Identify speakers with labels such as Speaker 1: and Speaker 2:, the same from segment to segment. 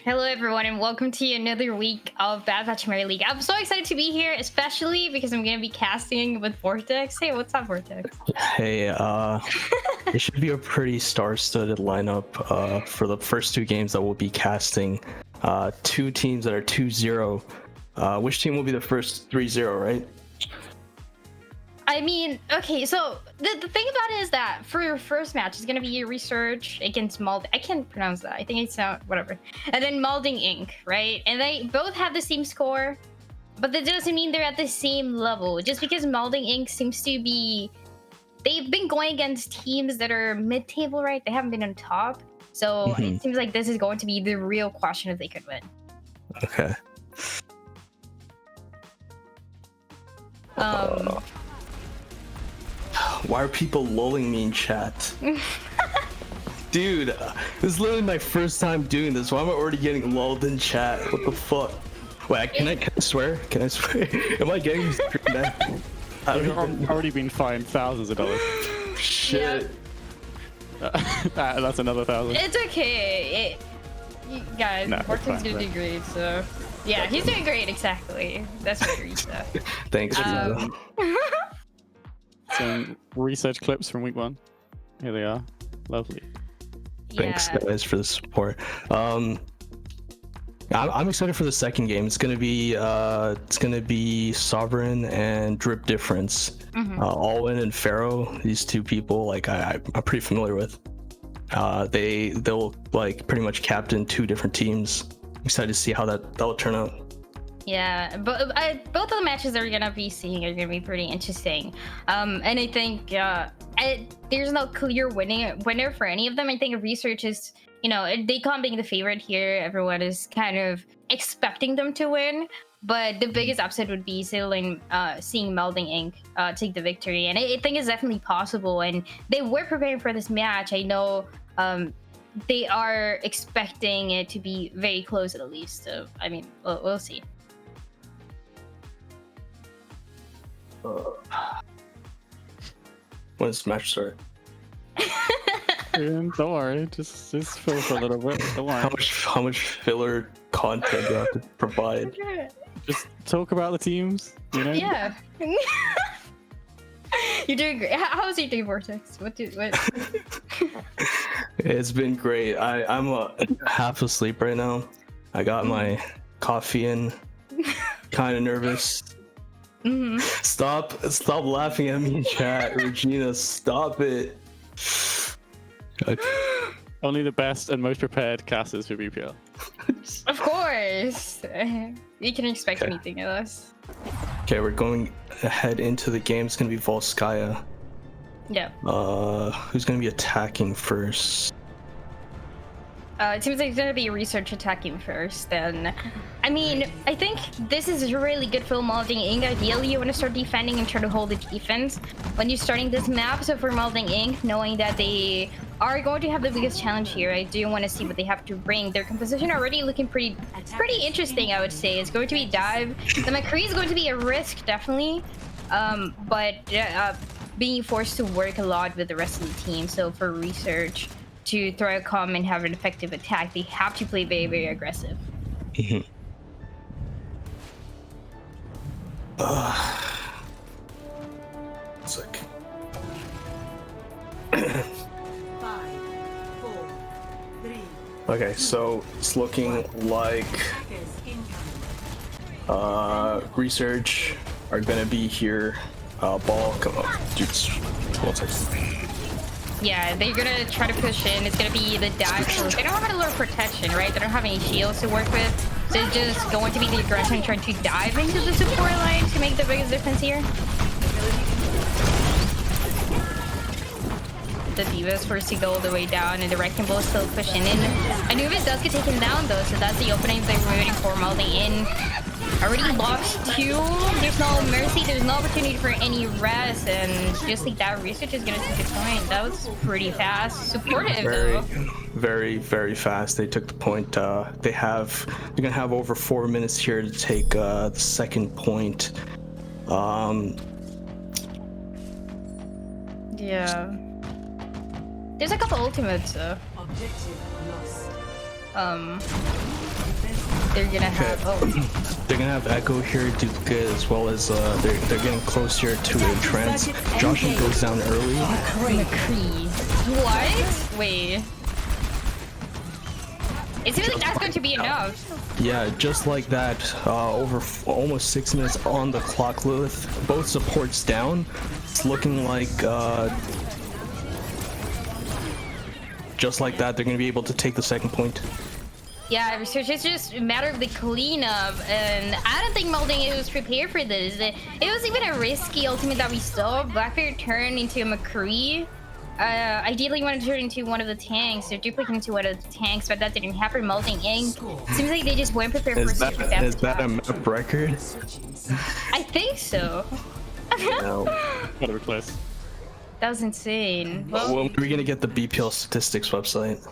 Speaker 1: Hello everyone and welcome to another week of Bad Batch Premier League. I'm so excited to be here, especially because I'm going to be casting with Vortex. Hey, what's up, Vortex?
Speaker 2: Hey, it should be a pretty star-studded lineup for the first two games that we'll be casting. Two teams that are 2-0. Which team will be the first 3-0, right?
Speaker 1: I mean, okay, so the thing about it is that for your first match, it's going to be Resurge against Malding. I can't pronounce that. I think it's not, whatever. And then Malding Inc, right? And they both have the same score, but that doesn't mean they're at the same level. Just because Malding Inc seems to be... They've been going against teams that are mid-table, right? They haven't been on top. So it seems like this is going to be the real question if they could win.
Speaker 2: Okay. Why are people lulling me in chat? Dude, this is literally my first time doing this. Why am I already getting lulled in chat? What the fuck? Wait, can I swear? Can I swear? Am I getting screwed now?
Speaker 3: I've already been fined thousands of dollars.
Speaker 2: Shit.
Speaker 3: That's another $1,000.
Speaker 1: It's okay. Guys,
Speaker 3: No,
Speaker 1: Vortex is
Speaker 3: fine,
Speaker 1: gonna do great, so... Yeah, he's doing great, exactly. That's what you're used to.
Speaker 2: Thanks.
Speaker 3: Some research clips from week 1. Here they are. Lovely.
Speaker 2: Thanks guys for the support. I'm excited for the second game. It's gonna be Sovereign and Drip Difference. Alwyn and Pharaoh, these two people, like I'm pretty familiar with. They'll like pretty much captain two different teams. I'm excited to see how that'll turn out. Yeah,
Speaker 1: but both of the matches that we're gonna be seeing are gonna be pretty interesting. And I think there's no clear winner for any of them. I think Research is, Daycon being the favorite here, everyone is kind of expecting them to win. But the biggest upset would be seeing Malding Inc take the victory, and I think it's definitely possible. And they were preparing for this match. I know they are expecting it to be very close at least. So I mean, we'll see.
Speaker 2: When does the match start?
Speaker 3: Don't worry, just fill for a little bit. Don't worry.
Speaker 2: How much filler content do I have to provide?
Speaker 3: Just talk about the teams,
Speaker 1: Yeah. You're doing great. How's your day, Vortex? What?
Speaker 2: It's been great. I'm half asleep right now. I got my coffee in. Kind of nervous. Stop laughing at me in chat, Regina. Stop it. Okay.
Speaker 3: Only the best and most prepared casters for BPL.
Speaker 1: Of course. You can expect anything of us.
Speaker 2: Okay, we're going ahead into the game. It's gonna be Volskaya.
Speaker 1: Yeah.
Speaker 2: Who's gonna be attacking first?
Speaker 1: It seems like it's going to be Research attacking first, then. I mean, I think this is really good for Malding Inc. Ideally, you want to start defending and try to hold the defense when you're starting this map. So for Malding Inc., knowing that they are going to have the biggest challenge here, I do want to see what they have to bring. Their composition already looking pretty interesting, I would say. It's going to be Dive. The McCree is going to be a risk, definitely. But being forced to work a lot with the rest of the team. So for Research to throw a calm and have an effective attack, they have to play very, very aggressive.
Speaker 2: It's like
Speaker 4: 5, 4, 3.
Speaker 2: okay, so it's looking like Resurge are gonna be here. Ball, come on, dude. 1 second.
Speaker 1: Yeah, they're gonna try to push in. It's gonna be the dive. They don't have a lot of protection, right? They don't have any shields to work with. So it's just going to be the aggression trying to dive into the support line to make the biggest difference here. the Divas forced to go all the way down, and the Wrecking Ball is still pushing in. Anubis does get taken down though, so that's the opening they're waiting for. Malding in. Already lost 2. There's no mercy. There's no opportunity for any rest, and just like that, Resurge is gonna take a point. That was pretty fast. Supportive though.
Speaker 2: Very fast. They took the point. They're gonna have over 4 minutes here to take the second point.
Speaker 1: Yeah. There's a couple ultimates though. They're gonna have
Speaker 2: They're gonna have Echo here, Duke, as well as they're getting closer to a trance. Joshin goes down early.
Speaker 1: McCree. What? Wait. It seems like that's going to be enough.
Speaker 2: Yeah, just like that, over almost 6 minutes on the clock, Lilith. Both supports down. It's looking like, just like that, they're going to be able to take the second point.
Speaker 1: Yeah, Resurge is just a matter of the cleanup, and I don't think Malding was prepared for this. It was even a risky ultimate that we saw. Blackbeard turned into a McCree. Ideally you want to turn into one of the tanks or duplicate into one of the tanks, but that didn't happen. Malding Inc. Seems like they just weren't prepared for super depth.
Speaker 2: Is that a map record?
Speaker 1: I think so.
Speaker 2: No.
Speaker 3: Gotta replace.
Speaker 1: That was insane. Well,
Speaker 2: When are we gonna get the BPL statistics website?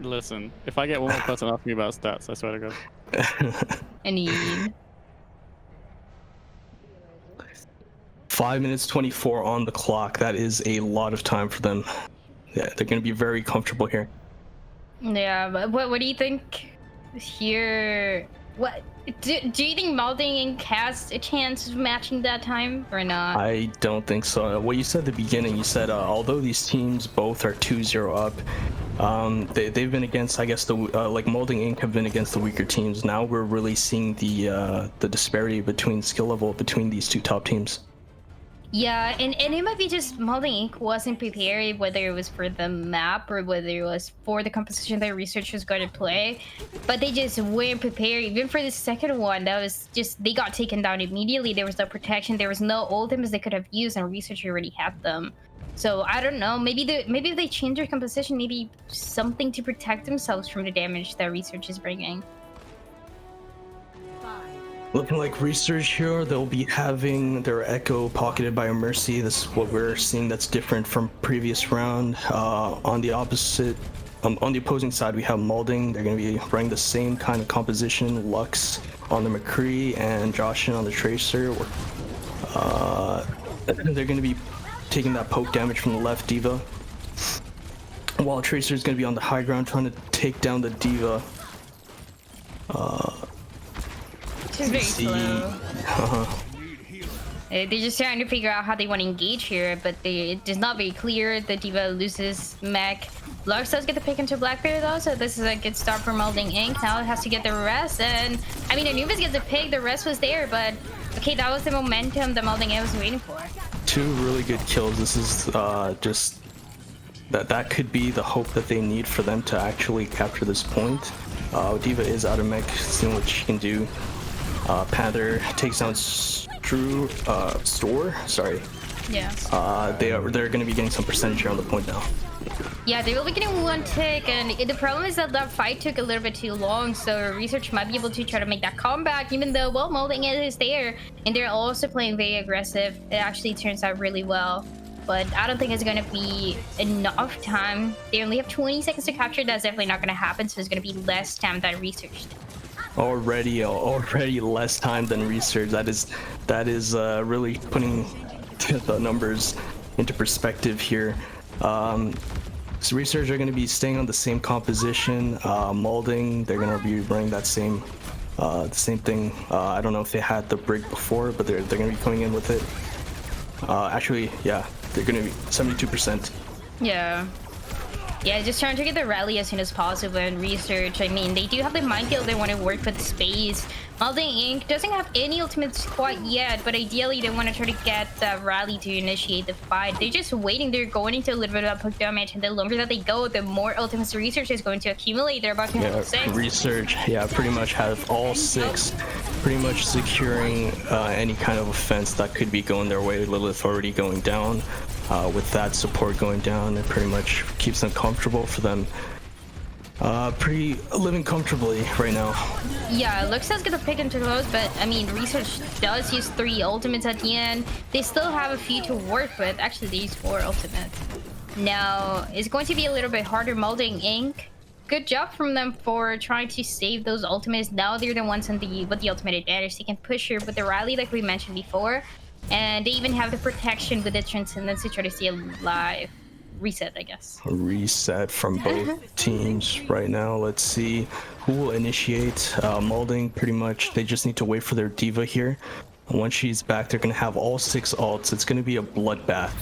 Speaker 3: Listen, if I get one more person asking me about stats, I swear to God.
Speaker 1: I need
Speaker 2: 5 minutes 24 on the clock. That is a lot of time for them. Yeah, they're gonna be very comfortable here.
Speaker 1: Yeah, but what do you think here? What do you think Malding Inc has a chance of matching that time or not?
Speaker 2: I don't think so. What you said at the beginning, you said although these teams both are 2-0 up, they've been against, I guess, the like Malding Inc have been against the weaker teams. Now we're really seeing the disparity between skill level between these two top teams.
Speaker 1: Yeah, and it might be just Malding Inc wasn't prepared, whether it was for the map or whether it was for the composition that Resurge was going to play, but they just weren't prepared. Even for the second one, that was just, they got taken down immediately. There was no protection, there was no ultimates they could have used, and Resurge already had them. So I don't know, maybe if they change their composition, maybe something to protect themselves from the damage that Resurge is bringing.
Speaker 2: Looking like Resurge here, they'll be having their Echo pocketed by a Mercy. This is what we're seeing that's different from previous round. On the opposite, on the opposing side, we have Malding. They're going to be running the same kind of composition. Lux on the McCree and Joshin on the Tracer. They're going to be taking that poke damage from the left Diva, while Tracer is going to be on the high ground trying to take down the Diva.
Speaker 1: She's very slow. They're just trying to figure out how they want to engage here, but it is not very clear. The Diva loses mech. Lux does get the pick into Blackbeard though, so this is a good start for Malding Inc. Now it has to get the rest, and I mean, Anubis gets the pick, the rest was there, but okay, that was the momentum that Malding Inc was waiting for. 2
Speaker 2: really good kills. This is just that could be the hope that they need for them to actually capture this point. Diva is out of mech, seeing what she can do. Panther takes down Store. Sorry.
Speaker 1: Yeah.
Speaker 2: They're going to be getting some percentage here on the point now.
Speaker 1: Yeah, they will be getting 1 tick, and the problem is that fight took a little bit too long, so Resurge might be able to try to make that comeback, even though, well, Malding is there, and they're also playing very aggressive. It actually turns out really well, but I don't think it's going to be enough time. They only have 20 seconds to capture. That's definitely not going to happen, so it's going to be less time than Resurge.
Speaker 2: Already less time than Resurge. That is really putting the numbers into perspective here. So Resurge are going to be staying on the same composition. Malding, they're going to be running that same the same thing. I don't know if they had the brig before, but they're going to be coming in with it. Actually, yeah, they're going to be 72%. Yeah, just trying to get the rally as soon as possible and Resurge. I mean, they do have the mind guild, they want to work with space. Malding Inc doesn't have any ultimates quite yet, but ideally they want to try to get the rally to initiate the fight. They're just waiting, they're going into a little bit of poke damage, and the longer that they go, the more ultimates Resurge is going to accumulate. They're about to have 6. Resurge, pretty much have all 6. pretty much securing any kind of offense that could be going their way. Lilith already going down. With that support going down, it pretty much keeps them comfortable for them. Pretty living comfortably right now.
Speaker 1: Yeah, Luxa's gonna pick into those, but I mean, Resurge does use 3 ultimates at the end. They still have a few to work with. Actually, they use 4 ultimates. Now, it's going to be a little bit harder. Malding Inc. Good job from them for trying to save those ultimates. Now they're the ones with the ultimate advantage. They can push her with the rally like we mentioned before. And they even have the protection with the Transcendence to try to stay alive. Reset, I guess.
Speaker 2: A reset from both teams right now. Let's see who will initiate. Malding, pretty much, they just need to wait for their diva here. And once she's back, they're going to have all 6 ults. It's going to be a bloodbath.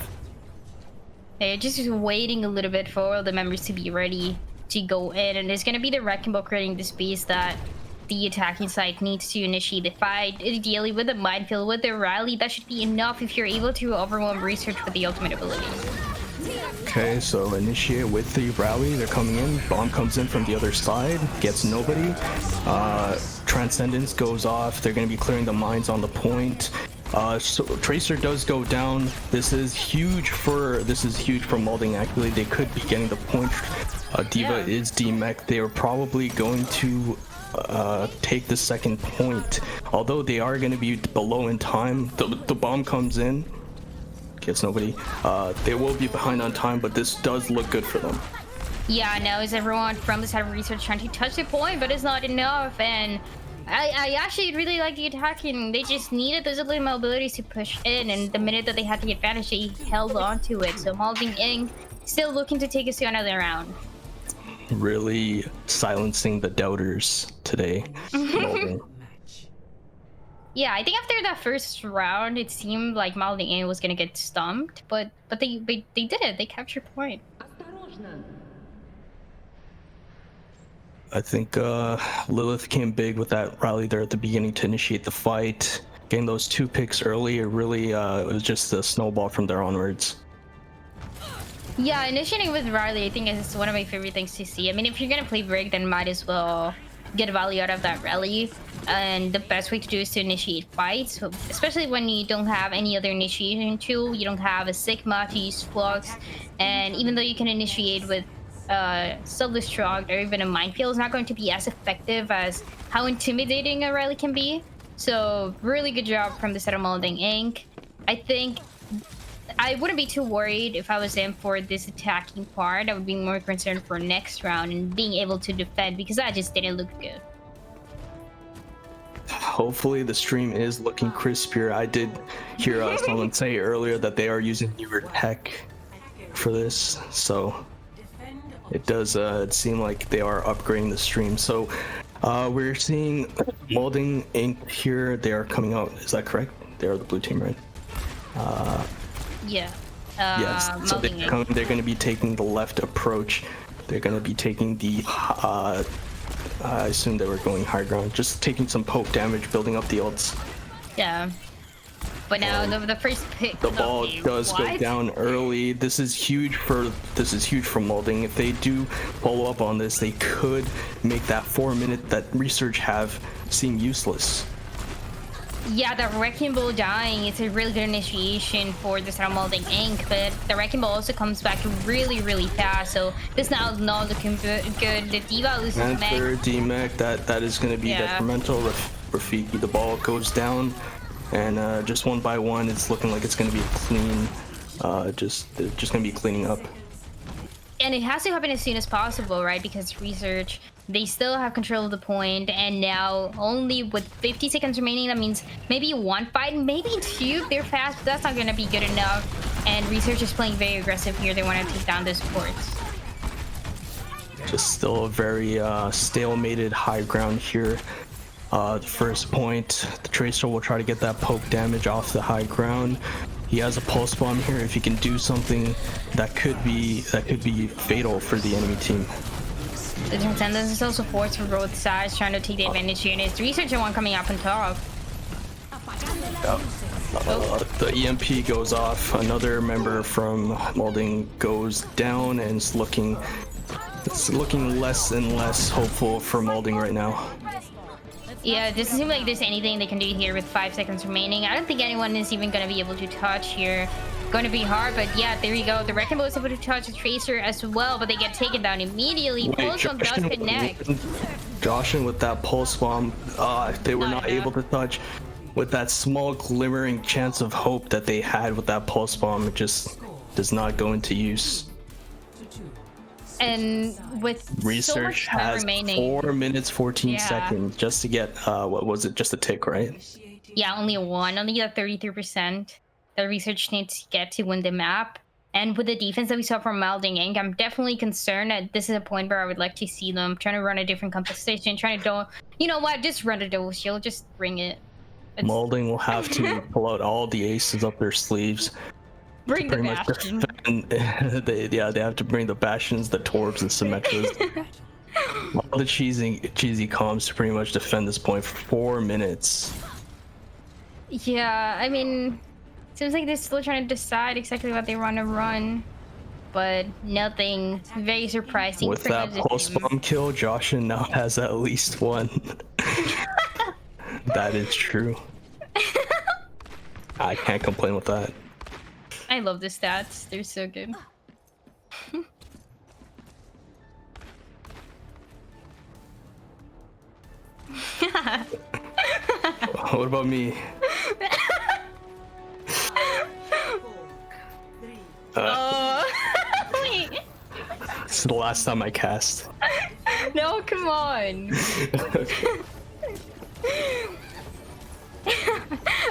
Speaker 1: They're just waiting a little bit for all the members to be ready to go in. And there's going to be the Wrecking Ball creating the space that the attacking side needs to initiate the fight. Ideally, with a minefield, with the rally, that should be enough if you're able to overwhelm Research with the ultimate ability.
Speaker 2: Okay, so initiate with the rally. They're coming in. Bomb comes in from the other side, gets nobody. Transcendence goes off. They're going to be clearing the mines on the point. So Tracer does go down. This is huge for Malding. Actually, they could be getting the point. Diva is demech. They are probably going to take the second point. Although they are going to be below in time. The bomb comes in. Gets nobody. They will be behind on time, but this does look good for them.
Speaker 1: Yeah, now is everyone from the side of Research trying to touch the point, but it's not enough. And I actually really like the attacking. They just needed those little mobilities to push in, and the minute that they had the advantage, they held on to it. So Malding Inc. still looking to take us to another round.
Speaker 2: Really silencing the doubters today.
Speaker 1: Yeah, I think after that first round, it seemed like Malding Inc. was gonna get stumped, but they did it. They captured point.
Speaker 2: I think Lilith came big with that rally there at the beginning to initiate the fight. Getting those 2 picks early, it really it was just a snowball from there onwards.
Speaker 1: Yeah, initiating with rally, I think is one of my favorite things to see. I mean, if you're gonna play Brig, then might as well get value out of that rally. And the best way to do is to initiate fights, especially when you don't have any other initiation tool. You don't have a Sigma to use Flux, and even though you can initiate with self-destruct or even a minefield, is not going to be as effective as how intimidating a rally can be. So really good job from the set of Malding Inc. I think I wouldn't be too worried if I was in for this attacking part. I would be more concerned for next round and being able to defend, because that just didn't look good.
Speaker 2: Hopefully the stream is looking crispier. I did hear someone say earlier that they are using newer tech for this, so it does seem like they are upgrading the stream. So we're seeing Malding Inc. here. They are coming out. Is that correct? They are the blue team, right?
Speaker 1: Yeah.
Speaker 2: Yes. So they're going to be taking the left approach. They're going to be taking the I assume they were going high ground, just taking some poke damage, building up the ults.
Speaker 1: Yeah. But now the first pick.
Speaker 2: The ball does go down early. This is huge for Malding. If they do follow up on this, they could make that 4-minute that Resurge have seem useless.
Speaker 1: Yeah, the Wrecking Ball dying is a really good initiation for the set of Malding Inc. But the Wrecking Ball also comes back really, really fast. So this now is not looking good. The Diva loses mech.
Speaker 2: Panther, D-Mech, that is going to be detrimental. Rafiki, the ball goes down. And just one by one, it's looking like it's going to be clean. Just going to be cleaning up.
Speaker 1: And it has to happen as soon as possible, right? Because Research, they still have control of the point, and now only with 50 seconds remaining, that means maybe 1 fight, maybe 2. They're fast, but that's not going to be good enough. And Research is playing very aggressive here. They want to take down those ports.
Speaker 2: Just still a very stalemated high ground here. The first point, the Tracer will try to get that poke damage off the high ground. He has a pulse bomb here. If he can do something, that could be fatal for the enemy team.
Speaker 1: The Transcendence is also forced from both sides, trying to take the advantage here. And it's Researcher one coming up on top.
Speaker 2: The EMP goes off. Another member from Malding goes down, and it's looking less and less hopeful for Malding right now.
Speaker 1: Yeah, it doesn't seem like there's anything they can do here with 5 seconds remaining. I don't think anyone is even going to be able to touch here. Going to be hard, but yeah, there you go. The Wrecking Ball is able to touch the Tracer as well, but they get taken down immediately. Pulse Bomb does connect.
Speaker 2: Joshin with that Pulse Bomb, they were not able to touch. With that small glimmering chance of hope that they had with that Pulse Bomb, it just does not go into use.
Speaker 1: And with
Speaker 2: Research
Speaker 1: so much time
Speaker 2: has
Speaker 1: remaining,
Speaker 2: 4 minutes 14 seconds just to get what was it, just a tick, right?
Speaker 1: Yeah, only a 1, only a 33% that Research needs to get to win the map. And with the defense that we saw from Malding Inc, I'm definitely concerned that this is a point where I would like to see them trying to run a different composition, trying to don't, you know what, just run a double shield, just bring it.
Speaker 2: Malding will have to pull out all the aces up their sleeves.
Speaker 1: Bring the Bastion.
Speaker 2: They have to bring the Bastions, the Torbs, and Symmetras. All the cheesy comms to pretty much defend this point for 4 minutes.
Speaker 1: Yeah, I mean, seems like they're still trying to decide exactly what they want to run, but nothing very surprising.
Speaker 2: With that Pulse Bomb kill, Joshin now has at least one. That is true. I can't complain with that.
Speaker 1: I love the stats. They're so good.
Speaker 2: What about me?
Speaker 1: Wait.
Speaker 2: This is the last time I cast.
Speaker 1: No, come on.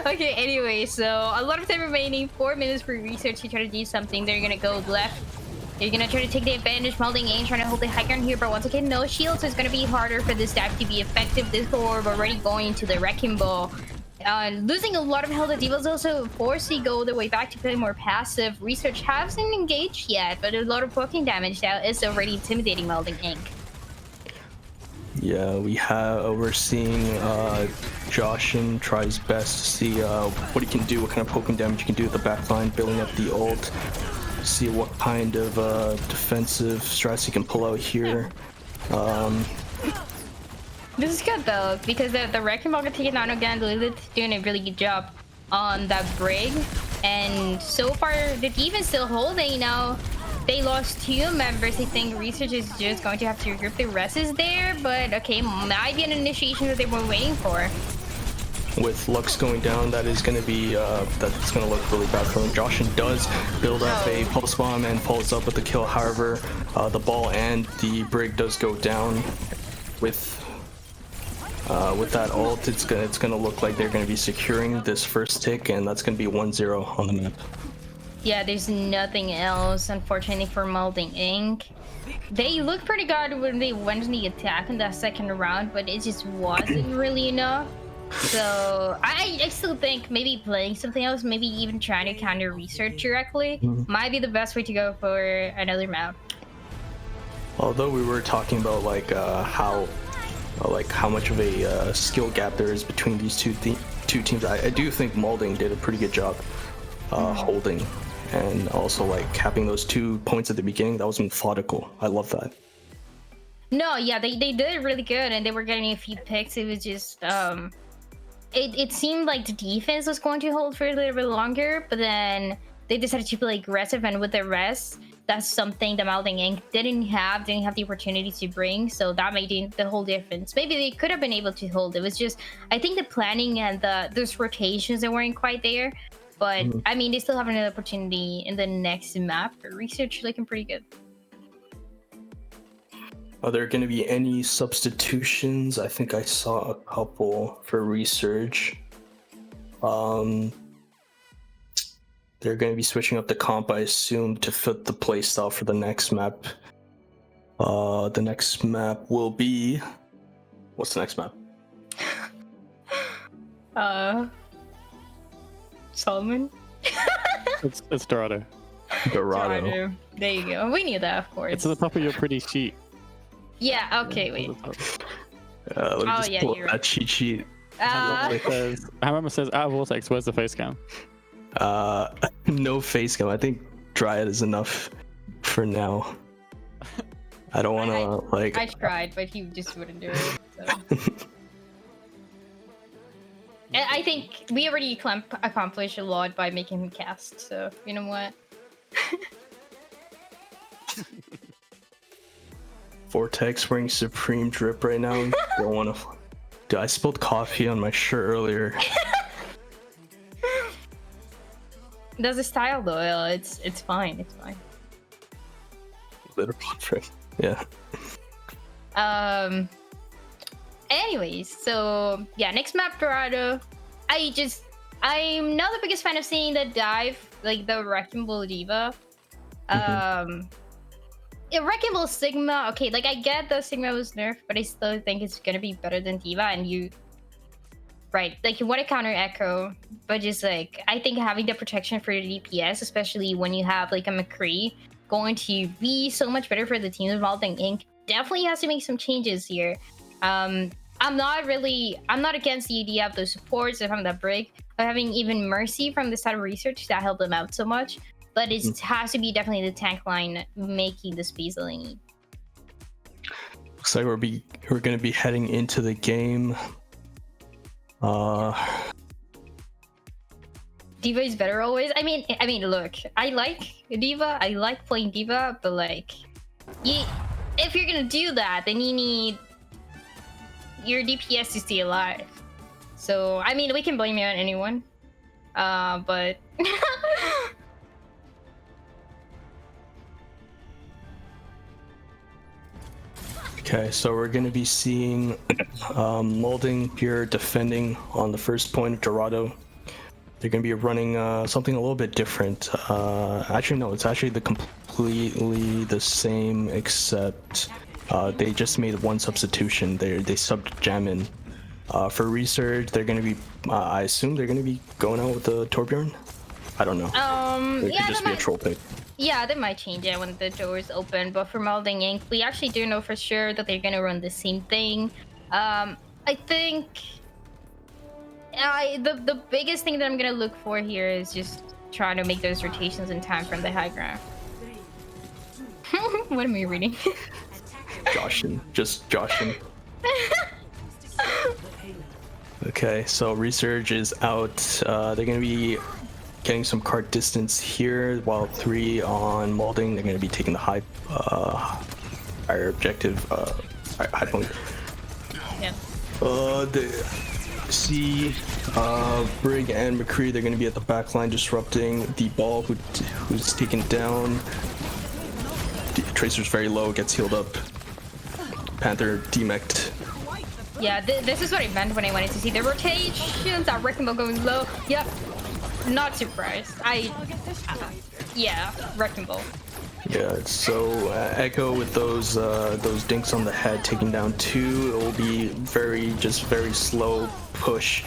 Speaker 1: Okay, anyway, so a lot of time remaining, 4 minutes for Research to try to do something. They're gonna go left. They're gonna try to take the advantage. Malding Inc trying to hold the high ground here, but once again, no shield, so it's gonna be harder for this stack to be effective. This orb already going to the Wrecking Ball. Losing a lot of health, the Divas also forced to go the way back to play more passive. Research hasn't engaged yet, but a lot of poking damage now is already intimidating Malding Inc.
Speaker 2: Yeah, we're seeing Joshin try his best to see what he can do, what kind of poking damage he can do with the backline, building up the ult, see what kind of defensive strats he can pull out here.
Speaker 1: This is good though, because the Wrecking Ball got taken down again. Lilith doing a really good job on that brig, and so far the defense still holding. Now they lost 2 members. I think Research is just going to have to regroup. The rest is there, but okay, might be an initiation that they were waiting for.
Speaker 2: With Lux going down, that is going to be that's going to look really bad for him. Joshin does build up a Pulse Bomb and pulls up with the kill. However, the ball and the brig does go down. With that ult, it's gonna look like they're gonna be securing this first tick, and that's gonna be 1-0 on the map.
Speaker 1: Yeah, there's nothing else, unfortunately, for Malding Inc. They looked pretty good when they went in the attack in that second round, but it just wasn't really enough. So I still think maybe playing something else, maybe even trying to counter Research directly, might be the best way to go for another map.
Speaker 2: Although we were talking about how much of a skill gap there is between these two teams, I do think Malding did a pretty good job holding, and also capping those 2 points at the beginning. That was methodical. I love that.
Speaker 1: No, yeah, they did really good, and they were getting a few picks. It was just it seemed like the defense was going to hold for a little bit longer, but then they decided to play aggressive, and with the rest, that's something the Malding Inc didn't have the opportunity to bring, so that made the whole difference. Maybe they could have been able to hold. It was just, I think the planning and those rotations that weren't quite there, but I mean, they still have another opportunity in the next map. Research looking pretty good.
Speaker 2: Are there going to be any substitutions? I think I saw a couple for Resurge. They're going to be switching up the comp, I assume, to fit the playstyle for the next map. The next map will be... What's the next map?
Speaker 1: Solomon?
Speaker 3: It's Dorado.
Speaker 2: Dorado.
Speaker 1: There you go. We knew that, of course.
Speaker 3: It's at the top of your pretty sheet.
Speaker 1: Yeah, okay, wait.
Speaker 2: Let me just pull up
Speaker 1: you're right.
Speaker 2: that cheat sheet.
Speaker 3: Hammer says, out of Vortex, where's the face cam?
Speaker 2: No face cam. I think Dryad is enough for now. I don't want to
Speaker 1: I tried, but he just wouldn't do it. So. I think we already accomplished a lot by making him cast, so you know what?
Speaker 2: Vortex wearing Supreme Drip right now. Don't want to. Dude, I spilled coffee on my shirt earlier.
Speaker 1: That's a style though. It's fine. It's fine.
Speaker 2: Literal trick. Yeah.
Speaker 1: Anyways, so yeah, next map Dorado. I'm not the biggest fan of seeing the dive, like the Wrecking Ball Diva. Wrecking Ball Sigma, okay, like I get the Sigma was nerfed, but I still think it's gonna be better than Diva. And you, right, like you want to counter Echo, but just like I think having the protection for the DPS, especially when you have like a McCree, going to be so much better for the team of Malding Inc. Definitely has to make some changes here. I'm not against the idea of those supports and having that break, or having even Mercy from the side of Research that helped them out so much. But it has to be definitely the tank line making the space that they need.
Speaker 2: Looks like we're gonna be heading into the game.
Speaker 1: Diva is better always. I mean, look, I like Diva. I like playing Diva, but like, if you're gonna do that, then you need your DPS to stay alive. So I mean, we can blame it on anyone, but.
Speaker 2: Okay, so we're going to be seeing Malding here defending on the first point of Dorado. They're going to be running something a little bit different. Actually, no, it's actually completely the same, except they just made one substitution. They subbed Jamin. For Resurge, they're going to be, I assume they're going to be going out with the Torbjorn? I don't know. It
Speaker 1: yeah,
Speaker 2: could just be a troll pick.
Speaker 1: Yeah, they might change it when the doors open, but for Malding Inc., we actually do know for sure that they're gonna run the same thing. I think the biggest thing that I'm gonna look for here is just trying to make those rotations in time from the high ground. What am I reading?
Speaker 2: Joshin, just Joshin. Okay, so Resurge is out. They're gonna be getting some card distance here, while 3 on Malding. They're going to be taking the higher objective, high point.
Speaker 1: Yeah.
Speaker 2: They see Brig and McCree. They're going to be at the back line disrupting the ball, who's taken down. Tracer's very low, gets healed up. Panther demeched.
Speaker 1: Yeah, this is what I meant when I wanted to see the rotations. That Wrecking Ball going low. Yep. Not surprised. Yeah, Wrecking Ball.
Speaker 2: Yeah, so Echo with those dinks on the head, taking down 2. It will be very slow push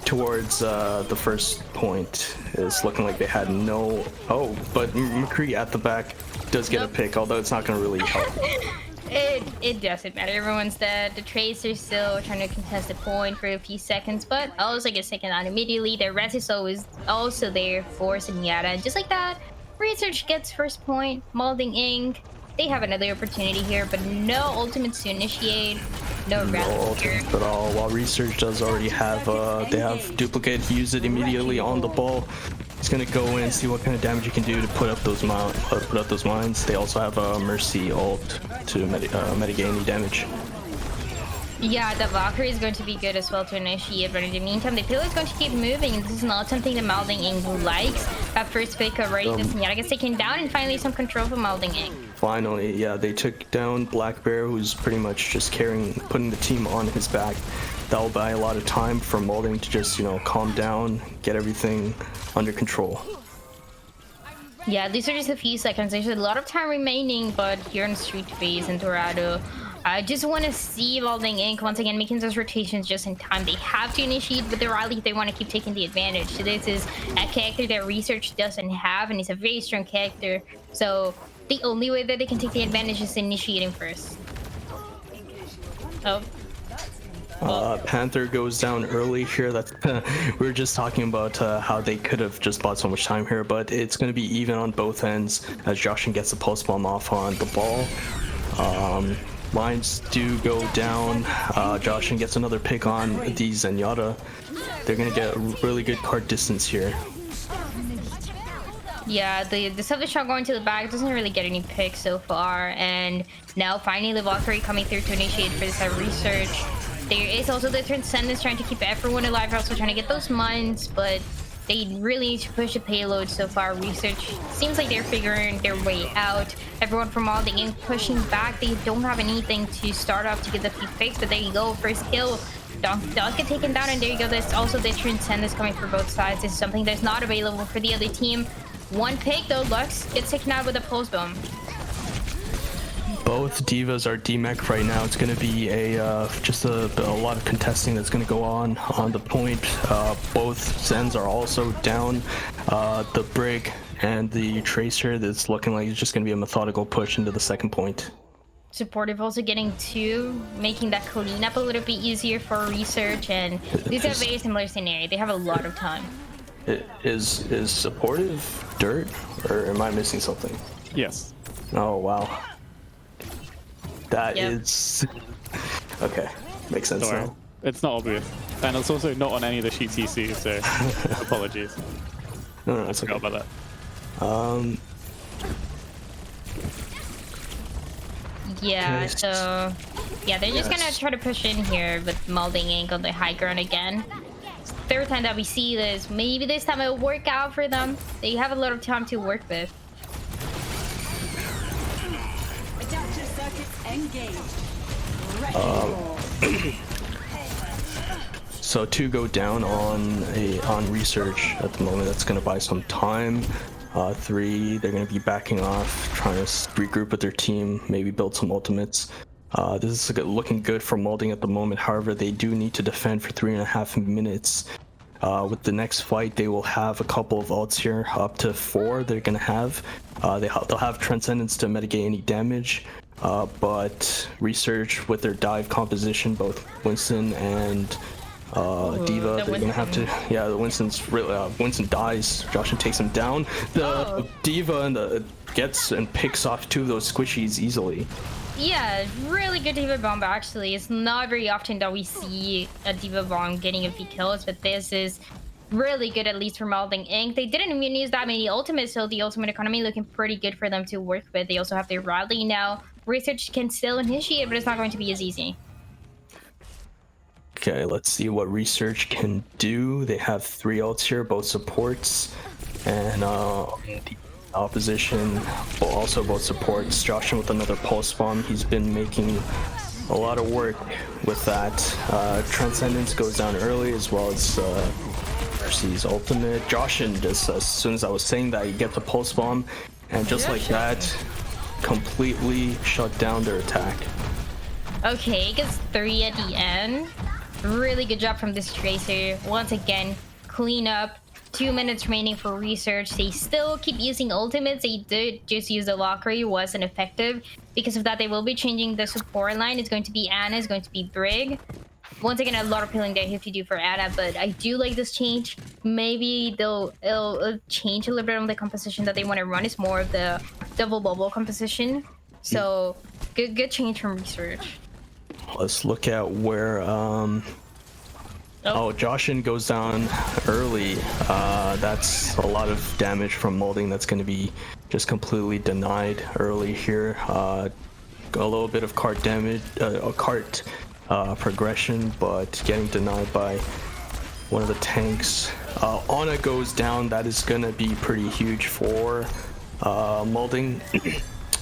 Speaker 2: towards the first point. It's looking like they had no. Oh, but McCree at the back does get a pick, although it's not going to really help.
Speaker 1: It doesn't matter. Everyone's dead. The Tracer's still trying to contest the point for a few seconds, but also gets taken out immediately. The Res is always also there for Zenyatta. And just like that, Research gets first point. Malding Inc. They have another opportunity here, but no ultimates to initiate. No
Speaker 2: ultimates at all. While Research does already have, they have duplicate. Use it immediately on the ball. He's gonna go in and see what kind of damage you can do to put up those mines. They also have a Mercy ult to mitigate any damage.
Speaker 1: Yeah, the Valkyrie is going to be good as well to initiate, but in the meantime, the pillar is going to keep moving, and this is not something that Malding Inc. likes. That first pick already, the Zenyatta gets taken down, and finally some control from Malding Inc.
Speaker 2: Finally, yeah, they took down Black Bear, who's pretty much just putting the team on his back. That'll buy a lot of time for Malding to just, calm down, get everything under control.
Speaker 1: Yeah, these are just a few seconds. There's a lot of time remaining, but here in Street Phase in Dorado, I just want to see Malding Inc. once again making those rotations just in time. They have to initiate with the rally if they want to keep taking the advantage. So this is a character that Research doesn't have, and it's a very strong character. So the only way that they can take the advantage is initiating first. Oh.
Speaker 2: Panther goes down early here. That's we were just talking about how they could have just bought so much time here, but it's going to be even on both ends as Joshin gets the pulse bomb off on the ball. lines do go down. Joshin gets another pick on the Zenyatta. They're gonna get a really good card distance here.
Speaker 1: Yeah, the Silver Shot going to the back doesn't really get any picks so far, and now finally the Valkyrie coming through to initiate for this Resurge. There is also the Transcendence trying to keep everyone alive, also trying to get those mines, but they really need to push the payload so far. Research seems like they're figuring their way out. Everyone from Malding Inc pushing back. They don't have anything to start off to get the few picks, but there you go, first kill. Does get taken down, and there you go. There's also the Transcendence coming for both sides. This is something that's not available for the other team. One pick though, Lux gets taken out with a pulse bomb.
Speaker 2: Both divas are DMEC right now. It's going to be just a lot of contesting that's going to go on the point. Both Zens are also down. The Brig and the Tracer, that's looking like it's just going to be a methodical push into the second point.
Speaker 1: Supportive also getting two, making that cleanup a little bit easier for Research, and these are a very similar scenario. They have a lot of time.
Speaker 2: Is Supportive dirt, or am I missing something?
Speaker 3: Yes.
Speaker 2: Oh wow. That
Speaker 1: Yep.
Speaker 2: is okay. Makes sense
Speaker 3: Don't worry.
Speaker 2: now.
Speaker 3: It's not obvious. And it's also not on any of the sheets you see, so apologies.
Speaker 2: No, it's
Speaker 3: Forgot
Speaker 2: okay.
Speaker 3: about that.
Speaker 1: Yeah,
Speaker 2: Okay.
Speaker 1: so yeah, they're just gonna try to push in here with Malding Inc on the high ground again. Third time that we see this, maybe this time it'll work out for them. They have a lot of time to work with.
Speaker 4: Adaptive circuits engaged. Ready
Speaker 2: So two go down on Research at the moment. That's gonna buy some time. Three, they're gonna be backing off, trying to regroup with their team, maybe build some ultimates. This is looking good for Malding at the moment. However, they do need to defend for 3.5 minutes. With the next fight, they will have a couple of ults here, up to 4 they're gonna have. They'll have Transcendence to mitigate any damage, but Research with their dive composition, both Winston and Diva, they're gonna have to. Yeah, the Winston's really. Winston dies. Joshin takes him down. The Diva and gets and picks off 2 of those squishies easily.
Speaker 1: Yeah, really good Diva Bomb actually. It's not very often that we see a Diva Bomb getting a few kills, but this is really good, at least for Malding Inc. They didn't even use that many ultimates, so the ultimate economy looking pretty good for them to work with. They also have their rally now. Research can still initiate, but it's not going to be as easy.
Speaker 2: Okay, let's see what Research can do. They have 3 ults here, both supports, and the opposition, also both supports. Joshin with another pulse bomb. He's been making a lot of work with that. Transcendence goes down early, as well as Mercy's ultimate. Joshin, just as soon as I was saying that, he gets a pulse bomb, and just like that, completely shut down their attack.
Speaker 1: Okay, gets 3 at the end. Really good job from this Tracer. Once again, clean up. 2 minutes remaining for Research. They still keep using ultimates. They did just use the Valkyrie, wasn't effective. Because of that, they will be changing the support line. It's going to be Anna, it's going to be Brig. Once again, a lot of peeling there if you do for Anna, but I do like this change. Maybe it'll change a little bit on the composition that they want to run. It's more of the double bubble composition. So good change from Research.
Speaker 2: Let's look at where Joshin goes down early. That's a lot of damage from Malding that's going to be just completely denied early here. A little bit of cart damage, cart progression, but getting denied by one of the tanks. Ana goes down. That is going to be pretty huge for Malding.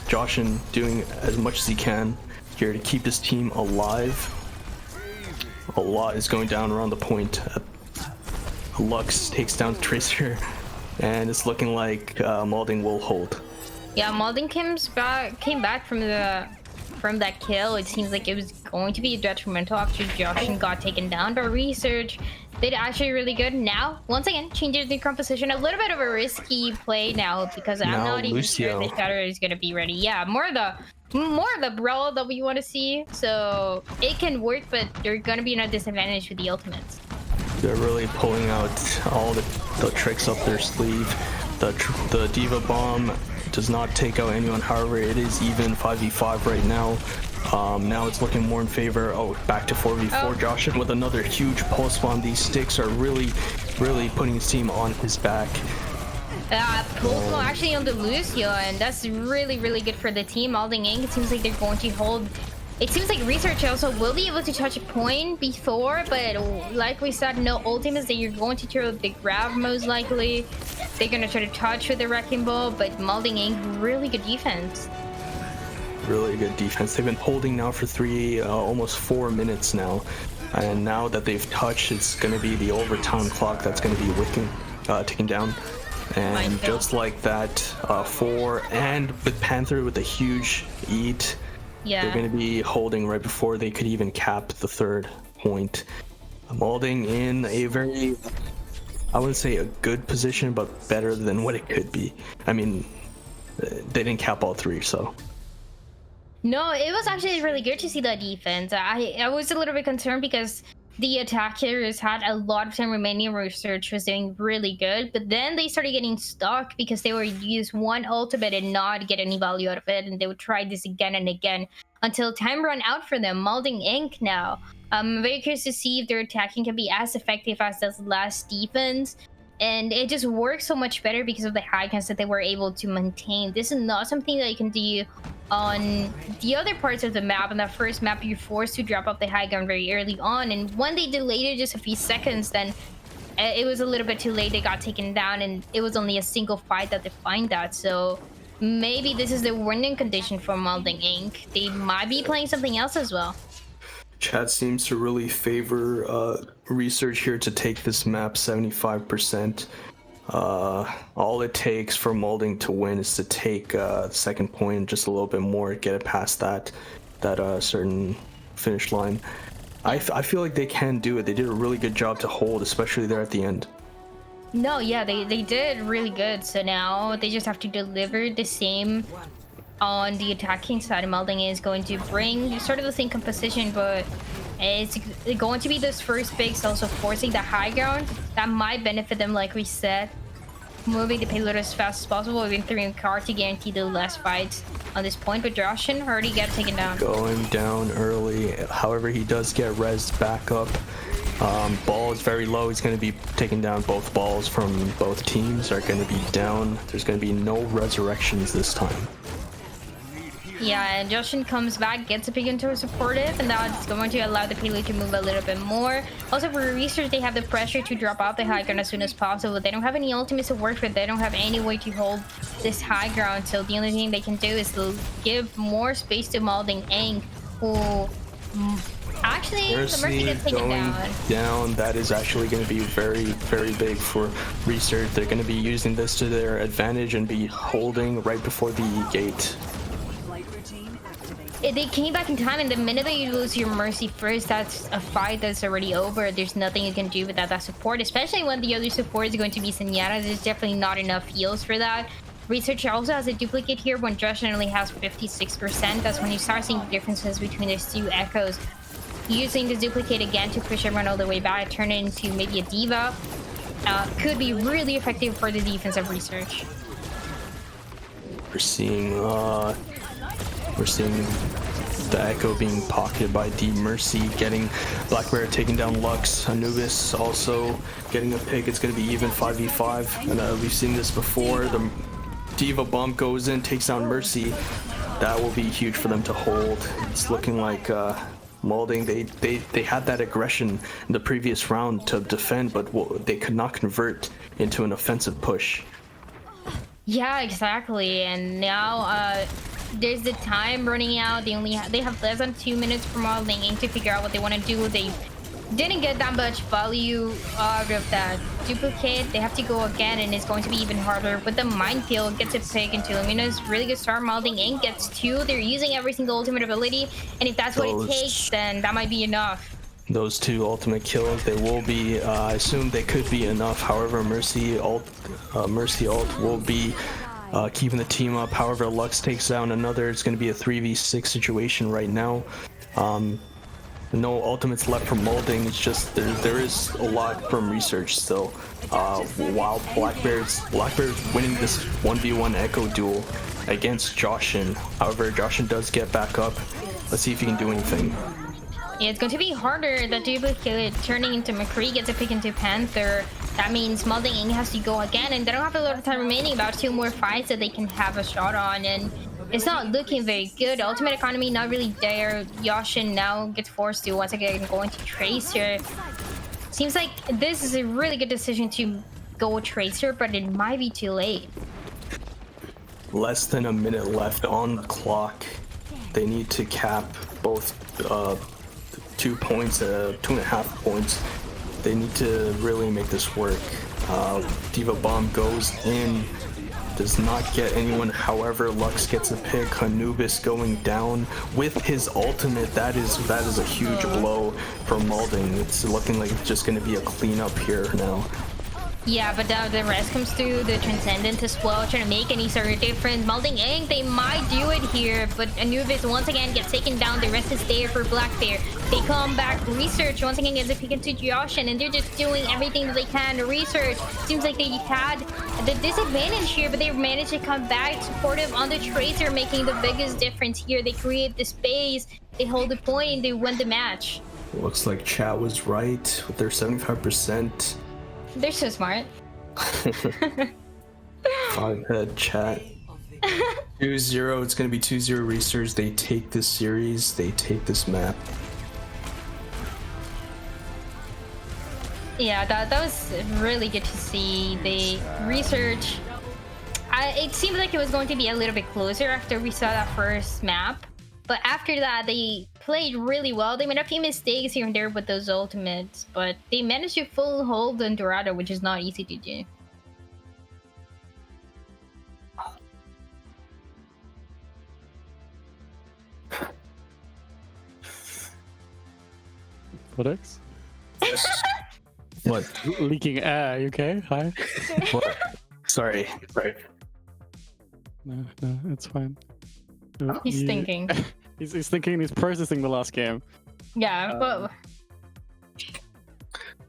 Speaker 2: Joshin doing as much as he can here to keep his team alive. A lot is going down around the point. Lux takes down Tracer, and it's looking like Malding will hold.
Speaker 1: Yeah, Malding came back from that kill. It seems like it was going to be detrimental after Joshin got taken down by Research. They did actually really good. Now, once again, changes the composition. A little bit of a risky play now because I'm not even sure the Shatter is going to be ready. Yeah, more of the brawl that we want to see. So it can work, but they're going to be in a disadvantage with the ultimates.
Speaker 2: They're really pulling out all the tricks up their sleeve. The Diva Bomb does not take out anyone. However, it is even 5v5 right now. Now it's looking more in favor. Oh, back to 4v4. Joshin with another huge pulse bomb. These sticks are really putting his team on his back.
Speaker 1: Pulse bomb actually on the Lucio, and that's really good for the team. Malding Inc, it seems like they're going to hold. It seems like Resurge also will be able to touch a point before, but like we said, no ultimates. That you're going to throw the grab most likely. They're going to try to touch with the Wrecking Ball, but Malding Inc, really good defense.
Speaker 2: Really good defense. They've been holding now for almost 4 minutes now, and now that they've touched, it's going to be the overtime clock that's going to be ticking down. And just like that, and with Panther with a huge eat, they're going to be holding right before they could even cap the 3rd point. Malding in a very, I wouldn't say a good position, but better than what it could be. I mean, they didn't cap all 3, so.
Speaker 1: No, it was actually really good to see that defense. I was a little bit concerned because the attackers had a lot of time remaining. Resurge was doing really good, but then they started getting stuck because they would use one ultimate and not get any value out of it, and they would try this again and again until time ran out for them. Malding Inc now. I'm very curious to see if their attacking can be as effective as this last defense. And it just works so much better because of the high grounds that they were able to maintain. This is not something that you can do on the other parts of the map. On that first map, you're forced to drop off the high ground very early on. And when they delayed it just a few seconds, then it was a little bit too late. They got taken down, and it was only a single fight that defined that. So maybe this is the winning condition for Malding Inc. They might be playing something else as well.
Speaker 2: Chat seems to really favor Resurge here to take this map 75%. All it takes for Malding to win is to take the 2nd point just a little bit more, get it past that certain finish line. I feel like they can do it. They did a really good job to hold, especially there at the end.
Speaker 1: No, yeah, they did really good. So now they just have to deliver the same on the attacking side. Malding is going to bring sort of the same composition, but it's going to be those first picks also forcing the high ground. That might benefit them, like we said. Moving the payload as fast as possible, even throwing car to guarantee the last fights on this point. But Joshin already got taken down.
Speaker 2: Going down early. However, he does get res back up. Ball is very low. He's going to be taking down. Both balls from both teams are going to be down. There's going to be no resurrections this time.
Speaker 1: Yeah, and Joshin comes back, gets a pick into a supportive, and that's going to allow the payload to move a little bit more. Also, for Resurge, they have the pressure to drop off the high ground as soon as possible. They don't have any ultimates to work with. They don't have any way to hold this high ground, so the only thing they can do is to give more space to Malding Inc, who actually the Mercy gets taken
Speaker 2: down. That is actually going to be very big for Resurge. They're going to be using this to their advantage and be holding right before the gate.
Speaker 1: They came back in time, and the minute that you lose your Mercy first, that's a fight that's already over. There's nothing you can do without that support, especially when the other support is going to be Zenyatta. There's definitely not enough heals for that. Resurge also has a duplicate here. When Joshin only has 56%, that's when you start seeing differences between those two echoes. Using the duplicate again to push everyone all the way back, turn it into maybe a diva, could be really effective for the defense of Resurge.
Speaker 2: We're seeing the Echo being pocketed by D Mercy, getting Black Bear taking down Lux. Anubis also getting a pick. It's going to be even 5v5, and we've seen this before. The Diva Bomb goes in, takes down Mercy. That will be huge for them to hold. It's looking like Malding, they had that aggression in the previous round to defend, but they could not convert into an offensive push.
Speaker 1: Yeah, exactly. And now there's the time running out. They have less than 2 minutes for Malding Inc to figure out what they want to do. They didn't get that much value out of that duplicate. They have to go again, and it's going to be even harder. With the minefield, gets a pick into Luminous. Really good start. Malding Inc gets 2. They're using every single ultimate ability, and if that's what it takes, then that might be enough.
Speaker 2: Those 2 ultimate kills, they will be, I assume they could be enough. However, Mercy ult will be keeping the team up. However, Lux takes down another. It's going to be a 3v6 situation right now. no ultimates left from Malding. It's just there is a lot from Resurge still. While Blackbeard's winning this 1v1 Echo duel against Joshin. However, Joshin does get back up. Let's see if he can do anything.
Speaker 1: Yeah, it's going to be harder. The duplicate turning into McCree gets a pick into Panther. That means Malding Inc has to go again, and they don't have a lot of time remaining. About 2 more fights that they can have a shot on, and it's not looking very good. Ultimate economy not really there. Yoshin now gets forced to once again go into Tracer. Seems like this is a really good decision to go Tracer, but it might be too late.
Speaker 2: Less than a minute left on the clock. They need to cap both 2 points, 2.5 points. They need to really make this work. Diva Bomb goes in, does not get anyone. However, Lux gets a pick. Anubis going down with his ultimate. That is a huge blow for Malding. It's looking like it's just going to be a cleanup here now.
Speaker 1: Yeah, but the rest comes through the Transcendent as well, trying to make any sort of difference. Malding Inc, they might do it here, but Anubis once again gets taken down. The rest is there for Blackbeard. They come back. Resurge once again gets a pick into Joshin, and they're just doing everything that they can. Resurge seems like they had the disadvantage here, but they managed to come back supportive on the Tracer, making the biggest difference here. They create the space, they hold the point, and they win the match.
Speaker 2: Looks like chat was right with their 75%.
Speaker 1: They're so smart.
Speaker 2: Head chat. 2-0. It's gonna be 2-0 Resurge. They take this series. They take this map.
Speaker 1: Yeah, that was really good to see. The Resurge. It seemed like it was going to be a little bit closer after we saw that first map. But after that, they played really well. They made a few mistakes here and there with those ultimates, but they managed to full hold on Dorado, which is not easy to do.
Speaker 3: Codex?
Speaker 2: What?
Speaker 3: Leaking air, you okay? Hi?
Speaker 2: What? Sorry.
Speaker 3: No, it's fine.
Speaker 1: He's thinking.
Speaker 3: He's thinking, he's processing the last game.
Speaker 1: Yeah, but...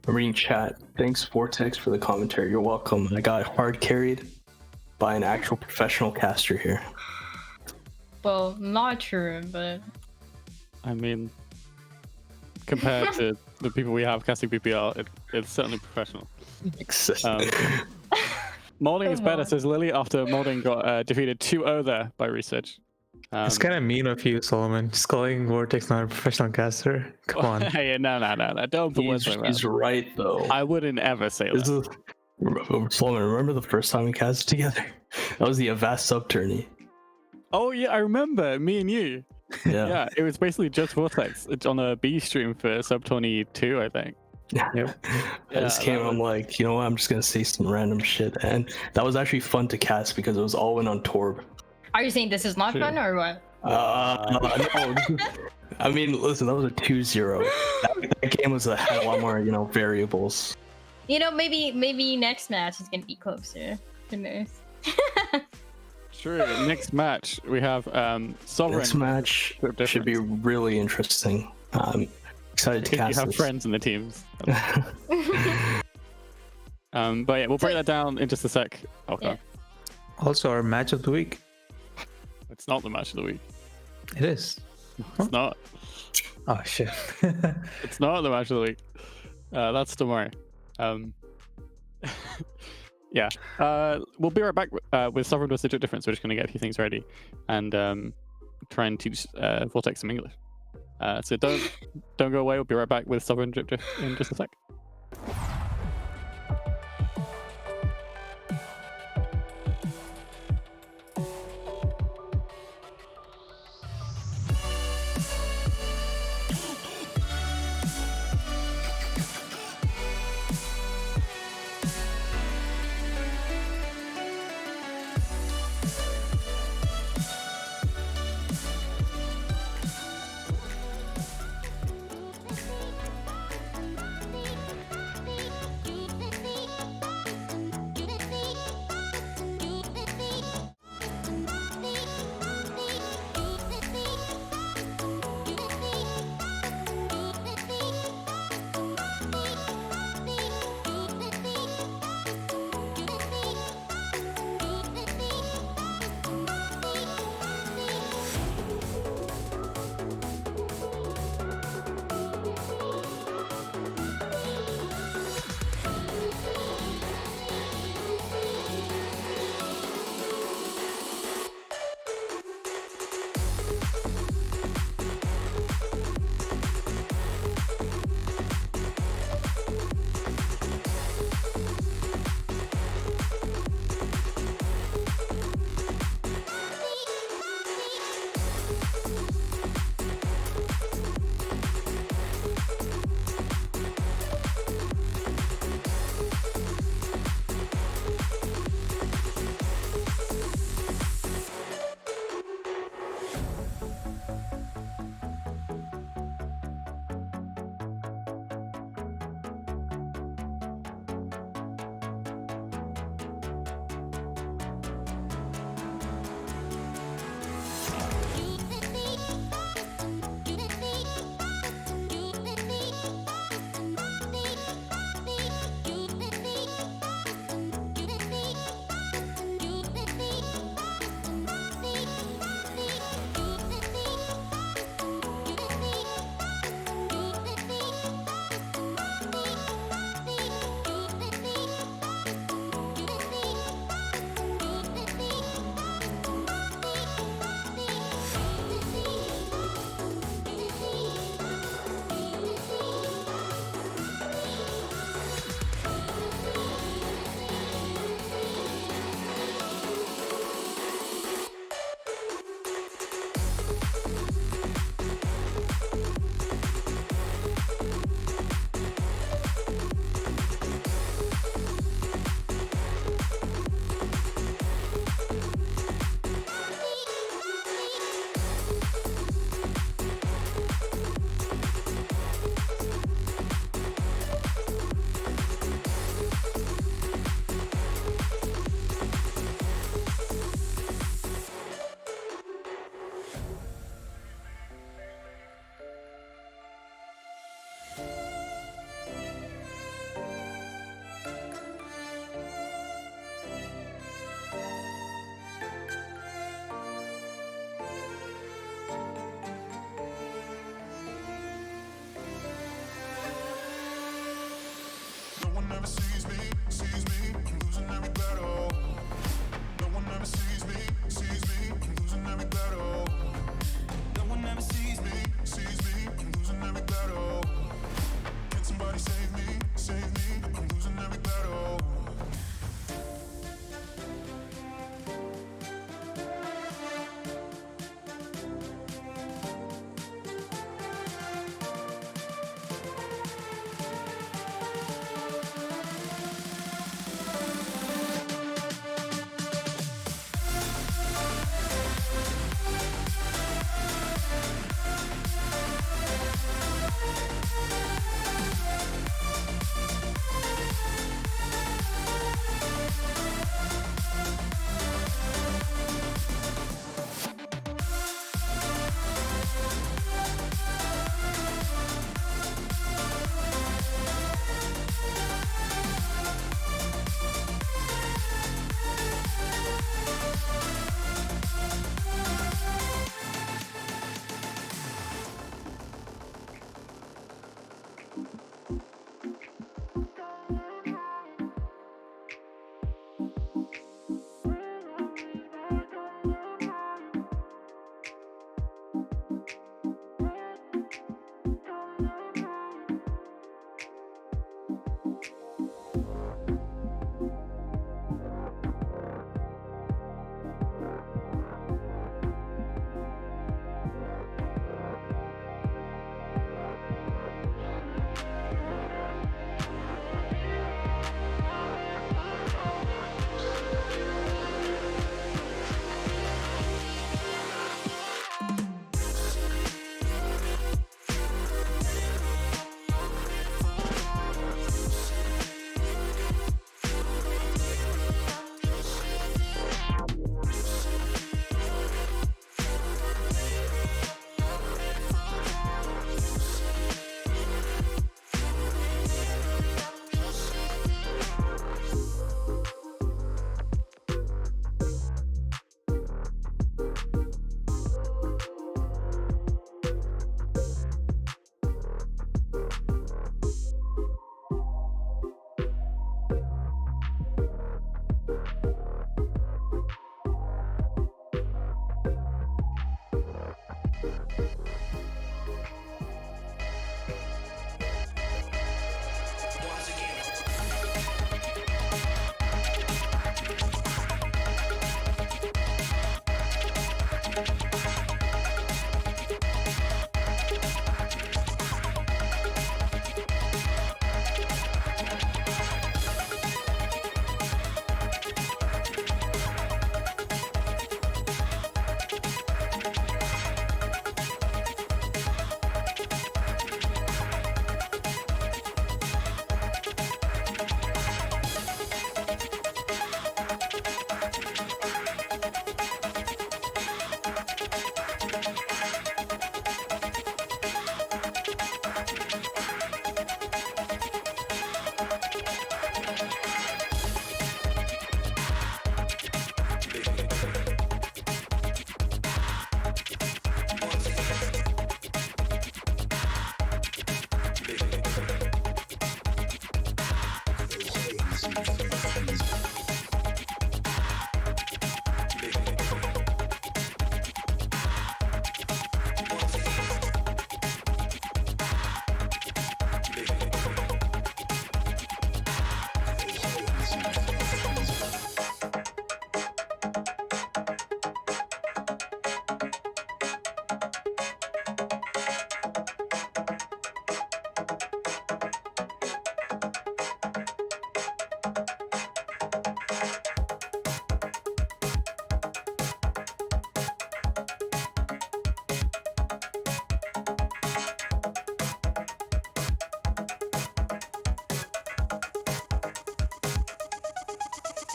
Speaker 2: I'm reading chat. Thanks, Vortex, for the commentary. You're welcome. I got hard carried by an actual professional caster here.
Speaker 1: Well, not true, but...
Speaker 3: I mean, compared to the people we have casting BPL, it's certainly professional. Malding is better, says Lily, after Malding got defeated 2-0 there by Resurge.
Speaker 5: It's kind of mean of you, Solomon. Just calling Vortex not a professional caster. Come on.
Speaker 3: Hey, no. Don't put words like that.
Speaker 2: He's right, though.
Speaker 3: I wouldn't ever say that.
Speaker 2: Solomon, remember the first time we casted together? That was the Avast sub tourney.
Speaker 3: Oh, yeah, I remember. Me and you.
Speaker 2: Yeah.
Speaker 3: Yeah, it was basically just Vortex. It's on a B stream for sub 22, I think.
Speaker 2: Yep. I just came, I'm like, you know what? I'm just going to say some random shit. And that was actually fun to cast because it was all in on Torb.
Speaker 1: Are you saying this is not fun or what?
Speaker 2: No. I mean, listen, that was a 2-0. That game had a lot more, variables.
Speaker 1: Maybe next match is gonna be closer. Who knows?
Speaker 3: True. Next match we have Sovereign.
Speaker 2: Next match should be really interesting. I'm excited to cast
Speaker 3: You have
Speaker 2: this.
Speaker 3: friends in the teams. But yeah, we'll break that down in just a sec. Okay.
Speaker 1: Yeah.
Speaker 5: Also, our match of the week.
Speaker 3: It's not the match of the week.
Speaker 5: It is.
Speaker 3: It's not.
Speaker 5: Oh, shit.
Speaker 3: It's not the match of the week. That's tomorrow. Yeah. We'll be right back with Sovereign vs. Digit Difference. We're just going to get a few things ready and try and teach Vortex some English. So don't go away. We'll be right back with Sovereign Drip in just a sec.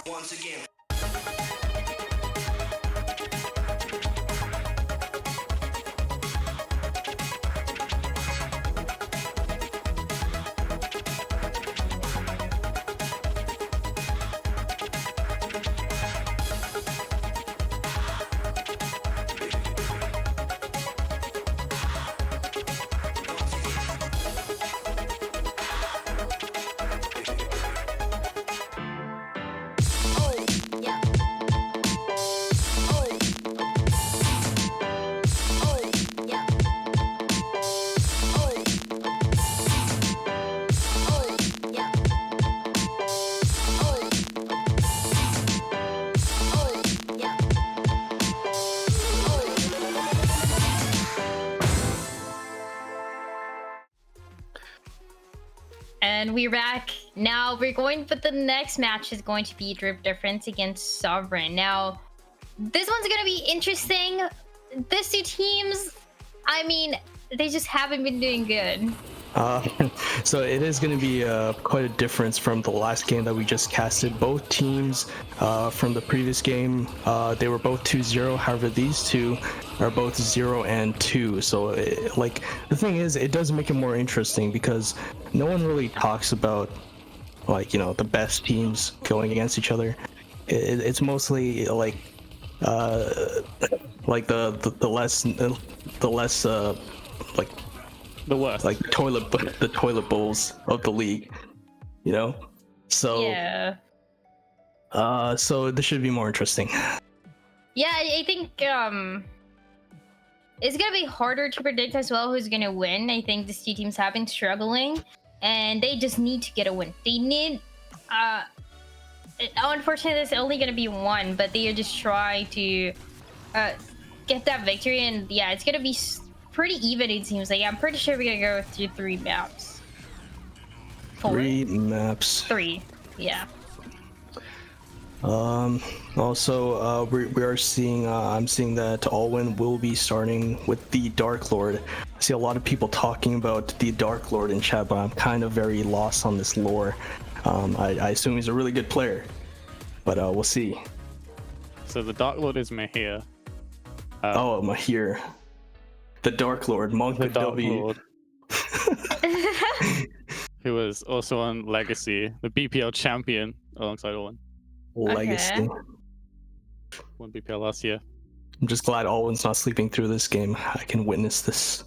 Speaker 6: Once again.
Speaker 1: And we're back. Now we're going, but the next match is going to be Drift Difference against Sovereign. Now, this one's gonna be interesting. These two teams, I mean, they just haven't been doing good.
Speaker 2: So it is going to be quite a difference from the last game that we just casted. Both teams from the previous game, they were both 2-0. However, these two are both 0 and 2. So like the thing is, it does make it more interesting because no one really talks about, like, you know, the best teams going against each other. It's mostly like the less like
Speaker 3: The worst.
Speaker 2: like the toilet bowls of the league, you know. So
Speaker 1: Yeah.
Speaker 2: So this should be more interesting.
Speaker 1: Yeah, I think it's gonna be harder to predict as well who's gonna win. I think these two teams have been struggling, and they just need to get a win. They need unfortunately, there's only gonna be one, but they just try to get that victory. And yeah, it's gonna be pretty even, it seems like. I'm pretty sure we're gonna go through 3 maps. 4?
Speaker 2: 3 maps.
Speaker 1: 3, yeah.
Speaker 2: Also, we are seeing, I'm seeing that Alwyn will be starting with the Dark Lord. I see a lot of people talking about the Dark Lord in chat, but I'm kind of very lost on this lore. I assume he's a really good player, but we'll see.
Speaker 3: So the Dark Lord is Mahir.
Speaker 2: Oh, Mahir. The Dark Lord, Monk
Speaker 3: The
Speaker 2: of
Speaker 3: Dark
Speaker 2: W.
Speaker 3: Lord, who was also on Legacy, the BPL champion alongside Owen.
Speaker 2: Legacy.
Speaker 3: Won BPL last year.
Speaker 2: I'm just glad Alwyn's not sleeping through this game. I can witness this.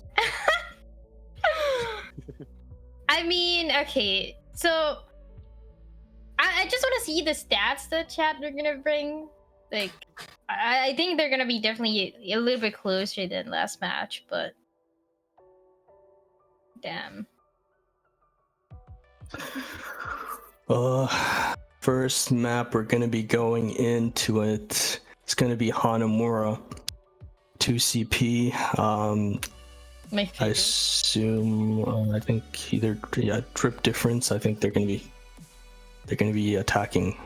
Speaker 1: I mean, okay, so I just want to see the stats the chat are gonna bring. Like, I think they're gonna be definitely a little bit closer than last match, but damn.
Speaker 2: First map we're gonna be going into it. It's gonna be Hanamura 2CP.
Speaker 1: My
Speaker 2: I
Speaker 1: favorite.
Speaker 2: assume I think either trip difference. I think they're gonna be attacking.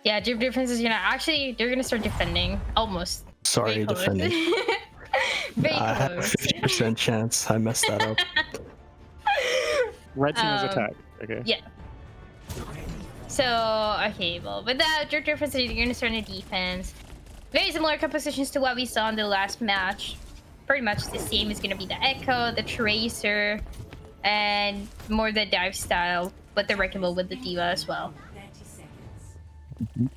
Speaker 1: Yeah, drip difference is they're gonna start defending almost.
Speaker 2: Sorry,
Speaker 1: Very close.
Speaker 2: defending.
Speaker 1: Very
Speaker 2: I had a
Speaker 1: close.
Speaker 2: 50% chance. I messed that up.
Speaker 3: Red team is attack. Okay.
Speaker 1: Yeah. So okay, well, with that drip difference, you're gonna start in defense. Very similar compositions to what we saw in the last match. Pretty much the same is gonna be the Echo, the Tracer, and more the dive style, but the wrecking ball with the Diva as well.
Speaker 4: 30 seconds.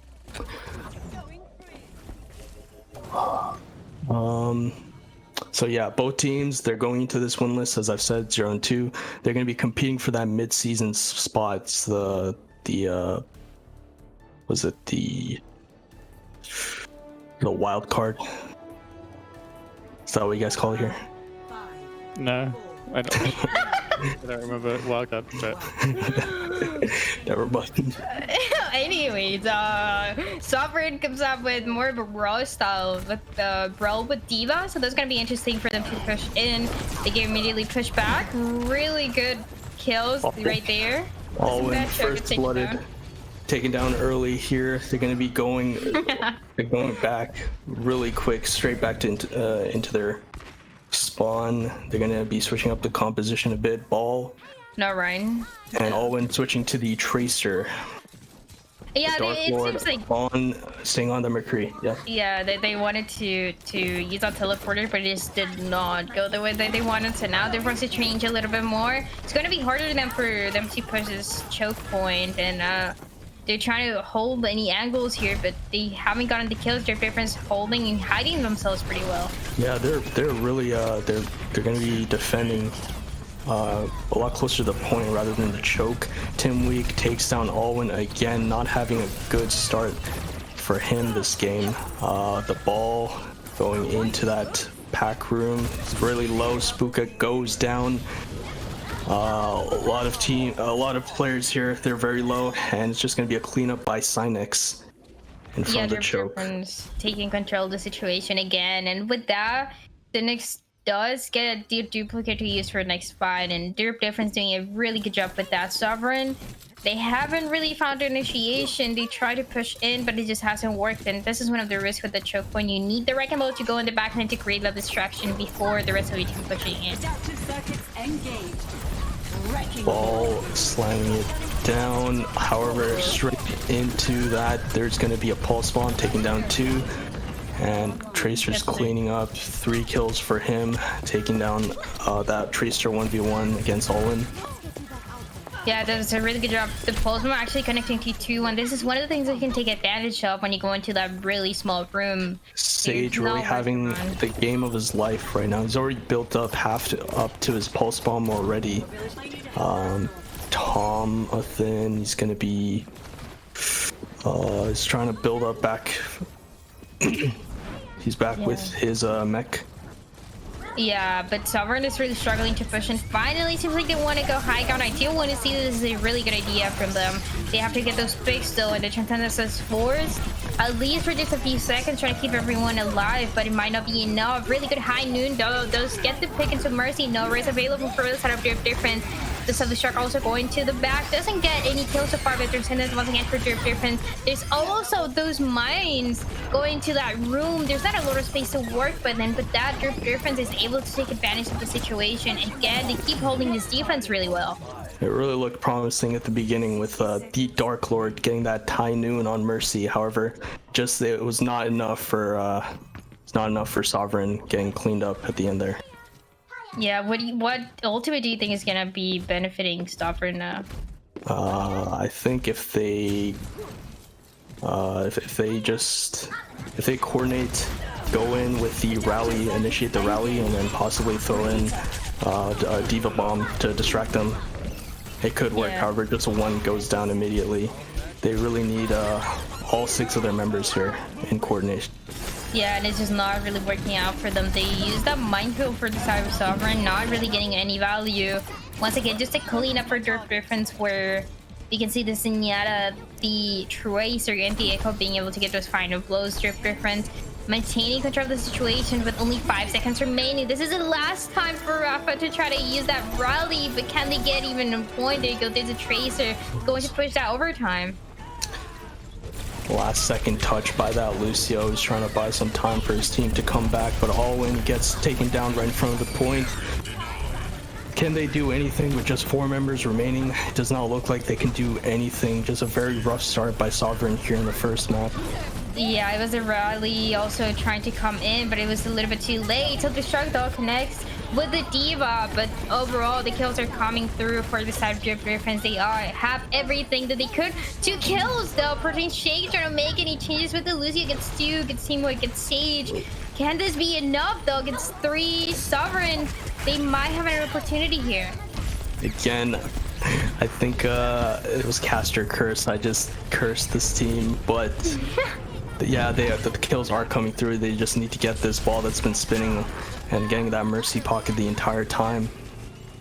Speaker 2: So yeah, both teams, they're going into this winless, as I've said, 0-2. They're going to be competing for that mid-season spots. The wild card? Is that what you guys call it here?
Speaker 3: No, I don't. I don't remember wildcard, but
Speaker 2: Never mind.
Speaker 1: Anyways, Sovereign comes up with more of a brawl style with brawl with Diva, so that's gonna be interesting for them to push in. They can immediately push back. Really good kills right there.
Speaker 2: Alwyn first blooded, taken down early here. They're going to be going, they're going back really quick, straight back to into their spawn. They're going to be switching up the composition a bit. Ball.
Speaker 1: No, Ryan.
Speaker 2: And Alwyn switching to the Tracer.
Speaker 1: Yeah,
Speaker 2: Dark
Speaker 1: it
Speaker 2: Lord
Speaker 1: seems like
Speaker 2: staying on the McCree. Yeah.
Speaker 1: yeah, they wanted to use our teleporter, but it just did not go the way that they wanted. So now they're forced to change a little bit more. It's going to be harder for them to push this choke point, and they're trying to hold any angles here, but they haven't gotten the kills. They're different, holding and hiding themselves pretty well.
Speaker 2: Yeah, they're really they're going to be defending a lot closer to the point rather than the choke. Tim Week takes down Alwyn again, not having a good start for him this game. The ball going into that pack room, it's really low. Spooka goes down. A lot of players here, they're very low, and it's just going to be a cleanup by Cynex in front of the choke.
Speaker 1: Taking control of the situation again, and with that, the next does get a duplicate to use for next fight, and Derp Difference doing a really good job with that. Sovereign, they haven't really found initiation. They try to push in, but it just hasn't worked, and this is one of the risks with the choke point. You need the wrecking ball to go in the backline to create that distraction before the rest of your team pushing in.
Speaker 4: Adaptive circuits engaged. Wrecking
Speaker 2: Ball slamming it down. However, straight into that, there's going to be a pulse bomb taking down 2. And Tracer's cleaning up. 3 kills for him, taking down that Tracer 1v1 against Olin.
Speaker 1: Yeah, that's a really good job. The pulse bomb actually connecting to 2, and this is one of the things that you can take advantage of when you go into that really small room.
Speaker 2: Sage really having the game of his life right now. He's already built up up to his pulse bomb already. Tom Athin, he's gonna be he's trying to build up back. He's back with his mech.
Speaker 1: Yeah, but Sovereign is really struggling to push, and finally seems like they want to go high ground. I do want to see this is a really good idea from them. They have to get those picks though, and the Transcendence is forced, at least for just a few seconds, trying to keep everyone alive, but it might not be enough. Really good high noon though, does get the pick into Mercy. No race available for the setup difference. The Subtle Shark also going to the back, doesn't get any kills so far, but Transcendence once again for Drip Difference. There's also those mines going to that room. There's not a lot of space to work with, and but that Drip Difference is able to take advantage of the situation. Again, they keep holding this defense really well.
Speaker 2: It really looked promising at the beginning with the Dark Lord getting that High Noon on Mercy. However, just it was not enough for Sovereign getting cleaned up at the end there.
Speaker 1: Yeah, what ultimate do you think is gonna be benefiting Sovereign now?
Speaker 2: I think if they coordinate, go in with the rally, initiate the rally, and then possibly throw in a Diva Bomb to distract them, it could work.
Speaker 1: Yeah.
Speaker 2: However, just one goes down immediately. they really need all 6 of their members here in coordination.
Speaker 1: Yeah, and it's just not really working out for them. They use that minefield for the side of Sovereign, not really getting any value. Once again, just a clean up for Dirt Difference where we can see the Zenyatta, the Tracer, and the Echo being able to get those final blows. Dirt Difference maintaining control of the situation with only 5 seconds remaining. This is the last time for Rafa to try to use that rally, but can they get even a point? There you go, there's a Tracer going to push that overtime.
Speaker 2: Last second touch by that Lucio. He's trying to buy some time for his team to come back, but Alwyn gets taken down right in front of the point. Can they do anything with just 4 members remaining? It does not look like they can do anything. Just a very rough start by Sovereign here in the first map.
Speaker 1: Yeah, it was a rally also trying to come in, but it was a little bit too late. So the Shark Dog connects with the Diva, but overall the kills are coming through for the side of Drip Difference. They have everything that they could. 2 kills though. Protein Shake trying to make any changes with the Lucio. Gets Stu, gets Teamwork, gets Sage. Can this be enough though? Gets 3 Sovereign. They might have an opportunity here.
Speaker 2: Again, I think it was Caster Curse. I just cursed this team, but yeah, the kills are coming through. They just need to get this ball that's been spinning and getting that Mercy pocket the entire time.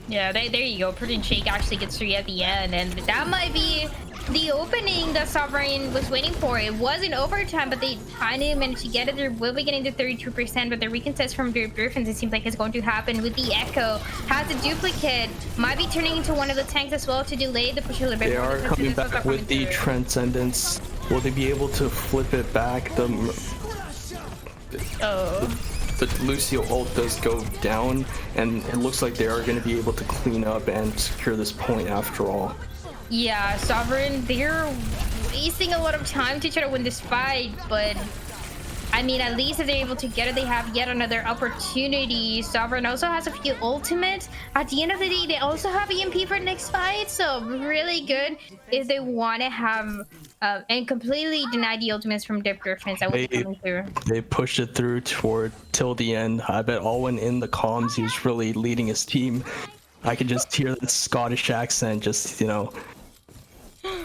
Speaker 1: Yeah, there you go. Protein Shake actually gets 3 at the end, and that might be the opening that Sovereign was waiting for. It wasn't overtime, but they finally managed to get it. They will be getting to 32%, but the recontest from the Griffins, it seems like it's going to happen with the Echo. Has a duplicate, might be turning into one of the tanks as well to delay the push a little bit.
Speaker 2: They are coming back with the Transcendence. Will they be able to flip it back? The Lucio ult does go down, and it looks like they are going to be able to clean up and secure this point after all.
Speaker 1: Yeah, Sovereign, they're wasting a lot of time to try to win this fight, but I mean, at least if they're able to get it, they have yet another opportunity. Sovereign also has a few ultimates. At the end of the day, they also have EMP for next fight, so really good if they want to have and completely deny the ultimates from Dip Griffins that was coming through.
Speaker 2: They pushed it through till the end. I bet Alwyn in the comms, he was really leading his team. I could just hear the Scottish accent, just, you know,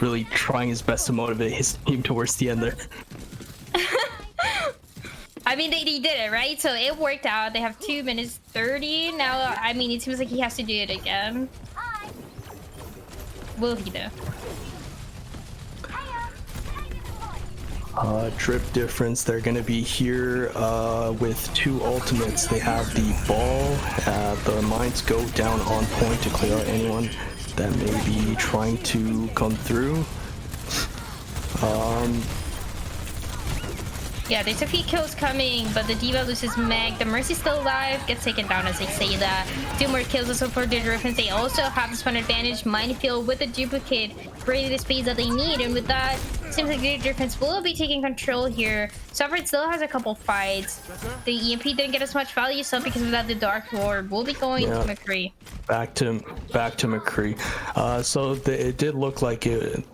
Speaker 2: really trying his best to motivate his team towards the end there.
Speaker 1: I mean, they did it, right? So it worked out. They have 2 minutes 30 now. I mean, it seems like he has to do it again. Will he though?
Speaker 2: Drip Difference, they're gonna be here with 2 ultimates. They have the ball, the mines go down on point to clear out anyone that may be trying to come through.
Speaker 1: Yeah, there's a few kills coming, but the Diva loses Meg. The Mercy's still alive, gets taken down as they say that. 2 more kills also for the Griffins. They also have this one advantage, Minefield with a duplicate, bringing the speeds that they need, and with that, seems like the Griffins will be taking control here. Sovereign still has a couple fights. The EMP didn't get as much value, so because of that, the Dark Lord will be going to McCree.
Speaker 2: Back to McCree. So it did look like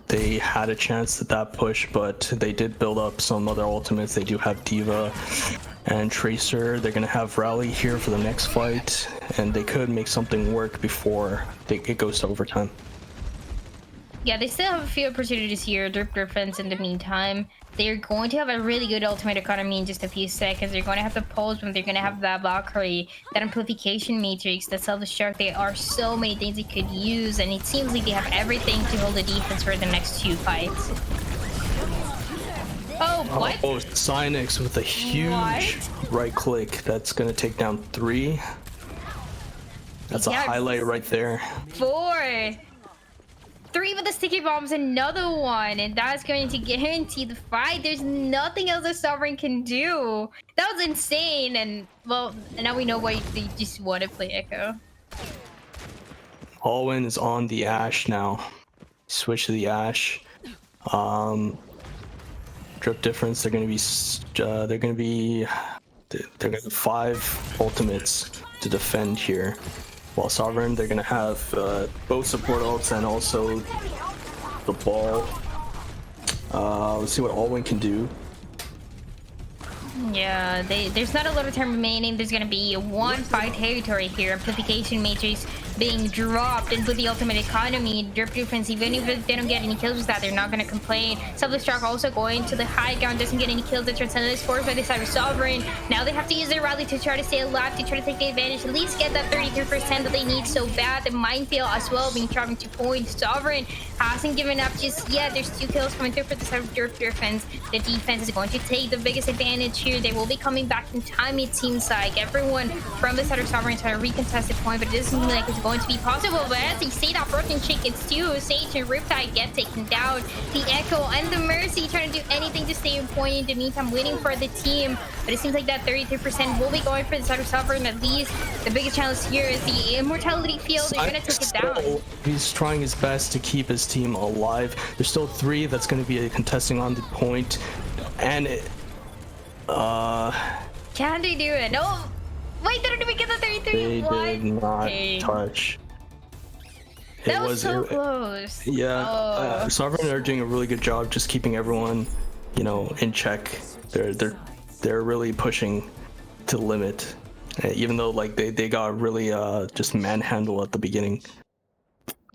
Speaker 2: they had a chance at that push, but they did build up some other ultimates. They do have Diva and Tracer. They're gonna have Rally here for the next fight, and they could make something work before it goes to overtime.
Speaker 1: Yeah, they still have a few opportunities here. Drip Griffins in the meantime. They're going to have a really good ultimate economy in just a few seconds. They're going to have the pulse when they're going to have that Valkyrie, that amplification matrix, that Self Destruct. There are so many things they could use, and it seems like they have everything to hold the defense for the next 2 fights. Oh, what?
Speaker 2: Oh, Cynix with a huge right click. That's going to take down 3. That's a highlight right there.
Speaker 1: 4. 3 with the sticky bombs, another one, and that's going to guarantee the fight. There's nothing else that Sovereign can do. That was insane, and well, now we know why they just want to play Echo.
Speaker 2: Alwyn is on the Ashe now. Switch to the Ashe. Drip Difference. They're gonna be 5 ultimates to defend here. While Sovereign, they're gonna have both support ults and also the ball. Let's see what Alwyn can do.
Speaker 1: Yeah, there's not a lot of time remaining. There's gonna be one fight territory here. Amplification matrix being dropped, and with the ultimate economy, Drip defense, even if they don't get any kills with that, they're not gonna complain. Self-destruct also going to the high ground, doesn't get any kills. The Transcendent is forced by the side of Sovereign. Now they have to use their rally to try to stay alive, to try to take the advantage, at least get that 33% that they need so bad. The minefield as well being dropping to point. Sovereign hasn't given up just yet. There's 2 kills coming through for the side of Drip defense. The defense is going to take the biggest advantage here. They will be coming back in time, it seems like. Everyone from the side of Sovereign trying to recontest the point, but it doesn't seem like it's going to be possible. But as you see that broken chick, it's 2. Sage and Riptide get taken down. The Echo and the Mercy trying to do anything to stay in point. In the meantime, waiting for the team. But it seems like that 33% will be going for the side of Sovereign. At least the biggest challenge here is the Immortality Field. They're going to take it down.
Speaker 2: He's trying his best to keep his team alive. There's still 3 that's going to be contesting on the point. And
Speaker 1: can they do it? No. Wait, didn't we get the 33?
Speaker 2: they
Speaker 1: What?
Speaker 2: did not touch.
Speaker 1: That was so close.
Speaker 2: Yeah, Sovereign are doing a really good job just keeping everyone, you know, in check. They're really pushing to the limit, even though like they got really just manhandled at the beginning.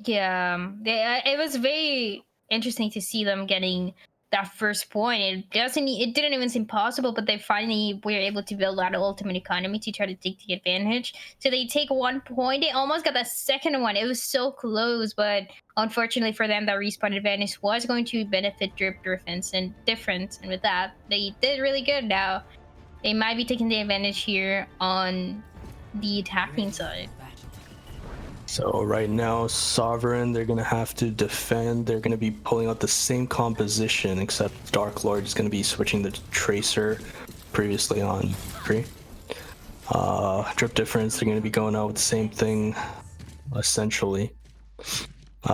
Speaker 1: Yeah, it was very interesting to see them getting that first point. It didn't even seem possible, but they finally were able to build that ultimate economy to try to take the advantage. So they take 1 point. They almost got that second one. It was so close, but unfortunately for them, that respawn advantage was going to benefit Drip defense and different. And with that, they did really good. Now they might be taking the advantage here on the attacking side.
Speaker 2: So right now, Sovereign, they're gonna have to defend. They're gonna be pulling out the same composition, except Dark Lord is gonna be switching the Tracer previously on free. Drip difference, they're gonna be going out with the same thing, essentially.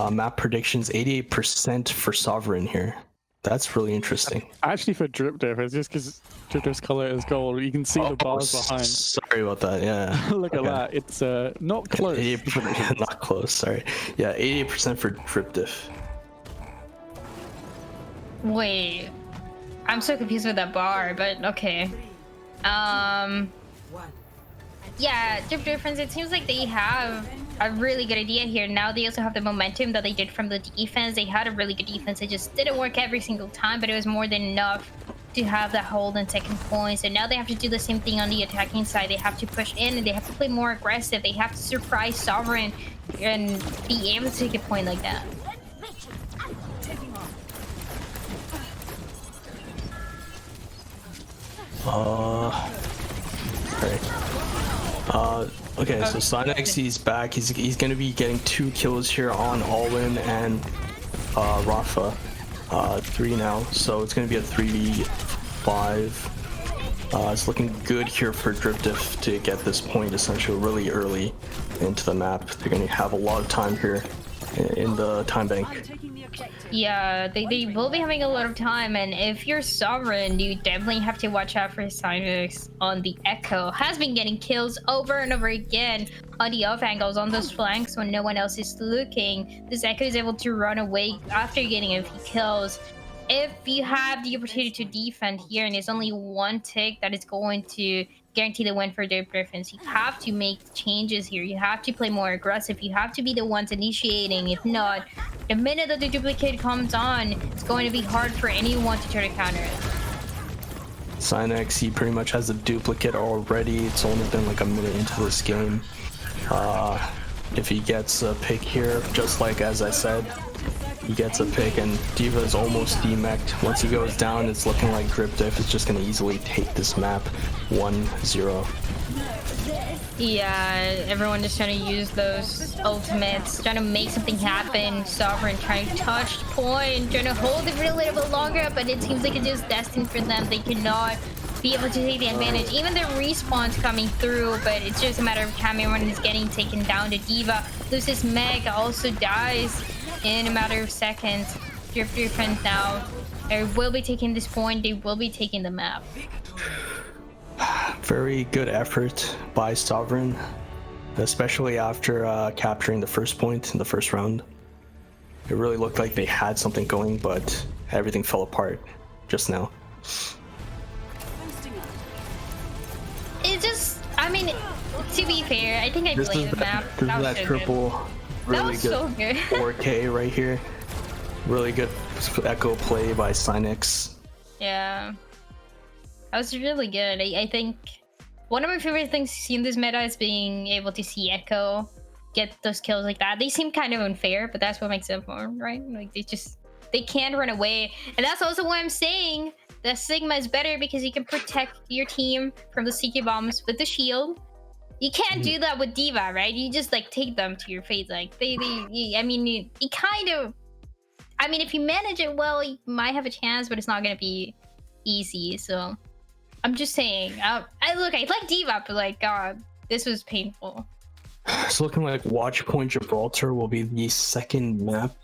Speaker 2: Map predictions, 88% for Sovereign here. That's really interesting.
Speaker 3: Actually, for Drip difference, just because Drip difference color is gold, you can see the bars behind.
Speaker 2: Sorry about that. Yeah.
Speaker 3: Look at that. It's not close.
Speaker 2: 88%, not close. Sorry. Yeah, 88% for Drip diff.
Speaker 1: Wait, I'm so confused with that bar, but okay. Yeah, Drip difference. It seems like they have a really good idea here. Now they also have the momentum that they did from the defense. They had a really good defense. It just didn't work every single time, but it was more than enough to have that hold and second point. So now they have to do the same thing on the attacking side. They have to push in and they have to play more aggressive. They have to surprise Sovereign and be able to take a point like that.
Speaker 2: Okay, so Sinex, he's back. He's gonna be getting 2 kills here on Alwyn and Rafa. 3 now, so it's gonna be a 3v5. It's looking good here for Drip Diff to get this point essentially really early into the map. They're gonna have a lot of time here in the time bank.
Speaker 1: Yeah, they will be having a lot of time, and if you're Sovereign, you definitely have to watch out for Sinex on the Echo. Has been getting kills over and over again on the off angles, on those flanks when no one else is looking. This Echo is able to run away after getting a few kills. If you have the opportunity to defend here, and it's only 1 tick that is going to guarantee the win for their preference, you have to make changes here. You have to play more aggressive. You have to be the ones initiating. If not, the minute that the duplicate comes on, it's going to be hard for anyone to try to counter it.
Speaker 2: Sinex, he pretty much has a duplicate already. It's only been like a minute into this game. If he gets a pick here, just like as I said, he gets a pick and D.Va is almost demeched. Once he goes down, it's looking like Drip Diff is just going to easily take this map 1-0.
Speaker 1: Yeah, everyone just trying to use those ultimates, trying to make something happen. Sovereign trying to touch point, trying to hold it for a little bit longer, but it seems like it's just destined for them. They cannot be able to take the advantage. Even the respawns coming through, but it's just a matter of time. Everyone is getting taken down. The D.Va loses Meg, also dies in a matter of seconds. Drip different now. They will be taking this point. They will be taking the map.
Speaker 2: Very good effort by Sovereign, especially after capturing the first point in the first round. It really looked like they had something going, but everything fell apart just now.
Speaker 1: I mean, to be fair, I think I
Speaker 2: This
Speaker 1: played
Speaker 2: is
Speaker 1: the map.
Speaker 2: this is
Speaker 1: That was
Speaker 2: that
Speaker 1: so
Speaker 2: triple,
Speaker 1: That
Speaker 2: really
Speaker 1: was
Speaker 2: good
Speaker 1: so good.
Speaker 2: 4K right here. Really good echo play by Cynex.
Speaker 1: Yeah. That was really good. I think one of my favorite things to see in this meta is being able to see Echo get those kills like that. They seem kind of unfair, but that's what makes them fun, right? Like they can't run away. And that's also why I'm saying that Sigma is better, because you can protect your team from the CQ bombs with the shield. You can't do that with D.Va, right? You just like take them to your face. Like I mean, you kind of, I mean, if you manage it well, you might have a chance, but it's not gonna be easy. So I'm just saying. I like D.Va, but like, God, this was painful.
Speaker 2: It's looking like Watchpoint Gibraltar will be the second map.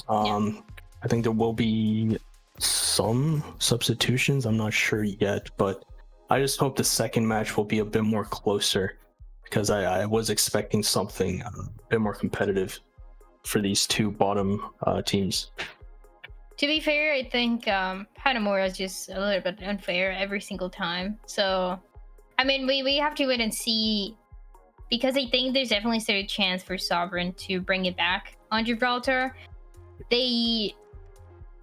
Speaker 2: I think there will be some substitutions. I'm not sure yet, but I just hope the second match will be a bit more closer, because I was expecting something a bit more competitive for these two bottom teams.
Speaker 1: To be fair, I think Hanamura is just a little bit unfair every single time. So, I mean, we have to wait and see, because I think there's definitely still a chance for Sovereign to bring it back on Gibraltar. They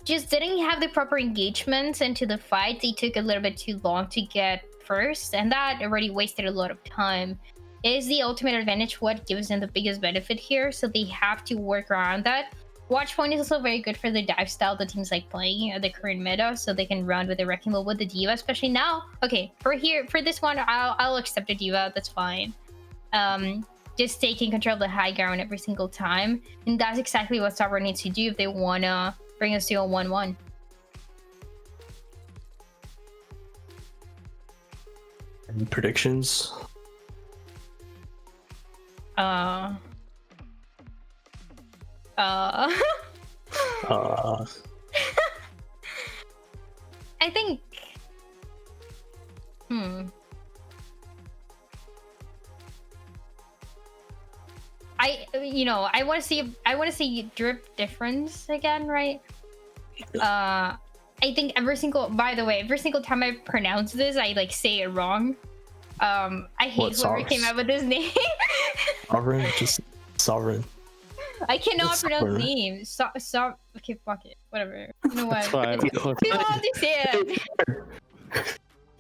Speaker 1: just didn't have the proper engagements into the fight. They took a little bit too long to get first, and that already wasted a lot of time. It is the ultimate advantage what gives them the biggest benefit here, so they have to work around that. Watchpoint is also very good for the dive style the teams like playing at the current meta, so they can run with the Wrecking Ball with the D.Va, especially now. Okay, for this one, I'll accept the D.Va, that's fine. Just taking control of the high ground every single time, and that's exactly what Sovereign needs to do if they wanna bring us to a 1-1.
Speaker 2: Any predictions?
Speaker 1: I think I want to see drip difference again, right? I think every single time I pronounce this, I like say it wrong. I hate whoever came up with this name.
Speaker 2: Sovereign, just Sovereign.
Speaker 1: I cannot
Speaker 2: It's
Speaker 1: pronounce
Speaker 2: Sovereign.
Speaker 1: names. Okay, fuck it. Whatever. You know what?
Speaker 3: It's fine.
Speaker 1: You don't have to say it.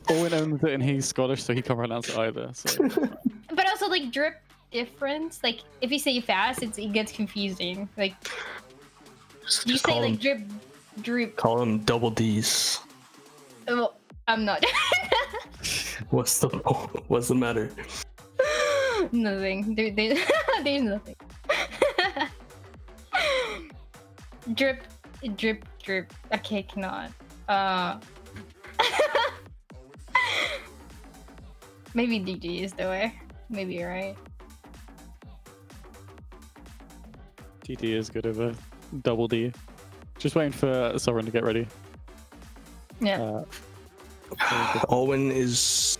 Speaker 3: Owen owns it and he's Scottish, so he can't pronounce it either. So.
Speaker 1: But also, like, drip difference. Like, if you say fast, it gets confusing. Like, you
Speaker 2: Just
Speaker 1: say
Speaker 2: call
Speaker 1: like
Speaker 2: them,
Speaker 1: drip.
Speaker 2: call them double D's.
Speaker 1: Well, I'm not.
Speaker 2: What's the matter?
Speaker 1: Nothing. There's nothing. Drip. Okay, cannot. Maybe DG is the way. Maybe you're right.
Speaker 3: GD is good over double D. Just waiting for Sovereign to get ready.
Speaker 1: Yeah.
Speaker 2: Owen is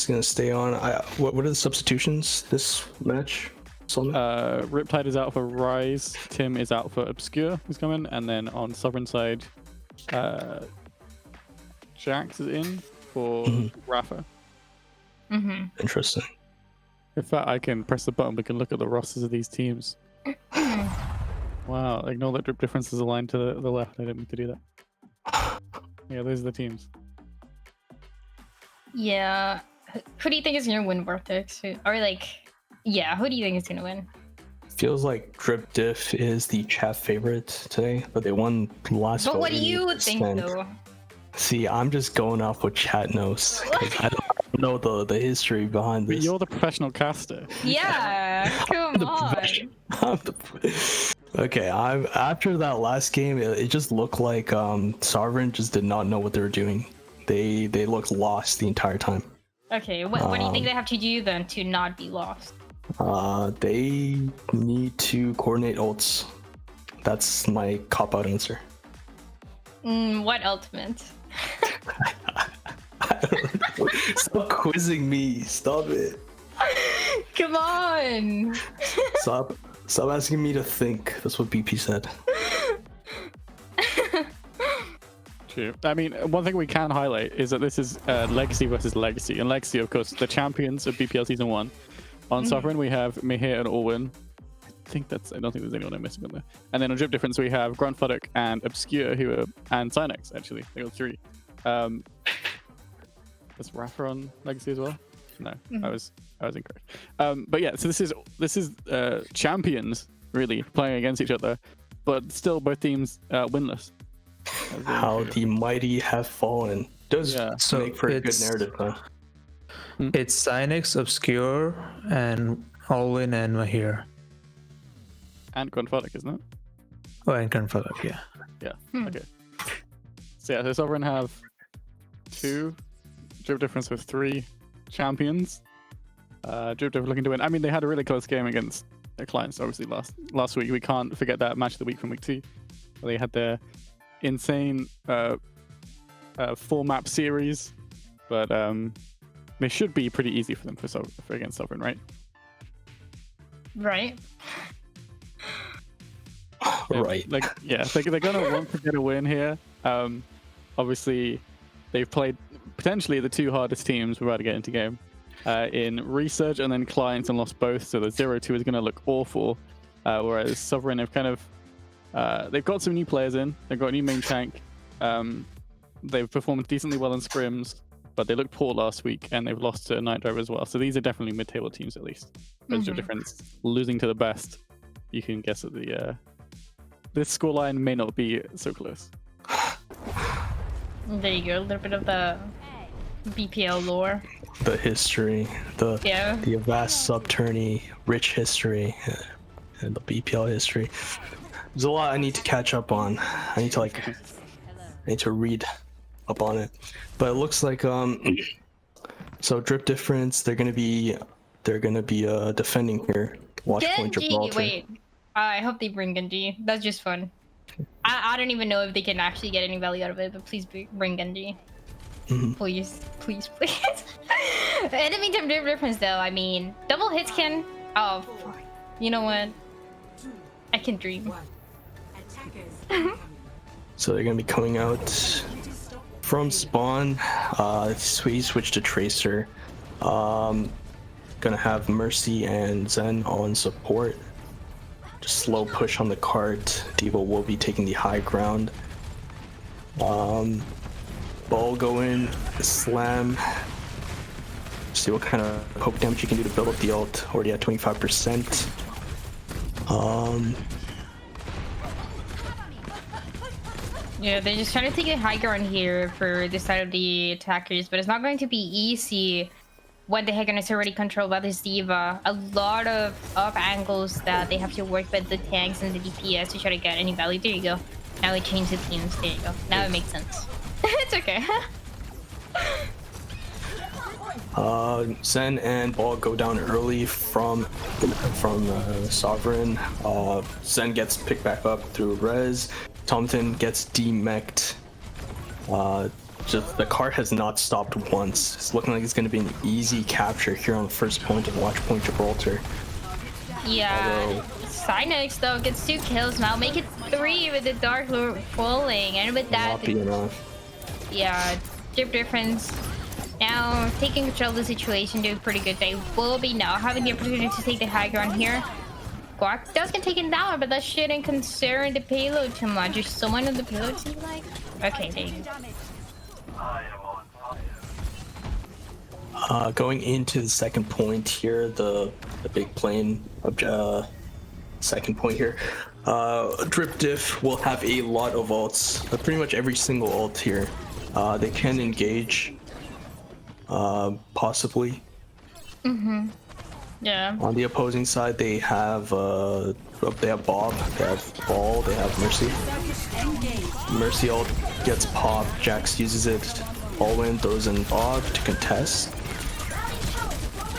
Speaker 2: gonna stay on. What are the substitutions this match?
Speaker 3: Riptide is out for Rise. Tim is out for Obscure, who's coming, and then on Sovereign side, Jax is in for Rafa.
Speaker 2: Interesting.
Speaker 3: In fact, I can press the button. We can look at the rosters of these teams. Wow, ignore that drip difference is aligned to the left. I didn't mean to do that. Yeah, those are the teams.
Speaker 1: Yeah. Who do you think is gonna win Vortex? Or like, yeah, who do you think is gonna win?
Speaker 2: Feels like Drip Diff is the chat favorite today, but they won last.
Speaker 1: But what do you think, though?
Speaker 2: See, I'm just going off what chat knows, 'cause I don't know the history behind
Speaker 3: But
Speaker 2: this.
Speaker 3: you're the professional caster.
Speaker 1: Yeah, come on.
Speaker 2: Okay, after that last game, it just looked like Sovereign just did not know what they were doing. They looked lost the entire time.
Speaker 1: Okay, what do you think they have to do then to not be lost?
Speaker 2: They need to coordinate ults. That's my cop-out answer.
Speaker 1: What ultimate?
Speaker 2: Stop quizzing me. Stop it.
Speaker 1: Come on.
Speaker 2: Stop asking me to think. That's what BP said.
Speaker 3: True. I mean, one thing we can highlight is that this is Legacy versus Legacy. And Legacy, of course, the champions of BPL Season 1. On Sovereign, we have Mihir and Orwin. I don't think there's anyone I'm missing on there. And then on Drip Difference, we have Grandfuddock and Obscure, and Cynex, actually. They got 3. Is Rafa on Legacy as well? No, I was incorrect. But yeah, so this is champions, really, playing against each other. But still, both teams winless.
Speaker 2: How the mighty have fallen. Does make for a good narrative, huh?
Speaker 5: It's Cynex, Obscure, and Alwyn and Mahir.
Speaker 3: And Grandfuddock, isn't it?
Speaker 5: Oh, and Grandfuddock, yeah.
Speaker 3: Yeah. Okay. So Sovereign have 2. Drip Difference with 3 champions. Drip Difference looking to win. I mean, they had a really close game against their clients, obviously, last week. We can't forget that match of the week from week 2. Where they had their insane 4-map series. But it should be pretty easy for them for against Sovereign, right?
Speaker 1: Right.
Speaker 2: Right.
Speaker 3: They're gonna want to get a win here. Obviously, they've played potentially the 2 hardest teams we're about to get into game in Resurge and then Clients and lost both. So the 0-2 is gonna look awful. Whereas Sovereign have kind of they've got some new players in. They've got a new main tank. They've performed decently well in scrims, but they looked poor last week and they've lost to NightDrive as well. So these are definitely mid-table teams at least. There's a difference. Losing to the best, you can guess that this scoreline may not be so close.
Speaker 1: There you go, a little bit of the BPL lore.
Speaker 2: The history, the vast sub-tourney, rich history, and the BPL history. There's a lot I need to catch up on. I need to read up on it. But it looks like so Drip Difference, they're gonna be defending here. Watch point Gibraltar.
Speaker 1: Wait. I hope they bring Genji. That's just fun. I don't even know if they can actually get any value out of it, but please bring Genji. Please. Enemy time Drip Difference though, I mean, double hits can... Oh, fuck. You know what? I can dream.
Speaker 2: So they're gonna be coming out from spawn. We switch to Tracer. Gonna have Mercy and Zen all in support. Just slow push on the cart. Devo will be taking the high ground. Ball go in, slam. See what kind of poke damage you can do to build up the ult. Already at 25%.
Speaker 1: Yeah, they're just trying to take a high ground here for this side of the attackers, but it's not going to be easy when the Haganus already controlled by this D.Va. A lot of up angles that they have to work with the tanks and the DPS to try to get any value. There you go. Now we change the teams. There you go. Now it makes sense. It's okay.
Speaker 2: Zen and Ball go down early from Sovereign. Zen gets picked back up through Res. Thompson gets demeched. Just the cart has not stopped once. It's looking like it's going to be an easy capture here on the first point of Watch Point Gibraltar.
Speaker 1: Yeah. Cynex though gets 2 kills now. Make it 3 with the Dark Lord falling, and with that,
Speaker 2: Not be enough.
Speaker 1: Yeah, Drip Difference now taking control of the situation, doing pretty good. They will be now having the opportunity to take the high ground here. Guac does get taken down, but that shouldn't concern the payload too much. There's someone on the payload seems like. Okay, there you go.
Speaker 2: Going into the second point here, the big plane second point here. Drip Diff will have a lot of ults, pretty much every single ult here. They can engage, possibly.
Speaker 1: Yeah.
Speaker 2: On the opposing side, they have Bob, they have Ball, they have Mercy. Mercy ult gets popped, Jax uses it, Alwyn throws in Bob to contest.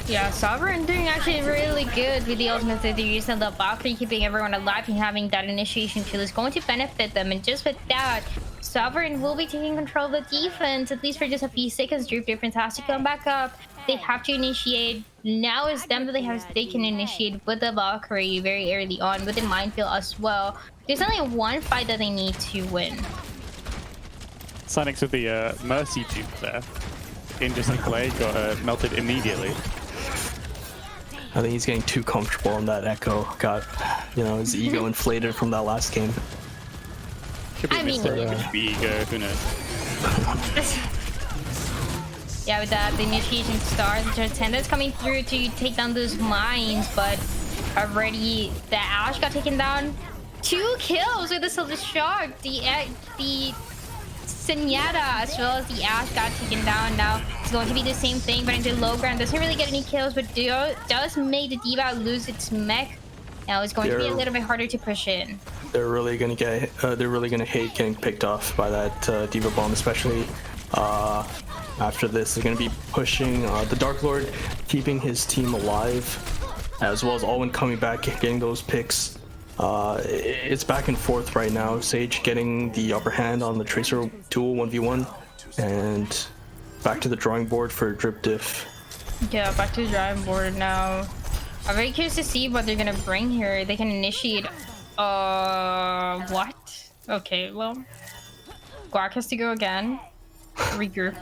Speaker 1: Yeah, Sovereign doing actually really good with the ultimate that they're using the Valkyrie, keeping everyone alive and having that initiation tool is going to benefit them. And just with that, Sovereign will be taking control of the defense, at least for just a few seconds. Drip Difference has to come back up. They have to initiate. Now it's them that they can initiate with the Valkyrie very early on, with the minefield as well. There's only one fight that they need to win.
Speaker 3: Cynex with the Mercy dupe there. Interesting play, got melted immediately.
Speaker 2: I think he's getting too comfortable on that Echo. Got, his ego inflated from that last game.
Speaker 3: Could be
Speaker 1: I mean-
Speaker 3: Mr. Could be ego, who knows?
Speaker 1: Yeah, with that, the initiation stars, the Tenda's coming through to take down those mines, but already the Ash got taken down. 2 kills with the Silver Shark. The Zenyatta as well as the Ash got taken down. Now it's going to be the same thing, but into low ground. Doesn't really get any kills, but does make the D.Va lose its mech. Now it's going to be a little bit harder to push in.
Speaker 2: They're really gonna get. They're really gonna hate getting picked off by that D.Va bomb, especially after this. They're gonna be pushing the Dark Lord, keeping his team alive, as well as Alwyn coming back, getting those picks. It's back and forth right now. Sage getting the upper hand on the Tracer duel 1v1, and back to the drawing board for Drip Diff.
Speaker 1: Yeah, back to the drawing board now. I'm very curious to see what they're gonna bring here. They can initiate. What? Okay, well, Guac has to go again. Regroup.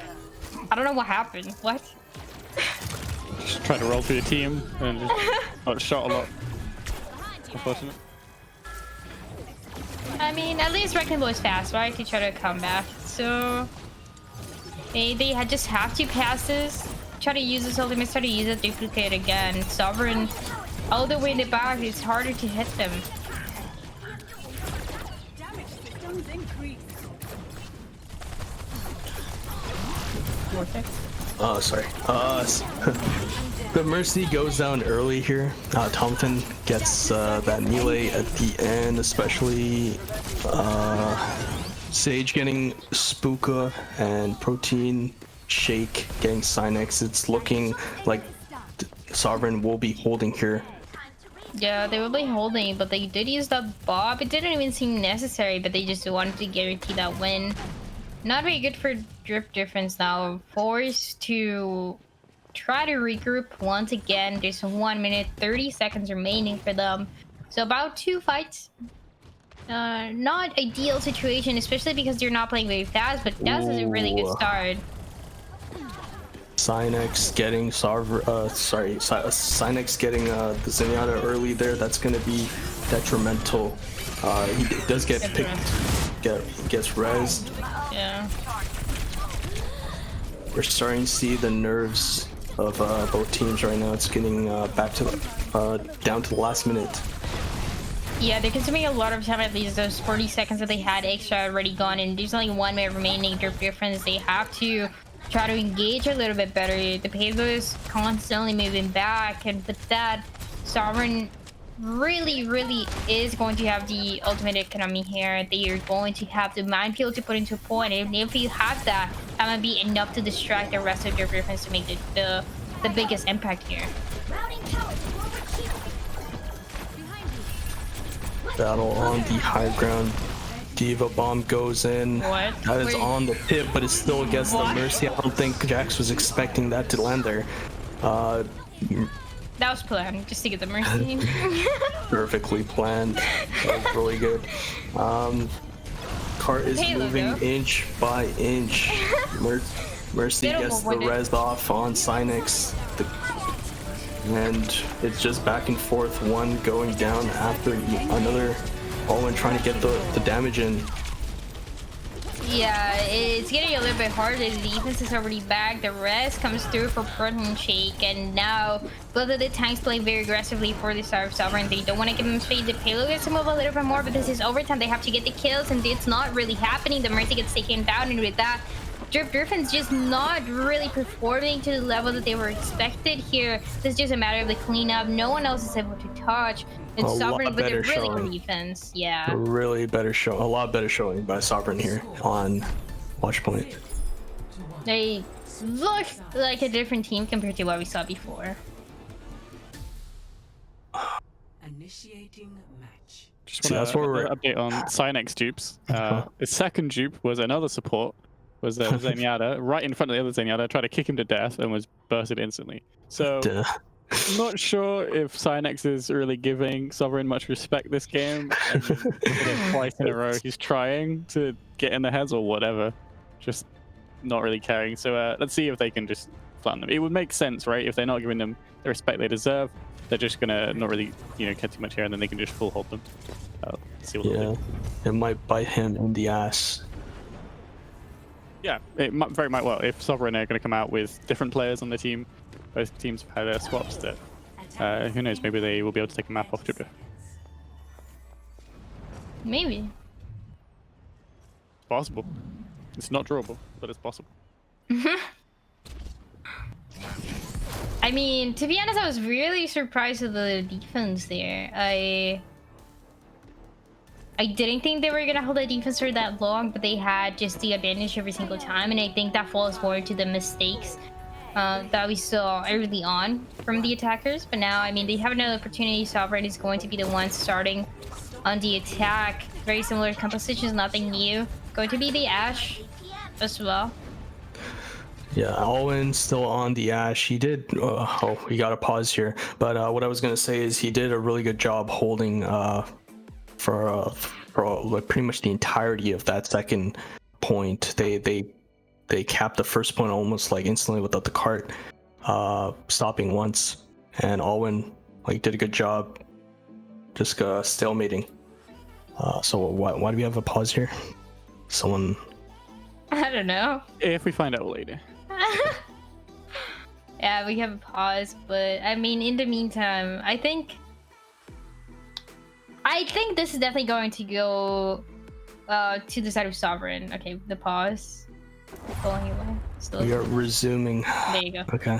Speaker 1: I don't know what happened. What?
Speaker 3: Just trying to roll through the team and just got shot a lot. Unfortunate.
Speaker 1: I mean, at least Wrecking Ball is fast, right? To try to come back. So they just have to pass this. Try to use this ultimate, try to use it, duplicate again. Sovereign all the way in the back, it's harder to hit them.
Speaker 4: Damage systems increase.
Speaker 2: Sorry. The Mercy goes down early here. Thompson gets that melee at the end, especially Sage getting Spooka and Protein Shake getting Cynex. It's looking like Sovereign will be holding here.
Speaker 1: Yeah, they will be holding, but they did use that Bob. It didn't even seem necessary, but they just wanted to guarantee that win. Not very good for Drip Difference now. Forced to try to regroup once again. There's 1 minute 30 seconds remaining for them. So about 2 fights. Not ideal situation, especially because they're not playing very fast, but that is a really good start.
Speaker 2: Cynex getting Cynex getting the Zenyatta early there. That's gonna be detrimental. He does get picked, gets rezzed.
Speaker 1: Yeah.
Speaker 2: We're starting to see the nerves of both teams right now. It's getting back to down to the last minute.
Speaker 1: Yeah, they're consuming a lot of time. At least those 40 seconds that they had extra already gone, and there's only 1 minute remaining. Drip Difference, they have to try to engage a little bit better. The payload is constantly moving back, and with that, Sovereign really is going to have the ultimate economy here. They are going to have the minefield to put into a point, and if you have that, that might be enough to distract the rest of your defense to make the biggest impact here.
Speaker 2: Battle on the high ground. D.Va bomb goes in.
Speaker 1: What?
Speaker 2: That is
Speaker 1: Wait.
Speaker 2: on the tip, but it still gets the Mercy. I don't think Jax was expecting that to land there.
Speaker 1: That was planned, just to get the Mercy.
Speaker 2: Perfectly planned. That was really good. Cart is
Speaker 1: Payload,
Speaker 2: moving
Speaker 1: though.
Speaker 2: inch by inch. Mercy
Speaker 1: They don't
Speaker 2: gets the
Speaker 1: want it.
Speaker 2: res off on Cynex. And it's just back and forth, one going down after another. Owen trying to get the damage in.
Speaker 1: Yeah, it's getting a little bit harder. The defense is already back. The rest comes through for Protein Shake, and now both of the tanks play very aggressively for the Star of Sovereign. They don't want to give them speed. The payload gets to move a little bit more, but this is overtime. They have to get the kills, and it's not really happening. The Mercy gets taken down, and with that, Drip Griffin's just not really performing to the level that they were expected here. It's just a matter of the cleanup. No one else is able to touch. And
Speaker 2: A
Speaker 1: Sovereign
Speaker 2: lot
Speaker 1: with a
Speaker 2: better
Speaker 1: really
Speaker 2: showing.
Speaker 1: good defense. Yeah.
Speaker 2: A lot better showing by Sovereign here on Watch Point.
Speaker 1: They look like a different team compared to what we saw before.
Speaker 4: Initiating match.
Speaker 3: Just
Speaker 2: See,
Speaker 3: want
Speaker 2: that's
Speaker 3: to
Speaker 2: where we're-
Speaker 3: update on Cynex dupes. The second dupe was another support, was Zenyatta, right in front of the other Zenyatta, tried to kick him to death and was bursted instantly. So,
Speaker 2: Duh.
Speaker 3: not sure if Cynex is really giving Sovereign much respect this game. And twice in a row, he's trying to get in the heads or whatever. just not really caring. So let's see if they can just flatten them. It would make sense, right? If they're not giving them the respect they deserve, they're just gonna not really, care too much here, and then they can just full hold them. See what they'll do.
Speaker 2: It might bite him in the ass.
Speaker 3: Yeah, it might, very might well. If Sovereign are going to come out with different players on their team, both teams have had their swaps that, who knows, maybe they will be able to take a map off Jupiter.
Speaker 1: Maybe.
Speaker 3: It's possible. It's not drawable, but it's possible.
Speaker 1: I mean, to be honest, I was really surprised with the defense there. I didn't think they were gonna hold the defense for that long, but they had just the advantage every single time, and I think that falls more to the mistakes that we saw early on from the attackers. But now, I mean, they have another opportunity. Sovereign is going to be the one starting on the attack. Very similar compositions, nothing new. Going to be the Ashe as well.
Speaker 2: Yeah, Alwyn still on the Ashe. He did. We got to pause here. But what I was gonna say is he did a really good job holding for like pretty much the entirety of that second point. They capped the first point almost like instantly without the cart stopping once, and Alwyn like did a good job just stalemating. So why do we have a pause here? Someone.
Speaker 1: I don't know.
Speaker 3: If we find out later.
Speaker 1: Yeah, we have a pause, but I mean, in the meantime, I think this is definitely going to go to the side of Sovereign. Okay, the pause. Going away. Still.
Speaker 2: We are resuming.
Speaker 1: There you go.
Speaker 2: Okay.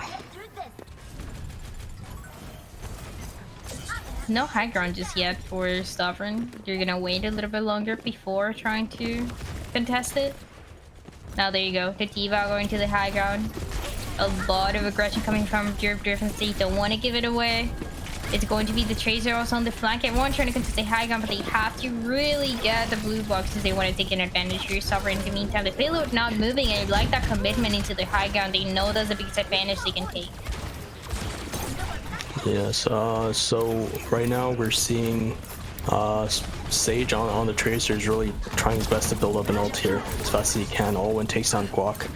Speaker 1: No high ground just yet for Sovereign. You're gonna wait a little bit longer before trying to contest it. Now there you go. The D.Va going to the high ground. A lot of aggression coming from Derp Defense. They don't want to give it away. It's going to be the Tracer also on the flank. Everyone trying to contest the high ground, but they have to really get the blue boxes. They want to take an advantage here. Sovereign in the meantime. The payload not moving, and like that commitment into the high ground. They know that's the biggest advantage they can take.
Speaker 2: Yes. So right now we're seeing Sage on the Tracer is really trying his best to build up an ult here as fast as he can. Alwyn takes down Guac.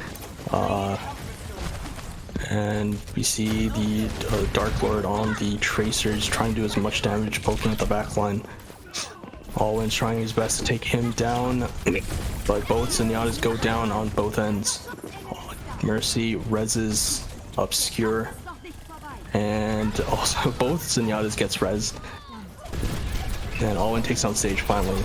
Speaker 2: And we see the Dark Lord on the Tracers trying to do as much damage, poking at the backline. Alwyn's trying his best to take him down, but both Zenyatas go down on both ends. Mercy reses Obscure, and also both Zenyatas gets rezzed. And Alwyn takes down Sage finally.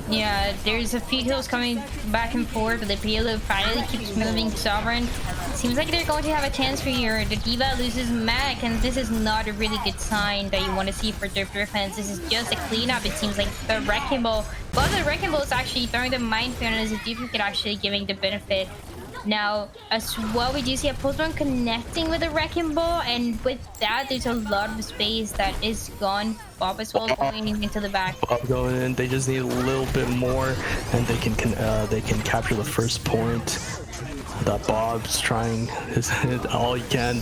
Speaker 1: Yeah, there's a few kills coming back and forth, but the payload finally keeps moving Sovereign. Seems like they're going to have a chance for here. The D.Va loses Mac, and this is not a really good sign that you want to see for Derp Defense. This is just a cleanup. It seems like the Wrecking Ball, well, the Wrecking Ball is actually throwing the Minefield as a duplicate, actually giving the benefit. Now, as well, we do see a Postman connecting with the Wrecking Ball, and with that, there's a lot of space that is gone. Bob as well going into the back.
Speaker 2: Bob going in. They just need a little bit more, and they can capture the first point. That Bob's trying all he can,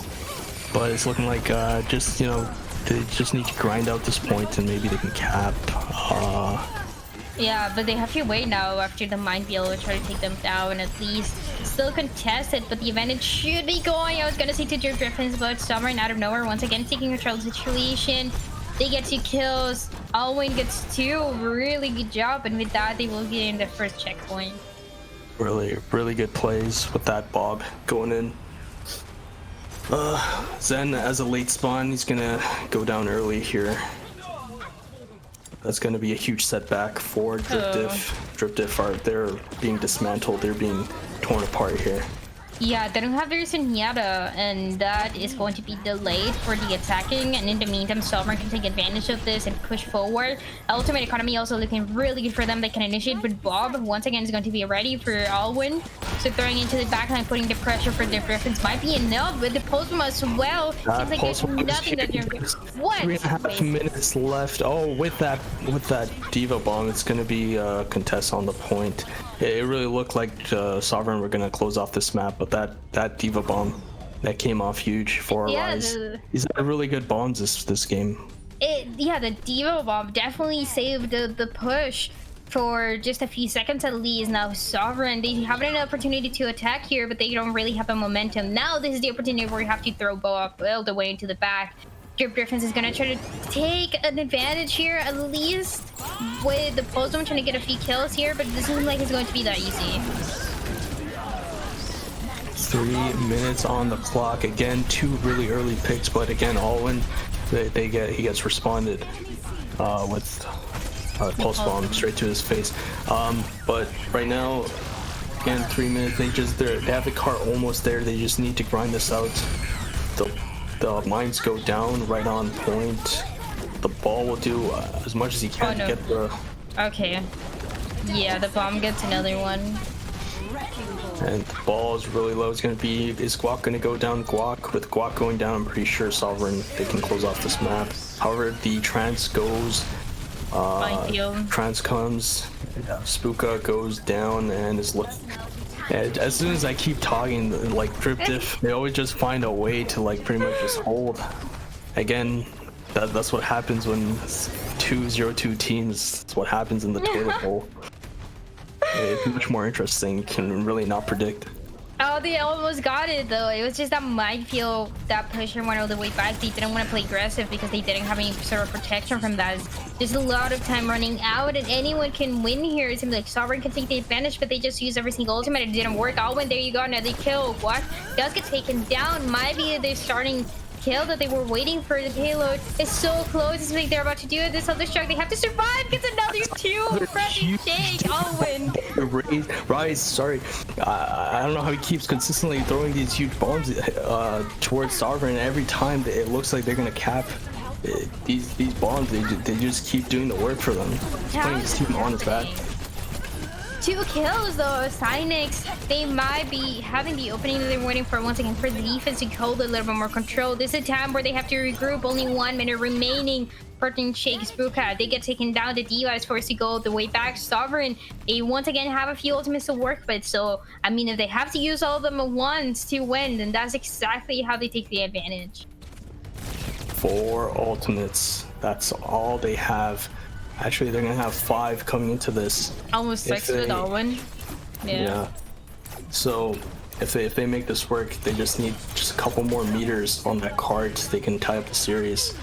Speaker 2: but it's looking like they just need to grind out this point, and maybe they can cap.
Speaker 1: Yeah, but they have to wait now after the Minefield will try to take them down at least. Still contested, but the advantage should be going. I was gonna say to Derp Defense, but Sovereign out of nowhere once again taking control of the situation. They get 2 kills. Alwyn gets 2. Really good job, and with that, they will get in the first checkpoint.
Speaker 2: Really good plays with that Bob going in. Zen as a late spawn, he's gonna go down early here. That's gonna be a huge setback for Drip Diff. Drip Diff they're being dismantled. They're being torn apart here.
Speaker 1: Yeah, they don't have their Zenyatta, and that is going to be delayed for the attacking. And in the meantime, Sovereign can take advantage of this and push forward. Ultimate Economy also looking really good for them. They can initiate, but Bob once again is going to be ready for Alwyn. So throwing into the backline, putting the pressure for their reference might be enough. With the Postman as well, seems like there's nothing that they're. What?
Speaker 2: 3.5 minutes left. Oh, with that D.Va bomb, it's gonna be contest on the point. It really looked like Sovereign were gonna close off this map, but that D.Va bomb that came off huge for Rise. He's had really good bombs this game.
Speaker 1: Yeah, the D.Va bomb definitely saved the push. for just a few seconds at least. Now Sovereign, they have an opportunity to attack here, but they don't really have the momentum. Now this is the opportunity where you have to throw Bo up all the way into the back. Drip Griffins is gonna try to take an advantage here, at least with the Postman trying to get a few kills here, but it doesn't seem like it's going to be that easy.
Speaker 2: 3 minutes on the clock. Again, 2 really early picks, but again, Alwyn, he gets responded with a pulse bomb straight to his face. But right now, again, 3 minutes. They have the car almost there. They just need to grind this out. The mines go down right on point. The ball will do as much as he can to get the.
Speaker 1: Okay. Yeah, the bomb gets another one.
Speaker 2: And the ball is really low. Is Guac gonna go down? Guac. With Guac going down, I'm pretty sure Sovereign, they can close off this map. However, the trance goes. Trance comes. Spooka goes down and is looking. And as soon as I keep talking, like Drip Diff, they always just find a way to like pretty much just hold. Again, that's what happens when 2-0-2 teams. That's what happens in the toilet bowl. It's much more interesting. You can really not predict.
Speaker 1: Oh, they almost got it though. It was just that minefield that pusher went all the way back. They didn't want to play aggressive because they didn't have any sort of protection from that. There's a lot of time running out, and anyone can win here. It seems like Sovereign can take the advantage, but they just use every single ultimate. It didn't work. Alwyn, there you go. Now they kill. What? Does get taken down. Might be their starting kill that they were waiting for. The payload is so close. It's like they're about to do it. This other struck. They have to survive. Gets another 2 pressing shake. Alwyn.
Speaker 2: Rise, sorry. I don't know how he keeps consistently throwing these huge bombs towards Sovereign. Every time it looks like they're gonna cap these bombs. They just keep doing the work for them. He's putting his team on his back.
Speaker 1: 2 kills though. Cynics, they might be having the opening that they're waiting for once again for the defense to hold a little bit more control. This is a time where they have to regroup. Only 1 minute remaining. Protein Shake, Spooka, they get taken down. The D.Va is forced to go the way back. Sovereign, they once again have a few ultimates to work with. So, I mean, if they have to use all of them at once to win, then that's exactly how they take the advantage.
Speaker 2: 4 ultimates. That's all they have. Actually, they're gonna have 5 coming into this.
Speaker 1: Almost 6 with Alwyn. Yeah.
Speaker 2: So if they make this work, they just need a couple more meters on that card so they can tie up the series.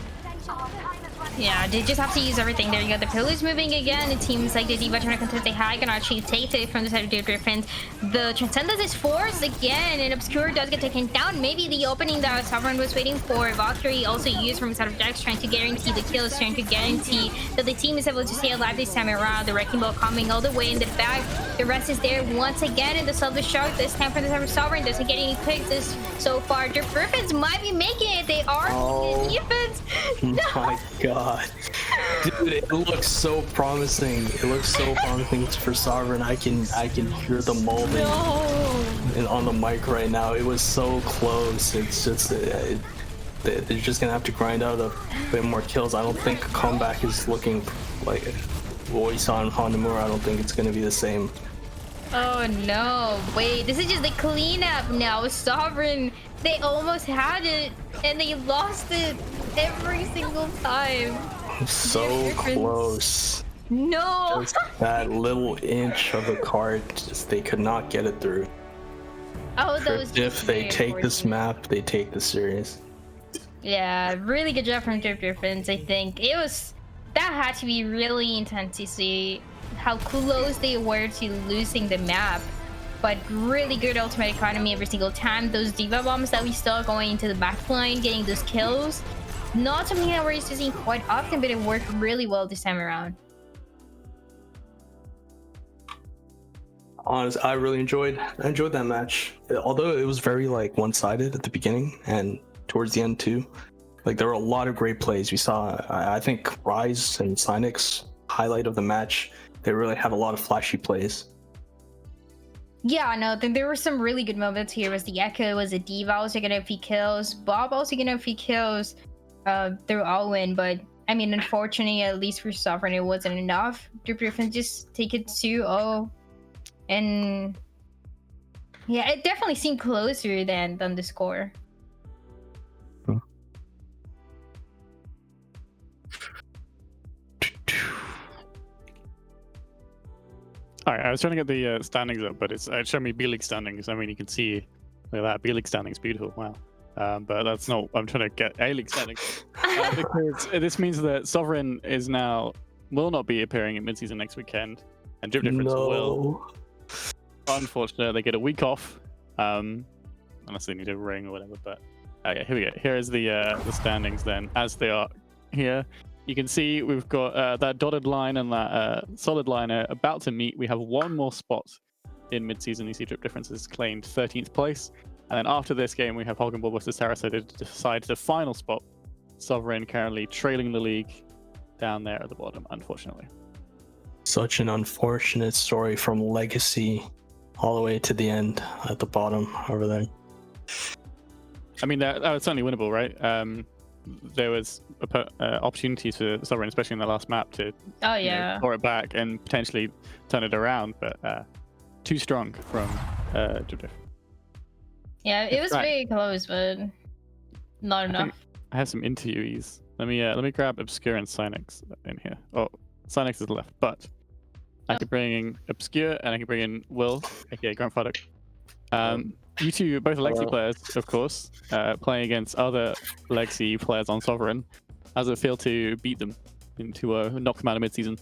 Speaker 1: Yeah, they just have to use everything. There you go. The pillars moving again. It seems like the D.Va trying to contest the high can actually take it from the side of the Griffins. The Transcendence is forced again, and Obscure does get taken down. Maybe the opening that Sovereign was waiting for. Valkyrie also used from the side of Jax, trying to guarantee the kills, trying to guarantee that the team is able to stay alive this time around. The Wrecking Ball coming all the way in the back. The rest is there once again in the self-destruct. This time from the side of Sovereign doesn't get any picks this so far. The Griffins might be making it. They are the defense.
Speaker 2: My God. Dude, it looks so promising. It looks so promising for Sovereign. I can hear the molding on the mic right now. It was so close. It's just they're just gonna have to grind out a bit more kills. I don't think comeback is looking like what we saw in Hanamura. I don't think it's gonna be the same.
Speaker 1: Oh no, wait, this is just the cleanup now. Sovereign, they almost had it and they lost it every single time.
Speaker 2: So close.
Speaker 1: No.
Speaker 2: Just that little inch of the card, just they could not get it through.
Speaker 1: Oh, those.
Speaker 2: If they take this map, they take the series.
Speaker 1: Yeah, really good job from Drip Griffins. I think that had to be really intense to see how close they were to losing the map. But really good ultimate economy every single time. Those D.Va bombs that we saw going into the backline, getting those kills. Not something that we're used to seeing quite often, but it worked really well this time around.
Speaker 2: Honestly, I really enjoyed that match. Although it was very like one-sided at the beginning and towards the end too. Like there were a lot of great plays. We saw, I think, Rise and Cynic's highlight of the match. They really had a lot of flashy plays.
Speaker 1: Yeah, no, there were some really good moments here. Was the Echo, was the D.Va also getting a few kills, Bob also getting a few kills through Alwyn, but I mean, unfortunately, at least for Sovereign, it wasn't enough. Drip Griffin just take it 2-0, and yeah, it definitely seemed closer than the score.
Speaker 3: was trying to get the standings up, but it's showing me B League standings. I mean, you can see, look at that, B League standings, beautiful. Wow. But that's not. I'm trying to get A League standings because this means that Sovereign will not be appearing at midseason next weekend, and Drip Difference will. Unfortunately, they get a week off, unless they need a ring or whatever. But yeah, here we go. Here is the standings then, as they are here. You can see we've got that dotted line and that solid line are about to meet. We have one more spot in mid-season. You see Drip Difference has claimed 13th place. And then after this game, we have Holgan Ball versus Sarasota to decide the final spot. Sovereign currently trailing the league down there at the bottom, unfortunately.
Speaker 2: Such an unfortunate story from Legacy all the way to the end at the bottom over there.
Speaker 3: I mean, that was certainly winnable, right? There was opportunities for Sovereign, especially in the last map, to score it back and potentially turn it around, but too strong from Drip.
Speaker 1: Yeah, it was very close, but not enough.
Speaker 3: I have some interviewees. Let me grab Obscure and Synex in here. Oh, Synex is left, but I could bring in Obscure and I can bring in Will, aka Grandfather. You two, both Legacy players, of course, playing against other Legacy players on Sovereign. How does it feel to beat them, to knock them out of midseason?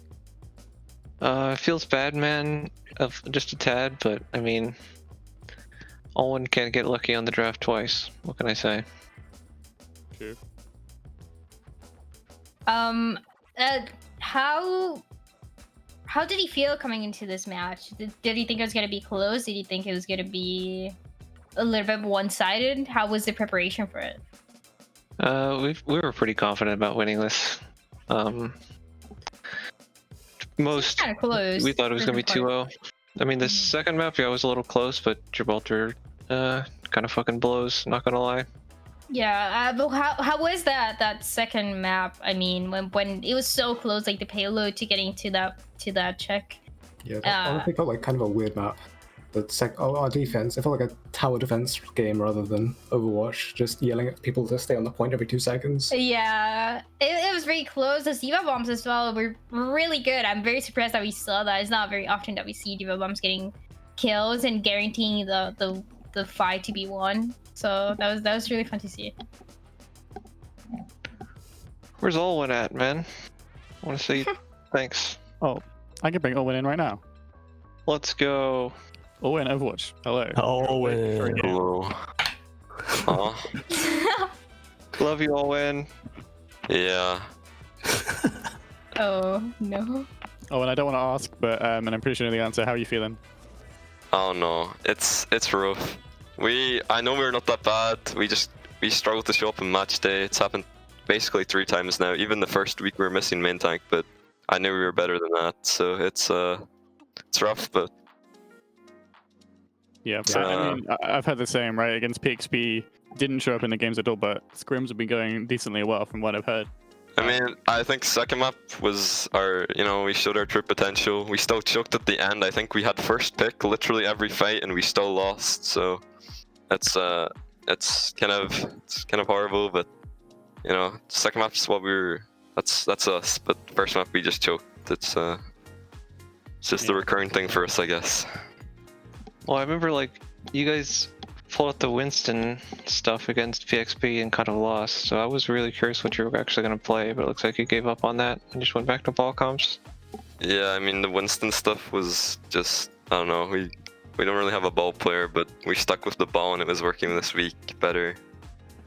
Speaker 7: It feels bad, man, just a tad, but I mean, Owen can't get lucky on the draft twice. What can I say?
Speaker 3: True.
Speaker 1: How did he feel coming into this match? Did he think it was gonna be close? Did he think it was gonna be a little bit one-sided? How was the preparation for it?
Speaker 7: We were pretty confident about winning this. Most
Speaker 1: kind of close.
Speaker 7: We thought it was gonna be 2-0. I mean, the second map, yeah, was a little close, but Gibraltar kind of fucking blows. Not gonna lie.
Speaker 1: Yeah, but how was that second map? I mean, when it was so close, like the payload to getting to that check.
Speaker 8: Yeah, that honestly felt like kind of a weird map. Our defense, it felt like a tower defense game rather than Overwatch, just yelling at people to stay on the point every 2 seconds.
Speaker 1: Yeah, it was very close. The Diva bombs as well were really good. I'm very surprised that we saw that. It's not very often that we see Diva bombs getting kills and guaranteeing the fight to be won. So that was really fun to see.
Speaker 7: Where's Olwen at, man? I want to say thanks.
Speaker 3: Oh, I can bring Owen in right now.
Speaker 7: Let's go.
Speaker 3: Owen, Overwatch. Hello.
Speaker 2: Owen.
Speaker 9: Hello. Aw.
Speaker 7: Love you, Olwen.
Speaker 9: Yeah.
Speaker 1: Oh no.
Speaker 3: Oh, and I don't want to ask, but and I'm pretty sure you know the answer. How are you feeling?
Speaker 9: Oh no, it's rough. I know we're not that bad. We struggled to show up on match day. It's happened basically 3 times now. Even the first week we were missing main tank, but I knew we were better than that. So it's rough, but
Speaker 3: yeah. I mean, I've had the same, right? Against PXP, didn't show up in the games at all, but scrims have been going decently well from what I've heard.
Speaker 9: I mean, I think second map was we showed our true potential. We still choked at the end. I think we had first pick literally every fight, and we still lost. So it's kind of horrible, but second map's what that's us. But first map we just choked. It's just a recurring thing for us, I guess.
Speaker 7: Well, I remember you guys pulled out the Winston stuff against PXP and kind of lost, so I was really curious what you were actually going to play, but it looks like you gave up on that and just went back to ball comps.
Speaker 9: Yeah, I mean, the Winston stuff was just, I don't know, we don't really have a ball player, but we stuck with the ball and it was working this week better,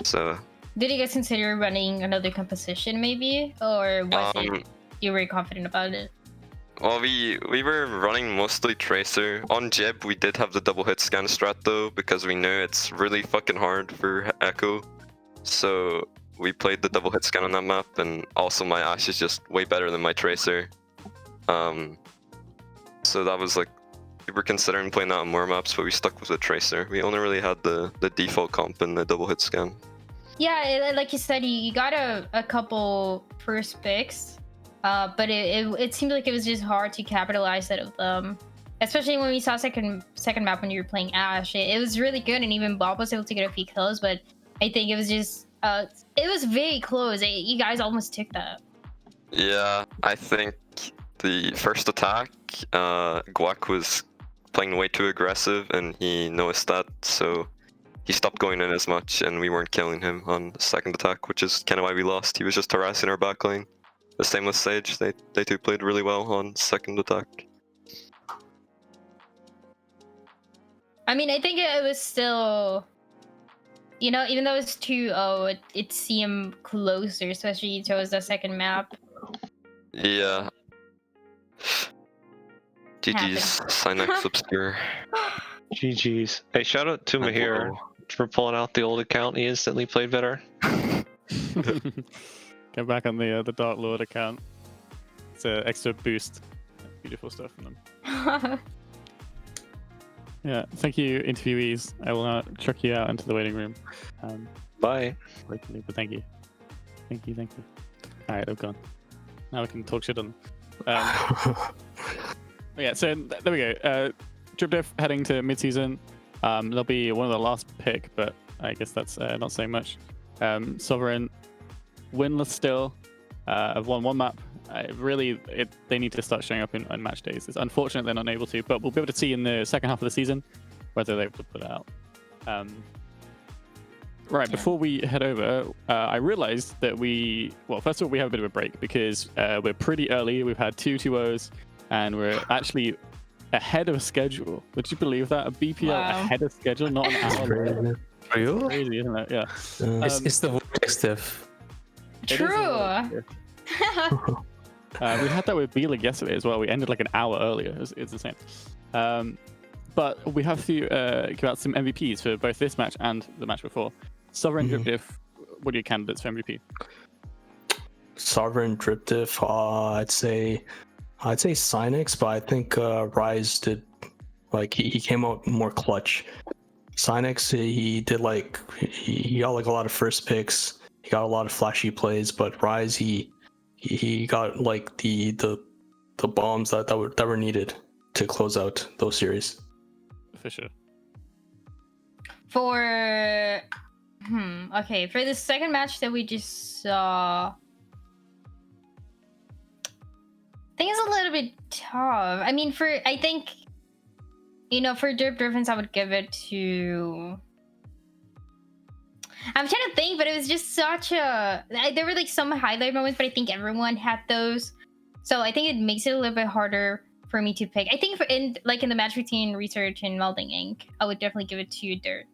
Speaker 9: so...
Speaker 1: Did you guys consider running another composition maybe, or was it you were confident about it?
Speaker 9: Well, we were running mostly Tracer. On Jib, we did have the double hit scan strat though, because we knew it's really fucking hard for Echo. So we played the double hit scan on that map, and also my Ashe is just way better than my Tracer. So that was we were considering playing that on more maps, but we stuck with the Tracer. We only really had the default comp and the double hit scan.
Speaker 1: Yeah, like you said, you got a couple first picks. But it seemed like it was just hard to capitalize out of them, especially when we saw second map when you were playing Ashe. It was really good, and even Bob was able to get a few kills. But I think it was just it was very close. You guys almost took that.
Speaker 9: Yeah, I think the first attack, Guac was playing way too aggressive, and he noticed that, so he stopped going in as much, and we weren't killing him on the second attack, which is kind of why we lost. He was just harassing our back lane. The same with Sage, they two played really well on second attack.
Speaker 1: I mean, I think it was still, you know, even though it's 2-0, it seemed closer, especially towards the second map.
Speaker 9: Yeah. GG's, Synex Obscure.
Speaker 7: GG's. Hey, shout out to Mahir for pulling out the old account. He instantly played better.
Speaker 3: Get back on the Dark Lord account. It's an extra boost. Beautiful stuff from them. Yeah, thank you, interviewees. I will now chuck you out into the waiting room.
Speaker 7: Bye.
Speaker 3: Quickly, but thank you. Thank you. Alright, they've gone. Now we can talk shit on them. Yeah, so there we go. DripDiff heading to mid-season. They'll be one of the last pick, but I guess that's not saying much. Sovereign, winless still. Have won one map. They need to start showing up on match days. It's unfortunate they're not able to, but we'll be able to see in the second half of the season whether they're able to put it out. Right, before we head over, I realized that first of all, we have a bit of a break because we're pretty early. We've had 2-2-0s, and we're actually ahead of schedule. Would you believe that? A BPL ahead of schedule, not an hour later.
Speaker 5: For you?
Speaker 3: Crazy, isn't it? Yeah.
Speaker 5: It's the Vortex stuff.
Speaker 1: True.
Speaker 3: We had that with B-League yesterday as well. We ended like an hour earlier. It's insane. But we have to give out some MVPs for both this match and the match before. Sovereign, DripDiff, what are your candidates for MVP?
Speaker 2: Sovereign, DripDiff, I'd say Synex, but I think Rise did, like, he came out more clutch. Synex, he got like a lot of first picks. He got a lot of flashy plays, but Rise, he got like the bombs that were needed to close out those series.
Speaker 3: For sure.
Speaker 1: Okay, for the second match that we just saw, I think it's a little bit tough. I mean, I think, you know, for DripDiff, I would give it to. I'm trying to think, but it was just such a. There were like some highlight moments, but I think everyone had those, so I think it makes it a little bit harder for me to pick. I think in the match between Resurge and Malding Inc, I would definitely give it to Dirt.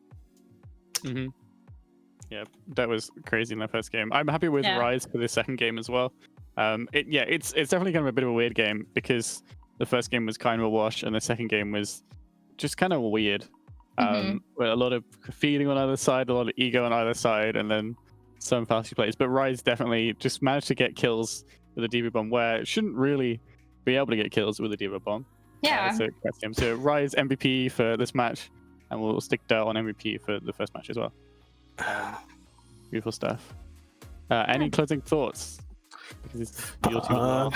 Speaker 3: Yeah, that was crazy in that first game. I'm happy with Rise for the second game as well. It's definitely kind of a bit of a weird game because the first game was kind of a wash and the second game was just kind of weird. With a lot of feeding on either side, a lot of ego on either side, and then some flashy plays. But Rise definitely just managed to get kills with a D.Va bomb where it shouldn't really be able to get kills with a D.Va bomb.
Speaker 1: Yeah.
Speaker 3: So Rise MVP for this match, and we'll stick Dirt on MVP for the first match as well. Beautiful stuff. Any closing thoughts? Because it's your team well.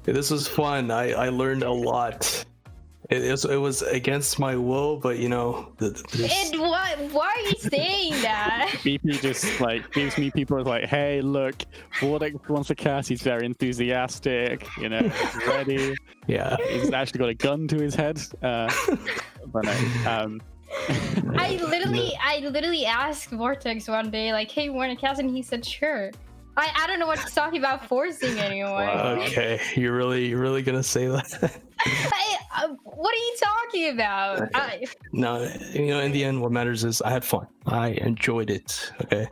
Speaker 2: This was fun. I learned a lot. It was against my will, but you know.
Speaker 1: Why are you saying that?
Speaker 3: BP just like gives me people like, hey, look, Vortex wants to cast. He's very enthusiastic. You know, he's ready.
Speaker 2: Yeah.
Speaker 3: He's actually got a gun to his head. But no.
Speaker 1: I literally asked Vortex one day, like, hey, you want to cast? And he said, sure. I don't know what he's talking about forcing anyone.
Speaker 2: Okay, you're really gonna say that?
Speaker 1: What are you talking about?
Speaker 2: No, you know, in the end, what matters is I had fun. I enjoyed it. Okay,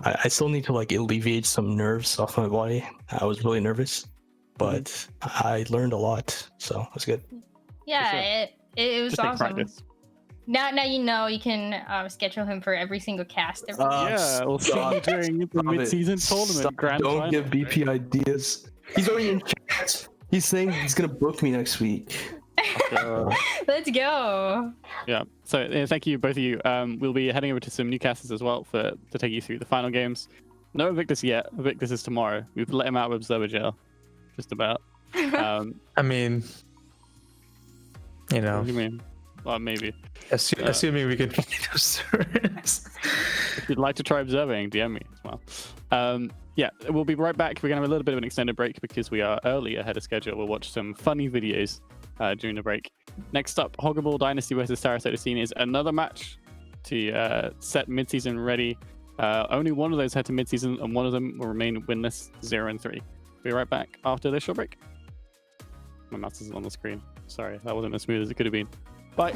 Speaker 2: I still need to like alleviate some nerves off my body. I was really nervous, but I learned a lot, so that's good.
Speaker 1: Yeah,
Speaker 3: sure.
Speaker 1: it was
Speaker 3: just
Speaker 1: awesome.
Speaker 3: Practice.
Speaker 1: Now you know you can schedule him for every single cast.
Speaker 3: Yeah, we'll see you during the mid-season tournament. Grand
Speaker 2: Don't
Speaker 3: final.
Speaker 2: give BP ideas. He's already in chat. He's saying he's gonna book me next week.
Speaker 1: Let's go.
Speaker 3: Yeah. So thank you, both of you. We'll be heading over to some new casters as well to take you through the final games. No Invictus yet. Invictus is tomorrow. We've let him out of observer jail. Just about.
Speaker 5: I mean, you know.
Speaker 3: What do you mean? Well, maybe.
Speaker 5: Assuming we can.
Speaker 3: If you'd like to try observing, DM me as well. Yeah, we'll be right back. We're going to have a little bit of an extended break because we are early ahead of schedule. We'll watch some funny videos during the break. Next up, Hoggable Dynasty versus Sarasota Scene is another match to set mid-season ready. Only one of those head to mid-season, and one of them will remain winless, 0-3. Be right back after this short break. My mouse isn't on the screen. Sorry, that wasn't as smooth as it could have been. Bye.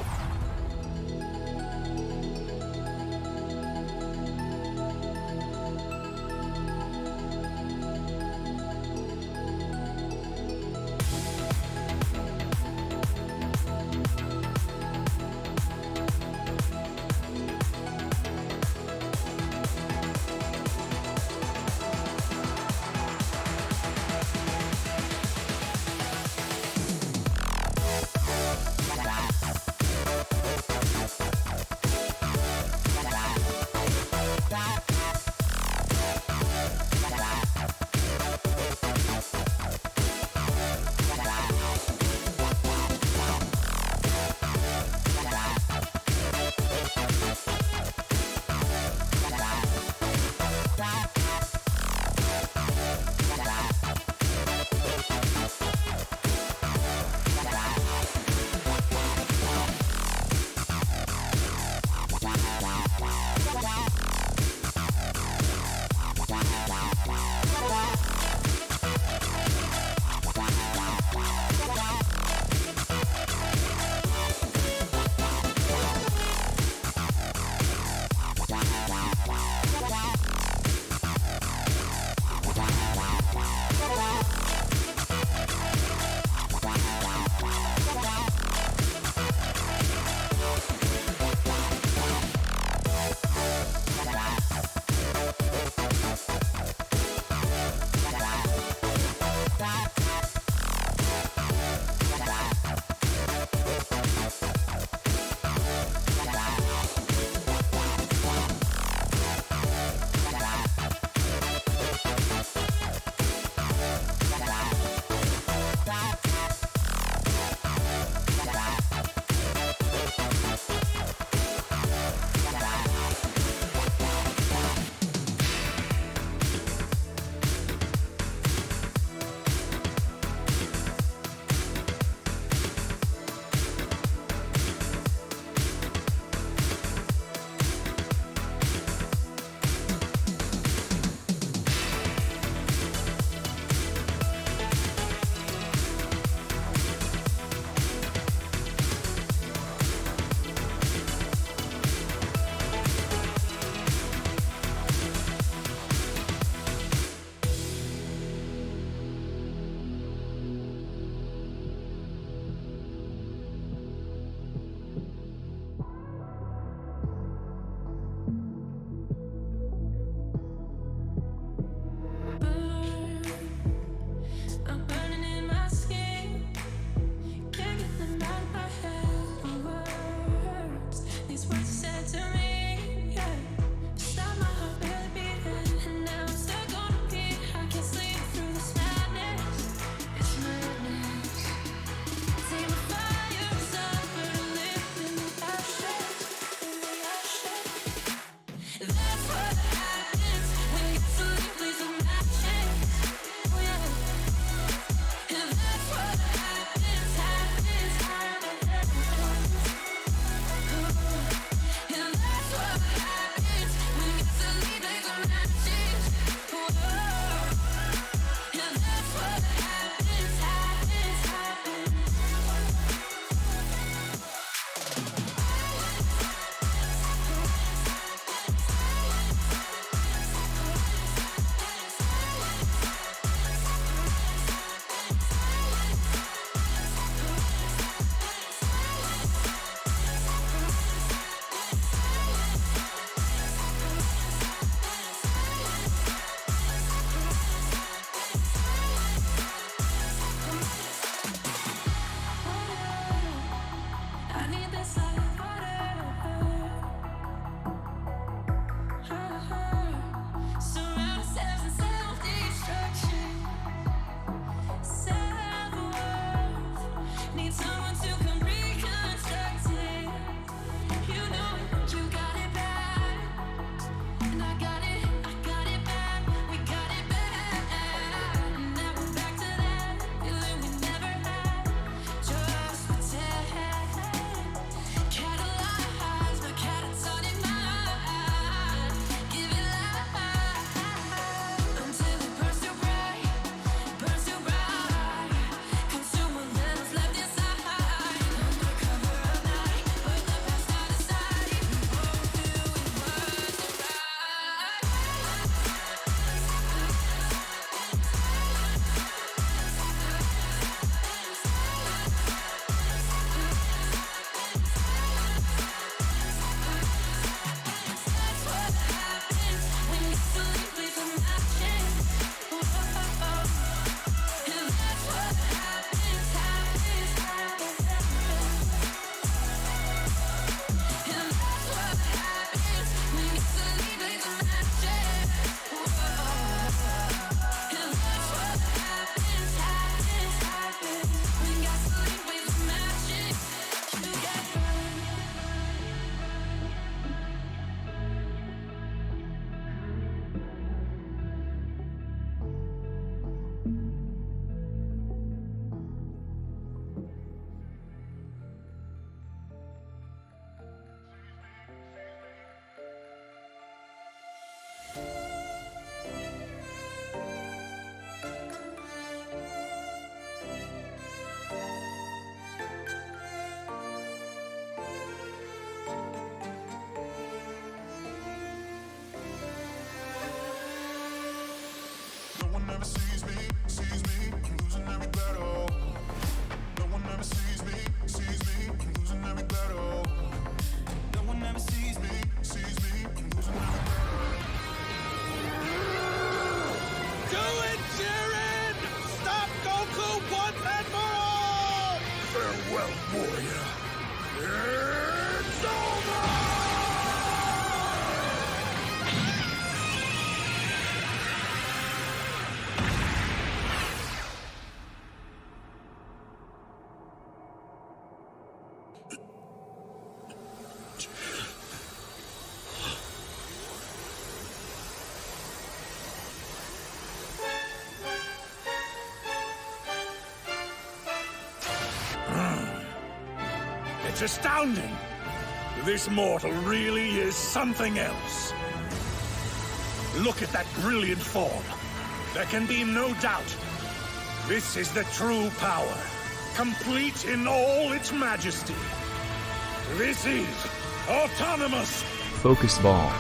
Speaker 10: It's astounding! This mortal really is something else. Look at that brilliant form. There can be no doubt. This is the true power, complete in all its majesty. This is autonomous.
Speaker 11: Focus ball.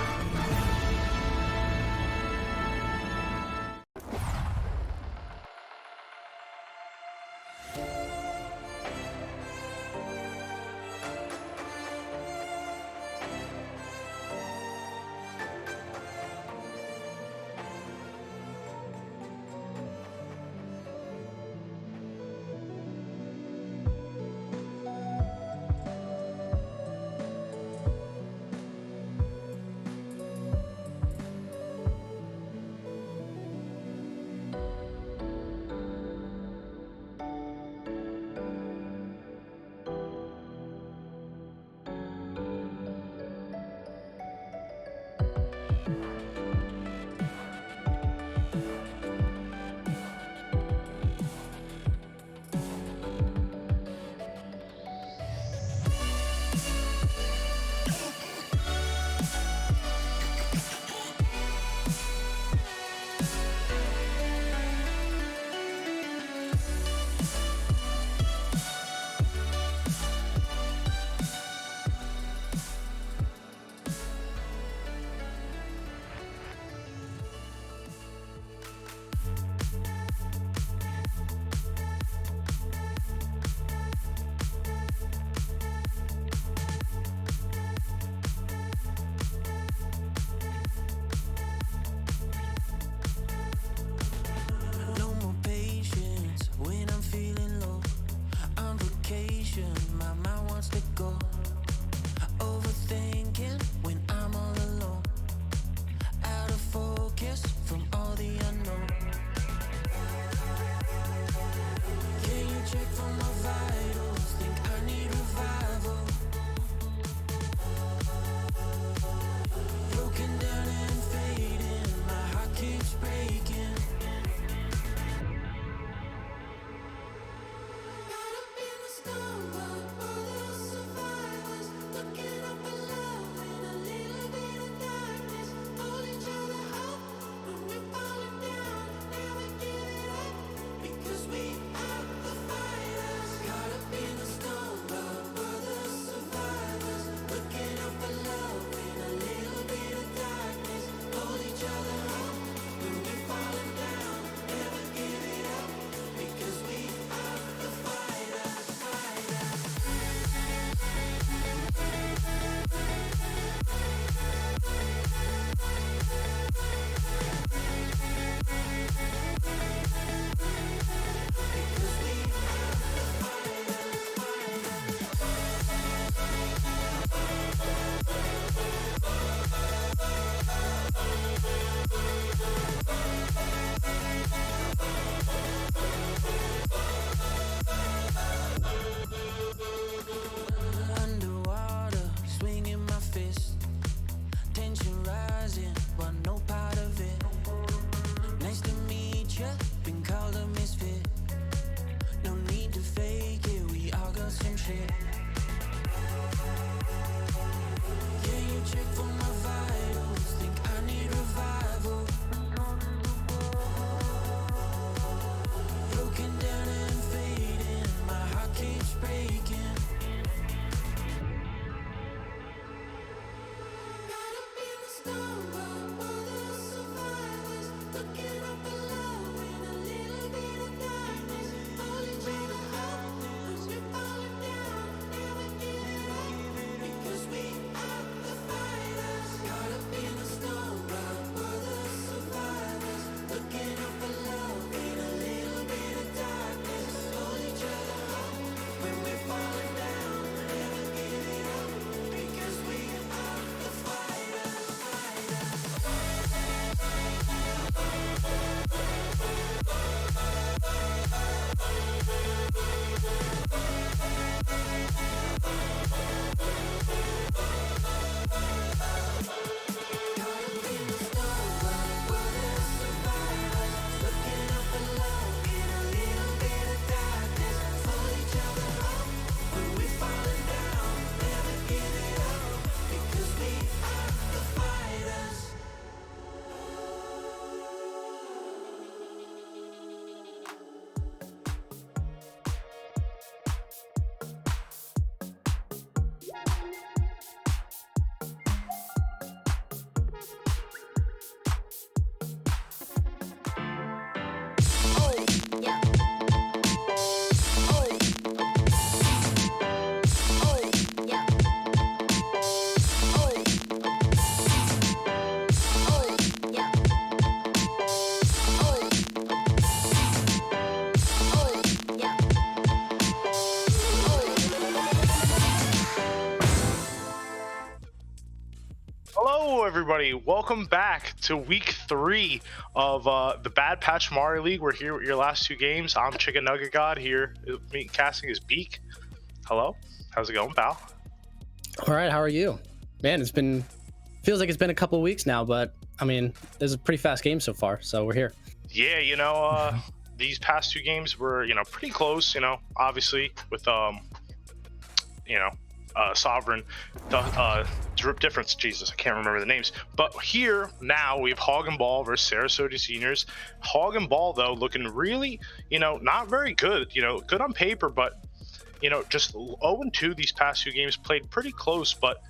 Speaker 11: everybody? Welcome back to week 3 of the Bad Patch Mario League. We're here with your last 2 games. I'm Chicken Nugget God here. Me casting his Beak. Hello, how's it going, pal?
Speaker 12: All right, how are you? Man, feels like it's been a couple weeks now, but I mean, there's a pretty fast game so far, so we're here.
Speaker 11: Yeah, you know, these past 2 games were, you know, pretty close, you know, obviously with, you know, Sovereign, Drip Difference, Jesus, I can't remember the names. But here, now, we have Hog and Ball versus Sarasota Seniors. Hog and Ball, though, looking really, you know, not very good, you know, good on paper, but, you know, just 0-2 these past 2 games, played pretty close, but,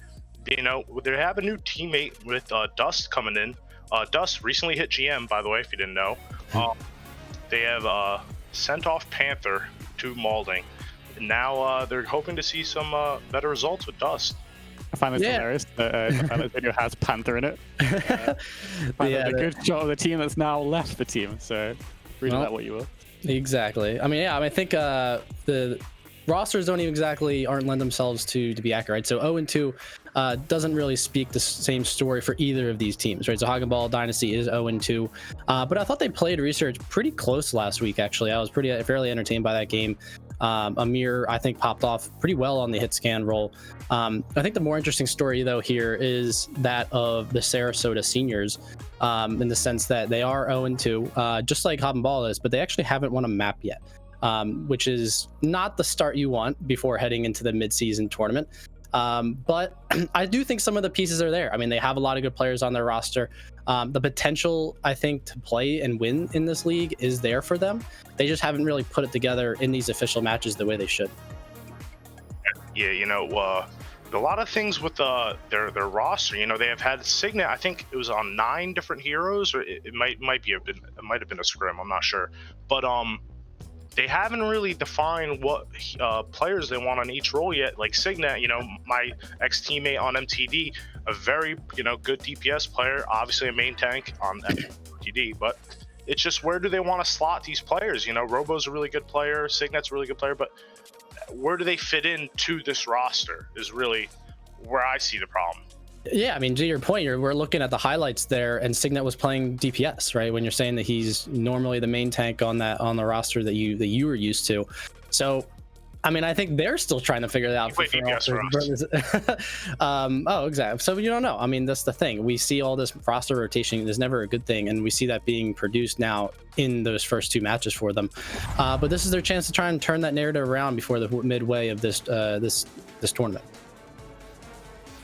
Speaker 11: you know, they have a new teammate with Dust coming in. Dust recently hit GM, by the way, if you didn't know. They have sent off Panther to Malding. Now they're hoping to see some better results with Dust.
Speaker 3: I find this hilarious. The video has Panther in it. A good shot of the team that's now left the team. So read that what you will.
Speaker 12: Exactly. I mean, yeah. I think the rosters aren't lend themselves to be accurate. Right? So 0-2 doesn't really speak the same story for either of these teams, right? So Hog and Ball Dynasty is 0-2, but I thought they played Resurge pretty close last week. Actually, I was fairly entertained by that game. Amir, I think, popped off pretty well on the hit scan roll. I think the more interesting story, though, here is that of the Sarasota Seniors, in the sense that they are 0-2, just like Hog and Ball is, but they actually haven't won a map yet, which is not the start you want before heading into the mid-season tournament. But I do think some of the pieces are there. I mean, they have a lot of good players on their roster. The potential, I think, to play and win in this league is there for them. They just haven't really put it together in these official matches the way they should.
Speaker 11: Yeah, you know, a lot of things with their roster. You know, they have had Signet. I think it was on 9 different heroes, or it might have been a scrim. I'm not sure, but they haven't really defined what players they want on each role yet. Like Signet, you know, my ex-teammate on MTD, a very, you know, good DPS player, obviously a main tank on MTD, but it's just where do they want to slot these players? You know, Robo's a really good player, Signet's a really good player, but where do they fit into this roster is really where I see the problem.
Speaker 12: Yeah, I mean, to your point, we're looking at the highlights there, and Signet was playing DPS, right? When you're saying that he's normally the main tank on the roster that you were used to. So, I mean, I think they're still trying to figure that out. Oh, exactly. So you don't know. I mean, that's the thing. We see all this roster rotation. There's never a good thing, and we see that being produced now in those first 2 matches for them. But this is their chance to try and turn that narrative around before the midway of this tournament.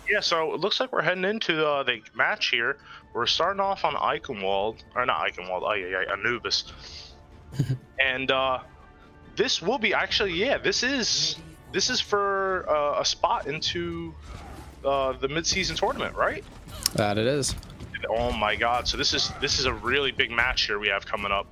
Speaker 11: Yeah, so it looks like we're heading into the match here. We're starting off on Eichenwald, or not Eichenwald, Anubis. And this will be actually, yeah, this is for a spot into the mid-season tournament, right?
Speaker 12: That it is.
Speaker 11: Oh my God! So this is a really big match here we have coming up.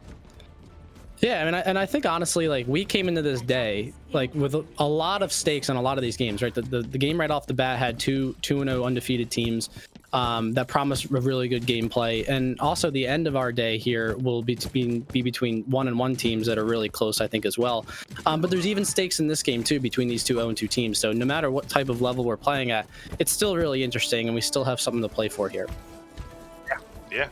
Speaker 12: Yeah, I mean, and I think honestly, like, we came into this day like with a lot of stakes on a lot of these games, right? The game right off the bat had 2-0 undefeated teams that promised a really good gameplay, and also the end of our day here will be between 1-1 teams that are really close, I think, as well. But there's even stakes in this game too between these 2 0-2 teams. So no matter what type of level we're playing at, it's still really interesting, and we still have something to play for here.
Speaker 11: Yeah.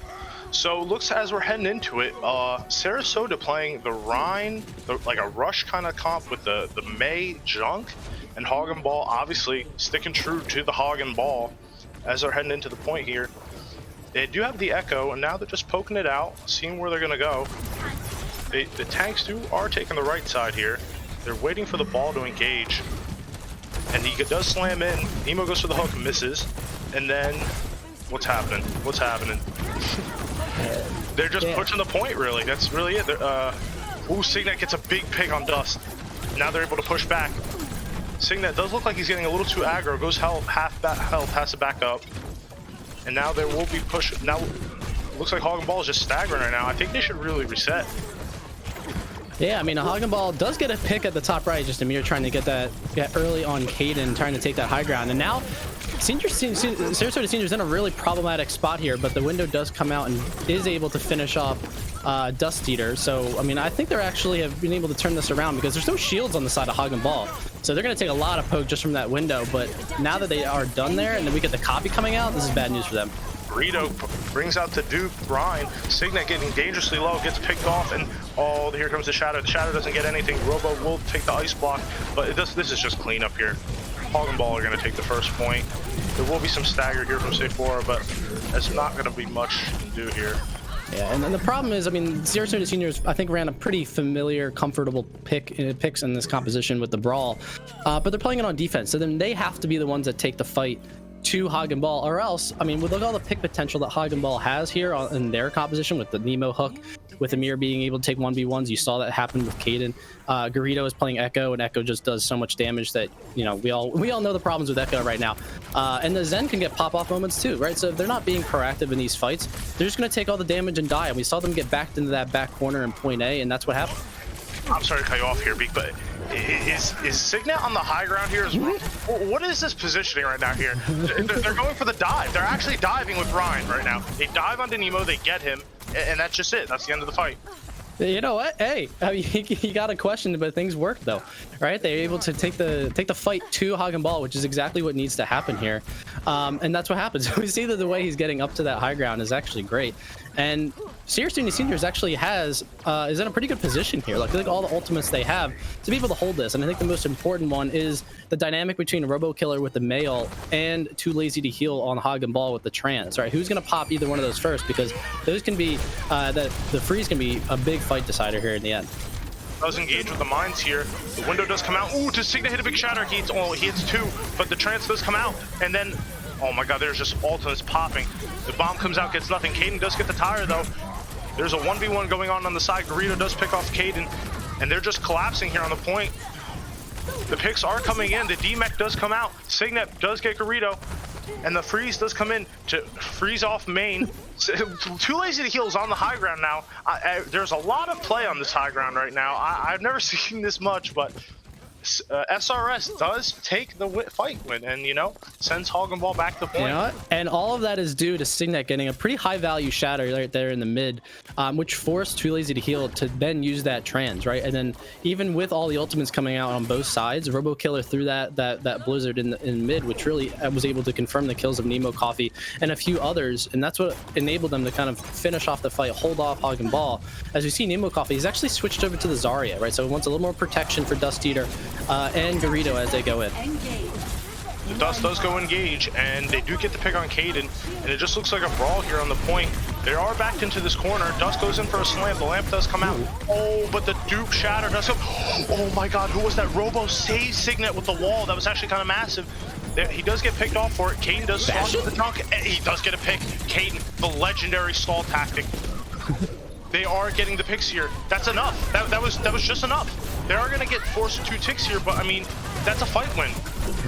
Speaker 11: So looks as we're heading into it, Sarasota playing the Rhine, like a rush kind of comp with the May Junk, and Hog and Ball obviously sticking true to the Hog and Ball as they're heading into the point here. They do have the Echo, and now they're just poking it out, seeing where they're gonna go. The tanks are taking the right side here. They're waiting for the ball to engage, and he does slam in. Nemo goes for the hook, misses, and then what's happening? What's happening? They're just pushing the point, really. That's really it. Ooh, Signet gets a big pick on Dust. Now they're able to push back. Signet does look like he's getting a little too aggro. Goes half health, has it back up. And now there will be push. Now, looks like Hog and Ball is just staggering right now. I think they should really reset.
Speaker 12: Yeah, I mean, a Hog and Ball does get a pick at the top right. Just Amir trying to get early on Caden, trying to take that high ground. And now Sarasota Senior's in a really problematic spot here, but the window does come out and is able to finish off Dust Eater. So, I mean, I think they're actually have been able to turn this around because there's no shields on the side of Hog and Ball. So they're going to take a lot of poke just from that window. But now that they are done there and then we get the copy coming out, this is bad news for them.
Speaker 11: Greedo brings out the Duke, Ryan. Signet getting dangerously low, gets picked off, and oh, here comes the Shadow. The Shadow doesn't get anything. Robo will take the ice block, but this is just clean up here. Hog and Ball are going to take the first point. There will be some stagger here from Sephora, but it's not going to be much to do here.
Speaker 12: Yeah, and the problem is, I mean, Sarasota Seniors, I think, ran a pretty familiar, comfortable picks in this composition with the Brawl, but they're playing it on defense, so then they have to be the ones that take the fight to Hog and Ball, or else, I mean, look at all the pick potential that Hog and Ball has here in their composition with the Nemo hook, with Amir being able to take 1v1s. You saw that happen with Caden. Garrido is playing Echo, and Echo just does so much damage that, you know, we all know the problems with Echo right now. And the Zen can get pop-off moments too, right? So if they're not being proactive in these fights, they're just going to take all the damage and die. And we saw them get backed into that back corner in point A, and that's what happened.
Speaker 11: I'm sorry to cut you off here, Beak, but is Signet on the high ground here? What is this positioning right now here? They're going for the dive. They're actually diving with Ryan right now. They dive onto Nemo, they get him, and that's just it. That's the end of the fight.
Speaker 12: You know what? Hey, I mean, you got a question, but things worked though, right? They're able to take the fight to Hog and Ball, which is exactly what needs to happen here, and that's what happens. We see that the way he's getting up to that high ground is actually great, and Sarasota Seniors actually is in a pretty good position here. Like, look at all the ultimates they have to be able to hold this, and I think the most important one is the dynamic between Robo Killer with the Mail and Too Lazy to Heal on Hog and Ball with the Trans. Right? Who's gonna pop either one of those first? Because those can be the freeze can be a big fight decider here in the end.
Speaker 11: Does engage with the mines here. The window does come out. Ooh, does Signet hit a big shatter? He hits two, but the Trance does come out, and then oh my god, there's just ultimates popping. The bomb comes out, gets nothing. Caden does get the tire though. There's a 1v1 going on the side. Garrido does pick off Caden, and they're just collapsing here on the point. The picks are coming in. The D-Mech does come out. Signet does get Garrido, and the freeze does come in to freeze off main. Too Lazy to Heal is on the high ground now. There's a lot of play on this high ground right now. I've never seen this much, but SRS does take the fight win, and you know, sends Hog and Ball back to point.
Speaker 12: You know what? And all of that is due to Signet getting a pretty high value shatter right there in the mid, which forced Too Lazy to Heal to then use that Trans, right? And then even with all the ultimates coming out on both sides, Robo Killer threw that Blizzard in mid, which really was able to confirm the kills of Nemo Coffee and a few others, and that's what enabled them to kind of finish off the fight, hold off Hog and Ball. As we see, Nemo Coffee, he's actually switched over to the Zarya, right? So he wants a little more protection for Dust Eater and Garrido as they go in.
Speaker 11: The Dust does go engage, and they do get the pick on Caden, and it just looks like a brawl here on the point. They are backed into this corner. Dust goes in for a slam. The lamp does come out. Oh, but the Duke Shatter does come. Oh my god, who was that? Robo saves Signet with the wall. That was actually kind of massive. He does get picked off for it. Caden does stall with the dunk. He does get a pick. Caden, the legendary stall tactic. They are getting the picks here. That's enough. That was just enough. They are going to get forced 2 ticks here, but I mean, that's a fight win.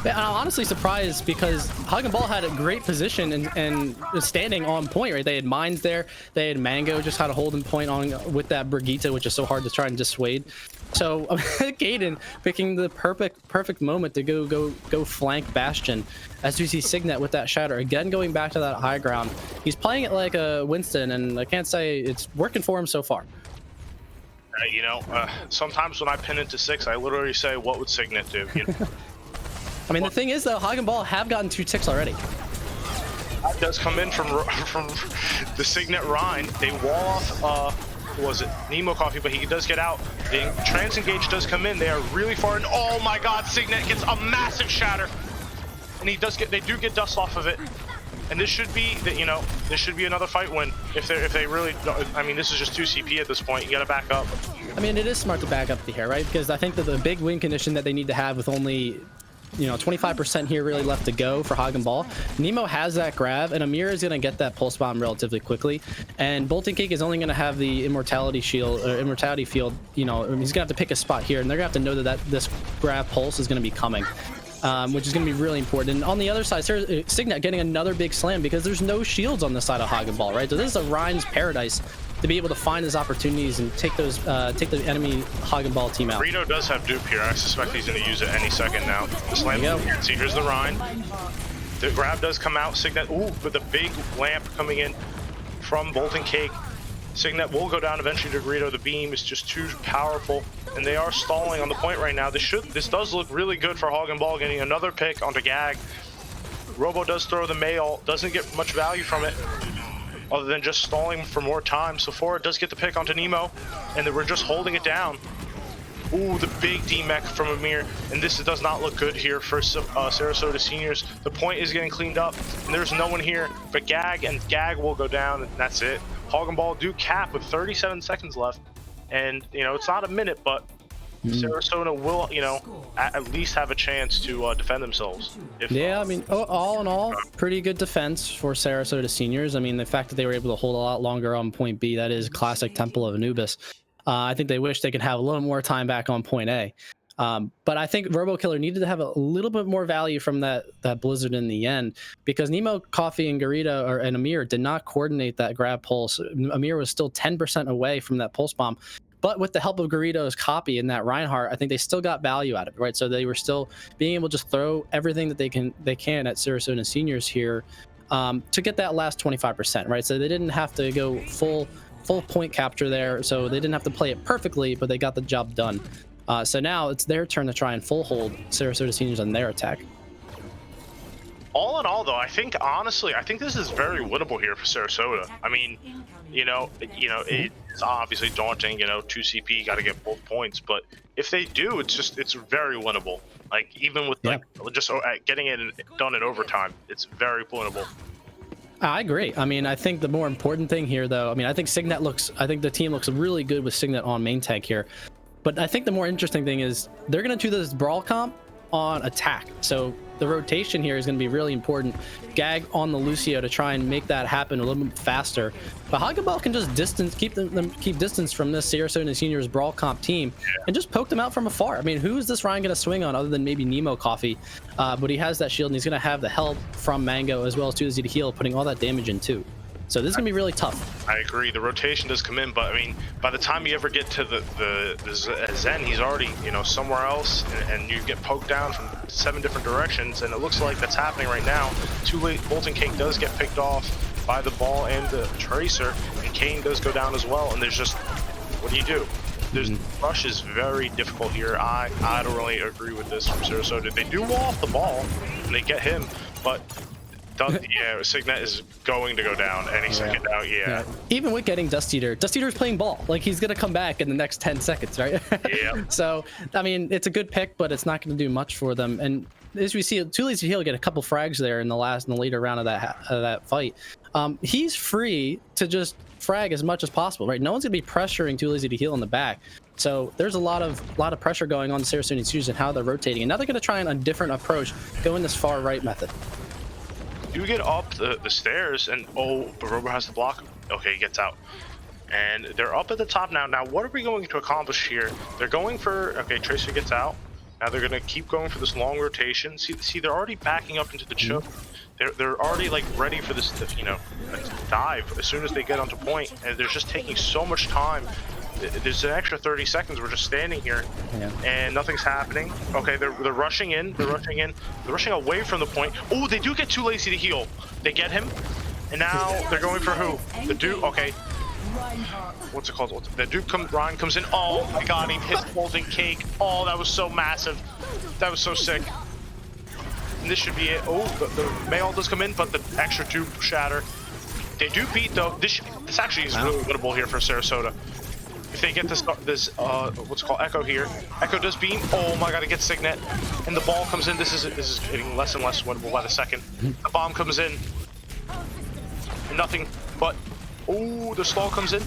Speaker 12: And I'm honestly surprised because Hog and Ball had a great position and standing on point, right? They had mines there. They had Mango just had a holding point on with that Brigitte, which is so hard to try and dissuade. So Caden picking the perfect moment to go flank Bastion, as we see Signet with that shatter again, going back to that high ground. He's playing it like a Winston, and I can't say it's working for him so far.
Speaker 11: You know, sometimes when I pin into 6, I literally say, "What would Signet do?" You know?
Speaker 12: I mean, the thing is though, Hog and Ball have gotten 2 ticks already.
Speaker 11: That does come in from the Signet Rhine. They wall off. Was it Nemo Coffee? But he does get out. The Trans Engage does come in. They are really far in. Oh my god, Signet gets a massive shatter, and they do get Dust off of it. And this should be this should be another fight win if they really. I mean, this is just 2 CP at this point. You got to back up.
Speaker 12: I mean, it is smart to back up here, right? Because I think that the big win condition that they need to have with only 25% here really left to go for Hog and Ball. Nemo has that grab, and Amir is going to get that pulse bomb relatively quickly. And Bolton Cake is only going to have the immortality shield, or immortality field. He's going to have to pick a spot here, and they're going to have to know that this grab pulse is going to be coming, which is going to be really important. And on the other side, Signet getting another big slam because there's no shields on the side of Hog and Ball, right? So this is a Ryan's paradise to be able to find his opportunities and take the enemy Hog and Ball team out.
Speaker 11: Reno does have dupe here. I suspect he's going to use it any second now. The slam here. See, here's the Rhine. The grab does come out. Signet, with a big lamp coming in from Bolton Cake. Signet will go down eventually to Greedo. The beam is just too powerful, and they are stalling on the point right now. This does look really good for Hog and Ball, getting another pick onto Gag. Robo does throw the mail, doesn't get much value from it, other than just stalling for more time. Sephora does get the pick onto Nemo, and then we're just holding it down. Ooh, the big D-mech from Amir, and this does not look good here for Sarasota Seniors. The point is getting cleaned up, and there's no one here but Gag, and Gag will go down, and that's it. Hog and Ball do cap with 37 seconds left, and, you know, it's not a minute, but Sarasota will, you know, at least have a chance to defend themselves.
Speaker 12: Yeah, I mean, all in all, pretty good defense for Sarasota Seniors. I mean, the fact that they were able to hold a lot longer on point B, that is classic Temple of Anubis. I think they wish they could have a little more time back on point A. But I think Robo Killer needed to have a little bit more value from that Blizzard in the end, because Nemo, Coffee, and Garita and Amir did not coordinate that grab pulse. Amir was still 10% away from that pulse bomb. But with the help of Garrido's copy and that Reinhardt, I think they still got value out of it, right? So they were still being able to just throw everything that they can at Sarasota Seniors here to get that last 25%, right? So they didn't have to go full point capture there, so they didn't have to play it perfectly, but they got the job done. So now it's their turn to try and full hold Sarasota Seniors on their attack.
Speaker 11: All in all, though, I think, honestly, I think this is very winnable here for Sarasota. I mean, you know, it's obviously daunting, you know, 2 CP, got to get both points, but if they do, it's very winnable. Like, even with, like, just getting it done in overtime, it's very winnable.
Speaker 12: I agree. I mean, I think the more important thing here, though, I mean, I think the team looks really good with Signet on main tank here. But I think the more interesting thing is they're going to do this brawl comp on attack. So the rotation here is going to be really important. Gag on the Lucio to try and make that happen a little bit faster. But Hagabal can just keep distance from this Sarasota Seniors brawl comp team and just poke them out from afar. I mean, who is this Ryan going to swing on other than maybe Nemo Coffee? But he has that shield, and he's going to have the help from Mango as well as 2Z to heal, putting all that damage in too. So this is going to be really tough.
Speaker 11: I agree. The rotation does come in, but I mean, by the time you ever get to the Zen, he's already, you know, somewhere else, and you get poked down from 7 different directions, and it looks like that's happening right now. Too late, Bolton Cake does get picked off by the ball and the Tracer, and Kane does go down as well, and there's just, what do you do? Rush is very difficult here. I don't really agree with this from Sarasota. They do wall off the ball, and they get him, but Signet is going to go down any second now.
Speaker 12: Even with getting Dust Eater's playing ball. Like, he's gonna come back in the next 10 seconds, right? So I mean, it's a good pick, but it's not going to do much for them. And as we see, Too Lazy to Heal get a couple frags there in the later round of that fight. He's free to just frag as much as possible, right? No one's gonna be pressuring Too Lazy to Heal in the back. So there's a lot of pressure going on the Sarasota Seniors and how they're rotating. And now they're going to try a different approach, go in this far right method.
Speaker 11: You get up the stairs, and but Robo has to block. Okay, he gets out. And they're up at the top now. Now, what are we going to accomplish here? They're going for, okay, Tracer gets out. Now they're going to keep going for this long rotation. See, they're already backing up into the choke. They're already, like, ready for this, you know, dive as soon as they get onto point. And they're just taking so much time. There's an extra 30 seconds. We're just standing here, and nothing's happening. Okay, they're rushing in. They're rushing away from the point. Oh, they do get Too Lazy to Heal. They get him, and now they're going for who? The Duke. Okay. What's it called? The Duke Ryan comes in. Oh my God, he hits Malding Cake. Oh, that was so massive. That was so sick. And this should be it. Oh, the Mail does come in, but the extra Duke Shatter. They do beat though. This actually is really winnable here for Sarasota. If they get this what's it called, Echo here. Echo does beam. Oh my God, it gets Signet. And the ball comes in. This is getting less and less winnable by the second. The bomb comes in. And nothing but, oh, the stall comes in.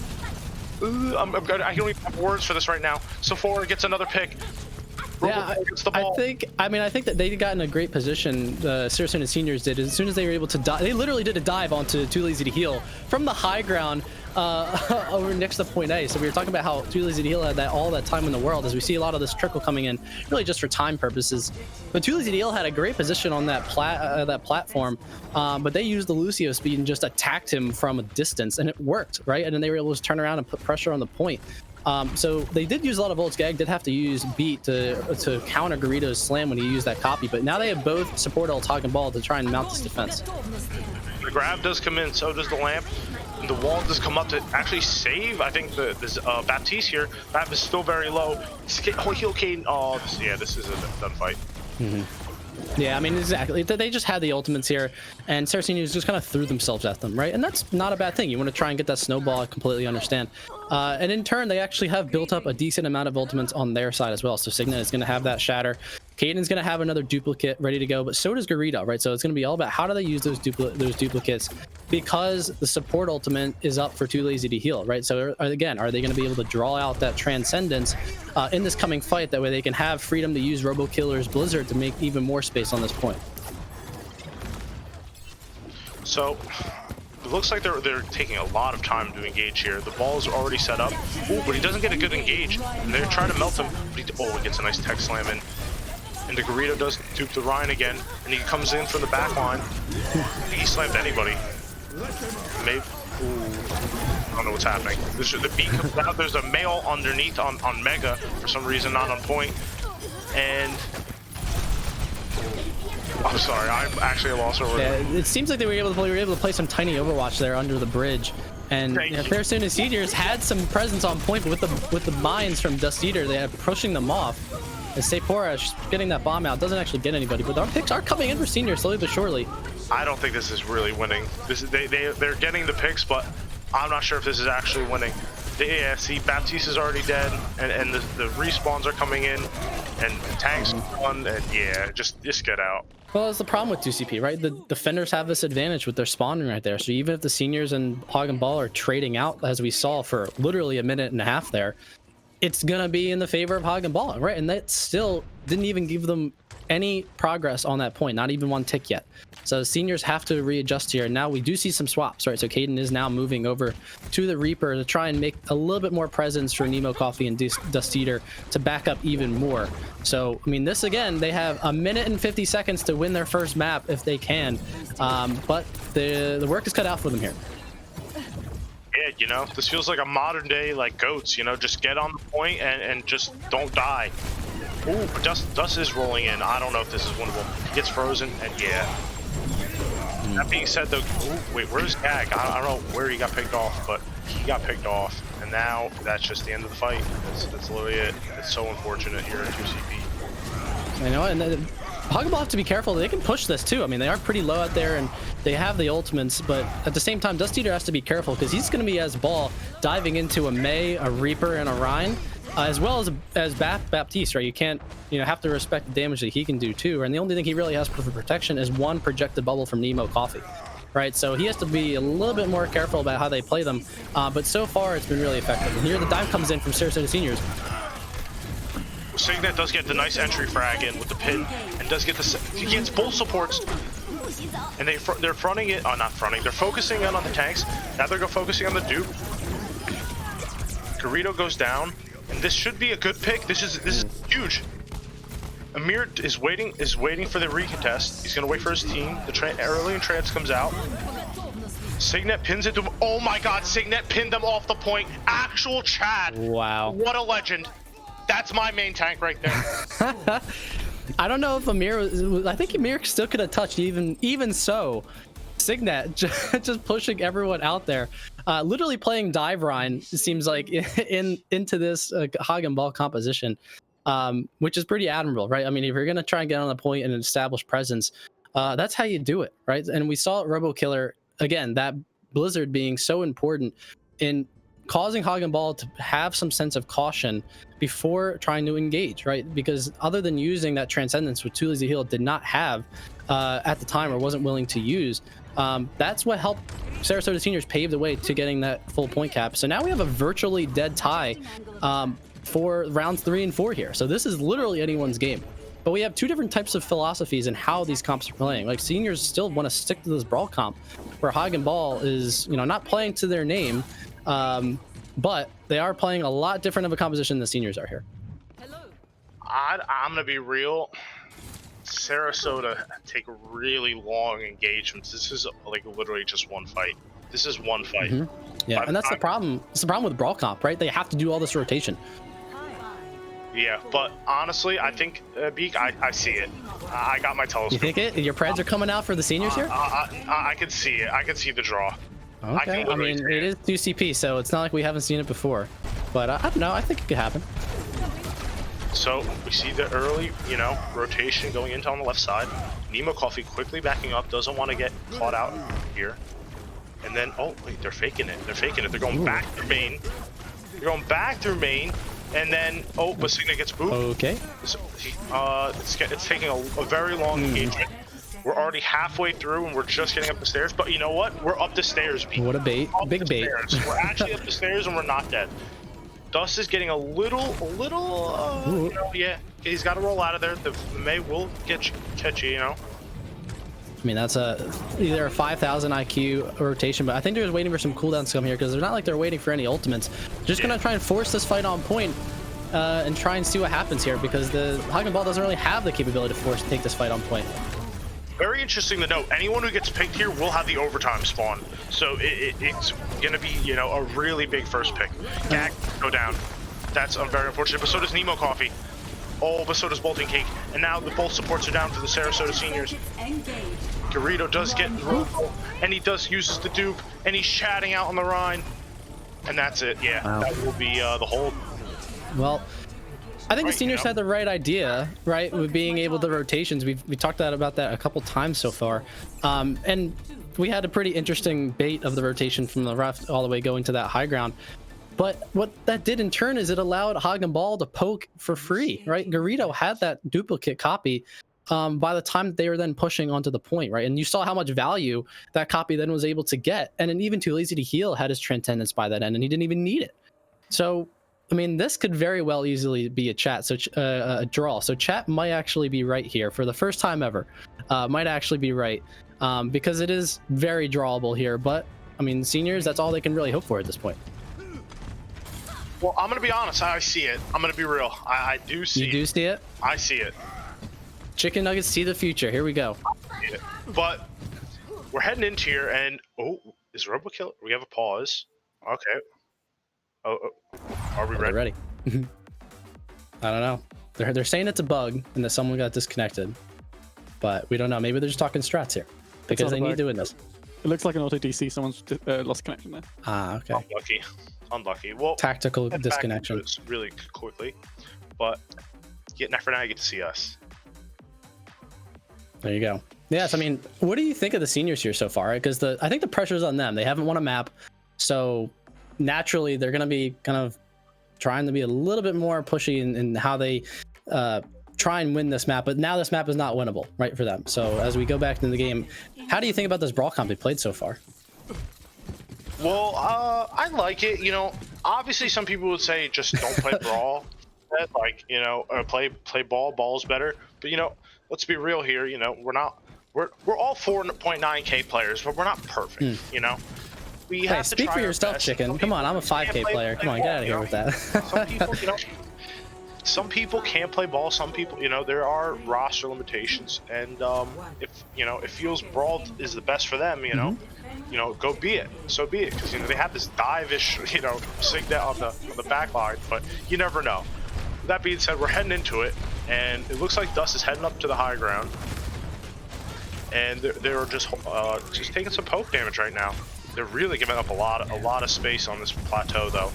Speaker 11: I don't even have words for this right now. Sephora gets another pick.
Speaker 12: Yeah, I think that they got in a great position. The Sarasota Seniors did. As soon as they were able to dive, they literally did a dive onto Too Lazy to Heal from the high ground over next to point A. So we were talking about how Too Lazy to Heal had all that time in the world, as we see a lot of this trickle coming in, really just for time purposes. But Too Lazy to Heal had a great position on that platform, but they used the Lucio speed and just attacked him from a distance, and it worked, right? And then they were able to turn around and put pressure on the point. So they did use a lot of ults. Gag did have to use Beat to counter Garrido's slam when he used that copy, but now they have both support ult, Hog and Ball to try and mount this defense.
Speaker 11: The grab does come in, so does the lamp. And the wall does come up to actually save, I think, this Baptiste here. Bap is still very low. Oh, heal Caden. Oh, this is a done fight.
Speaker 12: Yeah, I mean, exactly. They just had the ultimates here, and Sarah Seniors just kind of threw themselves at them, right? And that's not a bad thing. You want to try and get that snowball, I completely understand. And in turn, they actually have built up a decent amount of ultimates on their side as well. So Signet is going to have that shatter. Caden's going to have another duplicate ready to go, but so does Garrido, right? So it's going to be all about how do they use those duplicates, because the support ultimate is up for Too Lazy to Heal, right? So again, are they going to be able to draw out that Transcendence in this coming fight? That way they can have freedom to use Robo Killer's Blizzard to make even more space on this point.
Speaker 11: So it looks like they're taking a lot of time to engage here. The ball is already set up. Ooh, but he doesn't get a good engage. And they're trying to melt him. But he gets a nice tech slam in. And the Garrido does dupe the Ryan again, and he comes in from the back line. He slammed anybody. Maybe. Ooh. I don't know what's happening. The beat comes out. There's a male underneath on Mega for some reason, not on point. And I'm sorry, I actually lost over.
Speaker 12: Yeah, it seems like they were able to play some tiny Overwatch there under the bridge. And Sarasota Seniors had some presence on point, but with the mines from Dust Eater, they are pushing them off. And Sepora getting that bomb out doesn't actually get anybody, but our picks are coming in for Seniors slowly but surely.
Speaker 11: I don't think this is really winning. They're getting the picks, but I'm not sure if this is actually winning. Yeah, see, Baptiste is already dead, and the respawns are coming in, and tanks on, and yeah, just get out.
Speaker 12: Well, that's the problem with 2CP, right? The defenders have this advantage with their spawning right there. So even if the Seniors and Hog and Ball are trading out, as we saw for literally a minute and a half there, it's gonna be in the favor of Hog and Ball, right? And that still didn't even give them any progress on that point, not even one tick yet. So Seniors have to readjust here. Now we do see some swaps, right? So Caden is now moving over to the Reaper to try and make a little bit more presence for Nemo Coffee and Dust Eater to back up even more. So, I mean, this again, they have a minute and 50 seconds to win their first map if they can. But the work is cut out for them here.
Speaker 11: Yeah, you know, this feels like a modern day, like, GOATs, you know, just get on the point and just don't die. Ooh, but Dust is rolling in. I don't know if this is winnable. He gets frozen, and yeah. That being said, though, ooh, wait, where's Gag? I don't know where he got picked off, but he got picked off, and now that's just the end of the fight. That's literally it. It's so unfortunate here at 2CP.
Speaker 12: I know, and Hog and Ball have to be careful. They can push this too. I mean, they are pretty low out there, and they have the ultimates, but at the same time, Dust Eater has to be careful because he's going to be as Ball diving into a Mei, a Reaper, and a Rhine. As well as Baptiste, right? You can't, have to respect the damage that he can do too. And the only thing he really has for protection is one projected bubble from Nemo Coffee, right? So he has to be a little bit more careful about how they play them. But so far, it's been really effective. And here the dive comes in from Sarasota Seniors.
Speaker 11: Signet does get the nice entry frag in with the pin, and does get he gets both supports. And they're fronting it. Oh, not fronting. They're focusing in on the tanks. Now they're focusing on the dupe. Garrido goes down. And this should be a good pick. This is huge. Amir is waiting for the recontest. He's gonna wait for his team. The early trance comes out. Signet pins it to him. Oh my God! Signet pinned them off the point. Actual Chad.
Speaker 12: Wow.
Speaker 11: What a legend. That's my main tank right there.
Speaker 12: I don't know if Amir was. I think Amir still could have touched even so. Signet just pushing everyone out there, literally playing dive Rhine, it seems like, into this Hog and Ball composition, which is pretty admirable, right? I mean, if you're gonna try and get on the point and establish presence, that's how you do it, right? And we saw Robo Killer again, that Blizzard being so important in causing Hog and Ball to have some sense of caution before trying to engage, right? Because other than using that Transcendence, which Too Lazy Heal did not have at the time or wasn't willing to use, that's what helped Sarasota Seniors pave the way to getting that full point cap. So now we have a virtually dead tie for rounds 3 and 4 here. So this is literally anyone's game. But we have two different types of philosophies in how these comps are playing. Like, Seniors still want to stick to this brawl comp, where Hog and Ball is, not playing to their name, but they are playing a lot different of a composition than Seniors are here.
Speaker 11: I'm gonna be real. Sarasota take really long engagements. This is like literally just one fight. This is one fight.
Speaker 12: Yeah, and that's the problem. It's the problem with brawl comp, right? They have to do all this rotation.
Speaker 11: Yeah, but honestly, I think Beak, I see it. I got my telescope.
Speaker 12: You think it? Your Preds are coming out for the Seniors here?
Speaker 11: I can see it. I can see the draw.
Speaker 12: Okay, I mean, it is 2CP, so it's not like we haven't seen it before. But I don't know, I think it could happen.
Speaker 11: So we see the early, rotation going into on the left side. Nemo Coffee quickly backing up, doesn't want to get caught out here. And then, oh wait, they're faking it. They're going back through main. They're going back through main. And then, but Signa gets booped.
Speaker 12: Okay.
Speaker 11: So, it's taking a very long engagement. We're already halfway through and we're just getting up the stairs. But you know what? We're up the stairs, people.
Speaker 12: What a bait. Big bait.
Speaker 11: We're actually up the stairs and we're not dead. Dust is getting a little, yeah. He's got to roll out of there. The May will catch you,
Speaker 12: I mean, that's either a 5,000 IQ rotation, but I think they're just waiting for some cooldowns to come here because they're not like they're waiting for any ultimates. They're just going to try and force this fight on point and try and see what happens here because the Hagen Ball doesn't really have the capability to take this fight on point.
Speaker 11: Very interesting to note, anyone who gets picked here will have the overtime spawn. So it's going to be, a really big first pick. Gag, go down. That's very unfortunate, but so does Nemo Coffee. Oh, but so does Malding Inc. And now both supports are down for the Sarasota seniors. Garrido does get and he uses the dupe, and he's chatting out on the Rhine. And that's it, yeah. Wow. That will be the hold.
Speaker 12: Well, I think the seniors had the right idea, right, with being able to rotations. We talked about that a couple times so far, and we had a pretty interesting bait of the rotation from the left all the way going to that high ground. But what that did in turn is it allowed Hagen Ball to poke for free, right? Garrido had that duplicate copy by the time that they were then pushing onto the point, right? And you saw how much value that copy then was able to get, and an even too lazy to heal had his transcendence by that end, and he didn't even need it. So I mean, this could very well easily be a draw. So chat might actually be right here for the first time ever. Might actually be right because it is very drawable here. But I mean, seniors, that's all they can really hope for at this point.
Speaker 11: Well, I'm gonna be honest. I see it. I'm gonna be real. I do see.
Speaker 12: You do see it?
Speaker 11: I see it.
Speaker 12: Chicken nuggets see the future. Here we go.
Speaker 11: But we're heading into here, and is Robokill? We have a pause. Okay. Are we ready?
Speaker 12: Ready. I don't know. They're saying it's a bug and that someone got disconnected, but we don't know. Maybe they're just talking strats here because they need doing this.
Speaker 3: It looks like an auto DC. Someone's lost connection there.
Speaker 12: Ah, okay.
Speaker 11: Unlucky. Well,
Speaker 12: tactical disconnection.
Speaker 11: Really quickly, but for now you get to see us.
Speaker 12: There you go. Yes, I mean, what do you think of the seniors here so far? Because I think the pressure's on them. They haven't won a map, so naturally they're going to be kind of trying to be a little bit more pushy in how they try and win this map, but now this map is not winnable, right, for them. So as we go back into the game, how do you think about this brawl comp they played so far?
Speaker 11: Well, I like it. Obviously some people would say just don't play brawl, or play ball. Ball's better. But let's be real here. We're all 4.9K players, but we're not perfect. We have to
Speaker 12: speak for yourself, Chicken. Come on, I'm a 5K player. Come on, get out of here with that.
Speaker 11: Some people can't play ball. Some people, there are roster limitations, and if feels brawl is the best for them, go be it. So be it, because they have this dive-ish, Signet on the back line, but you never know. That being said, we're heading into it, and it looks like Dust is heading up to the high ground, and they're just taking some poke damage right now. They're really giving up a lot of space on this plateau, though.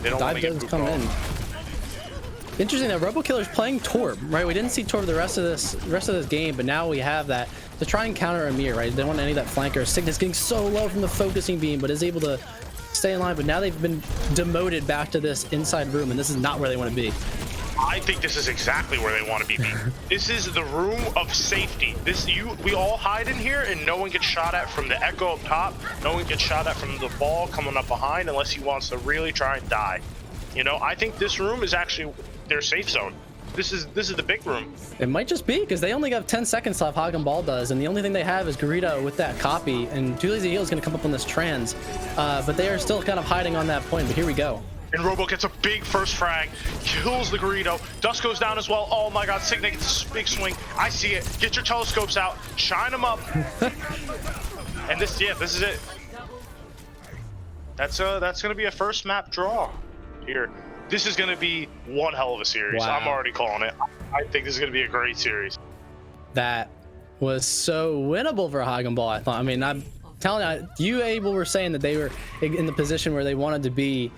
Speaker 11: They don't want to get pooped off.
Speaker 12: Interesting that RoboKiller's playing Torb, right? We didn't see Torb the rest of this game, but now we have that to try and counter Amir, right? They don't want any of that flanker. Cygnet's getting so low from the focusing beam, but is able to stay in line. But now they've been demoted back to this inside room, and this is not where they want to be.
Speaker 11: I think this is exactly where they want to be. This is the room of safety. We all hide in here, and no one gets shot at from the echo up top. No one gets shot at from the ball coming up behind, unless he wants to really try and die. I think this room is actually their safe zone. This is the big room.
Speaker 12: It might just be because they only have 10 seconds left. Hagen Ball does, and the only thing they have is Garrido with that copy, and Too Lazy Heal is going to come up on this trans, but they are still kind of hiding on that point. But here we go.
Speaker 11: And Robo gets a big first frag, kills the Garrido. Dust goes down as well. Oh my god, Signet gets a big swing. I see it. Get your telescopes out, shine them up. And this is it. That's gonna be a first map draw here. This is gonna be one hell of a series. Wow. I'm already calling it. I think this is gonna be a great series.
Speaker 12: That was so winnable for Hagen Ball, I thought. I mean, I'm telling you, were saying that they were in the position where they wanted to be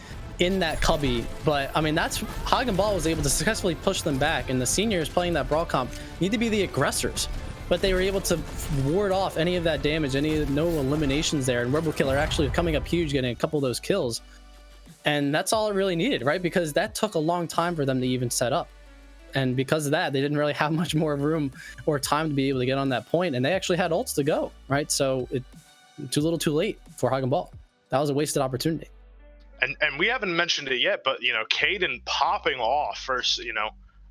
Speaker 12: in that cubby. But I mean, that's Hog and Ball was able to successfully push them back, and the seniors playing that brawl comp need to be the aggressors. But they were able to ward off any of that damage, no eliminations there, and RoboKiller actually coming up huge, getting a couple of those kills. And that's all it really needed, right? Because that took a long time for them to even set up. And because of that, they didn't really have much more room or time to be able to get on that point, and they actually had ults to go, right? So too little too late for Hog and Ball. That was a wasted opportunity.
Speaker 11: And we haven't mentioned it yet, but Caden popping off first,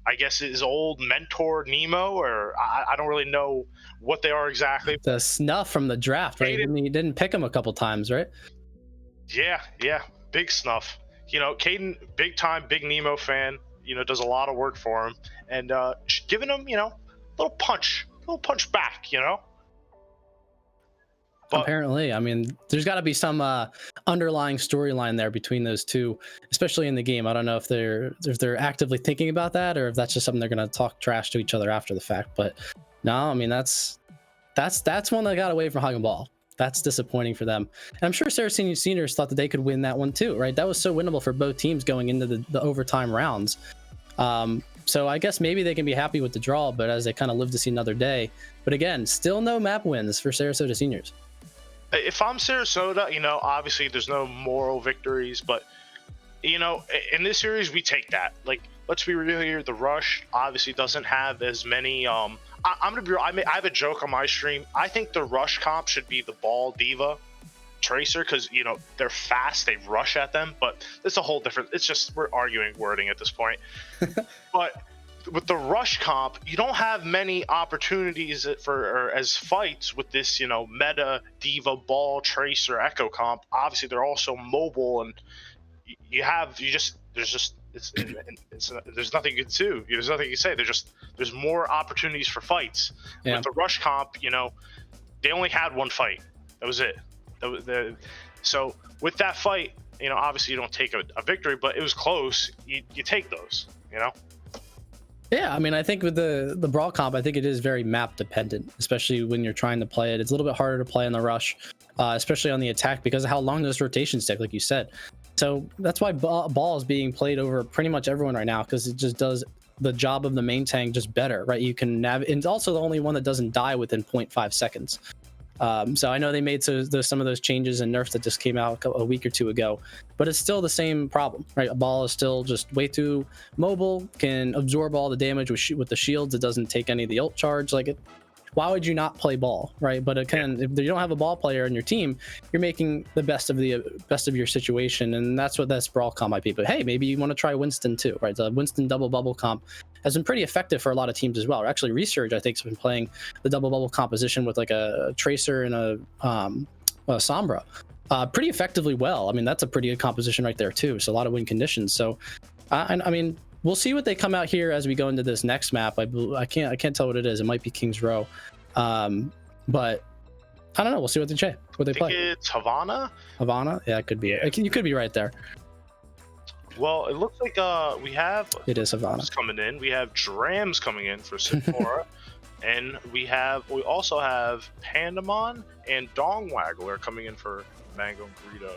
Speaker 11: I guess his old mentor Nemo, or I don't really know what they are exactly.
Speaker 12: The snuff from the draft, right? He didn't pick him a couple times, right?
Speaker 11: Yeah, big snuff. Caden, big time, big Nemo fan. Does a lot of work for him, and giving him, a little punch back. But
Speaker 12: apparently, I mean, there's got to be some underlying storyline there between those two, especially in the game. I don't know if they're actively thinking about that, or if that's just something they're going to talk trash to each other after the fact. But no, I mean, that's one that got away from Hog and Ball. That's disappointing for them. And I'm sure Sarasota seniors thought that they could win that one too, right? That was so winnable for both teams going into the overtime rounds. So I guess maybe they can be happy with the draw, but as they kind of live to see another day. But again, still no map wins for Sarasota seniors.
Speaker 11: If I'm Sarasota, obviously there's no moral victories, but in this series we take that. Like, let's be real here. The Rush obviously doesn't have as many. I'm gonna be real. I have a joke on my stream. I think the Rush comp should be the Ball Diva Tracer, because they're fast, they rush at them. But it's a whole different. It's just we're arguing wording at this point. But with the Rush comp, you don't have many opportunities as fights with this meta Diva Ball Tracer Echo comp. Obviously they're also mobile, and there's nothing you can do. There's nothing you can say. There's more opportunities for fights.
Speaker 12: Yeah.
Speaker 11: With the Rush comp, they only had one fight. That was it. So with that fight, obviously you don't take a victory, but it was close. You take those,
Speaker 12: Yeah, I mean, I think with the brawl comp, I think it is very map dependent, especially when you're trying to play it. It's a little bit harder to play in the Rush, especially on the attack, because of how long those rotations take, like you said. So that's why Ball is being played over pretty much everyone right now, because it just does the job of the main tank just better, right? You can and it's also the only one that doesn't die within 0.5 seconds. So I know they made some of those changes and nerfs that just came out a week or two ago, but it's still the same problem, right? A Ball is still just way too mobile, can absorb all the damage with the shields. It doesn't take any of the ult charge. Why would you not play Ball, right? But if you don't have a Ball player in your team, you're making the best of your situation, and that's what this brawl comp might be. But hey, maybe you want to try Winston too, right? The Winston double bubble comp has been pretty effective for a lot of teams as well. Or actually, Resurge, I think, has been playing the double bubble composition with like a Tracer and a Sombra pretty effectively well. I mean, that's a pretty good composition right there too. So a lot of win conditions. So, I mean, we'll see what they come out here as we go into this next map. I can't tell what it is. It might be King's Row, but I don't know. We'll see what they play.
Speaker 11: It's Havana.
Speaker 12: Yeah, it could be. You could be right there.
Speaker 11: Well, it looks like we have.
Speaker 12: It is Havana
Speaker 11: coming in. We have Drams coming in for Sephora, and we also have Pandamon and Dongwaggler coming in for Mango and Burrito,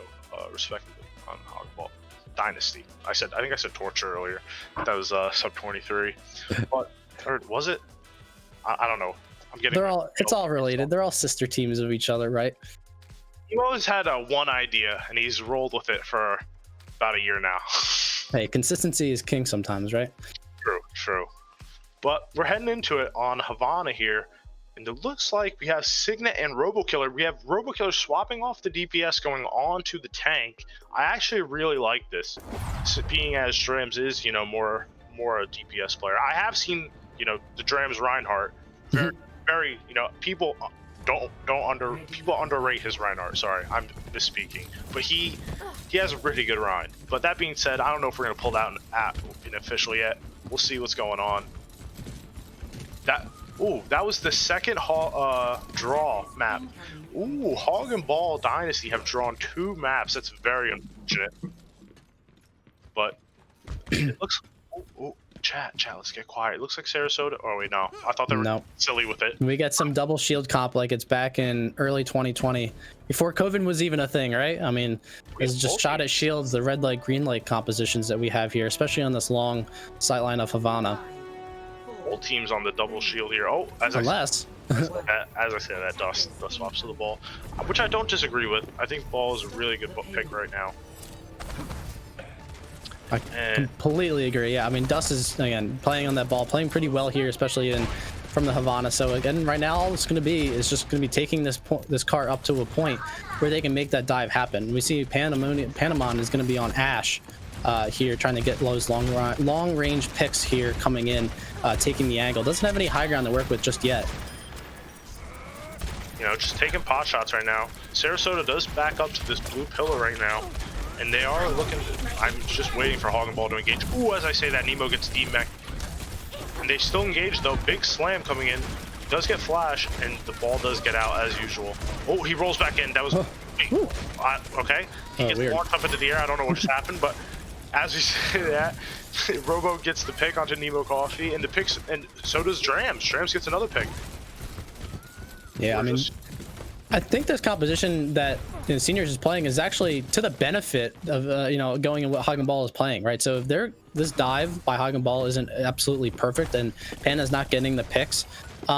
Speaker 11: respectively, on Hogball Dynasty. I think I said Torture earlier. That was sub 23, or was it? I don't know.
Speaker 12: It's all related. They're all sister teams of each other, right?
Speaker 11: He always had one idea, and he's rolled with it for about a year now.
Speaker 12: Hey, consistency is king sometimes, right?
Speaker 11: True. But we're heading into it on Havana here, and it looks like we have Signet and RoboKiller. We have RoboKiller swapping off the DPS, going on to the tank. I actually really like this, being as Drams is, more a DPS player. I have seen, the Drams Reinhardt. Very, people underrate his Reinhardt. Sorry, I'm misspeaking. But he has a pretty good Rein. But that being said, I don't know if we're gonna pull that in official yet. We'll see what's going on. That was the second draw map. Ooh, Hog and Ball Dynasty have drawn 2 maps. That's very unfortunate. But it looks chat, let's get quiet. It looks like Sarasota. Oh wait, no. I thought they were silly with it.
Speaker 12: We get some double shield comp like it's back in early 2020, before COVID was even a thing, right? I mean, it's just shot at shields, the red light, green light compositions that we have here, especially on this long sightline of Havana.
Speaker 11: All teams on the double shield here. Oh, as I said, that dust swaps to the ball, which I don't disagree with. I think ball is a really good pick right now.
Speaker 12: I completely agree. Yeah, I mean, Dust is, again, playing on that ball, playing pretty well here, especially from the Havana. So again, right now, all it's going to be is just going to be taking this car up to a point where they can make that dive happen. We see Panamon is going to be on Ash here, trying to get those long range picks here coming in, taking the angle. Doesn't have any high ground to work with just yet.
Speaker 11: You know, just taking pot shots right now. Sarasota does back up to this blue pillar right now. And they are looking. I'm just waiting for Hog and Ball to engage. Ooh, as I say that, Nemo gets D-mech. And they still engage though. Big slam coming in. Does get flash, and the ball does get out as usual. Oh, he rolls back in. That was okay. He gets launched up into the air. I don't know what just happened, but as we say that, Robo gets the pick onto Nemo Coffee, and the picks, and so does Drams. Drams gets another pick.
Speaker 12: Yeah, I mean, I think this composition that Seniors is playing is actually to the benefit of you know, going in what Hog and Ball is playing, right? So if this dive by Hog and Ball isn't absolutely perfect and Panda's not getting the picks,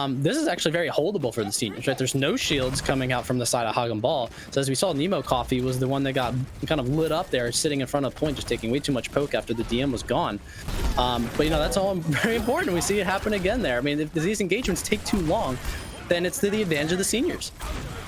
Speaker 12: this is actually very holdable for the Seniors, right? There's no shields coming out from the side of Hog and Ball. So as we saw, Nemo Coffee was the one that got kind of lit up there, sitting in front of the point, just taking way too much poke after the DM was gone. But you know, that's all very important. We see it happen again there. I mean, if these engagements take too long, then it's to the advantage of the Seniors.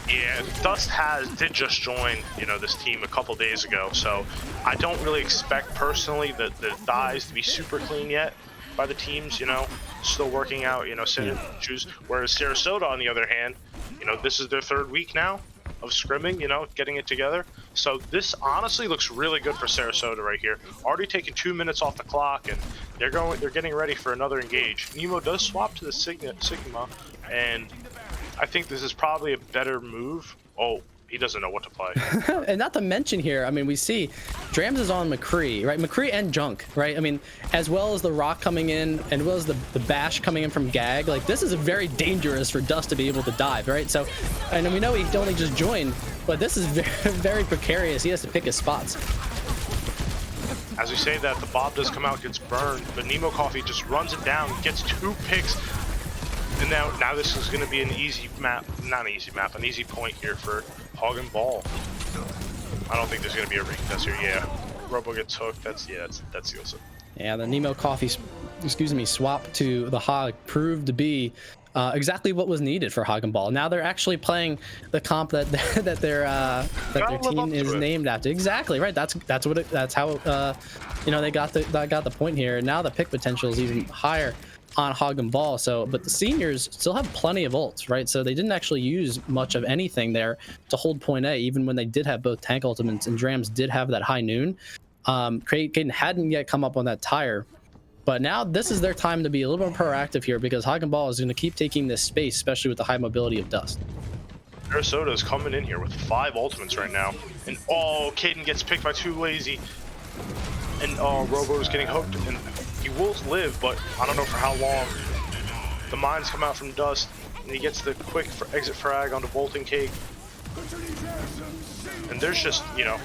Speaker 11: Yeah, Dust did just join, you know, this team a couple days ago, so I don't really expect personally the dives to be super clean yet by the teams, you know, still working out, you know, choose. Whereas Sarasota, on the other hand, you know, this is their 3rd week now of scrimming, you know, getting it together. So this honestly looks really good for Sarasota right here. Already taking 2 minutes off the clock, and they're getting ready for another engage. Nemo does swap to the Sigma, and I think this is probably a better move. Oh, he doesn't know what to play.
Speaker 12: And not to mention here, I mean, we see Drams is on McCree, right? McCree and Junk, right? I mean, as well as the Rock coming in, and as well as the Bash coming in from Gag. Like, this is very dangerous for Dust to be able to dive, right? So, and we know he only just joined, but this is very, very precarious. He has to pick his spots.
Speaker 11: As we say that, the Bob does come out, gets burned, but Nemo Coffee just runs it down, gets 2 picks. And now this is going to be an easy map, not an easy map, an easy point here for Hog and Ball. I don't think there's going to be a recontest here. Yeah, Robo gets hooked. That seals it.
Speaker 12: Yeah, the Nemo Coffee, swap to the Hog proved to be exactly what was needed for Hog and Ball. Now they're actually playing the comp that their team is named after. Exactly right. That's how you know, they got the point here. Now the pick potential is even higher on Hog and Ball. So, but the Seniors still have plenty of ults, right? So they didn't actually use much of anything there to hold point A, even when they did have both tank ultimates, and Drams did have that high noon. Caden hadn't yet come up on that tire, but now this is their time to be a little more proactive here, because Hog and Ball is going to keep taking this space, especially with the high mobility of Dust.
Speaker 11: Sarasota is coming in here with 5 ultimates right now, and oh, Caden gets picked by 2 lazy, and oh, Robo is getting hooked, and he will live, but I don't know for how long. The mines come out from Dust, and he gets the quick exit frag onto Bolting Cake. And there's just, you know,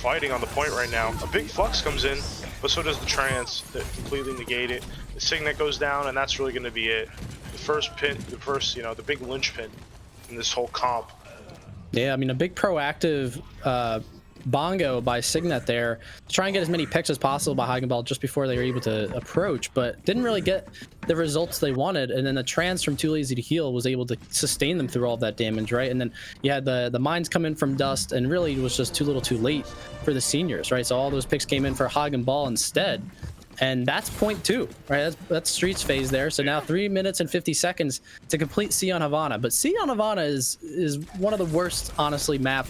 Speaker 11: fighting on the point right now. A big flux comes in, but so does the trance that completely negate it. The Signet goes down, and that's really going to be it. The first pin, you know, the big linchpin in this whole comp.
Speaker 12: Yeah, I mean, a big proactive bongo by Signet there to try and get as many picks as possible by Hog and Ball just before they were able to approach, but didn't really get the results they wanted. And then the trans from Too Lazy to Heal was able to sustain them through all that damage, right? And then you had the mines come in from Dust, and really it was just too little too late for the Seniors, right? So all those picks came in for Hog and Ball instead. And that's point 2, right? That's Streets phase there. So now 3 minutes and 50 seconds to complete Sea on Havana. But Sea on Havana is one of the worst, honestly, map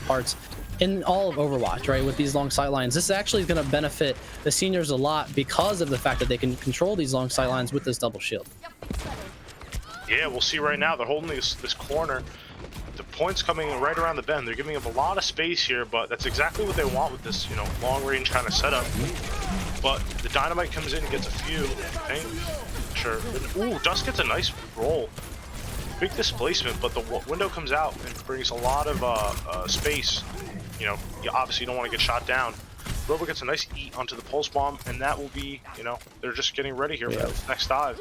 Speaker 12: parts in all of Overwatch, right? With these long sight lines, this actually is going to benefit the Seniors a lot because of the fact that they can control these long sight lines with this double shield.
Speaker 11: Yeah, we'll see right now. They're holding this corner. The points coming right around the bend. They're giving up a lot of space here, but that's exactly what they want with this, you know, long-range kind of setup. But the Dynamite comes in and gets a few, I think. Sure. Ooh, Dust gets a nice roll. Big displacement, but the window comes out and brings a lot of space. You know, you obviously don't want to get shot down. Robo gets a nice eat onto the pulse bomb, and that will be, you know, they're just getting ready here for the next dive.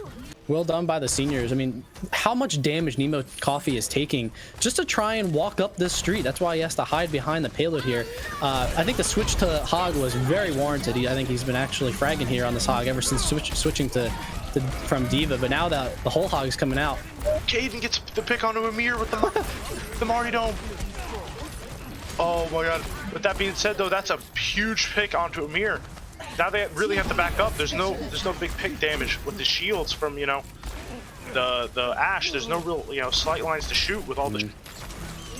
Speaker 12: Well done by the seniors. I mean, how much damage Nemo Coffee is taking just to try and walk up this street. That's why he has to hide behind the payload here. I think the switch to Hog was very warranted. I think he's been actually fragging here on this Hog ever since switching from Diva, but now that the whole Hog is coming out.
Speaker 11: Caden gets the pick onto Amir with the Marty Dome. Oh my god. With that being said though, that's a huge pick onto Amir. Now they really have to back up. There's no big pick damage with the shields from, you know, the Ash. There's no real, you know, slight lines to shoot with all the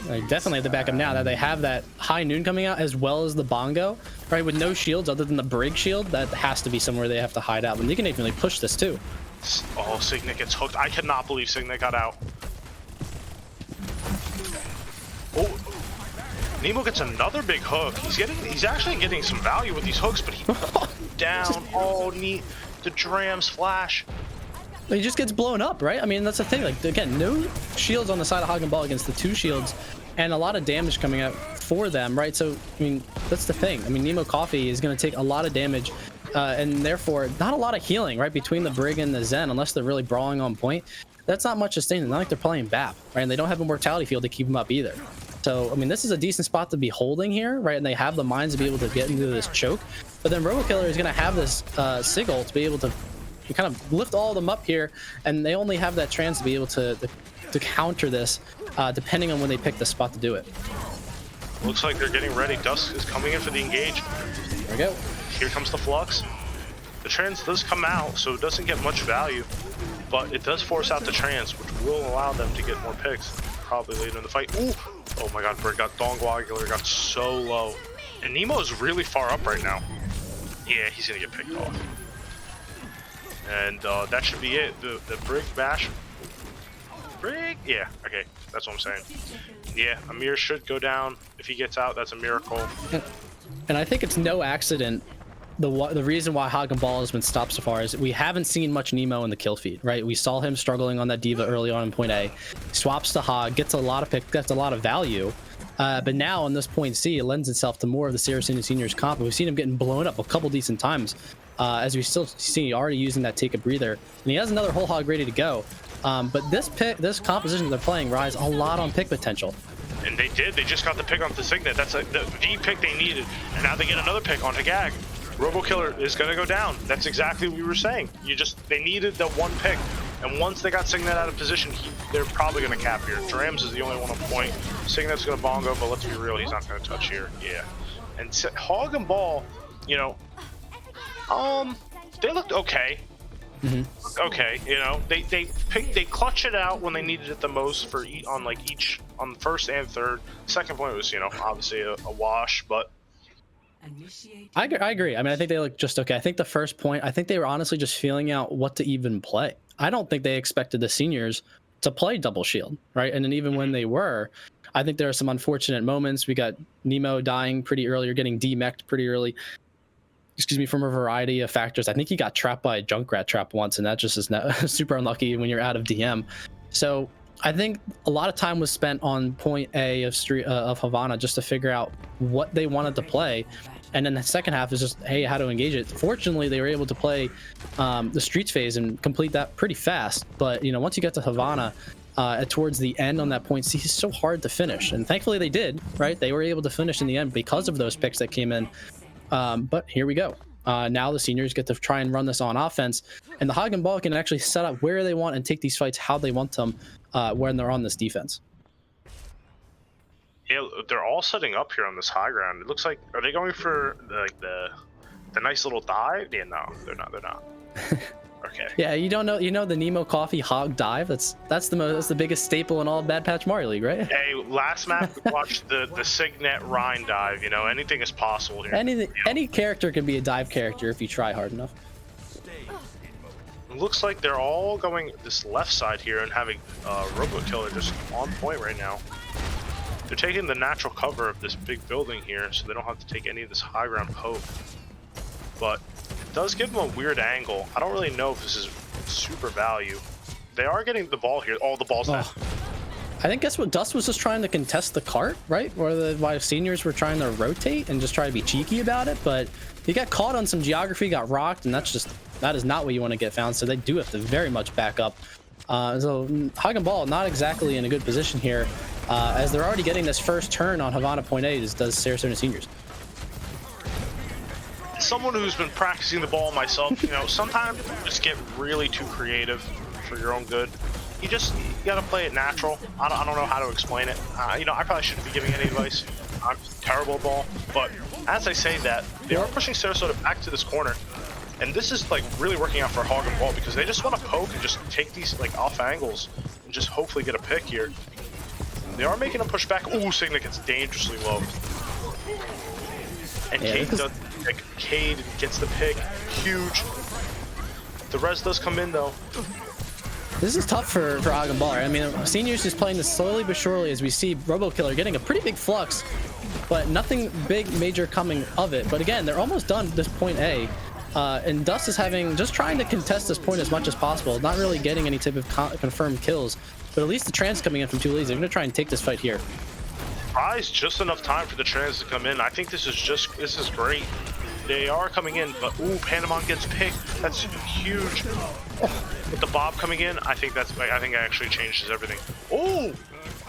Speaker 12: They definitely have to back up now that they have that high noon coming out as well as the bongo, right? With no shields other than the brig shield, that has to be somewhere they have to hide out. And they can even like push this too.
Speaker 11: Oh, Signet gets hooked. I cannot believe Signet got out. Oh, Nemo gets another big hook. He's actually getting some value with these hooks, but he down. Oh, neat. The Drams flash.
Speaker 12: He just gets blown up, right? I mean, that's the thing. Like, again, no shields on the side of Hog and Ball against the two shields, and a lot of damage coming out for them, right? So, I mean, that's the thing. I mean, Nemo Coffee is going to take a lot of damage, and therefore, not a lot of healing, right? Between the Brig and the Zen, unless they're really brawling on point. That's not much sustaining. Not like they're playing BAP, right? And they don't have a mortality field to keep them up either. So, I mean, this is a decent spot to be holding here, right? And they have the mines to be able to get into this choke. But then RoboKiller is going to have this Sigil to be able to kind of lift all of them up here. And they only have that trans to be able to counter this, depending on when they pick the spot to do it.
Speaker 11: Looks like they're getting ready. Dusk is coming in for the engage.
Speaker 12: There we go.
Speaker 11: Here comes the Flux. The trans does come out, so it doesn't get much value. But it does force out the trans, which will allow them to get more picks, probably later in the fight. Ooh! Oh my god, Bird got Dongwagular, got so low. And Nemo is really far up right now. Yeah, he's gonna get picked off. And that should be it. The Brig Bash. Brig? Yeah, okay, that's what I'm saying. Yeah, Amir should go down. If he gets out, that's a miracle.
Speaker 12: And I think it's no accident. The reason why Hog and Ball has been stopped so far is we haven't seen much Nemo in the kill feed, right? We saw him struggling on that Diva early on in point A, swaps to Hog, gets a lot of value, but now on this point C, it lends itself to more of the Sarasota Seniors comp. We've seen him getting blown up a couple decent times, as we still see already using that take a breather, and he has another whole Hog ready to go. But this composition they're playing relies a lot on pick potential.
Speaker 11: And they did. They just got the pick onto Signet. That's the pick they needed, and now they get another pick onto Gag. RoboKiller is going to go down. That's exactly what we were saying. They needed the one pick, and once they got Signet out of position, they're probably going to cap here. Drams is the only one on point. Signet's going to bongo, but let's be real, he's not going to touch here. Yeah. And Hog and Ball, you know, they looked okay. Okay, you know, they clutch it out when they needed it the most for on the first and third. Second point was, you know, obviously a wash, but
Speaker 12: I agree. I mean, I think they look just okay. I think the first point, I think they were honestly just feeling out what to even play. I don't think they expected the seniors to play double shield, right? And then even when they were, I think there are some unfortunate moments. We got Nemo dying pretty early or getting demeched pretty early, excuse me, from a variety of factors. I think he got trapped by a Junkrat trap once, and that just is super unlucky when you're out of DM. So I think a lot of time was spent on point A of Havana just to figure out what they wanted to play. And then the second half is just, hey, how to engage it. Fortunately, they were able to play the streets phase and complete that pretty fast. But, you know, once you get to Havana, towards the end on that point C, it's so hard to finish. And thankfully they did, right? They were able to finish in the end because of those picks that came in. But here we go. Now the seniors get to try and run this on offense. And the Hog and Ball can actually set up where they want and take these fights how they want them when they're on this defense.
Speaker 11: Yeah, they're all setting up here on this high ground. It looks like, are they going for the nice little dive? Yeah, no, they're not. Okay.
Speaker 12: Yeah, you know the Nemo Coffee Hog dive. That's the biggest staple in all Bad Patch Mario League, right?
Speaker 11: Hey, last map we watched the Signet Rhine dive. You know, anything is possible here.
Speaker 12: Any character can be a dive character if you try hard enough.
Speaker 11: It looks like they're all going this left side here and having RoboKiller just on point right now. They're taking the natural cover of this big building here, so they don't have to take any of this high ground poke. But it does give them a weird angle. I don't really know if this is super value. They are getting the ball here. Oh, the ball's dead.
Speaker 12: I think guess what, Dust was just trying to contest the cart, right? Why seniors were trying to rotate and just try to be cheeky about it, but he got caught on some geography, got rocked, and that is not what you want to get found. So they do have to very much back up. So Hog and Ball not exactly in a good position here, as they're already getting this first turn on Havana Point A, as does Sarasota Seniors.
Speaker 11: Someone who's been practicing the ball myself, you know, sometimes you just get really too creative for your own good. You gotta play it natural. I don't know how to explain it. You know, I probably shouldn't be giving any advice. I'm terrible at ball. But as I say that, they are pushing Sarasota back to this corner. And this is like really working out for Hog and Ball because they just want to poke and just take these like off angles and just hopefully get a pick here. They are making them push back. Ooh, Signet gets dangerously low. And Cade gets the pick. Huge. The res does come in though.
Speaker 12: This is tough for Hog and Ball. Right? I mean, Seniors just playing this slowly but surely as we see Robo Killer getting a pretty big flux, but nothing big major coming of it. But again, they're almost done this point A. And Dust is just trying to contest this point as much as possible, not really getting any type of confirmed kills, but at least the trans coming in from 2 leads. They're going to try and take this fight here.
Speaker 11: Buys just enough time for the trans to come in. I think this is great. They are coming in, but ooh, Panamon gets picked. That's huge. With the Bob coming in, I think it actually changes everything. Oh,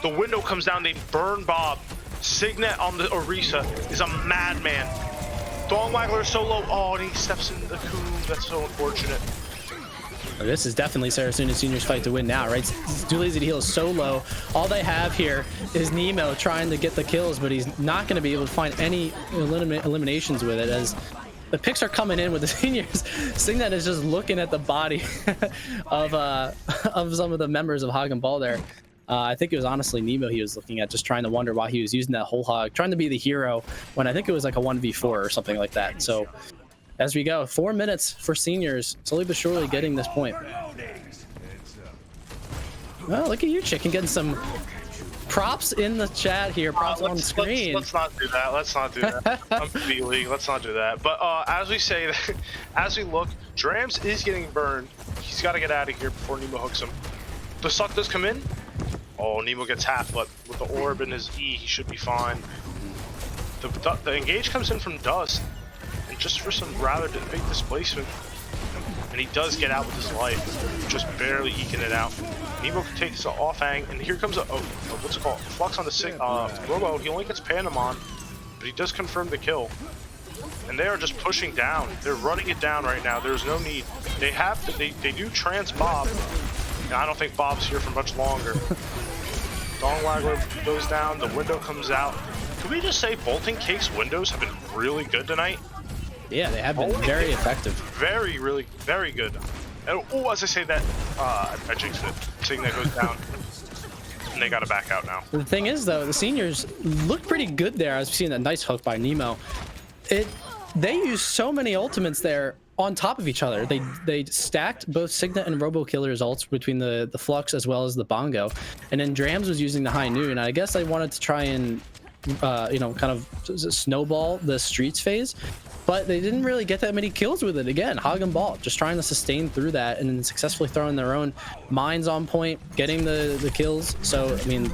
Speaker 11: the window comes down. They burn Bob. Signet on the Orisa is a madman. Dong Waggler is so low. Oh, and he steps into the coup. That's so unfortunate.
Speaker 12: This is definitely Sarasota Seniors' fight to win now, right? Too lazy to heal is so low. All they have here is Nemo trying to get the kills, but he's not going to be able to find any eliminations with it as the picks are coming in with the Seniors. Signet is just looking at the body of some of the members of Hog and Ball there. I think it was honestly Nemo he was looking at, just trying to wonder why he was using that whole hog, trying to be the hero when I think it was like a 1v4 or something like that. So as we go, 4 minutes for Seniors, slowly but surely getting this point. Well, look at you, Chicken, getting some props in the chat here, props on screen.
Speaker 11: Let's not do that. Let's not do that. I'm B-League. Let's not do that. But as we say, as we look, Drams is getting burned. He's got to get out of here before Nemo hooks him. The suck does come in. Oh, Nemo gets half, but with the orb and his E, he should be fine. The engage comes in from Dust, and just for some rather big displacement, and he does get out with his life, just barely eking it out. Nemo can take this off hang, and here comes what's it called? Flux on the Robo. He only gets Panamon, but he does confirm the kill. And they are just pushing down. They're running it down right now. There's no need. They do trans Bob. I don't think Bob's here for much longer. Dong Waggler goes down, the window comes out. Could we just say Bolting Cake's windows have been really good tonight?
Speaker 12: Yeah, they have been very effective.
Speaker 11: Very good. And, oh, as I say that, I jinxed it. Signet goes down. And they gotta back out now.
Speaker 12: The thing is, though, the Seniors look pretty good there, as we've seen that nice hook by Nemo. They use so many ultimates there on top of each other. They stacked both Signet and Robo Killer's ults between the Flux as well as the Bongo, and then Drams was using the High Noon. I guess I wanted to try and kind of snowball the Streets phase, but they didn't really get that many kills with it. Again, Hog and Ball just trying to sustain through that and then successfully throwing their own mines on point, getting the kills. So I mean,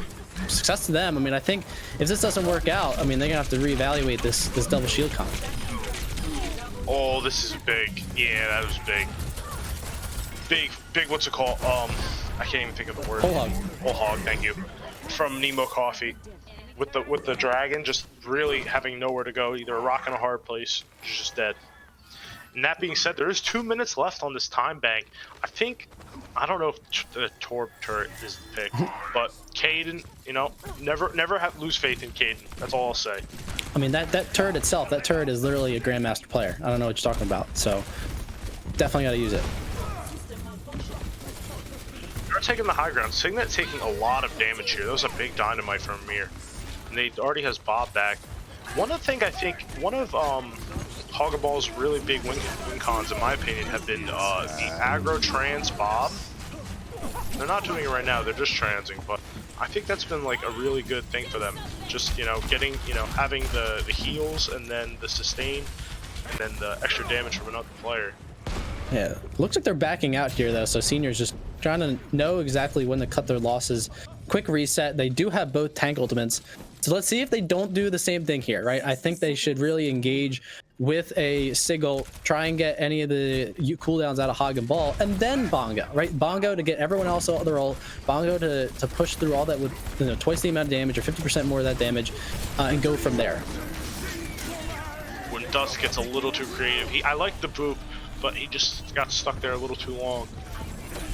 Speaker 12: success to them. I mean, I think if this doesn't work out, I mean, they're gonna have to reevaluate this double shield comp.
Speaker 11: Oh, this is big. Yeah, that was big. Big, what's it called? I can't even think of the word.
Speaker 12: Whole hog.
Speaker 11: Whole hog, thank you. From Nemo Coffee. With the dragon just really having nowhere to go, either a rock and a hard place, she's just dead. And that being said, there is 2 minutes left on this time bank. I don't know if the Torb turret is the pick, but Caden, never lose faith in Caden. That's all I'll say.
Speaker 12: I mean, that turret itself, that turret is literally a Grandmaster player. I don't know what you're talking about, so definitely got to use it.
Speaker 11: They're taking the high ground. Signet taking a lot of damage here. That was a big dynamite from Amir. And they already has Bob back. One of Hog and Ball's really big win cons, in my opinion, have been the aggro trans Bob. They're not doing it right now, they're just transing, but I think that's been like a really good thing for them. Just, you know, getting, you know, having the heals and then the sustain and then the extra damage from another player.
Speaker 12: Yeah, looks like they're backing out here though, so Senior's just trying to know exactly when to cut their losses. Quick reset. They do have both tank ultimates, so let's see if they don't do the same thing here, right? I think they should really engage with a Sigil, try and get any of the cooldowns out of Hog and Ball, and then Bongo, right? Bongo to get everyone else out of the roll, Bongo to push through all that with, you know, twice the amount of damage or 50% more of that damage, and go from there.
Speaker 11: When Dust gets a little too creative, I like the boop, but he just got stuck there a little too long.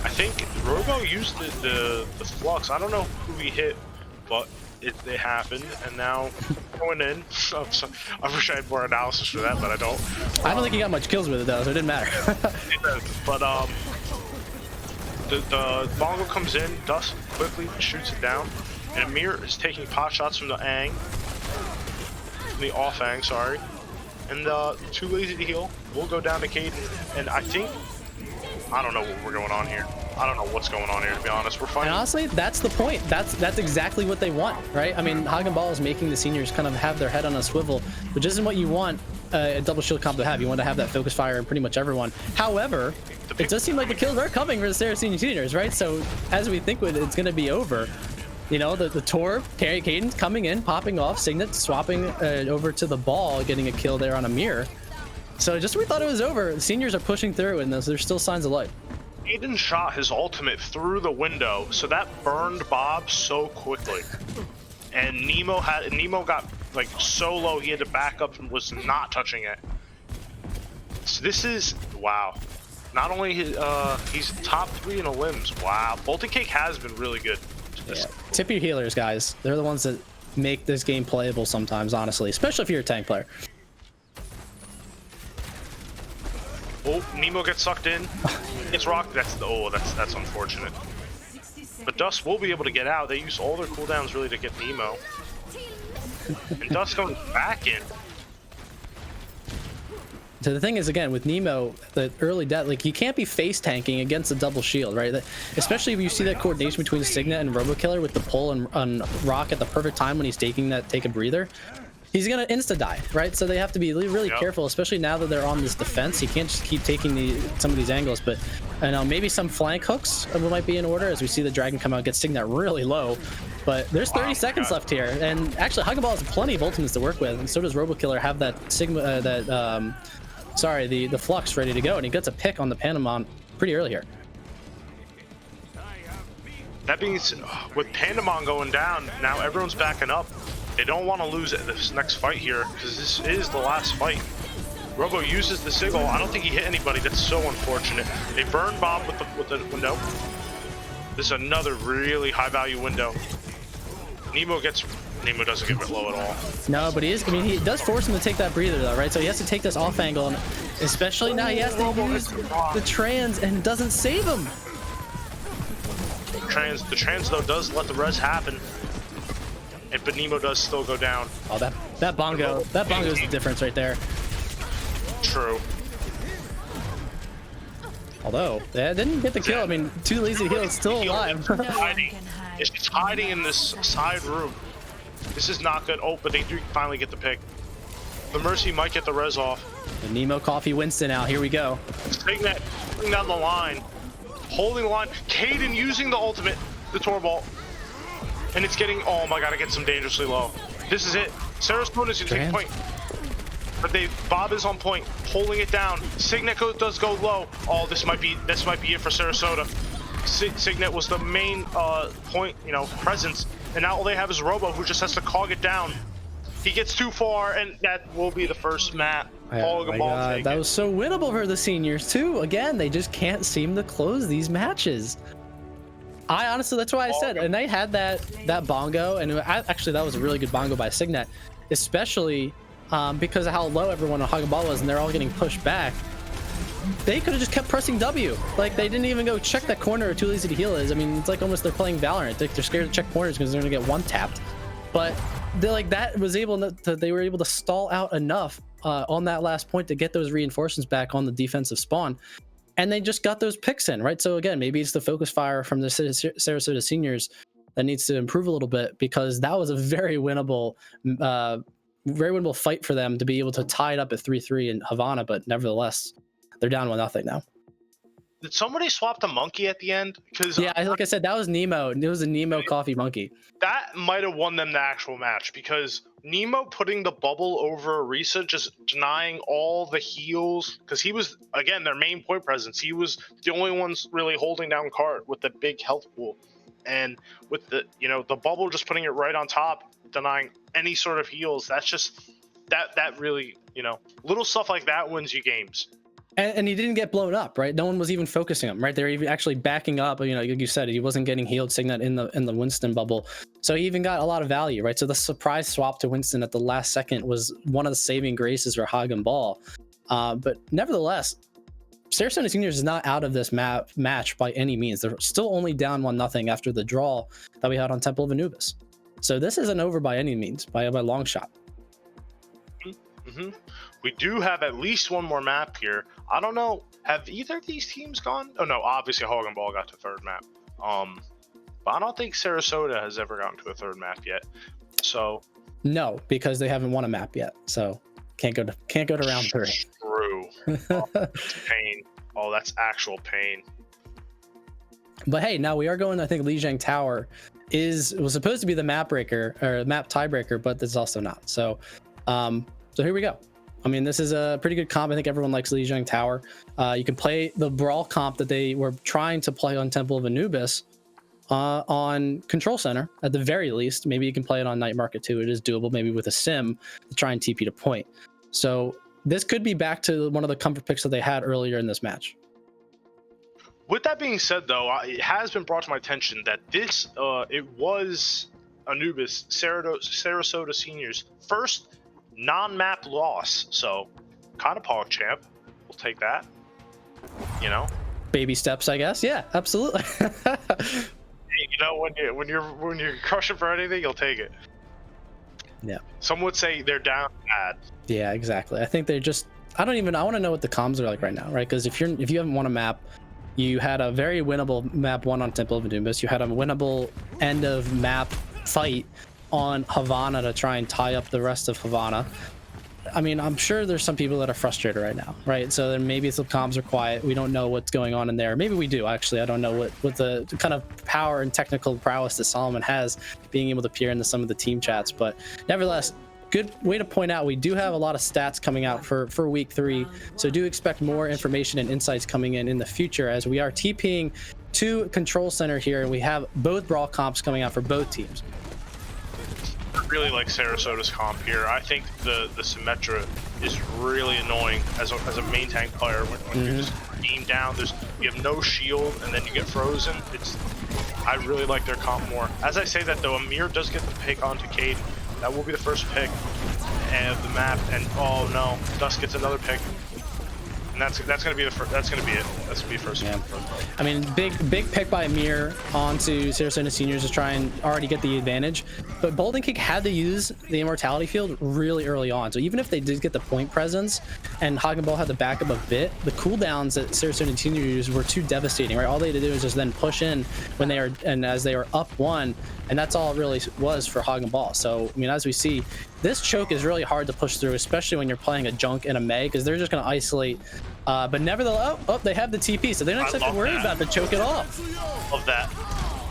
Speaker 11: I think Robo used the flux. I don't know who he hit, but it happened, and now going in. I wish I had more analysis for that, but I don't.
Speaker 12: I don't think he got much kills with it though, so it didn't matter.
Speaker 11: But the Bongo comes in, Dust quickly shoots it down, and Amir is taking pot shots from the Ang, from the off Ang, sorry, and too lazy to heal. We'll go down to Caden, and I don't know what we're going on here. I don't know what's going on here, to be honest. We're fighting.
Speaker 12: And honestly, that's the point. That's exactly what they want, right? I mean, Hog and Ball is making the Seniors kind of have their head on a swivel, which isn't what you want a double shield comp to have. You want to have that focus fire in pretty much everyone. However, it does seem like the kills are coming for the Sarasota Seniors, right? So as we think it's going to be over, you know, the Tor, Caden's coming in, popping off, Signet swapping over to the Ball, getting a kill there on Amir. So just when we thought it was over, the Seniors are pushing through, and there's still signs of life.
Speaker 11: Aiden shot his ultimate through the window, so that burned Bob so quickly. And Nemo got like so low he had to back up and was not touching it. So this is wow. Not only he's top 3 in the limbs. Wow, Bolton Cake has been really good.
Speaker 12: Yeah. Tip your healers, guys. They're the ones that make this game playable sometimes, honestly, especially if you're a tank player.
Speaker 11: Oh, Nemo gets sucked in. It's rocked. That's unfortunate. But Dust will be able to get out. They use all their cooldowns really to get Nemo. And Dust goes back in.
Speaker 12: So the thing is, again, with Nemo, the early death, like, you can't be face tanking against a double shield, right? Especially if you see that coordination between Signet and Robokiller with the pull and Rock at the perfect time when he's taking that take a breather. He's gonna insta die, right? So they have to be really careful, especially now that they're on this defense. He can't just keep taking some of these angles, but I know maybe some flank hooks might be in order as we see the dragon come out, get Signet really low. But there's 30 seconds left here, and actually Hug and Ball has plenty of ultimates to work with, and so does Robokiller have that the flux ready to go, and he gets a pick on the Panamon pretty early here.
Speaker 11: That means with Pandemon going down, now everyone's backing up. They don't want to lose this next fight here, because this is the last fight. Robo uses the Sigil. I don't think he hit anybody. That's so unfortunate. They burn Bob with the window. This is another really high value window. Nemo doesn't get low at all.
Speaker 12: No, but he does force him to take that breather though, right? So he has to take this off angle, and especially now he has to use the trans, and it doesn't save him.
Speaker 11: The trans though does let the res happen. But Nemo does still go down.
Speaker 12: Oh, that bongo is the difference right there.
Speaker 11: True.
Speaker 12: Although, that didn't get the kill. I mean, too lazy to heal, it's still alive.
Speaker 11: It's hiding in this side room. This is not good. Oh, but they do finally get the pick. The Mercy might get the res off.
Speaker 12: The Nemo Coffee Winston out. Here we go.
Speaker 11: Signet putting down the line. Holding the line. Caden using the ultimate, the Torball. And it's getting, oh my god, it gets them dangerously low. This is it. Sarasota is gonna take point. But Bob is on point, holding it down. Signet does go low. Oh, this might be it for Sarasota. Signet was the main point, presence. And now all they have is Robo, who just has to cog it down. He gets too far, and that will be the first map.
Speaker 12: Oh my god, that was so winnable for the Seniors too. Again, they just can't seem to close these matches. I honestly, that's why I said, and they had that bongo, and actually that was a really good bongo by Signet, especially because of how low everyone on Hog and Ball was, and they're all getting pushed back. They could have just kept pressing W. Like, they didn't even go check that corner or too lazy to heal is. I mean, it's like almost they're playing Valorant. They're scared to check corners because they're gonna get one tapped. But they they were able to stall out enough on that last point to get those reinforcements back on the defensive spawn. And they just got those picks in, right? So again, maybe it's the focus fire from the Sarasota Seniors that needs to improve a little bit, because that was a very winnable fight for them to be able to tie it up at 3-3 in Havana, but nevertheless, they're down 1-0 now.
Speaker 11: Did somebody swap the monkey at the end? Because
Speaker 12: yeah, like I said, that was Nemo. It was a Nemo coffee monkey.
Speaker 11: That might have won them the actual match, because Nemo putting the bubble over Orisa, just denying all the heals, because he was, again, their main point presence. He was the only ones really holding down cart with the big health pool. And with the, the bubble just putting it right on top, denying any sort of heals, that's just, that really, little stuff like that wins you games.
Speaker 12: And he didn't get blown up, right? No one was even focusing him, right? They're even actually backing up. Like you said, he wasn't getting healed, saying that in the Winston bubble. So he even got a lot of value, right? So the surprise swap to Winston at the last second was one of the saving graces for Hagen Ball. But nevertheless, Sarasota Seniors is not out of this match by any means. They're still only down 1-0 after the draw that we had on Temple of Anubis. So this isn't over by any means, by a long shot.
Speaker 11: Mm-hmm. We do have at least one more map here. I don't know. Have either of these teams gone? Oh no, obviously Hagen Ball got to third map. But I don't think Sarasota has ever gotten to a third map yet. So
Speaker 12: no, because they haven't won a map yet. So can't go to round 3.
Speaker 11: True. Oh, that's pain. Oh, that's actual pain.
Speaker 12: But hey, now we are going. I think Lijiang Tower was supposed to be the map breaker or map tiebreaker, but it's also not. So here we go. I mean, this is a pretty good comp. I think everyone likes Lijiang Tower. You can play the Brawl comp that they were trying to play on Temple of Anubis on Control Center, at the very least. Maybe you can play it on Night Market too. It is doable, maybe with a sim to try and TP to point. So this could be back to one of the comfort picks that they had earlier in this match.
Speaker 11: With that being said, though, it has been brought to my attention that this, it was Anubis, Sarasota Seniors' first non-map loss. So, kind of pog champ. We'll take that.
Speaker 12: Baby steps, I guess. Yeah, absolutely.
Speaker 11: When you're crushing for anything, you'll take it.
Speaker 12: Yeah.
Speaker 11: Some would say they're down bad.
Speaker 12: Yeah, exactly. I think they're just. I want to know what the comms are like right now, right? Because if you haven't won a map, you had a very winnable map 1 on Temple of Anubis. You had a winnable end of map fight on Havana to try and tie up the rest of Havana. I mean, I'm sure there's some people that are frustrated right now, right? So then maybe some comms are quiet. We don't know what's going on in there. Maybe we do, actually. I don't know what the kind of power and technical prowess that Solomon has, being able to peer into some of the team chats. But nevertheless, good way to point out, we do have a lot of stats coming out for week 3. So do expect more information and insights coming in the future, as we are TPing to Control Center here, and we have both Brawl comps coming out for both teams.
Speaker 11: I really like Sarasota's comp here. I think the Symmetra is really annoying as a main tank player. When you're just beamed down, you have no shield, and then you get frozen. I really like their comp more. As I say that though, Amir does get the pick onto Cade. That will be the first pick of the map, and oh no, Dusk gets another pick. And that's gonna be the first. That's gonna be it. That's gonna be first.
Speaker 12: Yeah. I mean, big pick by Amir onto Sarasota Seniors to try and already get the advantage. But Malding Inc had to use the Immortality Field really early on. So even if they did get the point presence and Hagen Ball had to back up a bit, the cooldowns that Sarasota Seniors were too devastating, right? All they had to do was just then push in when they are, and as they were up 1, and that's all it really was for Hagen Ball. So I mean, as we see, this choke is really hard to push through, especially when you're playing a Junk and a May, because they're just going to isolate. But nevertheless, they have the TP, so they don't have to worry about the choke at all.
Speaker 11: Love that.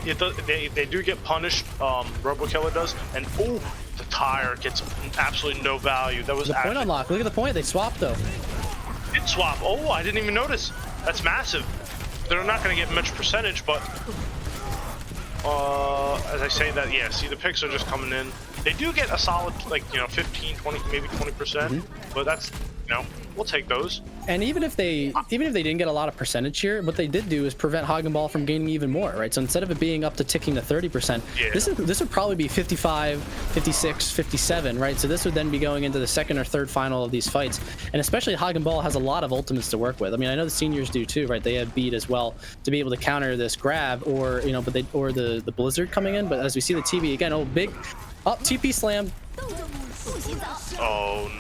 Speaker 11: They do get punished. RoboKiller does, and the tire gets absolutely no value. That was
Speaker 12: the point unlock. Look at the point. They swapped though.
Speaker 11: It swap. Oh, I didn't even notice. That's massive. They're not going to get much percentage, but as I say that, yeah. See, the picks are just coming in. They do get a solid, 15, 20, maybe 20%, but that's, we'll take those.
Speaker 12: And even if they didn't get a lot of percentage here, what they did do is prevent Hagen Ball from gaining even more, right? So instead of it being up to ticking to 30%, this would probably be 55, 56, 57, right? So this would then be going into the second or third final of these fights. And especially Hagen Ball has a lot of ultimates to work with. I mean, I know the seniors do too, right? They have beat as well to be able to counter this grab or the blizzard coming in. But as we see the TP again, big up TP slam.
Speaker 11: Oh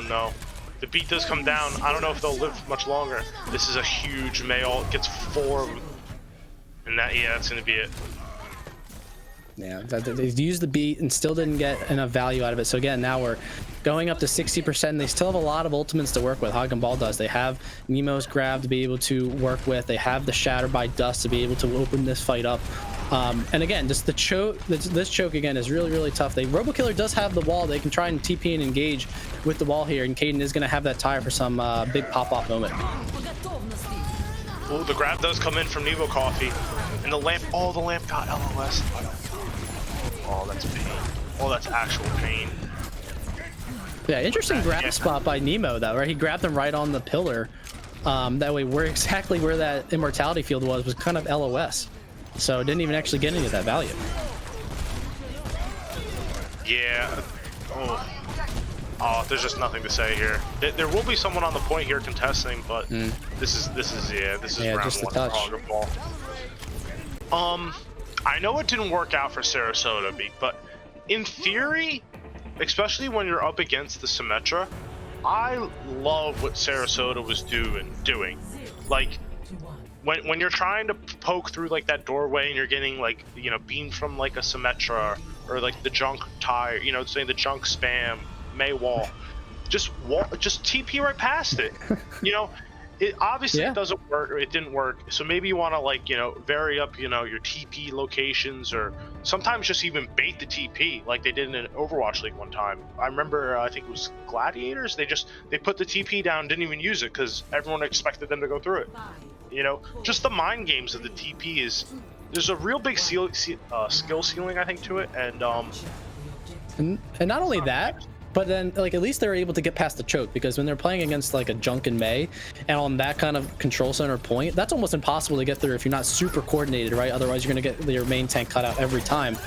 Speaker 11: no. The beat does come down. I don't know if they'll live much longer. This is a huge Mayall. It gets 4 of them. And that's going to be it.
Speaker 12: Yeah, they used the beat and still didn't get enough value out of it. So again, now we're going up to 60%. And they still have a lot of ultimates to work with. Hagen Ball does. They have Nemo's grab to be able to work with. They have the Shatter by Dust to be able to open this fight up. And again, just the choke. This choke again is really, really tough. Robo Killer does have the wall. They can try and TP and engage with the wall here. And Caden is going to have that tire for some big pop-off moment.
Speaker 11: Oh, the grab does come in from Nevo Coffee. And the lamp. Oh, the lamp got LOS. Oh, that's pain. Oh, that's actual pain.
Speaker 12: Yeah, interesting grab spot by Nemo though, right? He grabbed him right on the pillar. That way, exactly where that immortality field was kind of LOS. So didn't even actually get any of that value.
Speaker 11: Yeah. Oh, there's just nothing to say here. There will be someone on the point here contesting, but this is round
Speaker 12: just
Speaker 11: one
Speaker 12: a touch.
Speaker 11: for Hagen Ball. I know it didn't work out for Sarasota, but in theory, especially when you're up against the Symmetra, I love what Sarasota was doing. Like, when you're trying to poke through like that doorway and you're getting like, you know, beamed from like a Symmetra or like the junk tire, you know, saying the junk spam, May wall, just TP right past it. You know, it obviously doesn't work, or it didn't work. So maybe you want to, like, you know, vary up, you know, your TP locations, or sometimes just even bait the TP like they did in an Overwatch League one time. I remember, I think it was Gladiators. They put the TP down, didn't even use it because everyone expected them to go through it. You know, just the mind games of the TP there's a real big skill ceiling, I think, to it, and
Speaker 12: not only that, but then, like, at least they're able to get past the choke, because when they're playing against like a Junk and May and on that kind of control center point, that's almost impossible to get through if you're not super coordinated, right? Otherwise you're gonna get your main tank cut out every time.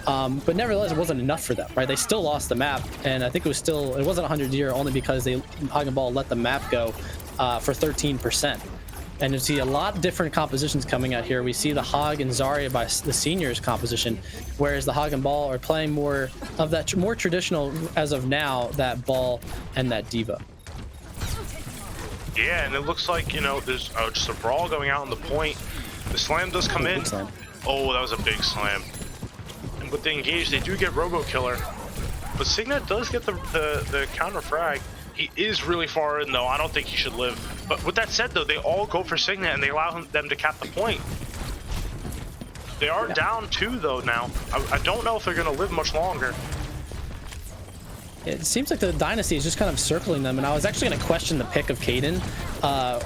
Speaker 12: But nevertheless, it wasn't enough for them, right? They still lost the map, and I think it wasn't 100-0 only because Hagen Ball let the map go for 13%. And you see a lot of different compositions coming out here. We see the Hog and Zarya by the seniors composition, whereas the Hagen Ball are playing more of that more traditional, as of now, that Ball and that Diva.
Speaker 11: yeah, and it looks like, you know, there's just a brawl going out on the point. The slam does come in. Oh, that was a big slam. And with the engage, they do get Robo Killer, but Signet does get the counter frag. He is really far in, though. I don't think he should live. But with that said, though, they all go for Signet, and they allow them to cap the point. They are down 2, though, now. I don't know if they're going to live much longer.
Speaker 12: It seems like the Dynasty is just kind of circling them, and I was actually going to question the pick of Caden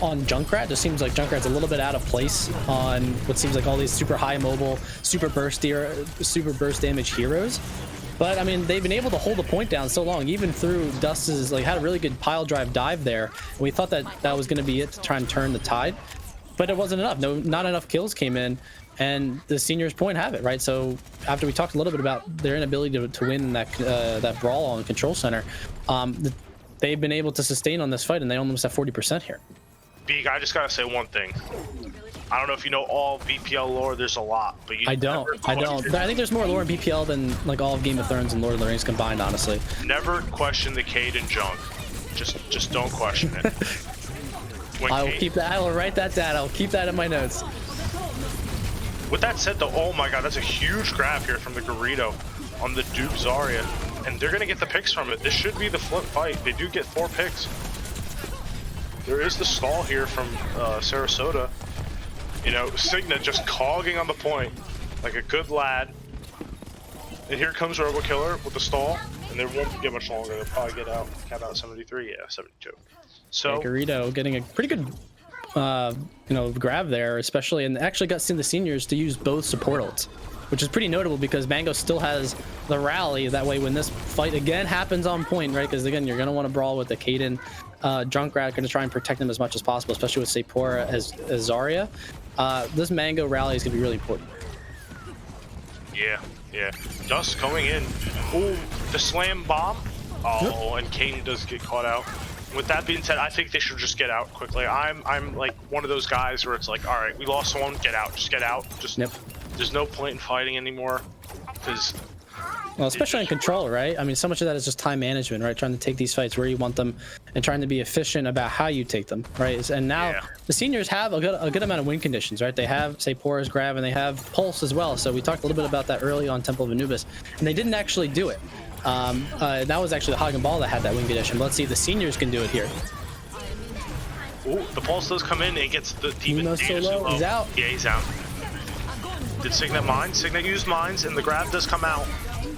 Speaker 12: on Junkrat. It seems like Junkrat's a little bit out of place on what seems like all these super high mobile, super burst damage heroes. But I mean, they've been able to hold the point down so long, even through Dust's, like, had a really good pile drive dive there. And we thought that was going to be it to try and turn the tide, but it wasn't enough. Not enough kills came in, and the seniors point have it, right? So after we talked a little bit about their inability to win that brawl on Control Center, they've been able to sustain on this fight, and they almost have 40% here.
Speaker 11: Beak, I just gotta say one thing. I don't know if you know all BPL lore. There's a lot, but
Speaker 12: I don't. I think there's more lore in BPL than like all of Game of Thrones and Lord of the Rings combined, honestly.
Speaker 11: Never question the Caden junk. Just don't question it.
Speaker 12: I will keep that. I will write that down. I'll keep that in my notes.
Speaker 11: With that said, though, oh my God, that's a huge grab here from the Garrido on the Duke Zarya, and they're gonna get the picks from it. This should be the flip fight. They do get 4 picks. There is the stall here from Sarasota. You know, Signet just cogging on the point like a good lad. And here comes Robo Killer with the stall, and they won't get much longer. They'll probably get out, cap out 73, yeah, 72. So
Speaker 12: Garrido getting a pretty good, you know, grab there, especially, and actually got the seniors to use both support ults, which is pretty notable because Mango still has the rally. That way, when this fight again happens on point, right? Because again, you're gonna want to brawl with the Caden. Junkrat gonna try and protect them as much as possible, especially with Sephora as Zarya. This Mango rally is gonna be really important.
Speaker 11: Yeah. Dust coming in. Oh, the slam bomb. Oh, and Caden does get caught out. With that being said, I think they should just get out quickly. I'm like one of those guys where it's like, all right, we lost someone, get out, just get out. There's no point in fighting anymore, because.
Speaker 12: Well, especially in Control, right? I mean, so much of that is just time management, right? Trying to take these fights where you want them and trying to be efficient about how you take them, right? And now the seniors have a good amount of win conditions, right? They have, say, Porous Grab, and they have Pulse as well. So we talked a little bit about that early on Temple of Anubis, and they didn't actually do it. That was actually the Hog and Ball that had that win condition. But let's see if the seniors can do it here.
Speaker 11: Ooh, the Pulse does come in and gets the Demon
Speaker 12: dangerously low. He's out.
Speaker 11: Yeah, he's out. Did Signet mine? Signet used mines, and the grab does come out.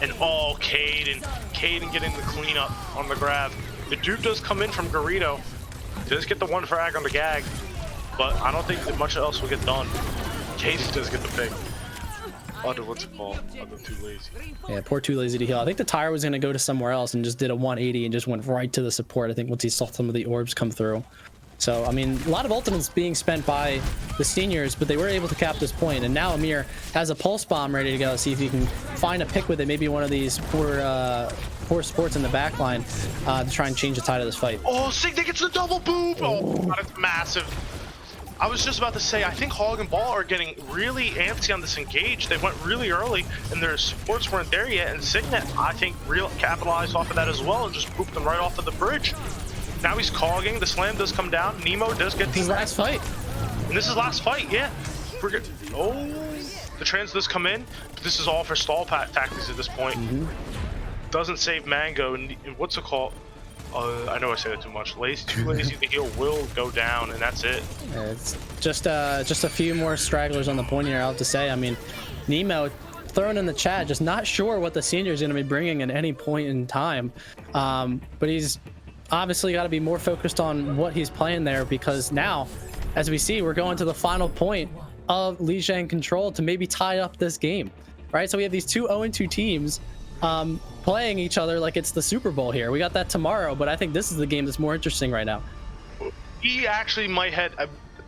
Speaker 11: And Caden getting the cleanup on the grab. The dupe does come in from Garrido. Does get the one frag on the gag, but I don't think that much else will get done. Caden does get the pick. What's it called? Too lazy.
Speaker 12: Yeah, poor Too Lazy to heal. I think the tire was going to go to somewhere else and just did a 180 and just went right to the support. I think once he saw some of the orbs come through. So, I mean, a lot of ultimates being spent by the seniors, but they were able to cap this point. And now Amir has a pulse bomb ready to go. See if he can find a pick with it. Maybe one of these poor sports in the back line to try and change the tide of this fight.
Speaker 11: Oh, Signet gets the double boop! Oh, God, it's massive. I was just about to say, I think Hog and Ball are getting really antsy on this engage. They went really early, and their supports weren't there yet. And Signet, I think, capitalized off of that as well and just booped them right off of the bridge. Now he's cogging. The slam does come down. Nemo does get
Speaker 12: the last fight.
Speaker 11: And this is last fight, yeah. We're good. Oh, the trans does come in. But this is all for stall tactics at this point. Doesn't save Mango. And what's it called? I know I say that too much. Too lazy to heal will go down, and that's it.
Speaker 12: It's just a few more stragglers on the point here, I have to say. I mean, Nemo thrown in the chat, just not sure what the senior is going to be bringing at any point in time. But he's obviously got to be more focused on what he's playing there, because now, as we see, we're going to the final point of Li Zhang control to maybe tie up this game, right? So we have these two 0-2 teams playing each other like it's the Super Bowl here. We got that tomorrow, but I think this is the game that's more interesting right now.
Speaker 11: He actually might head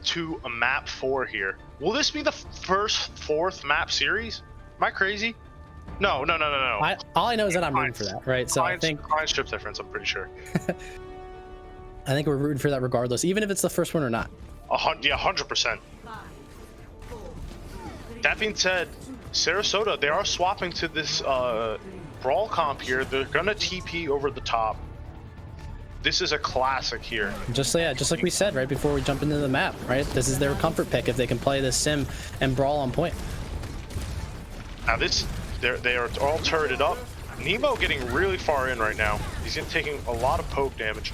Speaker 11: to a map 4 here. Will this be the fourth map series? Am I crazy? No.
Speaker 12: All I know is that I'm rooting for that, right? So I think
Speaker 11: client strip difference, I'm pretty sure.
Speaker 12: I think we're rooting for that regardless, even if it's the first one or not.
Speaker 11: Yeah, 100%. That being said, Sarasota, they are swapping to this brawl comp here. They're gonna TP over the top. This is a classic here.
Speaker 12: Just like we said right before we jump into the map, right? This is their comfort pick if they can play this sim and brawl on point.
Speaker 11: Now they are all turreted up. Nemo getting really far in right now. He's taking a lot of poke damage.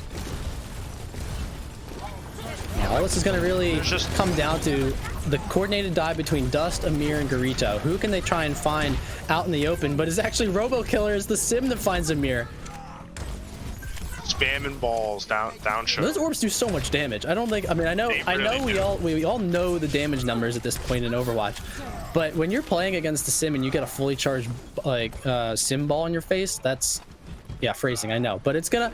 Speaker 12: Yeah, all this is going to really just come down to the coordinated dive between Dust, Amir, and Garito. Who can they try and find out in the open? But it's actually RoboKiller is the sim that finds Amir.
Speaker 11: Spamming balls down show.
Speaker 12: Those orbs do so much damage. I don't think. I mean, I know we all know the damage numbers at this point in Overwatch, but when you're playing against the sim and you get a fully charged like sim ball in your face, that's phrasing. I know, but it's gonna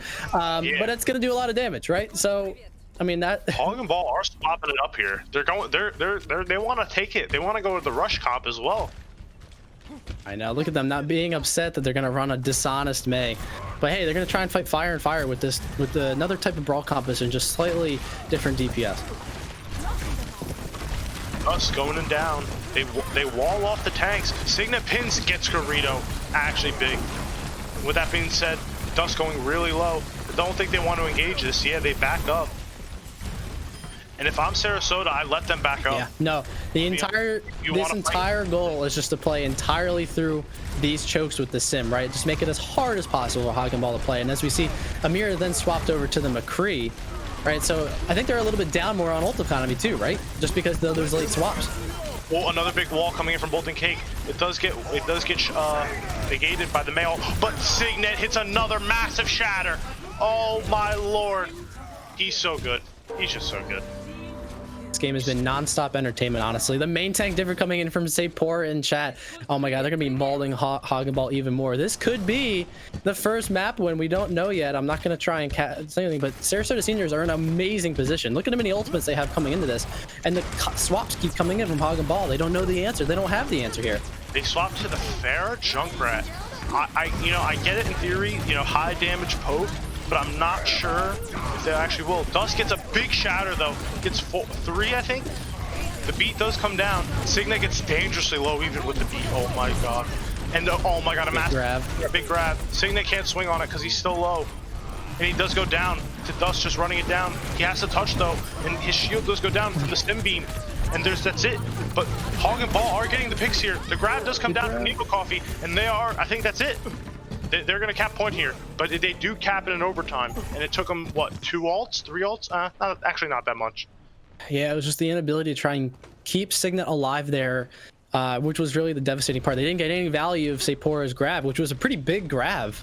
Speaker 12: do a lot of damage, right? So. I mean that
Speaker 11: Hog and Ball are swapping it up here. They want to take it. They want to go with the rush comp as well.
Speaker 12: I know. Look at them not being upset that they're gonna run a dishonest May, but hey, they're gonna try and fight fire and fire with another type of brawl composition, just slightly different DPS.
Speaker 11: Us going and down. They wall off the tanks. Signet pins gets Garrido actually big. With that being said, Dust going really low. I don't think they want to engage this. Yeah, they back up. And if I'm Sarasota, I let them back up.
Speaker 12: Yeah, no. This entire goal is just to play entirely through these chokes with the sim, right? Just make it as hard as possible for Hog and Ball to play. And as we see, Amir then swapped over to the McCree, right? So I think they're a little bit down more on ult economy too, right? Just because of those late swaps.
Speaker 11: Oh, another big wall coming in from Bolton Cake. It does get negated by the mail, but Signet hits another massive shatter. Oh my lord, he's so good. He's just so good.
Speaker 12: This game has been non-stop entertainment, honestly. The main tank different coming in from say Poor in chat. Oh my god, they're gonna be mauling Hog and Ball even more. This could be the first map when we don't know yet. I'm not gonna try and say anything, but Sarasota seniors are in an amazing position. Look at how many ultimates they have coming into this, and the swaps keep coming in from Hog and Ball. They don't know the answer. They don't have the answer here.
Speaker 11: They swapped to the Farah Junkrat. I get it in theory, high damage poke, but I'm not sure if they actually will. Dust gets a big shatter though. Gets 3, I think. The beat does come down. Signet gets dangerously low even with the beat. Oh my god. And oh my god, a massive grab. Big grab. Signet can't swing on it because he's still low. and he does go down to Dust, just running it down. He has to touch though, and his shield does go down from the stim beam, and that's it. But Hog and Ball are getting the picks here. The grab does come down from Nico Coffee, and they are, I think that's it. They're gonna cap point here, but they do cap it in overtime, and it took them what, 2 ults, 3 ults? Actually not that much.
Speaker 12: Yeah, it was just the inability to try and keep Signet alive there, which was really the devastating part. They didn't get any value of Sepora's grab, which was a pretty big grab,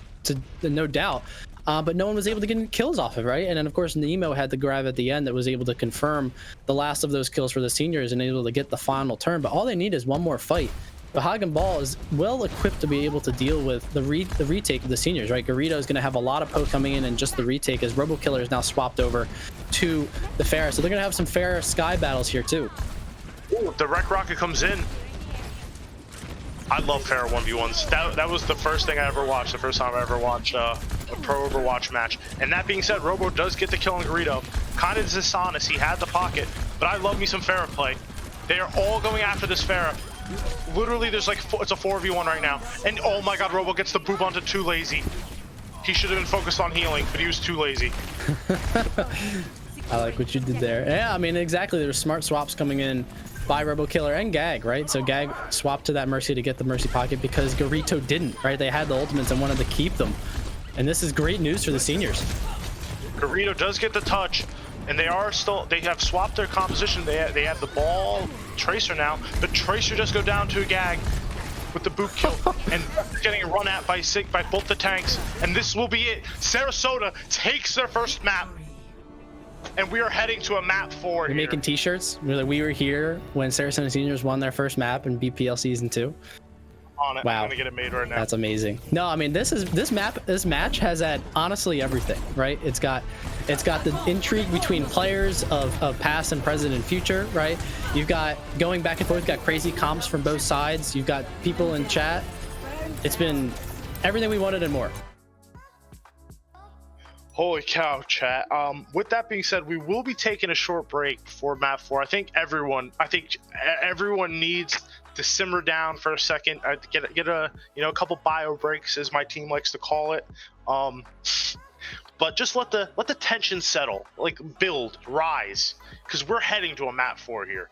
Speaker 12: no doubt. But no one was able to get any kills off of it, right? And then, of course, Nemo had the grab at the end that was able to confirm the last of those kills for the seniors and able to get the final turn. But all they need is one more fight. But Hagen Ball is well equipped to be able to deal with the retake of the seniors, right? Garrido is going to have a lot of poke coming in and just the retake as Robo Killer is now swapped over to the Pharah. So they're going to have some Pharah Sky battles here, too.
Speaker 11: Ooh, the Wreck Rocket comes in. I love Pharah 1v1s. That was the first thing I ever watched, the first time I ever watched a pro Overwatch match. And that being said, Robo does get the kill on Garrido. Kind of dishonest, he had the pocket, but I love me some Pharah play. They are all going after this Pharah. Literally, there's like, it's a 4v1 right now. And oh my god, Robo gets the boob onto Too Lazy. He should have been focused on healing, but he was too lazy.
Speaker 12: I like what you did there. Yeah, I mean, exactly. There's smart swaps coming in by Robo Killer and Gag, right? So Gag swapped to that Mercy to get the Mercy pocket because Garrido didn't, right? They had the ultimates and wanted to keep them. And this is great news for the seniors.
Speaker 11: Garrido does get the touch, and they have swapped their composition. They have the ball Tracer now, but Tracer just go down to a Gag with the boot kill, and getting run at by both the tanks, and this will be it. Sarasota takes their first map, and we are heading to a map 4
Speaker 12: We're making t-shirts. We were here when Sarasota Seniors won their first map in BPL Season 2.
Speaker 11: On it.
Speaker 12: Wow.
Speaker 11: I'm gonna get it made right now.
Speaker 12: That's amazing. No, I mean this match has had honestly everything, right? It's got the intrigue between players of past and present and future, right? You've got going back and forth, got crazy comps from both sides. You've got people in chat. It's been everything we wanted and more.
Speaker 11: Holy cow, chat. With that being said, we will be taking a short break for map 4. I think everyone needs to simmer down for a second, get a couple bio breaks, as my team likes to call it. But just let the tension settle, like build, rise, because we're heading to a map 4 here.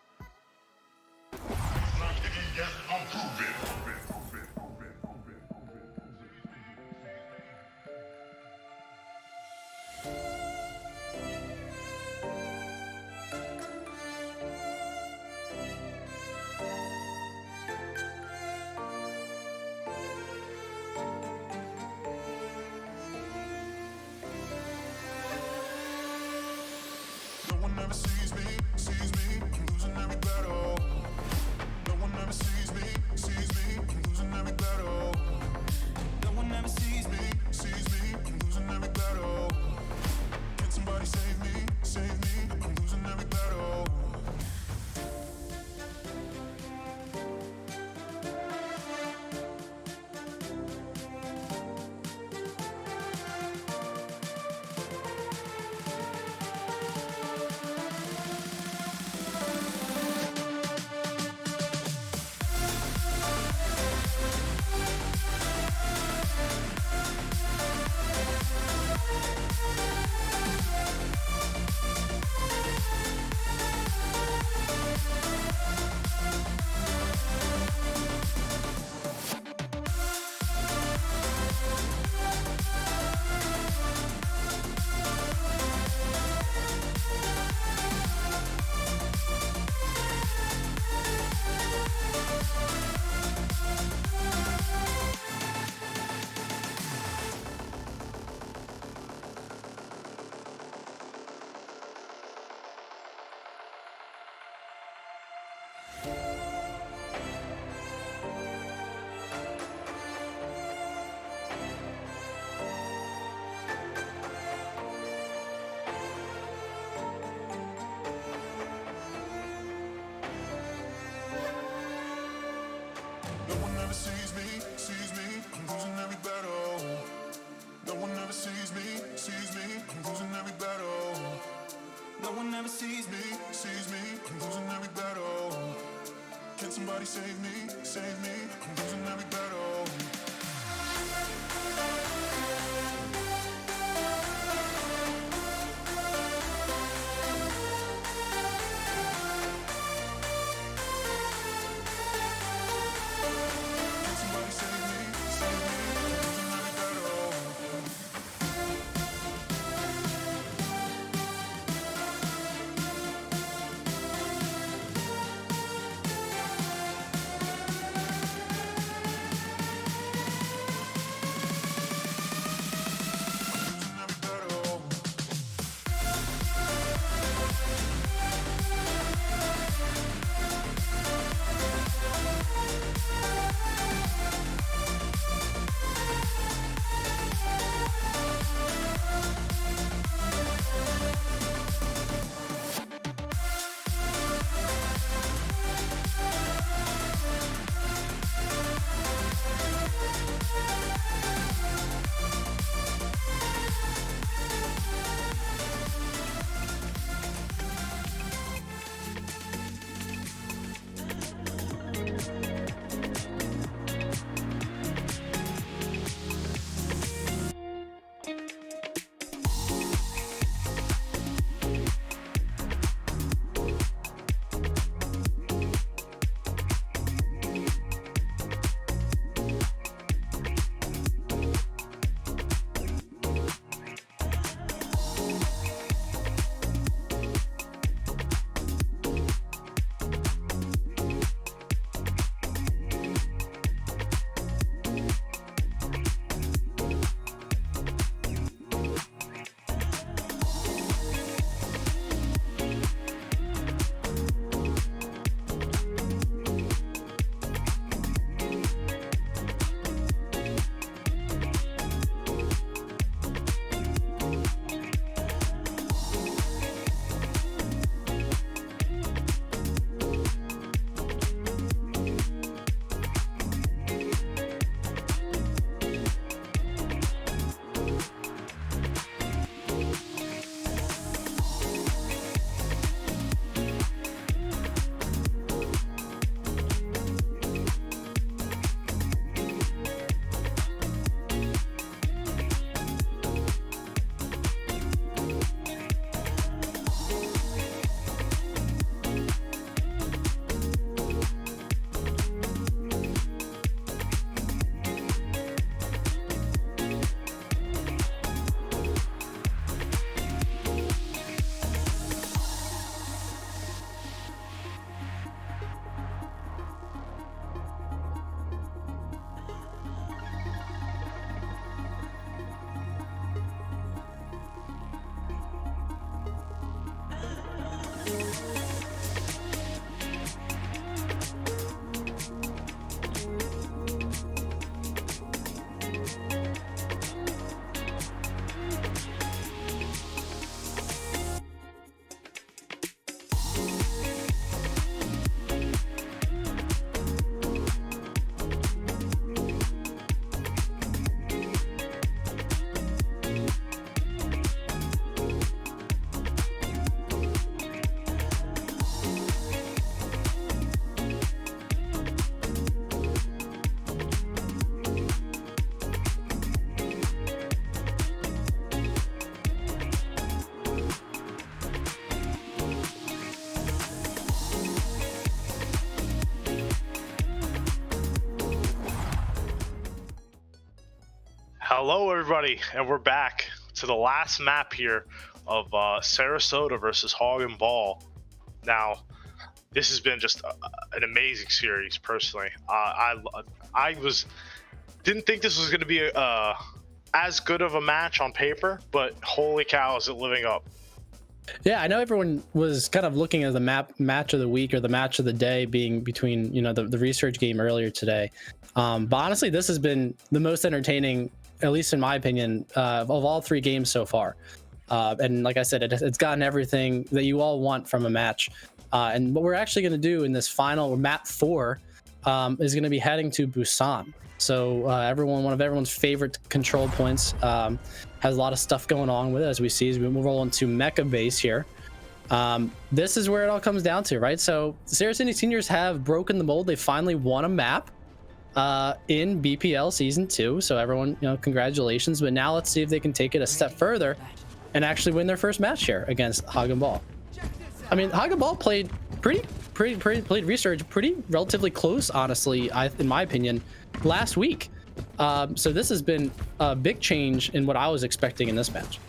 Speaker 13: Save me, I'm losing every battle.
Speaker 11: Hello, everybody, and we're back to the last map here of Sarasota versus Hog and Ball. Now, this has been just an amazing series, personally. I didn't think this was going to be as good of a match on paper, but holy cow, is it living up.
Speaker 12: Yeah, I know everyone was kind of looking at the match of the week or the match of the day being between, you know, the Resurge game earlier today. But honestly, this has been the most entertaining, at least in my opinion, of all three games so far. And like I said, it's gotten everything that you all want from a match. And what we're actually going to do in this final map 4 is going to be heading to Busan. So one of everyone's favorite control points, has a lot of stuff going on with it, as we see as we roll into Mecha Base here. This is where it all comes down to, right? So the Sarasota Seniors have broken the mold. They finally won a map in BPL Season 2. So everyone, you know, congratulations. But now let's see if they can take it a step further and actually win their first match here against Hog and Ball. I mean, Hog and Ball played played Resurge pretty relatively close, honestly, in my opinion, last week. So this has been a big change in what I was expecting in this match.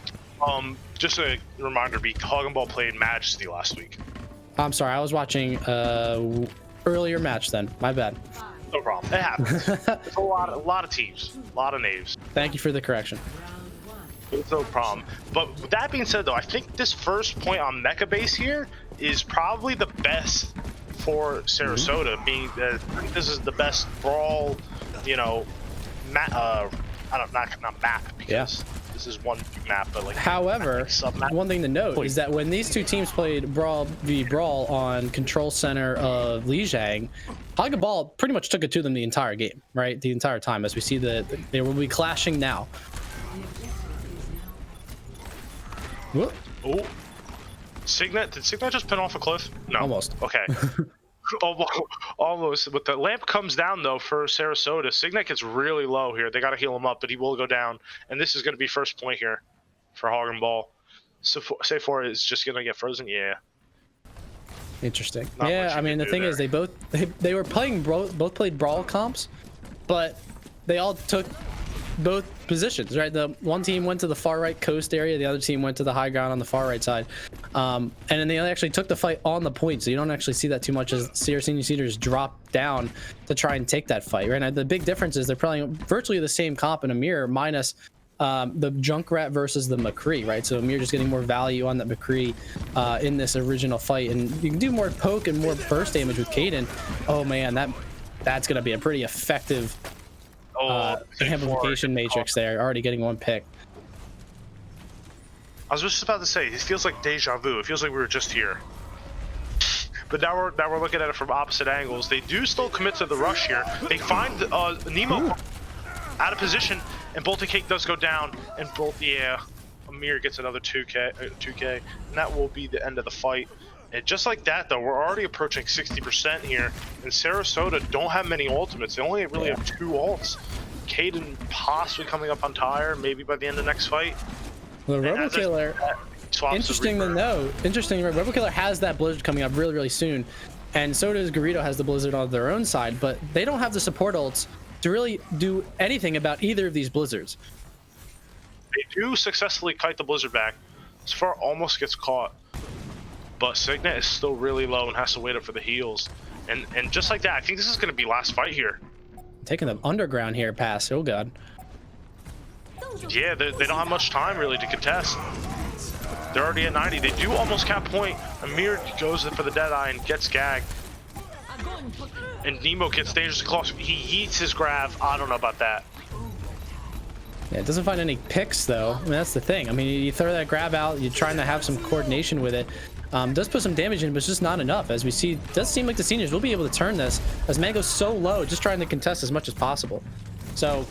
Speaker 11: Just a reminder, Hog and Ball played Majesty last week.
Speaker 12: I'm sorry, I was watching earlier match then. My bad.
Speaker 11: No problem. It happens. It's a lot of teams, a lot of names.
Speaker 12: Thank you for the correction.
Speaker 11: It's no problem. But with that being said, though, I think this first point on Mecha Base here is probably the best for Sarasota, being that I think this is the best brawl, you know, not map, because this is one map, but like.
Speaker 12: However, one thing to note is that when these two teams played Brawl v Brawl on Control Center of Lijiang, Hog and Ball pretty much took it to them the entire game, right? The entire time, as we see that they will be clashing now. Whoop.
Speaker 11: Oh, Signet, did Signet just pin off a cliff? No.
Speaker 12: Almost.
Speaker 11: Okay. Almost. But the lamp comes down, though, for Sarasota. Signet gets really low here. They got to heal him up, but he will go down. And this is going to be first point here for Hog and Ball. So Say4 is just going to get frozen? Yeah.
Speaker 12: Interesting. Yeah, I mean, the thing is, they were playing both played Brawl comps, but they all took both positions, right? The one team went to the far right coast area, the other team went to the high ground on the far right side, and then they actually took the fight on the point, so you don't actually see that too much as Sarasota Seniors drop down to try and take that fight, right? Now, the big difference is they're playing virtually the same comp in Amir, minus the Junkrat versus the McCree, right? So Amir just getting more value on that McCree in this original fight, and you can do more poke and more burst damage with Kaden. Oh man, that's gonna be a pretty effective amplification matrix there, already getting one pick.
Speaker 11: I was just about to say, it feels like deja vu. It feels like we were just here. But now we're looking at it from opposite angles. They do still commit to the rush here. They find Nemo out of position, and Bolton Cake does go down, and Amir gets another 2K, and that will be the end of the fight. And just like that, though, we're already approaching 60% here, and Sarasota don't have many ultimates. They only really have 2 ults. Kaden possibly coming up on tire, maybe by the end of next fight.
Speaker 12: The Robo-Killer, interesting to know. Interesting, Robo-Killer has that Blizzard coming up really, really soon, and so does Garrido has the Blizzard on their own side, but they don't have the support ults to really do anything about either of these Blizzards.
Speaker 11: They do successfully kite the Blizzard back. Sfar almost gets caught, but Signet is still really low and has to wait up for the heals. And just like that, I think this is going to be last fight here.
Speaker 12: Taking the underground here pass. Oh god.
Speaker 11: Yeah, they don't have much time really to contest. They're already at 90. They do almost cap point. Amir goes for the Deadeye and gets gagged. And Nemo gets dangerously close. He yeets his grab. I don't know about that.
Speaker 12: Yeah, it doesn't find any picks though. I mean, that's the thing. I mean, you throw that grab out, you're trying to have some coordination with it. Does put some damage in, but it's just not enough. As we see, it does seem like the Seniors will be able to turn this as Mango's so low, just trying to contest as much as possible. So,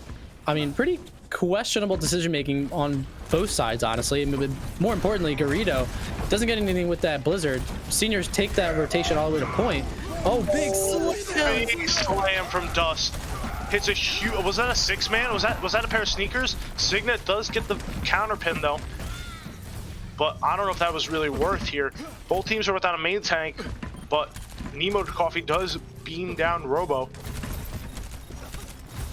Speaker 12: I mean, pretty questionable decision making on both sides, honestly. But more importantly, Garrido doesn't get anything with that Blizzard. Seniors take that rotation all the way to point. Oh, big slam!
Speaker 11: Big slam from Dust. Hits a huge. Was that a 6-man? Was that a pair of sneakers? Signet does get the counter pin though. But I don't know if that was really worth here. Both teams are without a main tank, but Nemo Coffee does beam down Robo.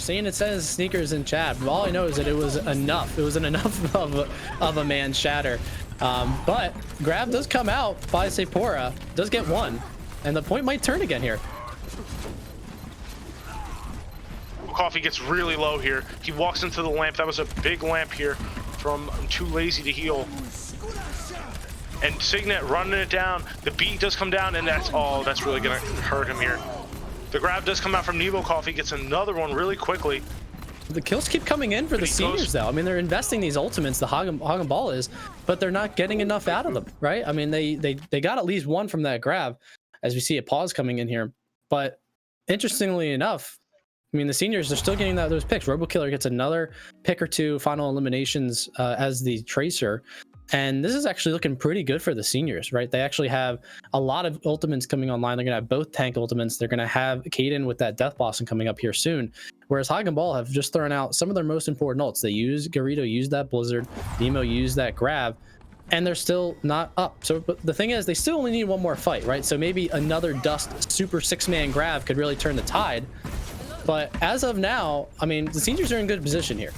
Speaker 12: Seeing it says sneakers in chat, but all I know is that it was enough. It was an enough of a man shatter. But grab does come out by Sephora, does get one, and the point might turn again here.
Speaker 11: Coffee gets really low here. He walks into the lamp. That was a big lamp here from Too Lazy to Heal. And Signet running it down. The beat does come down, and that's really gonna hurt him here. The grab does come out from Nemo Coffee, gets another one really quickly.
Speaker 12: The kills keep coming in for the seniors though. I mean, they're investing these ultimates, the Hog and Ball is, but they're not getting enough out of them, right? I mean, they got at least one from that grab, as we see a pause coming in here. But interestingly enough, I mean, the seniors are still getting those picks. RoboKiller gets another pick or two final eliminations as the tracer. And this is actually looking pretty good for the seniors, right? They actually have a lot of ultimates coming online. They're going to have both tank ultimates. They're going to have Kaden with that Death Blossom coming up here soon. Whereas Hog and Ball have just thrown out some of their most important ults. They use Garrido, use that Blizzard, Nemo use that grab, and they're still not up. So but the thing is, they still only need one more fight, right? So maybe another Dust super 6-man grab could really turn the tide. But as of now, I mean, the seniors are in good position here.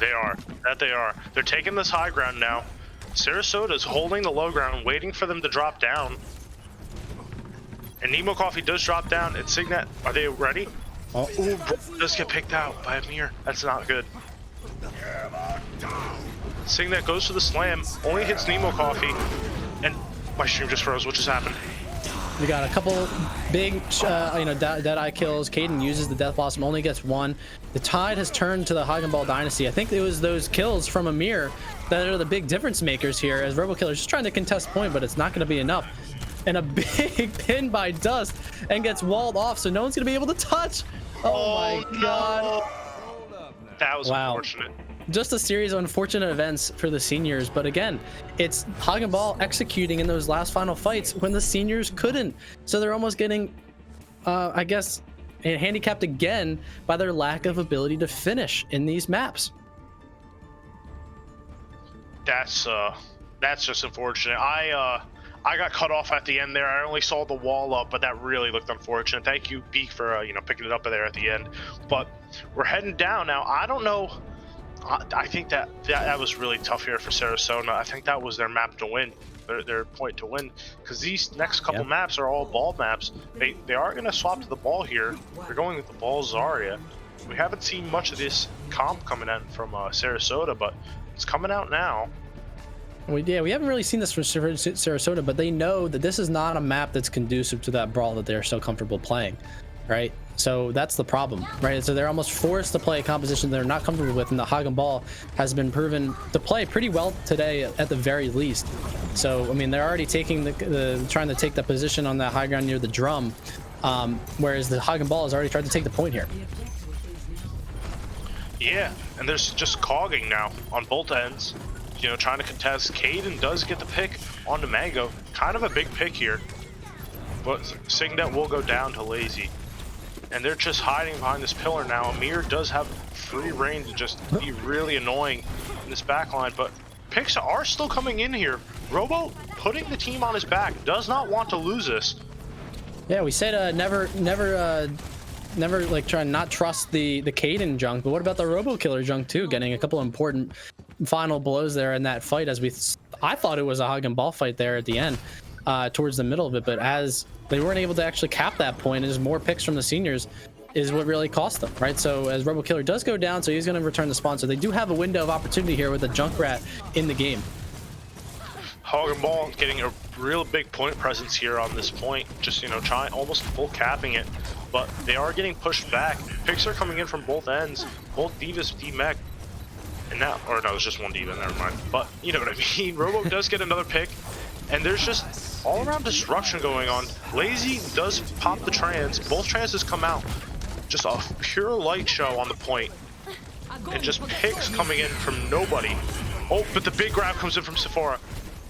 Speaker 11: They are. That they are. They're taking this high ground now. Sarasota's holding the low ground, waiting for them to drop down. And Nemo Coffee does drop down. And Signet, are they ready? Oh, does get picked out by Amir. That's not good. Signet goes for the slam, only hits Nemo Coffee. And my stream just froze. What just happened?
Speaker 12: We got a couple big, Deadeye kills. Kaden uses the Death Blossom, only gets one. The tide has turned to the Hog and Ball Dynasty. I think it was those kills from Amir that are the big difference makers here, as RoboKiller is just trying to contest point, but it's not going to be enough. And a big pin by Dust and gets walled off, so no one's going to be able to touch. Oh my God.
Speaker 11: That was unfortunate.
Speaker 12: Just a series of unfortunate events for the seniors, but again, it's Hog and Ball executing in those last final fights when the seniors couldn't. So they're almost getting, I guess, handicapped again by their lack of ability to finish in these maps.
Speaker 11: That's just unfortunate. I got cut off at the end there. I only saw the wall up, but that really looked unfortunate. Thank you, Beak, for picking it up there at the end. But we're heading down now. I don't know. I think that was really tough here for Sarasota. I think that was their map to win, their point to win, because these next couple maps are all ball maps. They are going to swap to the ball here. They're going with the ball Zarya. We haven't seen much of this comp coming in from Sarasota, but it's coming out now.
Speaker 12: We haven't really seen this from Sarasota, but they know that this is not a map that's conducive to that brawl that they're so comfortable playing, right? So that's the problem, right? So they're almost forced to play a composition they're not comfortable with, and the Hog and Ball has been proven to play pretty well today at the very least. So I mean, they're already taking trying to take the position on that high ground near the drum, whereas the Hog and Ball has already tried to take the point here.
Speaker 11: Yeah, and there's just cogging now on both ends. Trying to contest. Kaden does get the pick on the Mango. Kind of a big pick here. But Signet will go down to Lazy. And they're just hiding behind this pillar now. Amir does have free reign to just be really annoying in this backline. But picks are still coming in here. Robo putting the team on his back. Does not want to lose this.
Speaker 12: Yeah, we said never like try and not trust the Kaden junk, but what about the RoboKiller junk too? Getting a couple important final blows there in that fight, as I thought it was a Hog and Ball fight there at the end, towards the middle of it, but as they weren't able to actually cap that point, as more picks from the seniors is what really cost them, right? So as RoboKiller does go down, so he's going to return the spawn. So they do have a window of opportunity here with a Junkrat in the game.
Speaker 11: Hog and Ball getting a real big point presence here on this point, just trying almost full capping it, but they are getting pushed back. Picks are coming in from both ends, both Divas, D-Mech, and now, or no, it's just one Diva, never mind. But you know what I mean. Robo does get another pick, and there's just all around destruction going on. Lazy does pop the trans. Both transes come out. Just a pure light show on the point, and just picks coming in from nobody. Oh, but the big grab comes in from Sephora.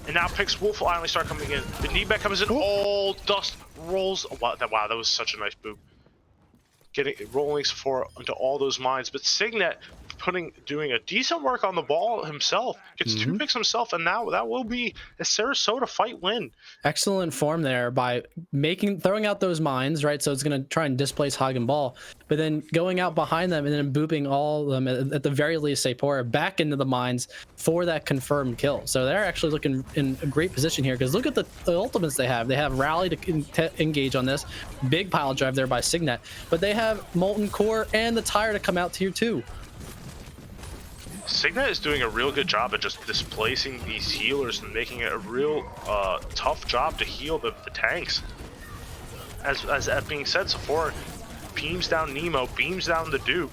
Speaker 11: And now picks will finally start coming in. The knee back comes in. Oh, Dust rolls. Wow, that was such a nice boop. Rolling Sephora into all those mines. But Signet doing a decent work on the ball himself. Gets 2 picks himself, and now that will be a Sarasota fight win.
Speaker 12: Excellent form there by throwing out those mines, right? So it's going to try and displace Hagen Ball, but then going out behind them and then booping all of them, at the very least, Sapora back into the mines for that confirmed kill. So they're actually looking in a great position here, because look at the ultimates they have. They have Rally to engage on this. Big pile drive there by Signet, but they have Molten Core and the Tire to come out tier 2.
Speaker 11: Signet is doing a real good job at just displacing these healers and making it a real tough job to heal the tanks. As that being said, Sephora beams down Nemo, beams down the Duke.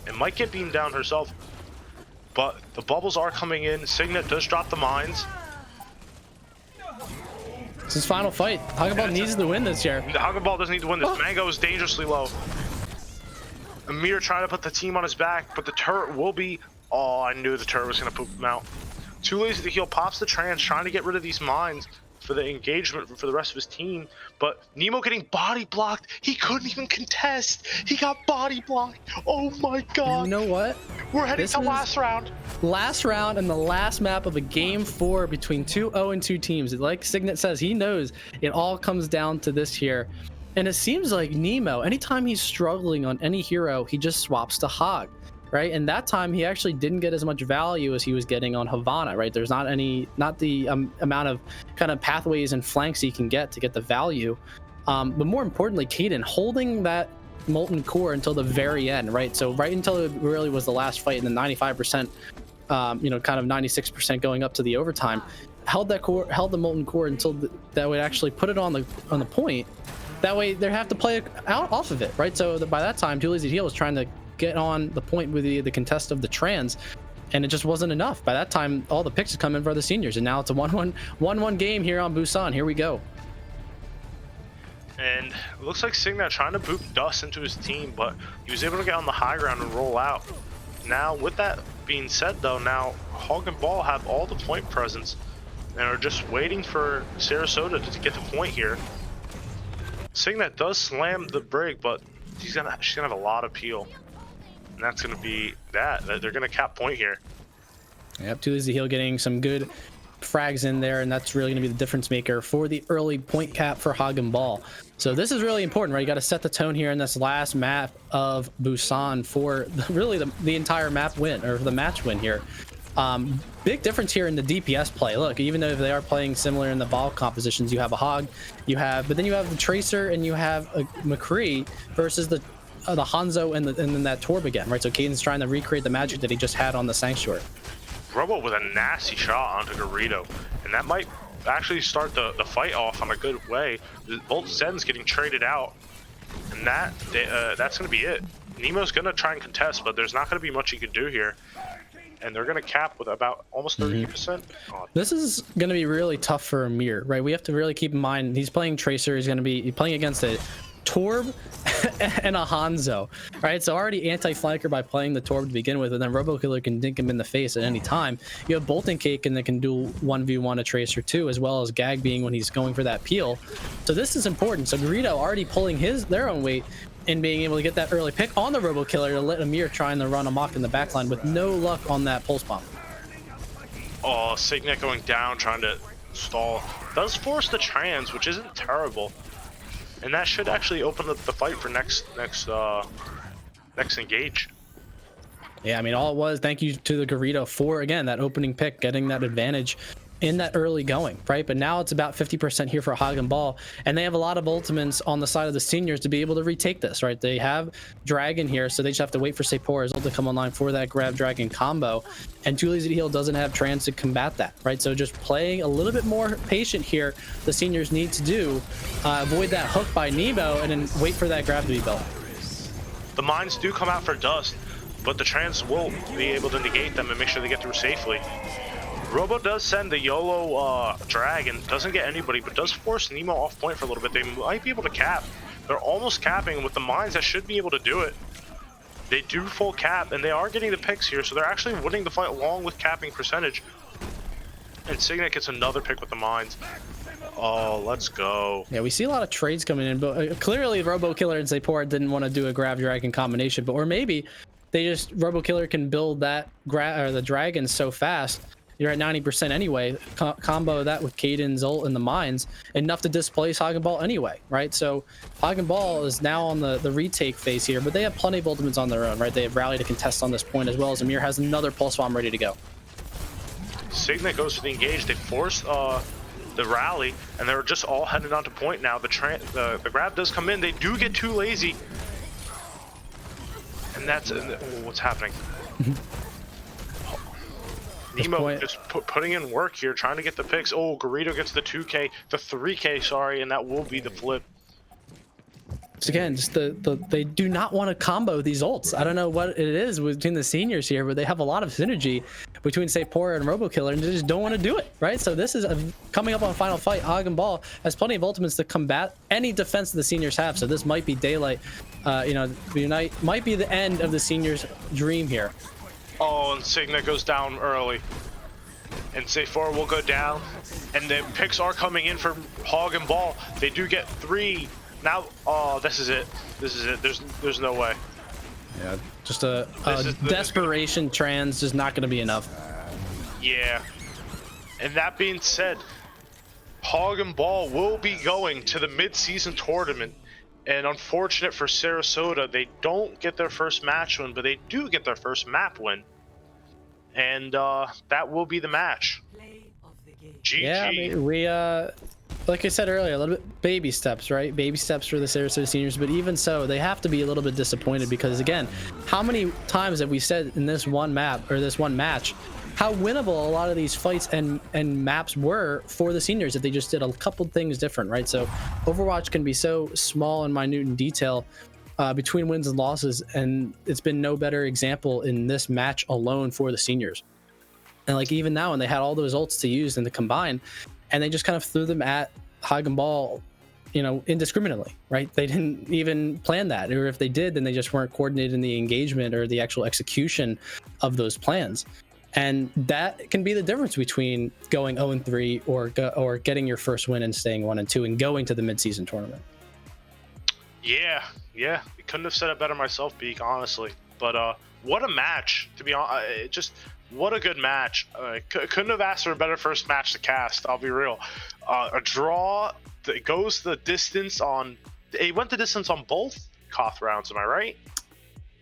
Speaker 11: It might get beamed down herself, but the bubbles are coming in. Signet does drop the mines.
Speaker 12: It's his final fight. Hagen Ball needs to win this year.
Speaker 11: Hagen Ball doesn't need to win this. Mango is dangerously low. Amir trying to put the team on his back, but the turret will be... Oh, I knew the turret was going to poop him out. Too lazy to heal, pops the trans, trying to get rid of these mines for the engagement for the rest of his team. But Nemo getting body blocked. He couldn't even contest. He got body blocked. Oh my god.
Speaker 12: You know what?
Speaker 11: We're heading to last round.
Speaker 12: Last round and the last map of a game 4 between 2 0-2 teams. Like Signet says, he knows it all comes down to this here. And it seems like Nemo, anytime he's struggling on any hero, he just swaps to Hog, right? And that time he actually didn't get as much value as he was getting on Havana, right? There's not the amount of kind of pathways and flanks he can get to get the value. But more importantly, Kaden holding that Molten Core until the very end, right? So right until it really was the last fight, and the 95%, kind of 96% going up to the overtime, held the Molten Core until that would actually put it on the point. That way they have to play out off of it, right? So by that time, Too Lazy to Heal was trying to get on the point with the contest of the trans, and it just wasn't enough. By that time, all the picks had come in for the seniors, and now it's a 1-1 game here on Busan. Here we go.
Speaker 11: And it looks like Signet trying to boot Dust into his team, but he was able to get on the high ground and roll out. Now, with that being said, though, now Hog and Ball have all the point presence and are just waiting for Sarasota to get the point here. Signet does slam the Brig, but she's gonna have a lot of peel, and that's gonna be that. They're gonna cap point here.
Speaker 12: Yep, Too Lazy to Heal getting some good frags in there, and that's really gonna be the difference maker for the early point cap for Hagen Ball. So this is really important, right? You got to set the tone here in this last map of Busan for really the entire map win, or the match win here. Big difference here in the DPS play. Look, even though they are playing similar in the ball compositions, you have a Hog, but then you have the Tracer and you have a McCree versus the Hanzo and then that Torb again, right? So Caden's trying to recreate the magic that he just had on the Sanctuary.
Speaker 11: Robo with a nasty shot onto Garrido, and that might actually start the fight off on a good way. Both Zens getting traded out, and that's going to be it. Nemo's going to try and contest, but there's not going to be much he can do here. And they're going to cap with about almost 30%.
Speaker 12: This is going to be really tough for Amir, right? We have to really keep in mind he's playing Tracer. He's going to be playing against a Torb and a Hanzo, right? So already anti-flanker by playing the Torb to begin with, and then Robo Killer can dink him in the face at any time. You have Bolting Cake, and they can do 1v1 a Tracer too, as well as Gag being when he's going for that peel. So this is important. So Garrido already pulling their own weight and being able to get that early pick on the Robo Killer to let Amir trying to run amok in the backline with no luck on that pulse bomb.
Speaker 11: Oh, Signet going down, trying to stall. Does force the trans, which isn't terrible. And that should actually open up the fight for next engage.
Speaker 12: Yeah, I mean, all it was, thank you to the Garrido for, again, that opening pick, getting that advantage in that early going, right? But now it's about 50% here for Hagen Ball, and they have a lot of ultimates on the side of the seniors to be able to retake this, right? They have Dragon here, so they just have to wait for Sepora's ult to come online for that grab Dragon combo, and Too Lazy to Heal doesn't have trans to combat that, right? So just playing a little bit more patient here, the seniors need to do, avoid that hook by Nemo, and then wait for that grab to be built.
Speaker 11: The mines do come out for Dust, but the trans will be able to negate them and make sure they get through safely. Robo does send the YOLO Dragon, doesn't get anybody, but does force Nemo off point for a little bit. They might be able to cap. They're almost capping with the mines that should be able to do it. They do full cap, and they are getting the picks here, so they're actually winning the fight along with capping percentage. And Signet gets another pick with the mines. Oh, let's go.
Speaker 12: Yeah, we see a lot of trades coming in, but clearly Robo Killer and Sepora didn't want to do a grab Dragon combination, or maybe Robo Killer can build that the dragon so fast. You're at 90% anyway. Combo that with Caden's ult and the mines, enough to displace Hagen Ball anyway, right? So Hagen Ball is now on the retake phase here, but they have plenty of ultimates on their own, right? They have Rally to contest on this point, as well as Amir has another Pulse Bomb ready to go.
Speaker 11: Signet goes to the engage. They force the rally, and they're just all headed onto point now. The grab does come in. They do get too lazy, and that's what's happening. Nemo just putting in work here, trying to get the picks. Oh, Garrido gets the 2K, the 3K, sorry, and that will be the flip.
Speaker 12: So again, just they do not want to combo these ults. I don't know what it is between the seniors here, but they have a lot of synergy between, say, Pora and Robokiller, and they just don't want to do it, right? So this is coming up on final fight. Hagen Ball has plenty of ultimates to combat any defense that the seniors have. So this might be daylight. Unite might be the end of the seniors' dream here.
Speaker 11: Oh, and Signet goes down early. And Sephora will go down. And the picks are coming in for Hagen Ball. They do get 3. Now, oh, this is it. This is it. There's no way.
Speaker 12: Yeah, just a desperation trans just not going to be enough.
Speaker 11: Yeah. And that being said, Hagen Ball will be going to the Midseason Tournament. And unfortunate for Sarasota, they don't get their first match win, but they do get their first map win. And that will be the match. GG.
Speaker 12: Yeah, I mean, we like I said earlier, a little bit baby steps, right? Baby steps for the Sarasota seniors, but even so, they have to be a little bit disappointed because, again, how many times have we said in this one map or this one match how winnable a lot of these fights and maps were for the seniors if they just did a couple things different, right? So Overwatch can be so small and minute in detail between wins and losses, and it's been no better example in this match alone for the seniors. And like even now, when they had all those ults to use and to combine, and they just kind of threw them at Hagen Ball, indiscriminately, right? They didn't even plan that, or if they did, then they just weren't coordinated in the engagement or the actual execution of those plans. And that can be the difference between going 0-3 or getting your first win and staying 1-2 and going to the mid-season tournament.
Speaker 11: Yeah. I couldn't have said it better myself, Beak, honestly. But what a match, to be honest. Just what a good match. Couldn't have asked for a better first match to cast, I'll be real. A draw that goes the distance on... It went the distance on both Koth rounds, am I right?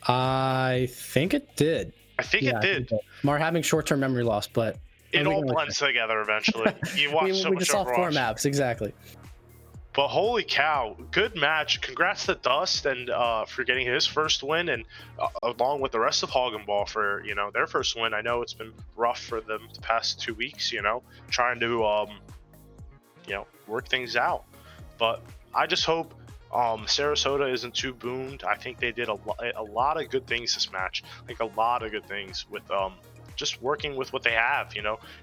Speaker 12: I think it did.
Speaker 11: I think it did.
Speaker 12: We're having short-term memory loss, but
Speaker 11: it all blends together eventually. You watch so much
Speaker 12: we just saw
Speaker 11: Overwatch.
Speaker 12: 4 maps, exactly.
Speaker 11: But holy cow, good match. Congrats to Dust and for getting his first win, and along with the rest of Hagen Ball for their first win. I know it's been rough for them the past 2 weeks, trying to work things out. But I just hope Sarasota isn't too boomed. I think they did a lot of good things this match, like a lot of good things with just working with what they have.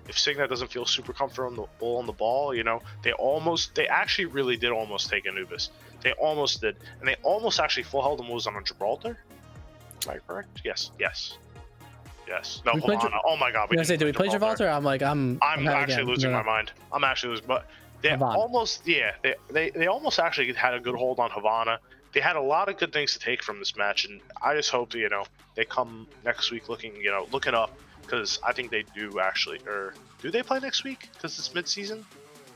Speaker 11: If Signet doesn't feel super comfortable on the ball, they actually really did almost take Anubis. They almost did, and they almost actually full held the moves on Gibraltar. Am I correct? Yes. No, Havana. Oh my God.
Speaker 12: Do we play Gibraltar? I'm
Speaker 11: actually losing my mind. I'm actually losing, but. They almost, they almost actually had a good hold on Havana. They had a lot of good things to take from this match, and I just hope they come next week looking up, because I think they do actually. Or do they play next week? Because it's mid-season.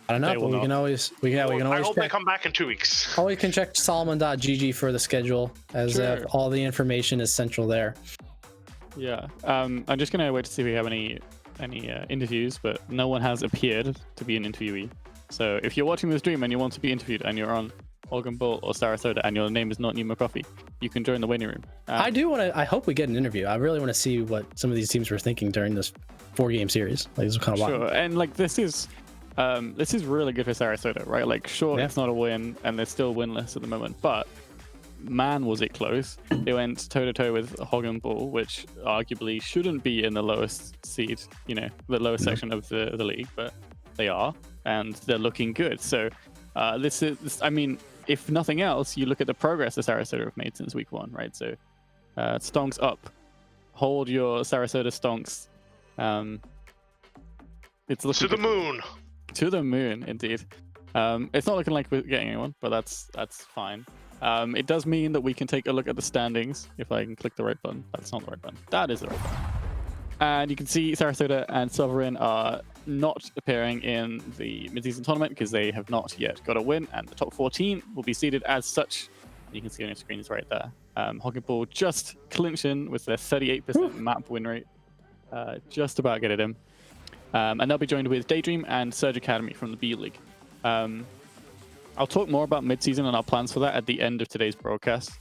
Speaker 12: I don't know, but we can always
Speaker 11: I hope they come back in 2 weeks.
Speaker 12: Always can check Solomon.gg for the schedule, as all the information is central there.
Speaker 3: Yeah, I'm just gonna wait to see if we have any interviews, but no one has appeared to be an interviewee. So if you're watching this stream and you want to be interviewed and you're on Hagen Ball or Sarasota and your name is not Nemo Coffee, you can join the waiting room.
Speaker 12: I hope we get an interview. I really want to see what some of these teams were thinking during this 4-game series. Like, this is kind of wild.
Speaker 3: Sure, and like this is really good for Sarasota, right? Like, sure, it's not a win and they're still winless at the moment, but man, was it close. They went toe-to-toe with Hagen Ball, which arguably shouldn't be in the lowest seed, the lowest section of the league, but they are, and they're looking good. So this is, I mean, if nothing else, you look at the progress that Sarasota have made since week 1, right? So stonks up. Hold your Sarasota stonks. It's looking
Speaker 11: to the moon.
Speaker 3: To the moon, indeed. It's not looking like we're getting anyone, but that's fine. It does mean that we can take a look at the standings if I can click the right button. That's not the right button. That is the right button. And you can see Sarasota and Sovereign are not appearing in the Midseason Tournament because they have not yet got a win, and the top 14 will be seeded as such. You can see on your screens right there. Hogging Ball just clinching with their 38% map win rate. Just about get it in. And they'll be joined with Daydream and Surge Academy from the B League. I'll talk more about mid-season and our plans for that at the end of today's broadcast.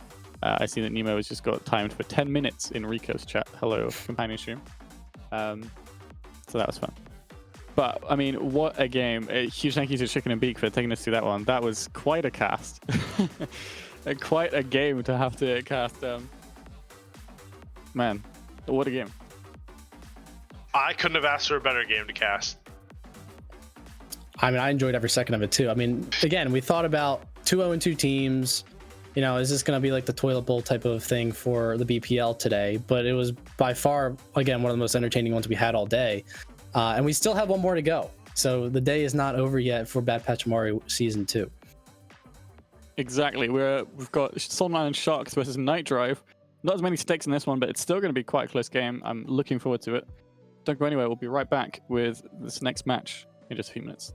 Speaker 3: I see that Nemo has just got timed for 10 minutes in Rico's chat. Hello, companion stream. So that was fun. But, I mean, what a game. Huge thank you to Chicken and Beak for taking us through that one. That was quite a cast. Quite a game to have to cast. Man, what a game.
Speaker 11: I couldn't have asked for a better game to cast.
Speaker 12: I mean, I enjoyed every second of it too. I mean, again, we thought about 2-0-2 teams. You know, is this going to be like the toilet bowl type of thing for the BPL today? But it was by far, again, one of the most entertaining ones we had all day. And we still have one more to go. So the day is not over yet for Bad Pachimari Season 2.
Speaker 3: Exactly. We've got Soulman and Sharks versus NightDrive. Not as many stakes in this one, but it's still going to be quite a close game. I'm looking forward to it. Don't go anywhere. We'll be right back with this next match in just a few minutes.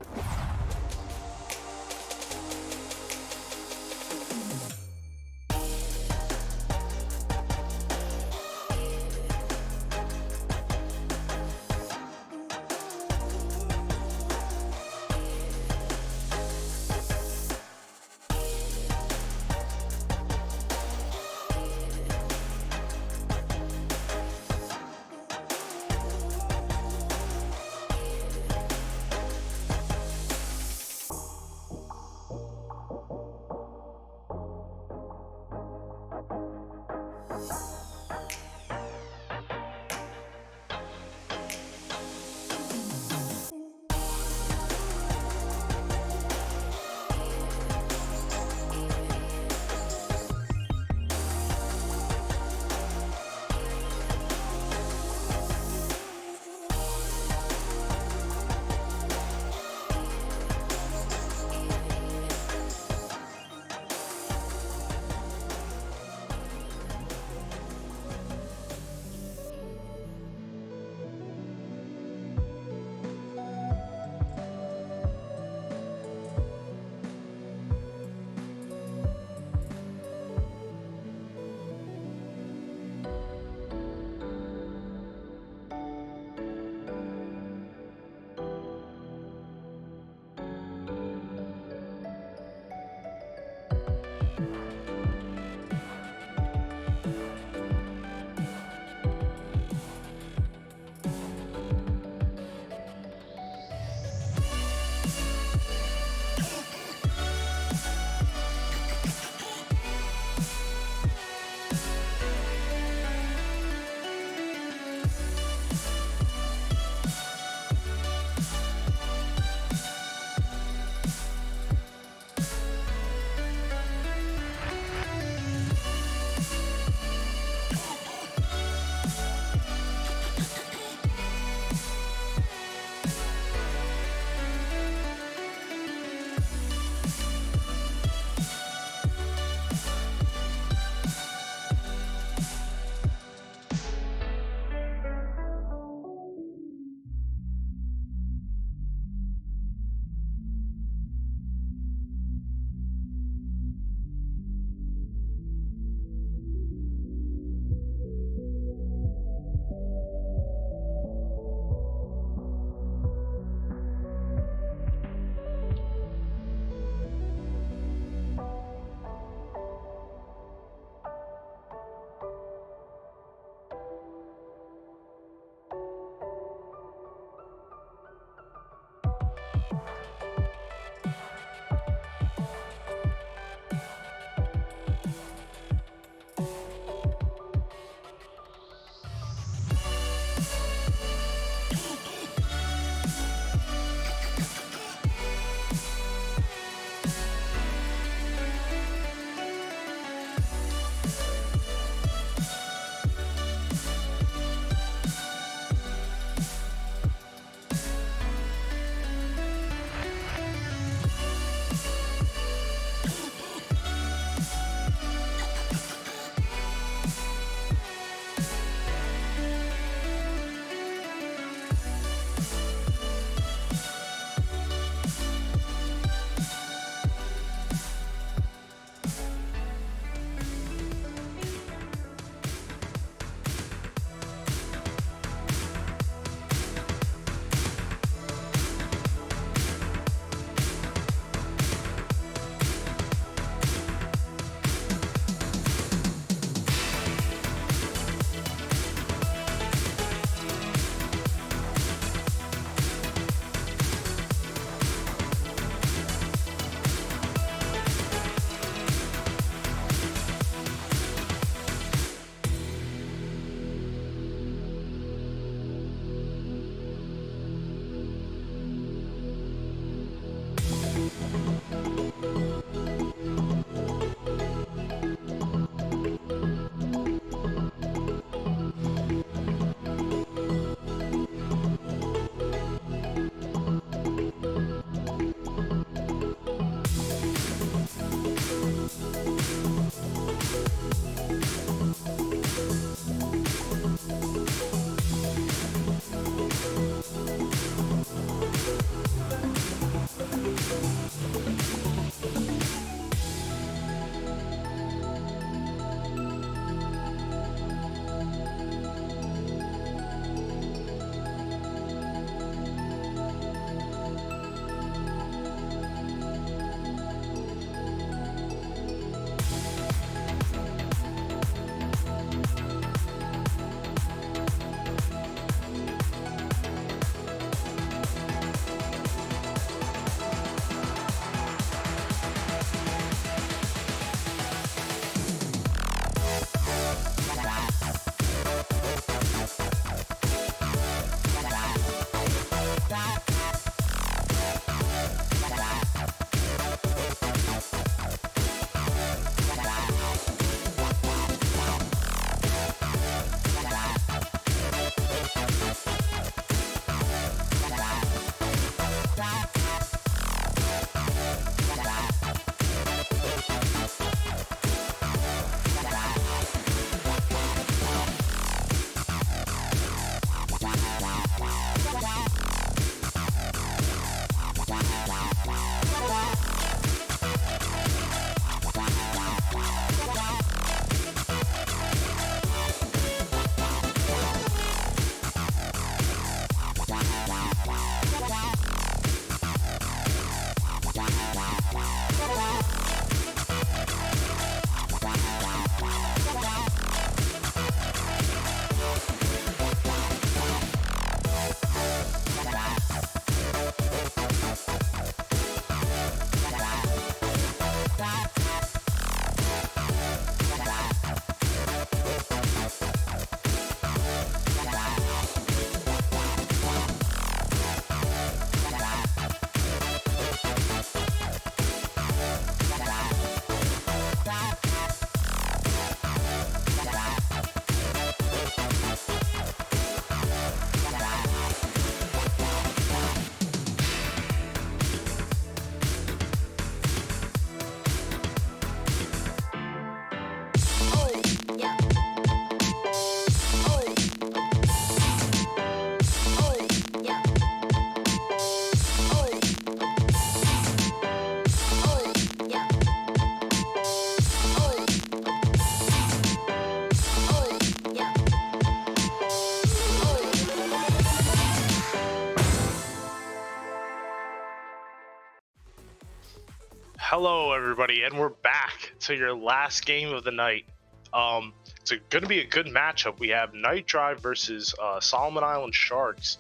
Speaker 11: Hello, everybody, and we're back to your last game of the night. It's going to be a good matchup. We have NightDrive versus Solomon Island Sharks.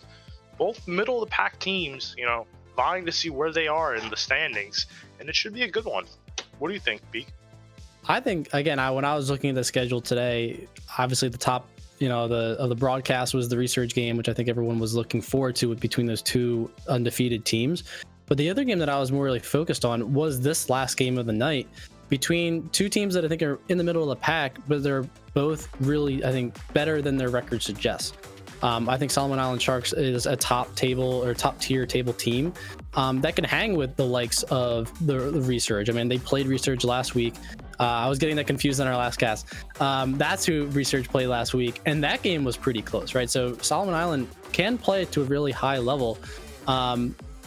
Speaker 11: Both middle of the pack teams, you know, vying to see where they are in the standings, and it should be a good one. What do you think, B?
Speaker 12: I think, again, when I was looking at the schedule today, obviously the top, of the broadcast was the Resurge game, which I think everyone was looking forward to between those two undefeated teams. But the other game that I was more really focused on was this last game of the night between two teams that I think are in the middle of the pack, but they're both really, I think, better than their record suggests. I think Solomon Island Sharks is a top tier table team that can hang with the likes of the Resurge. I mean, they played Resurge last week. I was getting that confused on our last cast. That's who Resurge played last week, and that game was pretty close, right? So Solomon Island can play to a really high level.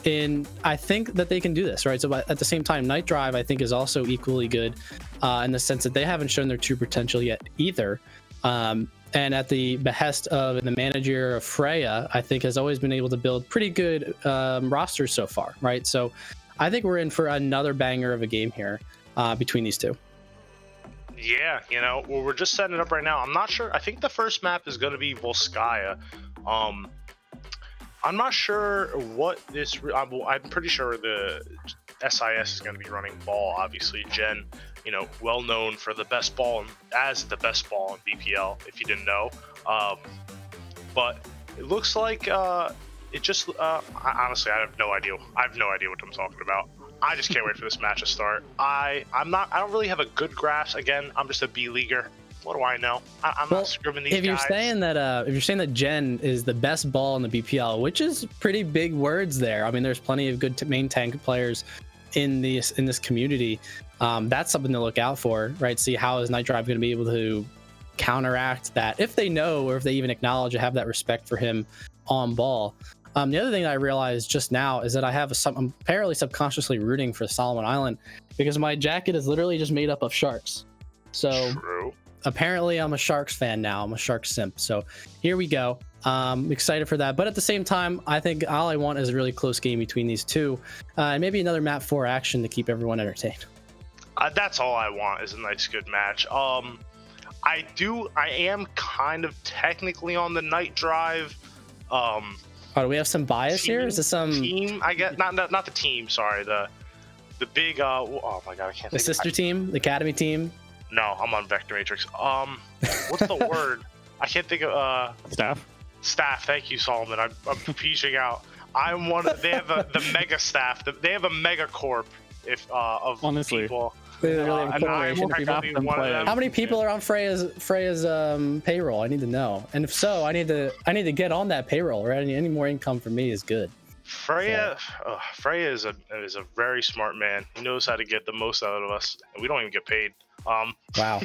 Speaker 12: And I think that they can do this, right? So at the same time, NightDrive, I think, is also equally good in the sense that they haven't shown their true potential yet either. And at the behest of the manager of Freya, I think has always been able to build pretty good rosters so far, right? So I think we're in for another banger of a game here between these two.
Speaker 11: Yeah, well, we're just setting it up right now. I'm not sure. I think the first map is going to be Volskaya. I'm not sure what this. I'm pretty sure the SIS is going to be running ball. Obviously, Jen, well known for the best ball as the best ball in BPL. If you didn't know, but it looks like it just. Honestly, I have no idea. I have no idea what I'm talking about. I just can't wait for this match to start. I don't really have a good grasp. Again, I'm just a B leaguer. What do I know? I'm not scrimming these guys.
Speaker 12: If you're saying that Jen is the best ball in the BPL, which is pretty big words there. I mean, there's plenty of good main tank players in this community. That's something to look out for, right? See how is NightDrive going to be able to counteract that if they know or if they even acknowledge or have that respect for him on ball. The other thing that I realized just now is that I'm apparently subconsciously rooting for Solomon Island because my jacket is literally just made up of sharks. So.
Speaker 11: True.
Speaker 12: Apparently I'm a Sharks fan now. I'm a Sharks simp. So here we go. I'm excited for that. But at the same time, I think all I want is a really close game between these two. And maybe another map 4 action to keep everyone entertained.
Speaker 11: That's all I want is a nice, good match. I am kind of technically on the NightDrive.
Speaker 12: Do we have some bias here? Is this some
Speaker 11: team? I get not the team. Sorry, the big. Oh my god, I can't.
Speaker 12: The sister team, the academy team.
Speaker 11: No, I'm on Vector Matrix. What's the word? I can't think of.
Speaker 3: Staff.
Speaker 11: Staff. Thank you, Solomon. I'm peaching out. I'm one. They have the mega staff. They have a mega corp. Of
Speaker 3: honestly.
Speaker 11: People.
Speaker 12: How many people are on Freya's payroll? I need to know. And if so, I need to get on that payroll. Right? Any more income for me is good.
Speaker 11: Freya is a very smart man. He knows how to get the most out of us, and we don't even get paid.
Speaker 12: Wow.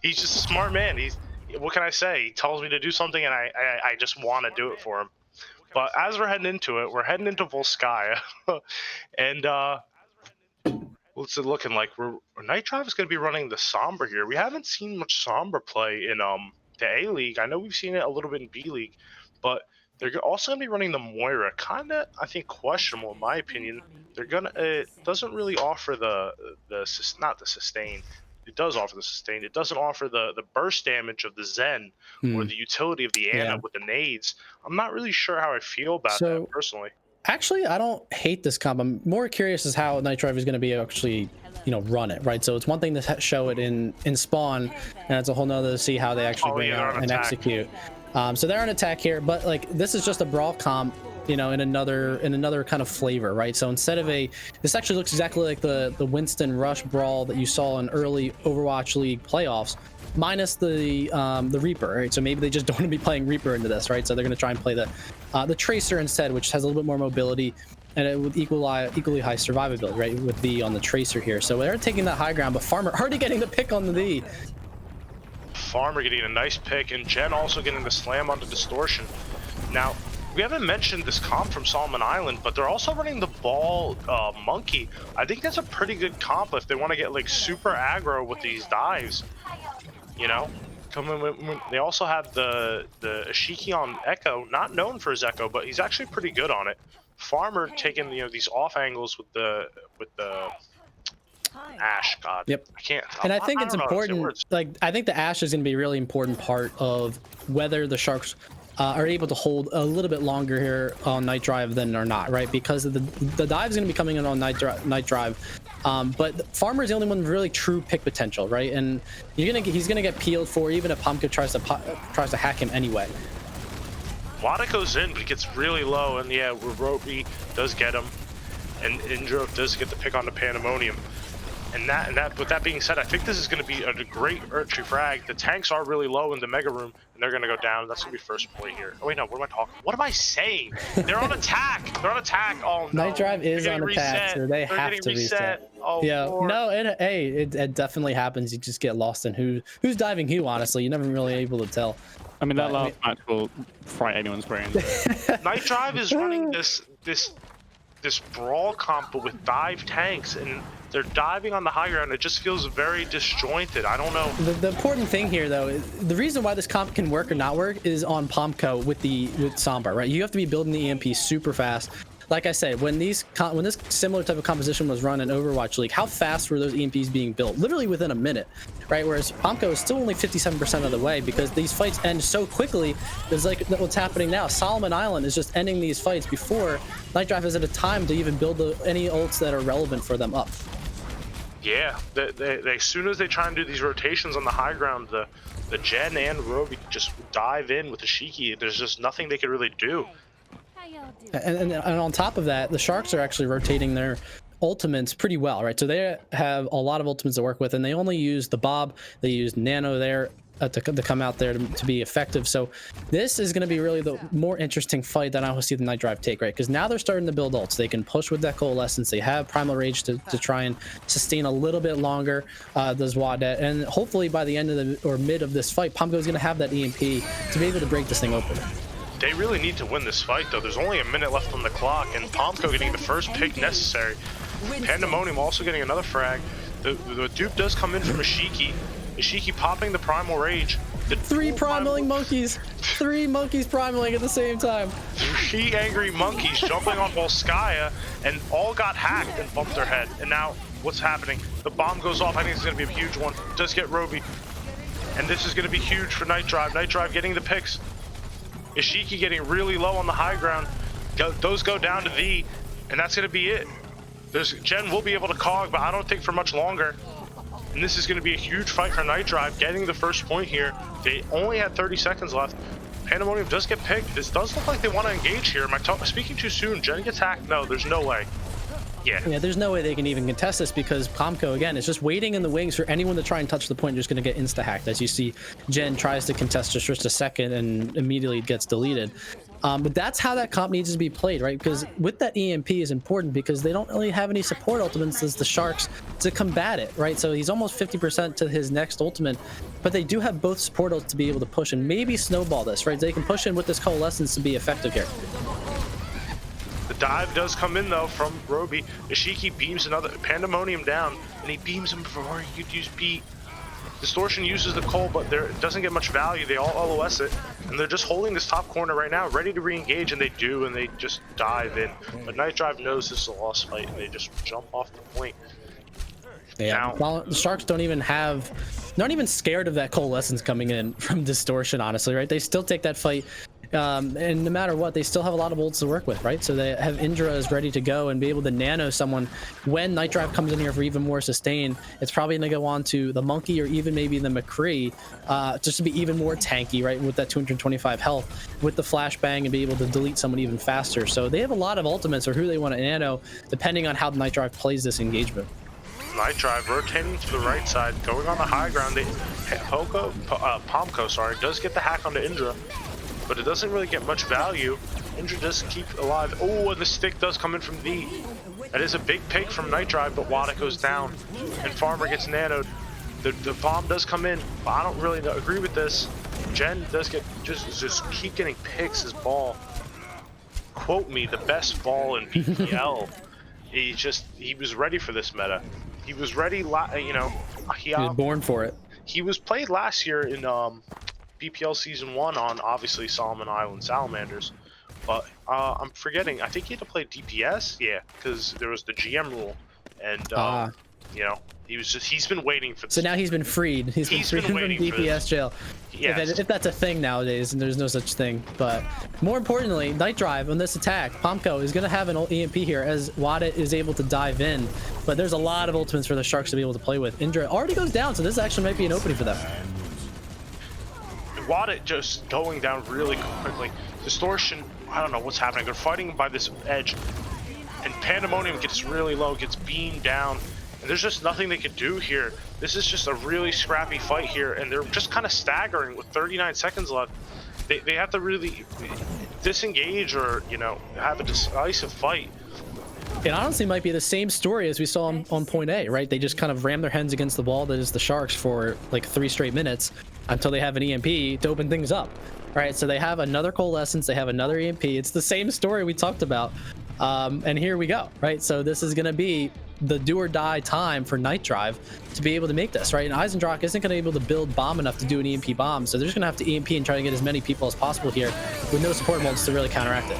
Speaker 11: He's just a smart man. What can I say? He tells me to do something, and I just want to do it for him. But as we're heading into it, we're heading into Volskaya, and what's it looking like? NightDrive is going to be running the Sombra here. We haven't seen much Sombra play in the A League. I know we've seen it a little bit in B League, but They're also gonna be running the Moira, kind of I think questionable in my opinion. They're gonna it doesn't really offer not the sustain. It does offer the sustain. It doesn't offer the burst damage of the Zen or the utility of the Ana with the nades. I'm not really sure how I feel about that personally.
Speaker 12: Actually, I don't hate this comp. I'm more curious as how NightDrive is going to be actually, run it, right? So it's one thing to show it in spawn, and it's a whole nother to see how they actually bring out and execute. So they're on attack here, but like this is just a brawl comp, in another kind of flavor, right? So instead of this actually looks exactly like the Winston Rush brawl that you saw in early Overwatch League playoffs, minus the Reaper, right? So maybe they just don't want to be playing Reaper into this, right? So they're going to try and play the Tracer instead, which has a little bit more mobility and it would equally high survivability, right? With V on the Tracer here. So they're taking that high ground, but Farmer already getting the pick on the V.
Speaker 11: Farmer getting a nice pick, and Jen also getting the slam onto Distortion. Now, we haven't mentioned this comp from Solomon Island, but they're also running the Ball Monkey. I think that's a pretty good comp if they want to get like super aggro with these dives. They also have the Ashiki on Echo, not known for his Echo, but he's actually pretty good on it. Farmer taking these off angles with the Ash. God,
Speaker 12: yep.
Speaker 11: I can't.
Speaker 12: And I think it's important. Like I think the Ash is going to be a really important part of whether the Sharks are able to hold a little bit longer here on NightDrive than or not, right? Because the dive's going to be coming in on NightDrive. But Farmer is the only one with really true pick potential, right? And he's gonna get peeled for even if Pumpkin tries to hack him anyway.
Speaker 11: Wada goes in, but he gets really low, and yeah, Roby does get him, and Indra does get the pick on the Pandemonium. And with that being said, I think this is going to be a great Urtry frag. The tanks are really low in the Mega Room, and they're going to go down. That's going to be first point here. Oh wait, no, what am I talking? What am I saying? They're on attack. They're on attack. Oh no.
Speaker 12: NightDrive is on attack, so they have to reset.
Speaker 11: Oh,
Speaker 12: yeah,
Speaker 11: Lord.
Speaker 12: no, it definitely happens. You just get lost in who's diving who. Honestly, you're never really able to tell.
Speaker 3: I mean, that last match will fry anyone's brain.
Speaker 11: NightDrive is running this brawl comp with dive tanks, and they're diving on the high ground. It just feels very disjointed. I don't know.
Speaker 12: The important thing here, though, is the reason why this comp can work or not work is on Pomco with Sombra, right? You have to be building the EMP super fast. Like I said, when this similar type of composition was run in Overwatch League, how fast were those EMPs being built? Literally within a minute, right? Whereas Pomco is still only 57% of the way because these fights end so quickly. It's like what's happening now. Solomon Island is just ending these fights before NightDrive has had a time to even build any ults that are relevant for them up.
Speaker 11: Yeah, as soon as they try and do these rotations on the high ground, the Jen and Roby just dive in with the Shiki. There's just nothing they could really do.
Speaker 12: And on top of that, the Sharks are actually rotating their ultimates pretty well, right? So they have a lot of ultimates to work with, and they only use the Bob. They use Nano there to come out there to be effective. So this is going to be really the more interesting fight that I will see the NightDrive take, right? Because now they're starting to build ults. They can push with that Coalescence. They have Primal Rage to try and sustain a little bit longer, the Zwadet. And hopefully by the end of or mid of this fight, Pomco is going to have that EMP to be able to break this thing open.
Speaker 11: They really need to win this fight, though. There's only a minute left on the clock, and Pomco getting the first pick necessary. Pandemonium also getting another frag. The dupe does come in from Ashiki. Ashiki popping the Primal Rage.
Speaker 12: Three primaling monkeys. 3 monkeys primaling at the same time.
Speaker 11: 3 angry monkeys jumping on Volskaya, and all got hacked and bumped their head. And now, what's happening? The bomb goes off. I think it's going to be a huge one. Does get Roby. And this is going to be huge for NightDrive. NightDrive getting the picks. Ishiki getting really low on the high ground. Those go down to V, and that's going to be it. Jen will be able to cog, but I don't think for much longer. And this is going to be a huge fight for NightDrive, getting the first point here. They only had 30 seconds left. Pandemonium does get picked. This does look like they want to engage here. Am I speaking too soon? Jen gets hacked? No, there's no way. Yeah,
Speaker 12: there's no way they can even contest this because Pomco, again, is just waiting in the wings for anyone to try and touch the point. Just going to get insta-hacked. As you see, Jen tries to contest just a second and immediately gets deleted. But that's how that comp needs to be played, right? Because with that EMP is important because they don't really have any support ultimates as the Sharks to combat it, right? So he's almost 50% to his next ultimate, but they do have both support ults to be able to push and maybe snowball this, right? They can push in with this Coalescence to be effective here.
Speaker 11: The dive does come in though from Roby. Ishiki beams another Pandemonium down, and he beams him before he could use beat. Distortion uses the Cole, but it doesn't get much value. They all LOS it, and they're just holding this top corner right now, ready to re-engage, and they do, and they just dive in. But NightDrive knows this is a lost fight, and they just jump off the point.
Speaker 12: Yeah, well, the Sharks don't even have, not even scared of that coalescence coming in from Distortion, honestly, right? They still take that fight, and no matter what, they still have a lot of ults to work with, right? So they have Indra is ready to go and be able to nano someone. When NightDrive comes in here for even more sustain, it's probably going to go on to the Monkey or even maybe the McCree, just to be even more tanky, right? With that 225 health, with the flashbang, and be able to delete someone even faster. So they have a lot of ultimates or who they want to nano, depending on how NightDrive plays this engagement.
Speaker 11: NightDrive rotating to the right side, going on the high ground. Pomko, sorry, does get the hack onto Indra, but it doesn't really get much value. Indra does keep alive. Oh, and the stick does come in from V. That is a big pick from NightDrive, but Wada goes down, and Farmer gets nanoed. The bomb does come in, but I don't really agree with this. Jen does get just keep getting picks as ball. Quote me, the best ball in BPL. He was ready for this meta. He was ready, you know. He
Speaker 12: was born for it.
Speaker 11: He was played last year in BPL Season 1 on, obviously, Solomon Island Salamanders. But I'm forgetting, I think he had to play DPS? Yeah, because there was the GM rule. And, you know, he's been waiting for this.
Speaker 12: So now he's been freed. He's been freed from DPS jail.
Speaker 11: Yes.
Speaker 12: If that's a thing nowadays, and there's no such thing. But more importantly, NightDrive on this attack, Pomko is going to have an EMP here as Wada is able to dive in. But there's a lot of ultimates for the Sharks to be able to play with. Indra already goes down, so this actually might be an opening for them.
Speaker 11: Wada just going down really quickly. Distortion, I don't know what's happening. They're fighting by this edge. And Pandemonium gets really low, gets beamed down. And there's just nothing they could do here. This is just a really scrappy fight here, and they're just kind of staggering with 39 seconds left. They have to really disengage or, you know, have a decisive fight.
Speaker 12: It honestly might be the same story as we saw on point A, right? They just kind of ram their heads against the wall that is the Sharks for like 3 straight minutes until they have an EMP to open things up. Right, so they have another coalescence, they have another EMP. It's the same story we talked about. And here we go, right? So this is going to be the do or die time for NightDrive to be able to make this, right? And Eisendrock isn't going to be able to build bomb enough to do an EMP bomb, so they're just going to have to EMP and try to get as many people as possible here with no support molds to really counteract it.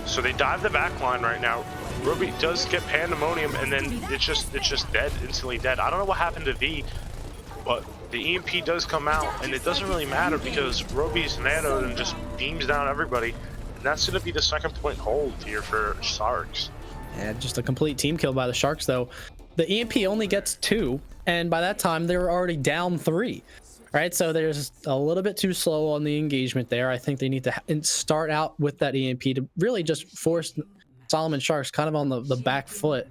Speaker 11: So they dive the back line right now. Ruby does get Pandemonium, and then it's just dead, instantly dead. I don't know what happened to V, but the EMP does come out, and it doesn't really matter because Ruby's nanoed and just beams down everybody. And that's going to be the second point hold here for Sharks.
Speaker 12: And just a complete team kill by the Sharks, though. The EMP only gets 2, and by that time, they were already down 3. Right, so there's a little bit too slow on the engagement there. I think they need to start out with that EMP to really just force Solomon Sharks kind of on the back foot.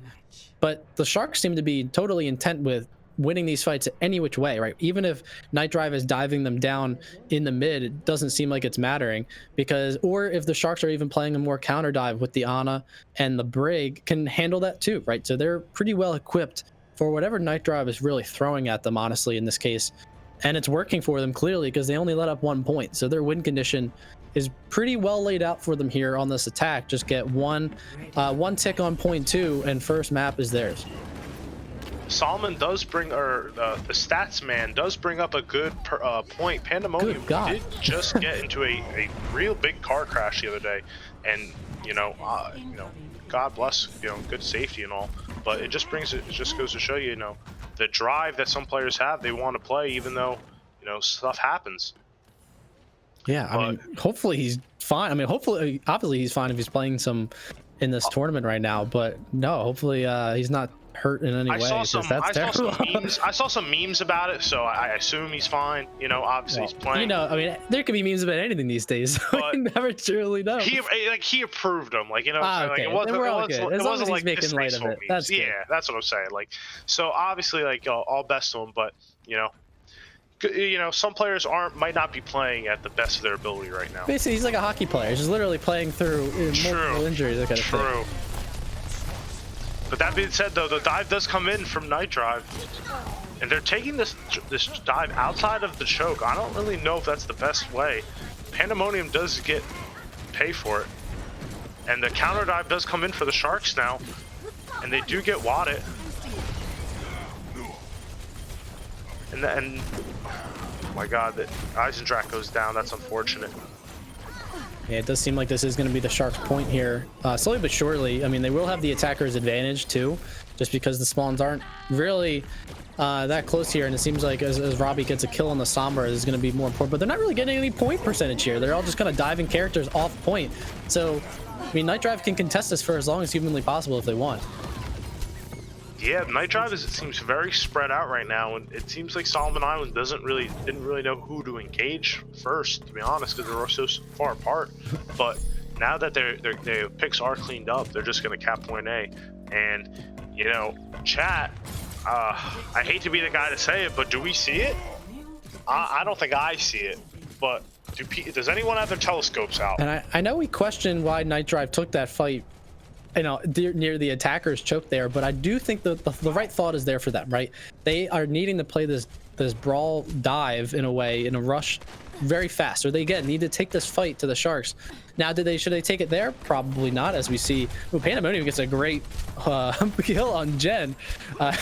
Speaker 12: But the Sharks seem to be totally intent with winning these fights any which way, right? Even if NightDrive is diving them down in the mid, it doesn't seem like it's mattering because, or if the Sharks are even playing a more counter dive with the Ana and the Brig can handle that too, right? So they're pretty well equipped for whatever NightDrive is really throwing at them, honestly, in this case. And it's working for them clearly because they only let up 1 point. So their win condition is pretty well laid out for them here on this attack. Just get one tick on point 2 and first map is theirs.
Speaker 11: Solomon does bring, or the stats man does bring up a good point. Pandemonium did just get into a real big car crash the other day, and you know, God bless, you know, good safety and all. But it just goes to show you, you know, the drive that some players have. They want to play even though, you know, stuff happens.
Speaker 12: Yeah, I mean, hopefully he's fine. I mean, hopefully, obviously he's fine if he's playing some in this tournament right now. But no, hopefully he's not hurt in any way. I
Speaker 11: saw some memes about it, so I assume he's fine. You know, obviously he's playing.
Speaker 12: You know, I mean, there could be memes about anything these days. So you never truly know.
Speaker 11: He approved them, like, you know.
Speaker 12: Okay.
Speaker 11: Like, it wasn't like
Speaker 12: making light of it. That's good.
Speaker 11: Yeah, that's what I'm saying. Like, so obviously, like, all best to him, but you know, some players might not be playing at the best of their ability right now.
Speaker 12: Basically, he's like a hockey player. He's just literally playing through multiple injuries. That kind of
Speaker 11: thing. But that being said, though, the dive does come in from NightDrive, and they're taking this dive outside of the choke. I don't really know if that's the best way. Pandemonium does pay for it, and the counter dive does come in for the Sharks now, and they do get wadded. And oh my god, that Eisendrach goes down. That's unfortunate.
Speaker 12: Yeah, it does seem like this is going to be the Sharks' point here, slowly but surely. I mean, they will have the attacker's advantage too, just because the spawns aren't really that close here, and it seems like as Robbie gets a kill on the Sombra, is going to be more important. But they're not really getting any point percentage here. They're all just kind of diving characters off point. So, I mean, NightDrive can contest this for as long as humanly possible if they want.
Speaker 11: Yeah, NightDrive seems very spread out right now, and it seems like Solomon Island didn't really know who to engage first, to be honest, because they're so far apart. But now that their picks are cleaned up, they're just going to cap point A. And you know, chat, I hate to be the guy to say it, but do we see it? I don't think I see it, but does anyone have their telescopes out?
Speaker 12: And I know we questioned why NightDrive took that fight, you know, near the attacker's choke there, but I do think the right thought is there for them, right? They are needing to play this brawl dive in a way, in a rush, very fast, or they need to take this fight to the Sharks. Now, should they take it there? Probably not, as we see. Ooh, Pandemonium gets a great kill on Jen.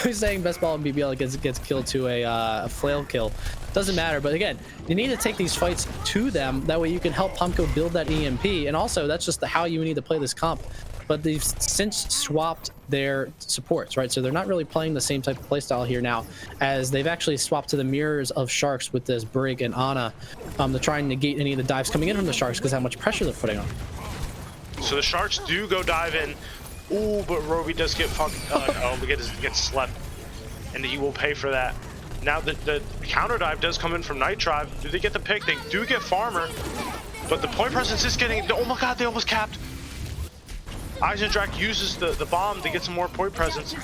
Speaker 12: Who's saying best ball in BPL gets killed to a flail kill. Doesn't matter, but again, you need to take these fights to them. That way you can help Pumpko build that EMP, and also that's just how you need to play this comp. But they've since swapped their supports, right? So they're not really playing the same type of playstyle here now, as they've actually swapped to the mirrors of Sharks with this Brig and Ana to try and negate any of the dives coming in from the Sharks because how much pressure they're putting on.
Speaker 11: So the Sharks do go dive in. Ooh, but Roby does get gets slept, and he will pay for that. Now the counter dive does come in from NightDrive. Do they get the pick? They do get Farmer, but the point presence is getting. Oh my god, they almost capped. Eisendrach uses the bomb to get some more point presence,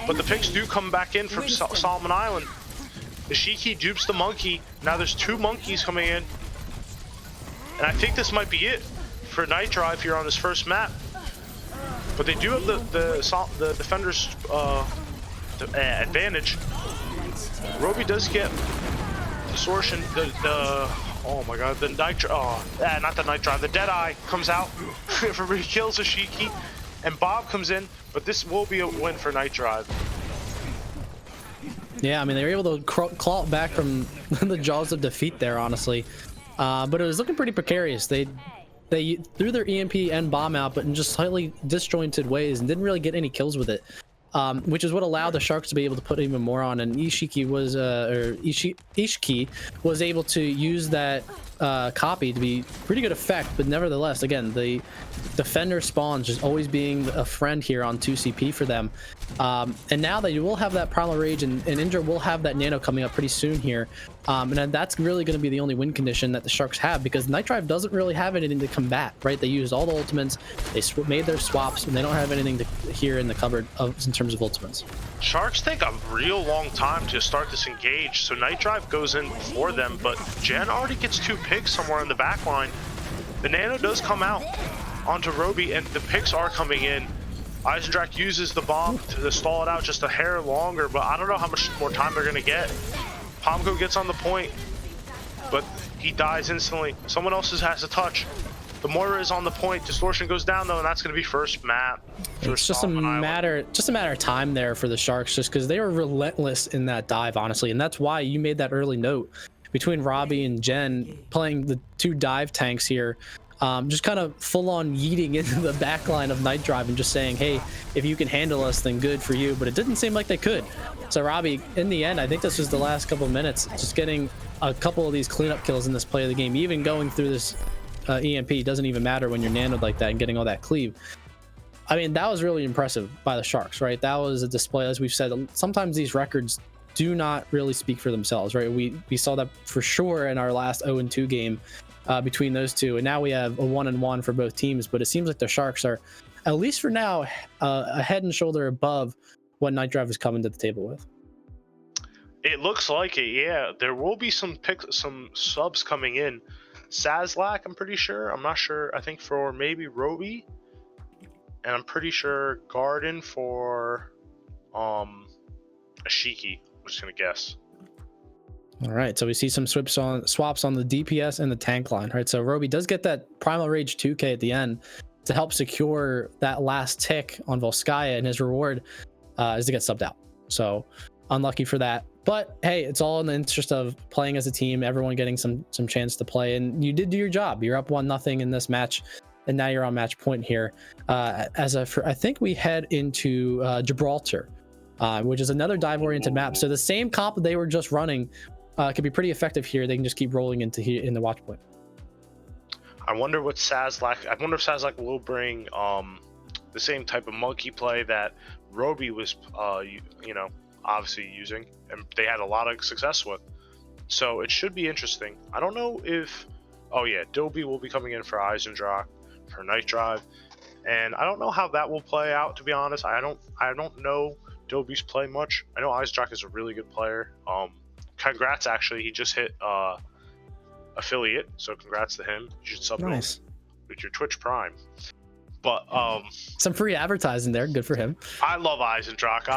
Speaker 11: but the picks do come back in from Solomon Island. The Shiki dupes the monkey. Now there's 2 monkeys coming in, and I think this might be it for NightDrive here on his first map. But they do have the defender's advantage. Roby does get distortion. Oh my god, the not the NightDrive, the Deadeye comes out for he kills a Shiki, and Bob comes in, but this will be a win for NightDrive.
Speaker 12: Yeah, I mean, they were able to claw it back from the jaws of defeat there, honestly. But it was looking pretty precarious. They threw their EMP and bomb out, but in just slightly disjointed ways, and didn't really get any kills with it. Which is what allowed the Sharks to be able to put even more on, and Ishiki was able to use that copy to be pretty good effect. But nevertheless, again, the defender spawns just always being a friend here on 2CP for them. And now they will have that Primal Rage, and Indra will have that Nano coming up pretty soon here. And then that's really going to be the only win condition that the Sharks have, because NightDrive doesn't really have anything to combat, right? They used all the ultimates, they made their swaps, and they don't have anything here in the cupboard in terms of ultimates.
Speaker 11: Sharks take a real long time to start this engage, so NightDrive goes in before them, but Jen already gets 2 picks somewhere in the back line. The Nano does come out onto Roby, and the picks are coming in. Eisendrach uses the bomb to stall it out just a hair longer, but I don't know how much more time they're going to get. Pomko gets on the point, but he dies instantly. Someone else has a touch. The Moira is on the point. Distortion goes down though, and that's going to be first map.
Speaker 12: It's just a matter of time there for the Sharks, just because they were relentless in that dive, honestly, and that's why you made that early note between Robbie and Jen playing the 2 dive tanks here. Just kind of full-on yeeting into the backline of NightDrive and just saying, hey, if you can handle us, then good for you. But it didn't seem like they could. So Robbie, in the end, I think this was the last couple of minutes, just getting a couple of these cleanup kills in this play of the game. Even going through this EMP doesn't even matter when you're nanoed like that and getting all that cleave. I mean, that was really impressive by the Sharks, right? That was a display, as we've said. Sometimes these records do not really speak for themselves, right? We saw that for sure in our last 0-2 game. Between those two, and now we have a 1-1 for both teams, but it seems like the Sharks are, at least for now, a head and shoulder above what NightDrive is coming to the table with.
Speaker 11: It looks like it, yeah. There will be some subs coming in. Sazlak, I'm pretty sure. I'm not sure. I think for maybe Roby, and I'm pretty sure Garden for Ashiki. I'm just gonna guess.
Speaker 12: All right, so we see some swaps on the DPS and the tank line, right? So Roby does get that Primal Rage 2K at the end to help secure that last tick on Volskaya, and his reward is to get subbed out. So unlucky for that. But hey, it's all in the interest of playing as a team, everyone getting some chance to play, and you did do your job. You're up 1-0 in this match, and now you're on match point here. I think we head into Gibraltar, which is another dive-oriented map. So the same comp that they were just running could be pretty effective here. They can just keep rolling into here in the watch point.
Speaker 11: I wonder what Sazlak. I wonder if Sazlak will bring the same type of monkey play that Roby was, obviously using, and they had a lot of success with. So it should be interesting. I don't know if, oh yeah, Dobie will be coming in for Eisendrache for NightDrive, and I don't know how that will play out. To be honest, I don't know Dobie's play much. I know Eisendrache is a really good player. Congrats, actually, he just hit affiliate, so congrats to him. You should sub
Speaker 12: Nice.
Speaker 11: with your Twitch Prime. But
Speaker 12: some free advertising there, good for him.
Speaker 11: I love Eisendrache.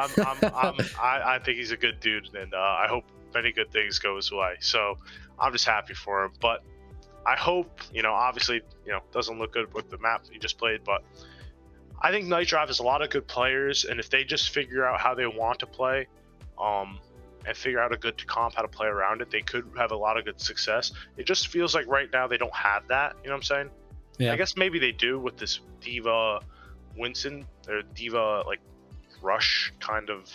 Speaker 11: I think he's a good dude, and I hope many good things go his way. So I'm just happy for him. But I hope, obviously, doesn't look good with the map he just played, but I think NightDrive has a lot of good players, and if they just figure out how they want to play, and figure out a good comp, how to play around it, they could have a lot of good success. It just feels like right now they don't have that. You know what I'm saying?
Speaker 12: Yeah.
Speaker 11: I guess maybe they do with this Diva Winston, or Diva like Rush kind of.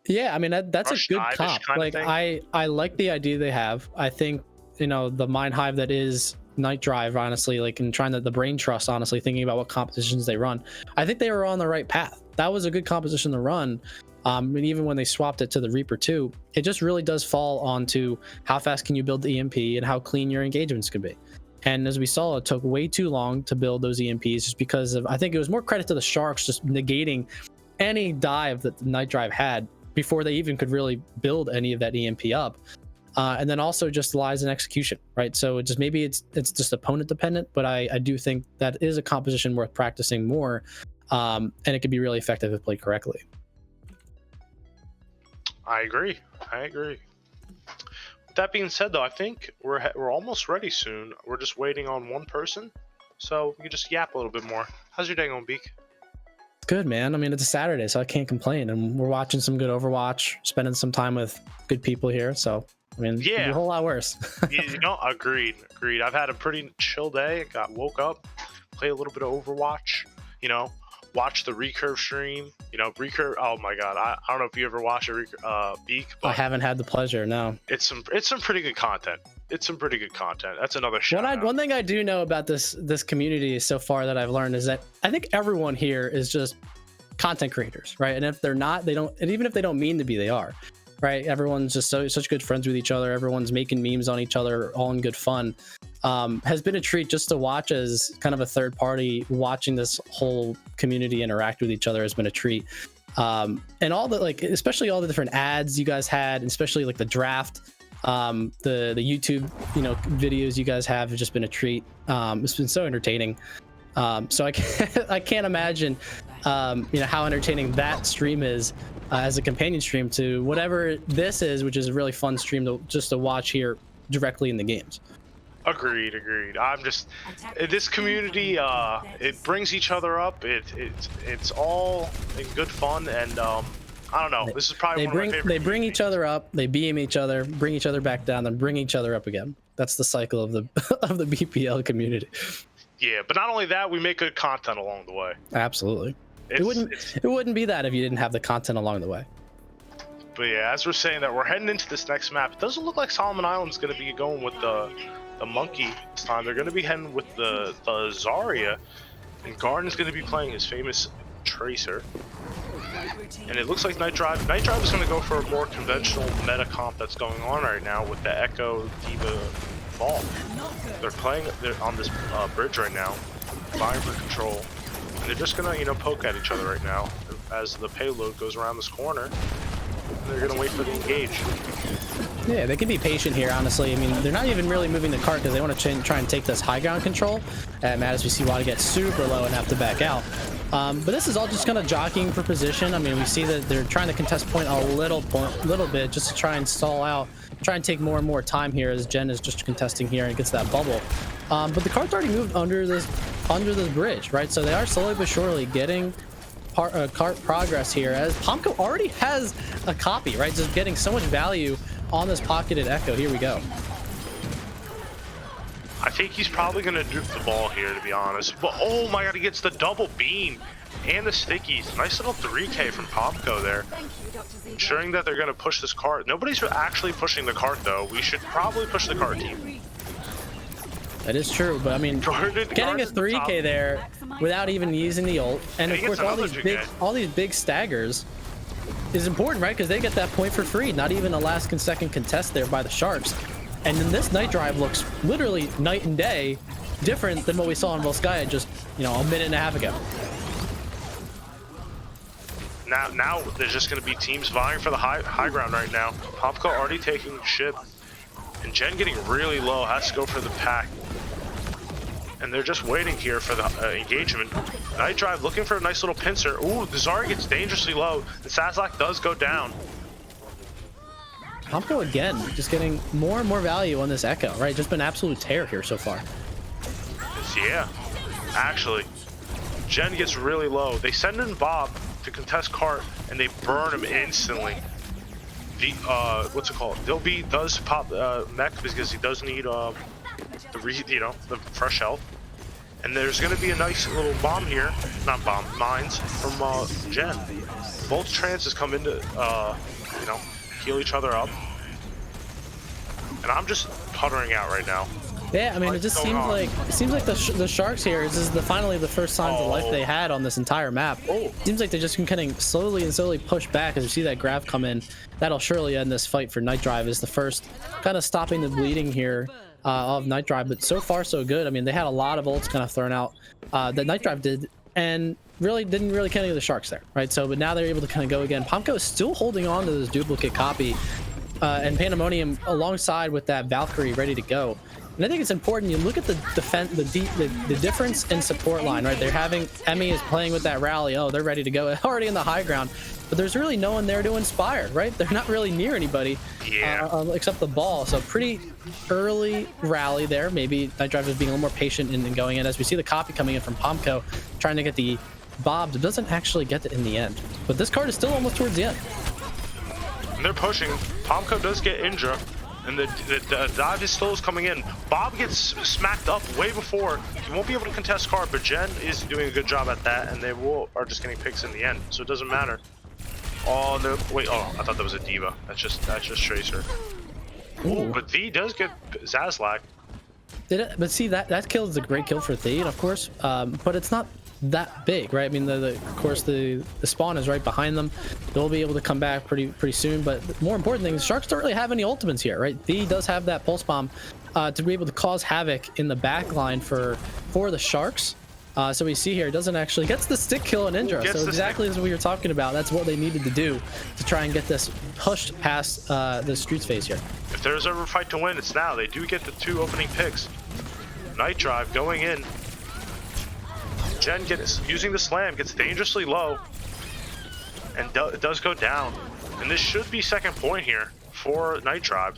Speaker 12: Yeah, I mean that's a good comp. Like I like the idea they have. I think the mind hive that is NightDrive, honestly, like in trying the brain trust, honestly, thinking about what competitions they run. I think they were on the right path. That was a good composition to run. And even when they swapped it to the Reaper 2, it just really does fall onto how fast can you build the EMP and how clean your engagements can be. And as we saw, it took way too long to build those EMPs just because of, I think it was more credit to the Sharks just negating any dive that the NightDrive had before they even could really build any of that EMP up. And then also just lies in execution, right? So it just maybe it's just opponent dependent, but I do think that is a composition worth practicing more, and it can be really effective if played correctly.
Speaker 11: I agree. With that being said, though, I think we're almost ready soon. We're just waiting on one person, so we can just yap a little bit more. How's your day going, Beak?
Speaker 12: It's good, man. I mean, it's a Saturday, so I can't complain. And we're watching some good Overwatch, spending some time with good people here. So, I mean, it'd be a whole lot worse.
Speaker 11: Agreed. I've had a pretty chill day. Woke up, play a little bit of Overwatch, watch the Recurve stream. Recurve, oh my god, I don't know if you ever watch a Beak, but
Speaker 12: I haven't had the pleasure, no.
Speaker 11: It's some pretty good content. That's another shout out.
Speaker 12: One thing I do know about this community so far that I've learned is that I think everyone here is just content creators, right? And if they're not, they don't, and even if they don't mean to be, they are, right? Everyone's just such good friends with each other. Everyone's making memes on each other, all in good fun. Has been a treat just to watch as kind of a third party. Watching this whole community interact with each other has been a treat. And all the, especially all the different ads you guys had, especially like the draft, the YouTube, videos you guys have just been a treat. It's been so entertaining. So I can't imagine, how entertaining that stream is as a companion stream to whatever this is, which is a really fun stream just to watch here directly in the games.
Speaker 11: Agreed. I'm just, this community, it brings each other up. It's all in good fun, and I don't know. This is probably one of my favorite.
Speaker 12: They bring each other up, they beam each other, bring each other back down, then bring each other up again. That's the cycle of the of the BPL community.
Speaker 11: Yeah, but not only that, we make good content along the way.
Speaker 12: Absolutely. It wouldn't be that if you didn't have the content along the way.
Speaker 11: But yeah, as we're saying that, we're heading into this next map. It doesn't look like Solomon Island's going to be going with the monkey this time. They're going to be heading with the Zarya, and Garden's going to be playing his famous Tracer. And it looks like NightDrive is going to go for a more conventional meta comp that's going on right now with the Echo Diva Ball. They're on this bridge right now, vying for control, and they're just going to poke at each other right now as the payload goes around this corner. And they're going to wait for the engage.
Speaker 12: Yeah, they can be patient here, honestly. I mean, they're not even really moving the cart because they want to try and take this high ground control. And Matt, as we see, Wada get super low and have to back out. But this is all just kind of jockeying for position. I mean, we see that they're trying to contest point a little bit just to try and stall out, try and take more and more time here as Jen is just contesting here and gets that bubble. But the cart's already moved under this bridge, right? So they are slowly but surely getting cart progress here, as Pomko already has a copy, right? Just getting so much value on this pocketed Echo. Here we go.
Speaker 11: I think he's probably going to dupe the ball here, to be honest. But oh my god, he gets the double beam and the stickies. Nice little 3K from Pomko there. Ensuring that they're going to push this cart. Nobody's actually pushing the cart, though. We should probably push the cart team.
Speaker 12: That is true, but I mean, getting a 3K there without even using the ult, and of course all these big staggers is important, right? Because they get that point for free. Not even a last second contest there by the Sharks. And then this NightDrive looks literally night and day different than what we saw in Volskaya just, you know, a minute and a half ago.
Speaker 11: Now there's just going to be teams vying for the high ground right now. Pomko already taking ship, and Jen getting really low, has to go for the pack. And they're just waiting here for the engagement. NightDrive looking for a nice little pincer. Ooh, the Zarya gets dangerously low. The Sazlak does go down.
Speaker 12: Pomko again, just getting more and more value on this Echo, right? Just been absolute tear here so far.
Speaker 11: Yeah, actually, Jen gets really low. They send in Bob to contest cart, and they burn him instantly. The what's it called? Does pop mech because he does need the fresh health. And there's gonna be a nice little bomb here, not bomb, mines from Jen. Both trances come into heal each other up, and I'm just puttering out right now.
Speaker 12: Yeah, I mean, it just seems like the Sharks here is finally the first signs of life they had on this entire map. Seems like they're just getting slowly push back as you see that grab come in. That'll surely end this fight for NightDrive. Is the first kind of stopping the bleeding here of NightDrive, but so far so good. I mean, they had a lot of ults kind of thrown out that NightDrive did, and didn't really kill any of the Sharks there, right? So, but now they're able to kind of go again. Pomko is still holding on to this duplicate copy, and Pandemonium alongside with that Valkyrie ready to go. And I think it's important you look at the difference in support line, right? They're having Emmy is playing with that rally. Oh, they're ready to go, already in the high ground, but there's really no one there to inspire, right? They're not really near anybody, except the ball. So pretty early rally there. Maybe NightDrive is being a little more patient in going in, as we see the copy coming in from Pomko, trying to get the Bob. It doesn't actually get it in the end, but this card is still almost towards the end.
Speaker 11: And they're pushing. Pomko does get Indra, and the dive is still coming in. Bob gets smacked up way before. He won't be able to contest card, but Jen is doing a good job at that, and they are just getting picks in the end, so it doesn't matter. Oh no! Wait. Oh, I thought that was a diva. That's just Tracer. Ooh, but V does get Sazlak.
Speaker 12: Did it? But see, that kill is a great kill for Thea, of course. But it's not that big, right? I mean, of course the spawn is right behind them. They'll be able to come back pretty soon. But the more important thing is Sharks don't really have any ultimates here, right? Thea does have that pulse bomb to be able to cause havoc in the back line for the Sharks. So we see here, it doesn't actually gets the stick kill on Indra. So exactly as we were talking about, that's what they needed to do to try and get this pushed past the streets phase here.
Speaker 11: If there's ever a fight to win, it's now. They do get the 2 opening picks. NightDrive going in. Jen using the slam, gets dangerously low, and it does go down. And this should be second point here for NightDrive.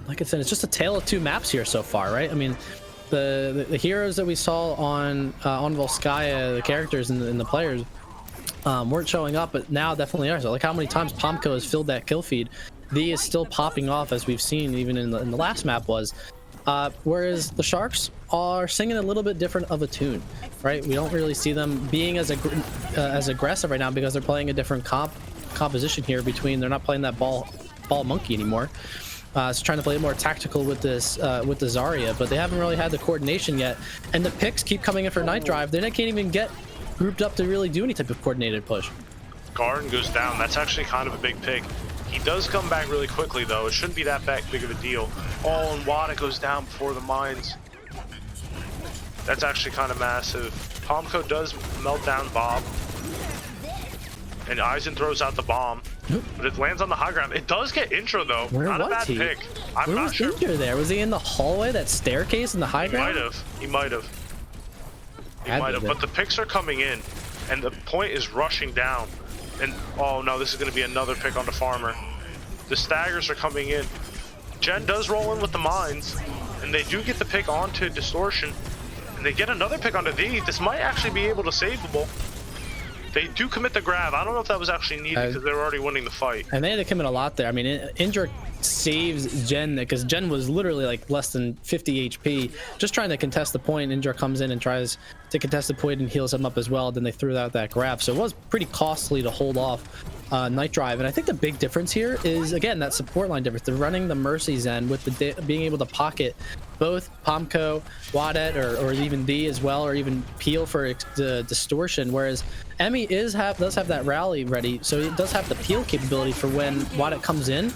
Speaker 12: Like I said, it's just a tale of 2 maps here so far, right? I mean, the heroes that we saw on Volskaya, the characters and the players weren't showing up, but now definitely are. So like how many times Pomko has filled that kill feed, the is still popping off, as we've seen even in the last map was. Whereas the Sharks are singing a little bit different of a tune, right? We don't really see them being as aggressive right now because they're playing a different composition here between. They're not playing that ball monkey anymore. So trying to play more tactical with this with the Zarya, but they haven't really had the coordination yet. And the picks keep coming in for NightDrive. They can't even get grouped up to really do any type of coordinated push.
Speaker 11: Garden goes down. That's actually kind of a big pick. He does come back really quickly, though. It shouldn't be that big of a deal. Oh, and Wada goes down before the mines. That's actually kind of massive. Pomko does melt down Bob. And Eisen throws out the bomb. But it lands on the high ground. It does get intro, though.
Speaker 12: Where
Speaker 11: not
Speaker 12: was
Speaker 11: a bad
Speaker 12: he?
Speaker 11: pick. I'm
Speaker 12: Where
Speaker 11: not
Speaker 12: was
Speaker 11: sure.
Speaker 12: Indra there? Was he in the hallway, that staircase in the high ground?
Speaker 11: He might have. He might have. But the picks are coming in, and the point is rushing down. And oh no, this is going to be another pick on the farmer. The staggers are coming in. Jen does roll in with the mines, and they do get the pick onto Distortion, and they get another pick onto V. This might actually be able to save the ball. They do commit the grab. I don't know if that was actually needed because they were already winning the fight.
Speaker 12: And they had to commit a lot there. I mean, Indra saves Jen because Jen was literally like less than 50 HP, just trying to contest the point. Indra comes in and tries to contest the point and heals him up as well. Then they threw out that grab, so it was pretty costly to hold off NightDrive. And I think the big difference here is, again, that support line difference. They're running the Mercy Zen with the being able to pocket both Pomko, Wadet, or even D as well, or even Peel for the distortion, whereas Emmy does have that rally ready, so it does have the Peel capability for when Wadet comes in.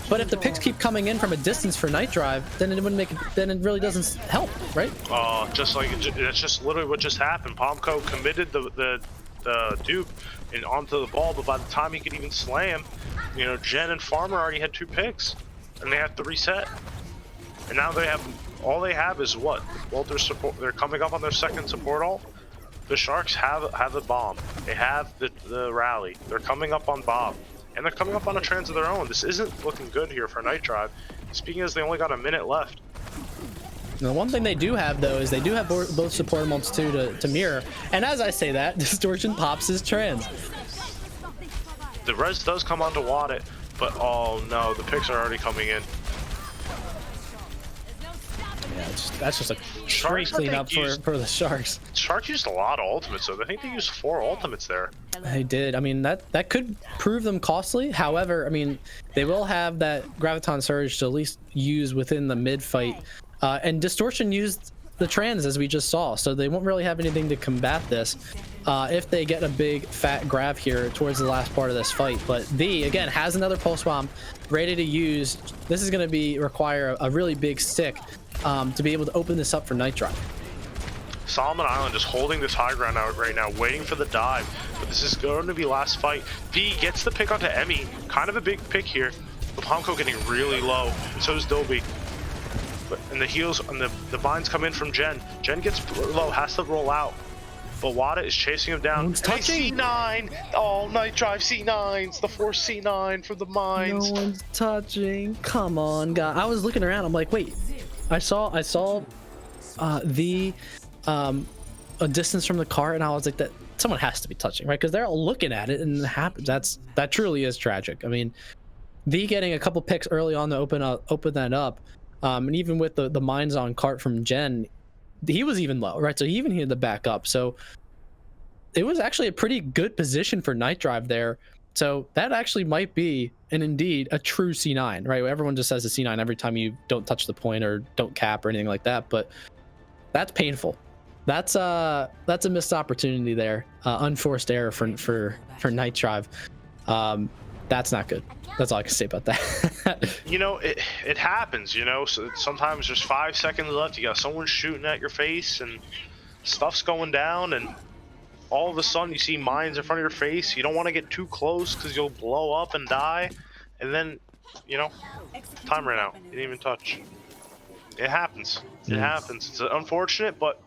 Speaker 12: But if the picks keep coming in from a distance for NightDrive, then it wouldn't make it, then it really doesn't help, right?
Speaker 11: Just like that's just literally what just happened. Pomko committed the dupe and onto the ball, but by the time he could even slam, you know, Jen and Farmer already had 2 picks, and they have to reset. And now all they have is what? Walter's support. They're coming up on their second support ult. The Sharks have the bomb. They have the rally. They're coming up on Bob, and they're coming up on a trans of their own. This isn't looking good here for NightDrive. Speaking as they only got a minute left.
Speaker 12: The one thing they do have, though, is they do have both support ults too to mirror. And as I say that, Distortion pops his trans.
Speaker 11: The res does come onto Wadet, but oh no, the picks are already coming in.
Speaker 12: Yeah, that's just a straight cleanup for the Sharks.
Speaker 11: Sharks used a lot of ultimates, so I think they used 4 ultimates there.
Speaker 12: They did. I mean, that could prove them costly. However, I mean, they will have that Graviton Surge to at least use within the mid fight. And Distortion used the trans, as we just saw, so they won't really have anything to combat this if they get a big fat grab here towards the last part of this fight. But D, again, has another pulse bomb ready to use. This is going to require a really big stick to be able to open this up for NightDrive.
Speaker 11: Solomon Island just holding this high ground out right now, waiting for the dive. But this is going to be last fight. D gets the pick onto Emmy. Kind of a big pick here. But Pomko getting really low, and so does Dobie. And the heals and the binds come in from Jen. Jen gets low, has to roll out. But Wadet is chasing him down. C9! Oh, NightDrive C9s! The force C9 for the mines.
Speaker 12: No one's touching. Come on, guys. I was looking around. I'm like, wait. I saw a distance from the car, and I was like, that someone has to be touching, right? Because they're all looking at it, and it happens. That truly is tragic. I mean, V getting a couple picks early on to open that up. And even with the mines on cart from Jen, he was even low, right? So he even had to back up. So it was actually a pretty good position for NightDrive there. So that actually might be, and indeed, a true C9, right? Everyone just says a C9 every time you don't touch the point or don't cap or anything like that. But that's painful. That's a missed opportunity there. Unforced error for NightDrive. That's not good. That's all I can say about that.
Speaker 11: You know, it happens, you know, so sometimes there's 5 seconds left, you got someone shooting at your face and stuff's going down, and all of a sudden you see mines in front of your face. You don't want to get too close because you'll blow up and die, and then, you know, time ran out. You didn't even touch. It happens. It happens. It's unfortunate, but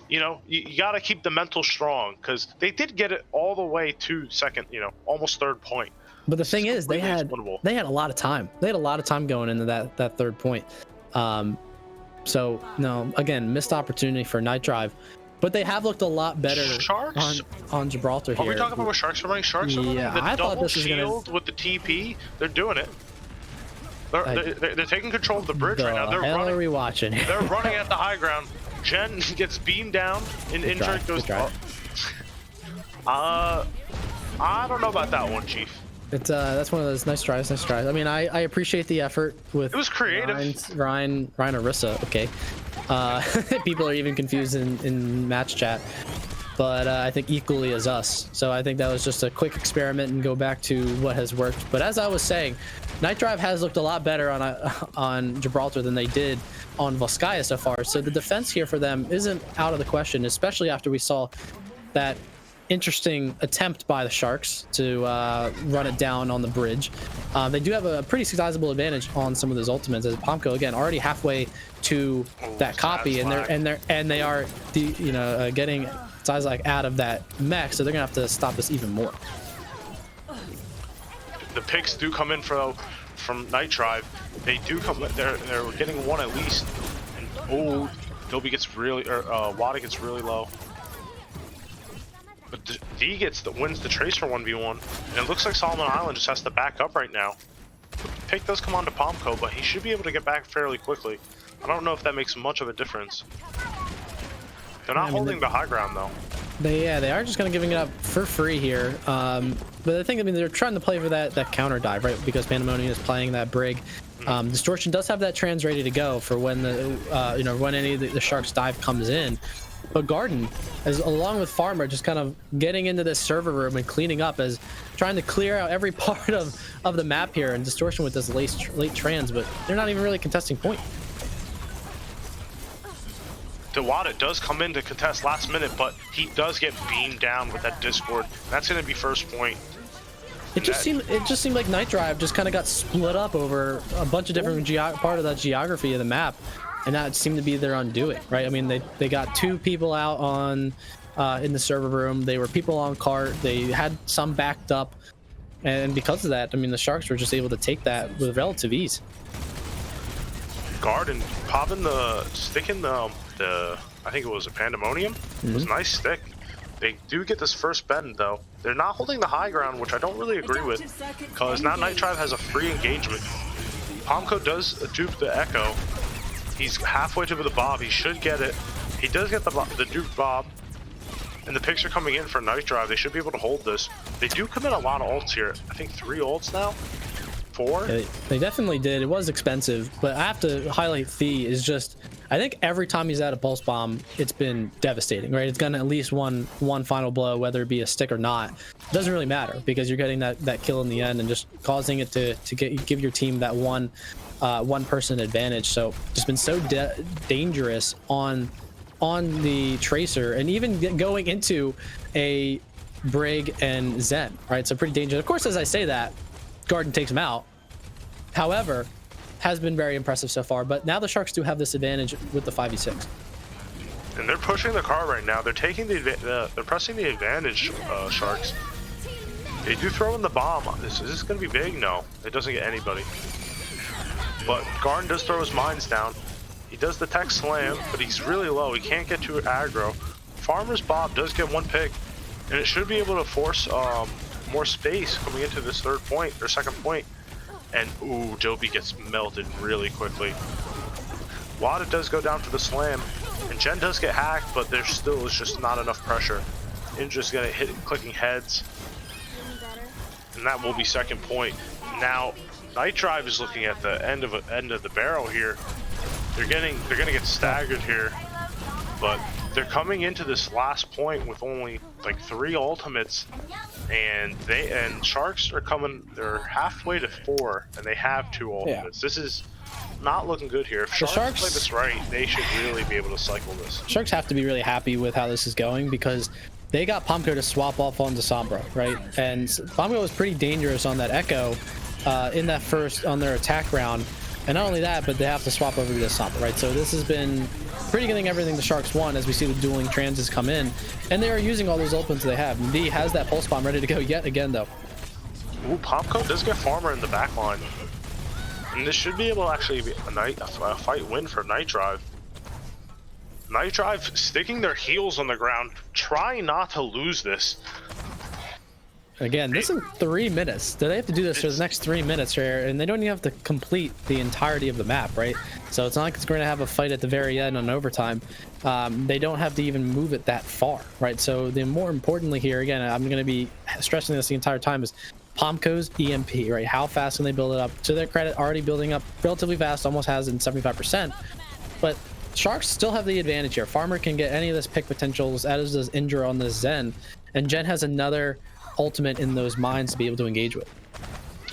Speaker 11: you know, you got to keep the mental strong, because they did get it all the way to second, you know, almost third point.
Speaker 12: But the thing is, they had a lot of time. They had a lot of time going into that third point. So no, again, missed opportunity for NightDrive, but they have looked a lot better on Gibraltar here.
Speaker 11: Are we talking about what Sharks are running? Sharks are running the double shield with the TP. They're doing it. They're taking control of the bridge right now. They're running.
Speaker 12: Are we watching?
Speaker 11: They're running at the high ground. Jen gets beamed down, and injured goes. I don't know about that one, Chief.
Speaker 12: It's that's one of those nice tries. I mean, I appreciate the effort with.
Speaker 11: It was creative.
Speaker 12: Ryan Arissa. Okay. People are even confused in match chat, but I think equally as us. So I think that was just a quick experiment and go back to what has worked. But as I was saying, NightDrive has looked a lot better on Gibraltar than they did on Volskaya so far. So the defense here for them isn't out of the question, especially after we saw that interesting attempt by the Sharks to run it down on the bridge. They do have a pretty sizable advantage on some of those ultimates, as Pomko again already halfway to that copy, and they are getting Sizlak out of that mech, so they're gonna have to stop this even more.
Speaker 11: The picks do come in from NightDrive. They do come. They're getting one at least. And Dobie gets really, Wadet gets really low. But D wins the Tracer 1v1, and it looks like Solomon Island just has to back up right now. The pick does come on to Pomco, but he should be able to get back fairly quickly. I don't know if that makes much of a difference. They're not holding the high ground though.
Speaker 12: They are just kind of giving it up for free here. But I think, I mean, they're trying to play for that counter dive, right? Because Pandemonium is playing that Brig. Distortion does have that trans ready to go for when the when any of the Sharks dive comes in. But Garden, along with Farmer, just kind of getting into this server room and cleaning up, as trying to clear out every part of the map here. And Distortion with this late trans, but they're not even really contesting point.
Speaker 11: Dewada does come in to contest last minute, but he does get beamed down with that Discord. That's going to be first point.
Speaker 12: It just seemed like NightDrive just kind of got split up over a bunch of different part of that geography of the map, and that seemed to be their undoing, right? I mean, they got 2 people out on in the server room. They were people on cart. They had some backed up, and because of that, I mean, the Sharks were just able to take that with relative ease.
Speaker 11: Garden sticking the I think it was a Pandemonium. It was a nice stick. They do get this first bend though. They're not holding the high ground, which I don't really agree with, because now NightDrive has a free engagement. Pomco does dupe the Echo. He's halfway to the Bob. He should get it. He does get the dupe Bob, and the picks are coming in for NightDrive. They should be able to hold this. They do commit a lot of ults here. I think 3 ults now. 4.
Speaker 12: Yeah, they definitely did. It was expensive, but I have to highlight Thee is just, I think every time he's at a pulse bomb, it's been devastating, right? It's gotten at least one final blow, whether it be a stick or not. It doesn't really matter, because you're getting that kill in the end and just causing it to give your team that one person advantage. So just been so dangerous on the Tracer, and even going into a Brig and Zen, right? So pretty dangerous. Of course, as I say that, Garden takes him out. However, has been very impressive so far, but now the Sharks do have this advantage with the 5v6.
Speaker 11: And they're pushing the car right now. They're taking they're pressing the advantage, Sharks. They do throw in the bomb. Is this going to be big? No, it doesn't get anybody. But Garden does throw his mines down. He does the tech slam, but he's really low. He can't get to aggro. Farmer's Bob does get 1 pick, and it should be able to force more space coming into this second point. And ooh, Joby gets melted really quickly. Wada does go down for the slam, and Jen does get hacked, but there still is just not enough pressure. Indra's gonna hit clicking heads, and that will be second point. Now, NightDrive is looking at the end of the barrel here. They're gonna get staggered here, but they're coming into this last point with only like 3 ultimates, and Sharks are coming. They're halfway to 4, and they have 2 ultimates. This is not looking good here. If Sharks play this right, they should really be able to cycle this.
Speaker 12: Sharks have to be really happy with how this is going, because they got Pomco to swap off onto Sombra, right? And Pomco was pretty dangerous on that Echo in that first on their attack round. And not only that, but they have to swap over to the Sombra, right? So this has been pretty getting everything the Sharks want, as we see the dueling transes come in. And they are using all those ultimates they have. D has that pulse bomb ready to go yet again, though.
Speaker 11: Ooh, Pomco does get Farmer in the back line. And this should be able to actually be a fight win for NightDrive. NightDrive sticking their heels on the ground, trying not to lose this.
Speaker 12: Again, this is 3 minutes. Do they have to do this for the next 3 minutes here? And they don't even have to complete the entirety of the map, right? So it's not like it's going to have a fight at the very end on overtime. They don't have to even move it that far, right? So the more importantly here, again, I'm going to be stressing this the entire time, is Pomco's EMP, right? How fast can they build it up? To their credit, already building up relatively fast, almost has in 75%. But Sharks still have the advantage here. Farmer can get any of this pick potentials, as does Indra on the Zen. And Jen has another ultimate in those mines to be able to engage with.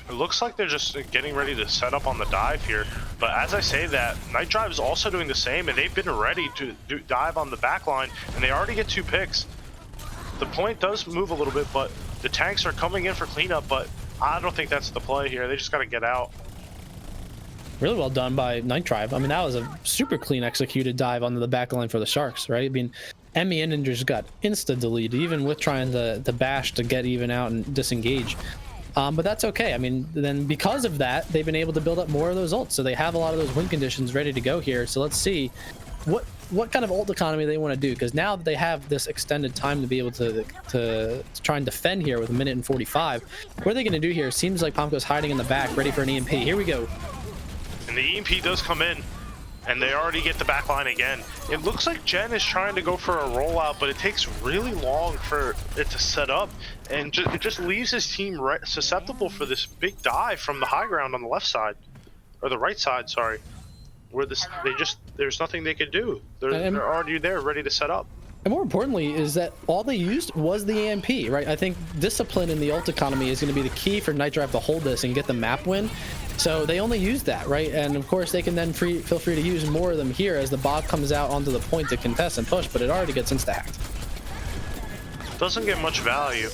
Speaker 11: It looks like they're just getting ready to set up on the dive here, but as I say that, NightDrive is also doing the same, and they've been ready to dive on the back line, and they already get 2 picks. The point does move a little bit, but the tanks are coming in for cleanup, but I don't think that's the play here. They just got to get out.
Speaker 12: Really well done by NightDrive. I mean, that was a super clean executed dive onto the back line for the Sharks, right? I mean, Emmy and Indra just got insta-deleted, even with trying to bash to get even out and disengage. But that's okay. I mean, then because of that, they've been able to build up more of those ults. So they have a lot of those win conditions ready to go here. So let's see. what kind of ult economy they want to do, because now that they have this extended time to be able to try and defend here with 1 minute and 45, what are they going to do here? Seems like Pomco's hiding in the back, ready for an EMP. Here we go.
Speaker 11: And the EMP does come in, and they already get the back line again. It looks like Jen is trying to go for a rollout, but it takes really long for it to set up, and it just leaves his team susceptible for this big dive from the high ground on the left side, or the right side, sorry, where there's nothing they could do. They're already there, ready to set up.
Speaker 12: And more importantly is that all they used was the EMP, right? I think discipline in the ult economy is going to be the key for NightDrive to hold this and get the map win. So they only used that, right? And of course they can then feel free to use more of them here as the bot comes out onto the point to contest and push, but it already gets insta-hacked.
Speaker 11: Doesn't get much value.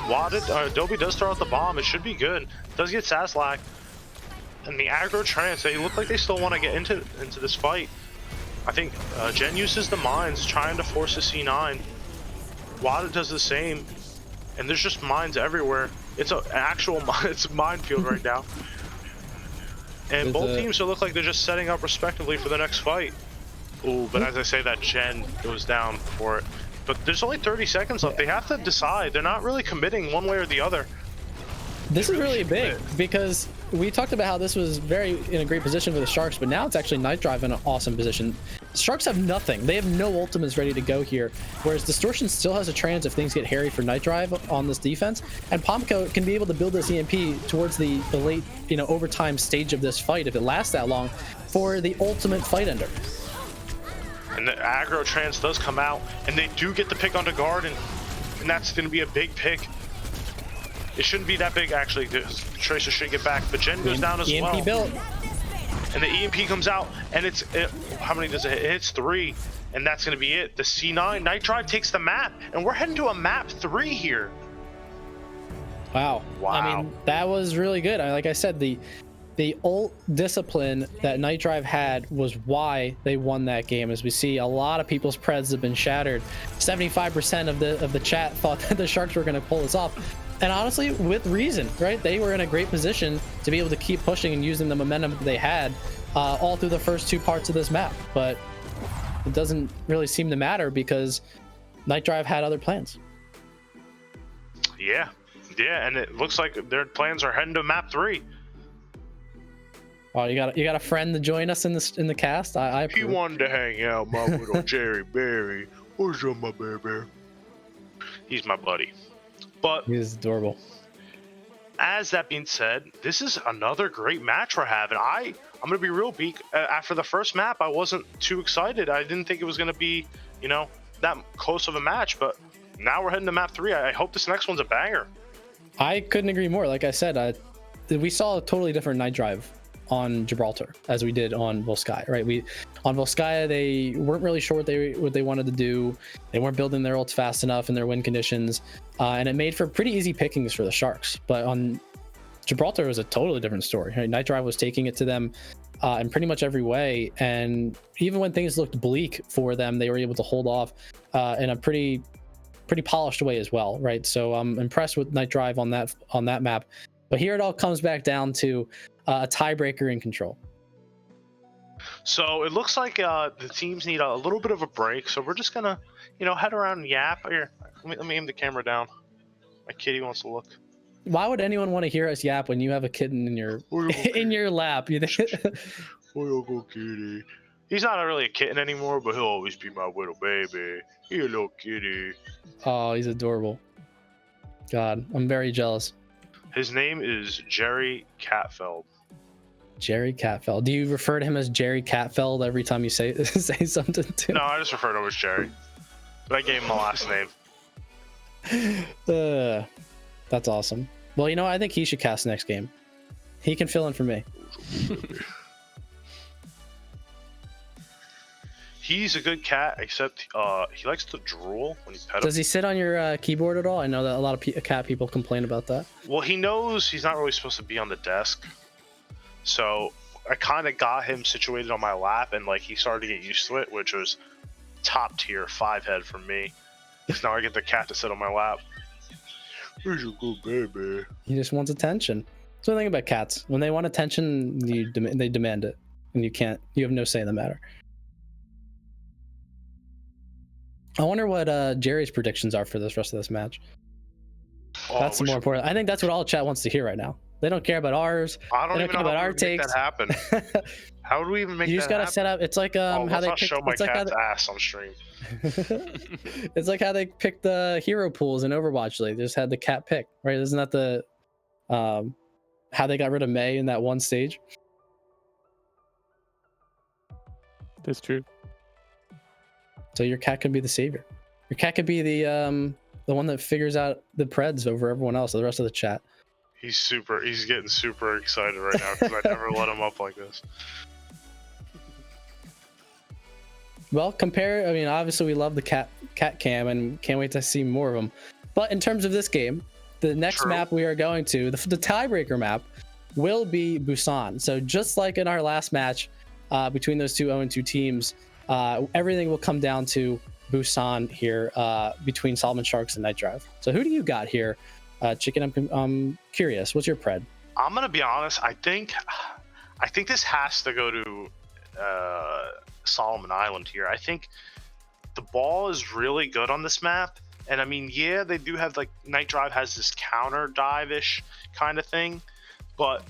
Speaker 11: Adobe does throw out the bomb. It should be good. Does get Saslag. And the aggro trance, they look like they still want to get into this fight. I think Jen uses the mines, trying to force a C9. Wada does the same, and there's just mines everywhere. It's an actual it's a minefield right now. And both teams look like they're just setting up respectively for the next fight. Ooh, but as I say that, Jen goes down for it. But there's only 30 seconds left. They have to decide. They're not really committing one way or the other.
Speaker 12: This is really big because we talked about how this was in a great position for the Sharks, but now it's actually NightDrive in an awesome position. Sharks have nothing. They have no ultimates ready to go here, whereas Distortion still has a trans if things get hairy for NightDrive on this defense, and Pomco can be able to build this EMP towards the late, overtime stage of this fight if it lasts that long for the ultimate fight ender.
Speaker 11: And the aggro trans does come out, and they do get the pick onto Garden, and that's going to be a big pick. It shouldn't be that big, actually. Tracer should get back, but Jen goes down as well.
Speaker 12: EMP built.
Speaker 11: And the EMP comes out, and how many does it hit? It hits 3, and that's going to be it. The C9, NightDrive takes the map, and we're heading to a map 3 here.
Speaker 12: Wow. I mean, that was really good. Like I said, the ult discipline that NightDrive had was why they won that game. As we see, a lot of people's preds have been shattered. 75% of the chat thought that the Sharks were going to pull this off. And honestly, with reason, right? They were in a great position to be able to keep pushing and using the momentum that they had all through the first 2 parts of this map. But it doesn't really seem to matter because NightDrive had other plans.
Speaker 11: Yeah, and it looks like their plans are heading to map 3.
Speaker 12: Oh, you got a friend to join us in the cast. I
Speaker 11: He wanted to hang out, my little Jerry Berry. Where's my baby? He's my buddy. But
Speaker 12: he's adorable.
Speaker 11: As that being said, this is another great match we're having. I'm gonna be real, Beak. After the first map, I wasn't too excited. I didn't think it was gonna be, that close of a match. But now we're heading to map 3. I hope this next one's a banger.
Speaker 12: I couldn't agree more. Like I said, we saw a totally different NightDrive on Gibraltar as we did on Volskaya, right? On Volskaya, they weren't really sure what they wanted to do. They weren't building their ults fast enough in their win conditions, and it made for pretty easy pickings for the Sharks. But on Gibraltar, it was a totally different story. Right? NightDrive was taking it to them in pretty much every way, and even when things looked bleak for them, they were able to hold off in a pretty polished way as well, right? So I'm impressed with NightDrive on that map. But here it all comes back down to a tiebreaker in control.
Speaker 11: So it looks like the teams need a little bit of a break. So we're just gonna, head around and yap. Here, let me aim the camera down. My kitty wants to look.
Speaker 12: Why would anyone want to hear us yap when you have a kitten in your lap? You think?
Speaker 11: Go kitty. He's not really a kitten anymore, but he'll always be my little baby. He's a little kitty.
Speaker 12: Oh, he's adorable. God, I'm very jealous.
Speaker 11: His name is Jerry Catfeld.
Speaker 12: Jerry Catfeld. Do you refer to him as Jerry Catfeld every time you say something to him?
Speaker 11: No, I just refer to him as Jerry. But I gave him a last name.
Speaker 12: That's awesome. Well, I think he should cast next game. He can fill in for me.
Speaker 11: He's a good cat, except he likes to drool when he pet him.
Speaker 12: Does he sit on your keyboard at all? I know that a lot of cat people complain about that.
Speaker 11: Well, he knows he's not really supposed to be on the desk. So I kind of got him situated on my lap, and he started to get used to it, which was top tier 5 head for me. Because now I get the cat to sit on my lap. He's a good baby.
Speaker 12: He just wants attention. That's the thing about cats. When they want attention, they demand it, and you have no say in the matter. I wonder what Jerry's predictions are for this rest of this match. That's more important. I think that's what all chat wants to hear right now. They don't care about ours.
Speaker 11: I don't
Speaker 12: they
Speaker 11: even
Speaker 12: care
Speaker 11: know
Speaker 12: about
Speaker 11: how
Speaker 12: our
Speaker 11: we make
Speaker 12: takes.
Speaker 11: that happen. How do we even make that
Speaker 12: You just gotta
Speaker 11: happen?
Speaker 12: set up. It's like how
Speaker 11: let's
Speaker 12: they
Speaker 11: not
Speaker 12: pick,
Speaker 11: show my
Speaker 12: it's like how
Speaker 11: cat's ass on stream.
Speaker 12: it's like how they pick the hero pools in Overwatch League. They just had the cat pick, right? Isn't that the how they got rid of Mei in that one stage?
Speaker 3: That's true.
Speaker 12: So your cat could be the savior. Your cat could be the one that figures out the Preds over everyone else, the rest of the chat.
Speaker 11: He's getting super excited right now because I never let him up like this.
Speaker 12: Well, I mean, obviously we love the cat cam and can't wait to see more of them. But in terms of this game, the next map we are going to, the tiebreaker map, will be Busan. So just like in our last match between those two 0-2 teams, everything will come down to Busan here between Solomon Sharks and NightDrive. So who do you got here, Chicken? I'm curious. What's your pred?
Speaker 11: I'm gonna be honest. I think this has to go to Solomon Island here. I think the ball is really good on this map, and I mean, yeah, they do have like NightDrive has this counter dive-ish kind of thing, but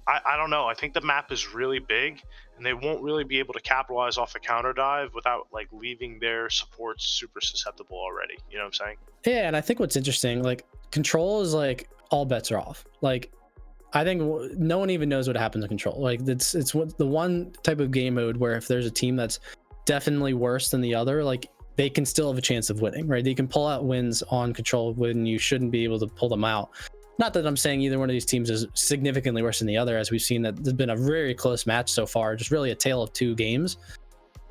Speaker 11: I don't know. I think the map is really big, and they won't really be able to capitalize off a counter dive without like leaving their supports super susceptible already. You know what I'm saying?
Speaker 12: Yeah, and I think what's interesting, like Control is like all bets are off. Like I think no one even knows what happens in Control. Like it's the one type of game mode where if there's a team that's definitely worse than the other, like they can still have a chance of winning, right? They can pull out wins on Control when you shouldn't be able to pull them out. Not that I'm saying either one of these teams is significantly worse than the other, as we've seen that there's been a very close match so far, just really a tale of two games.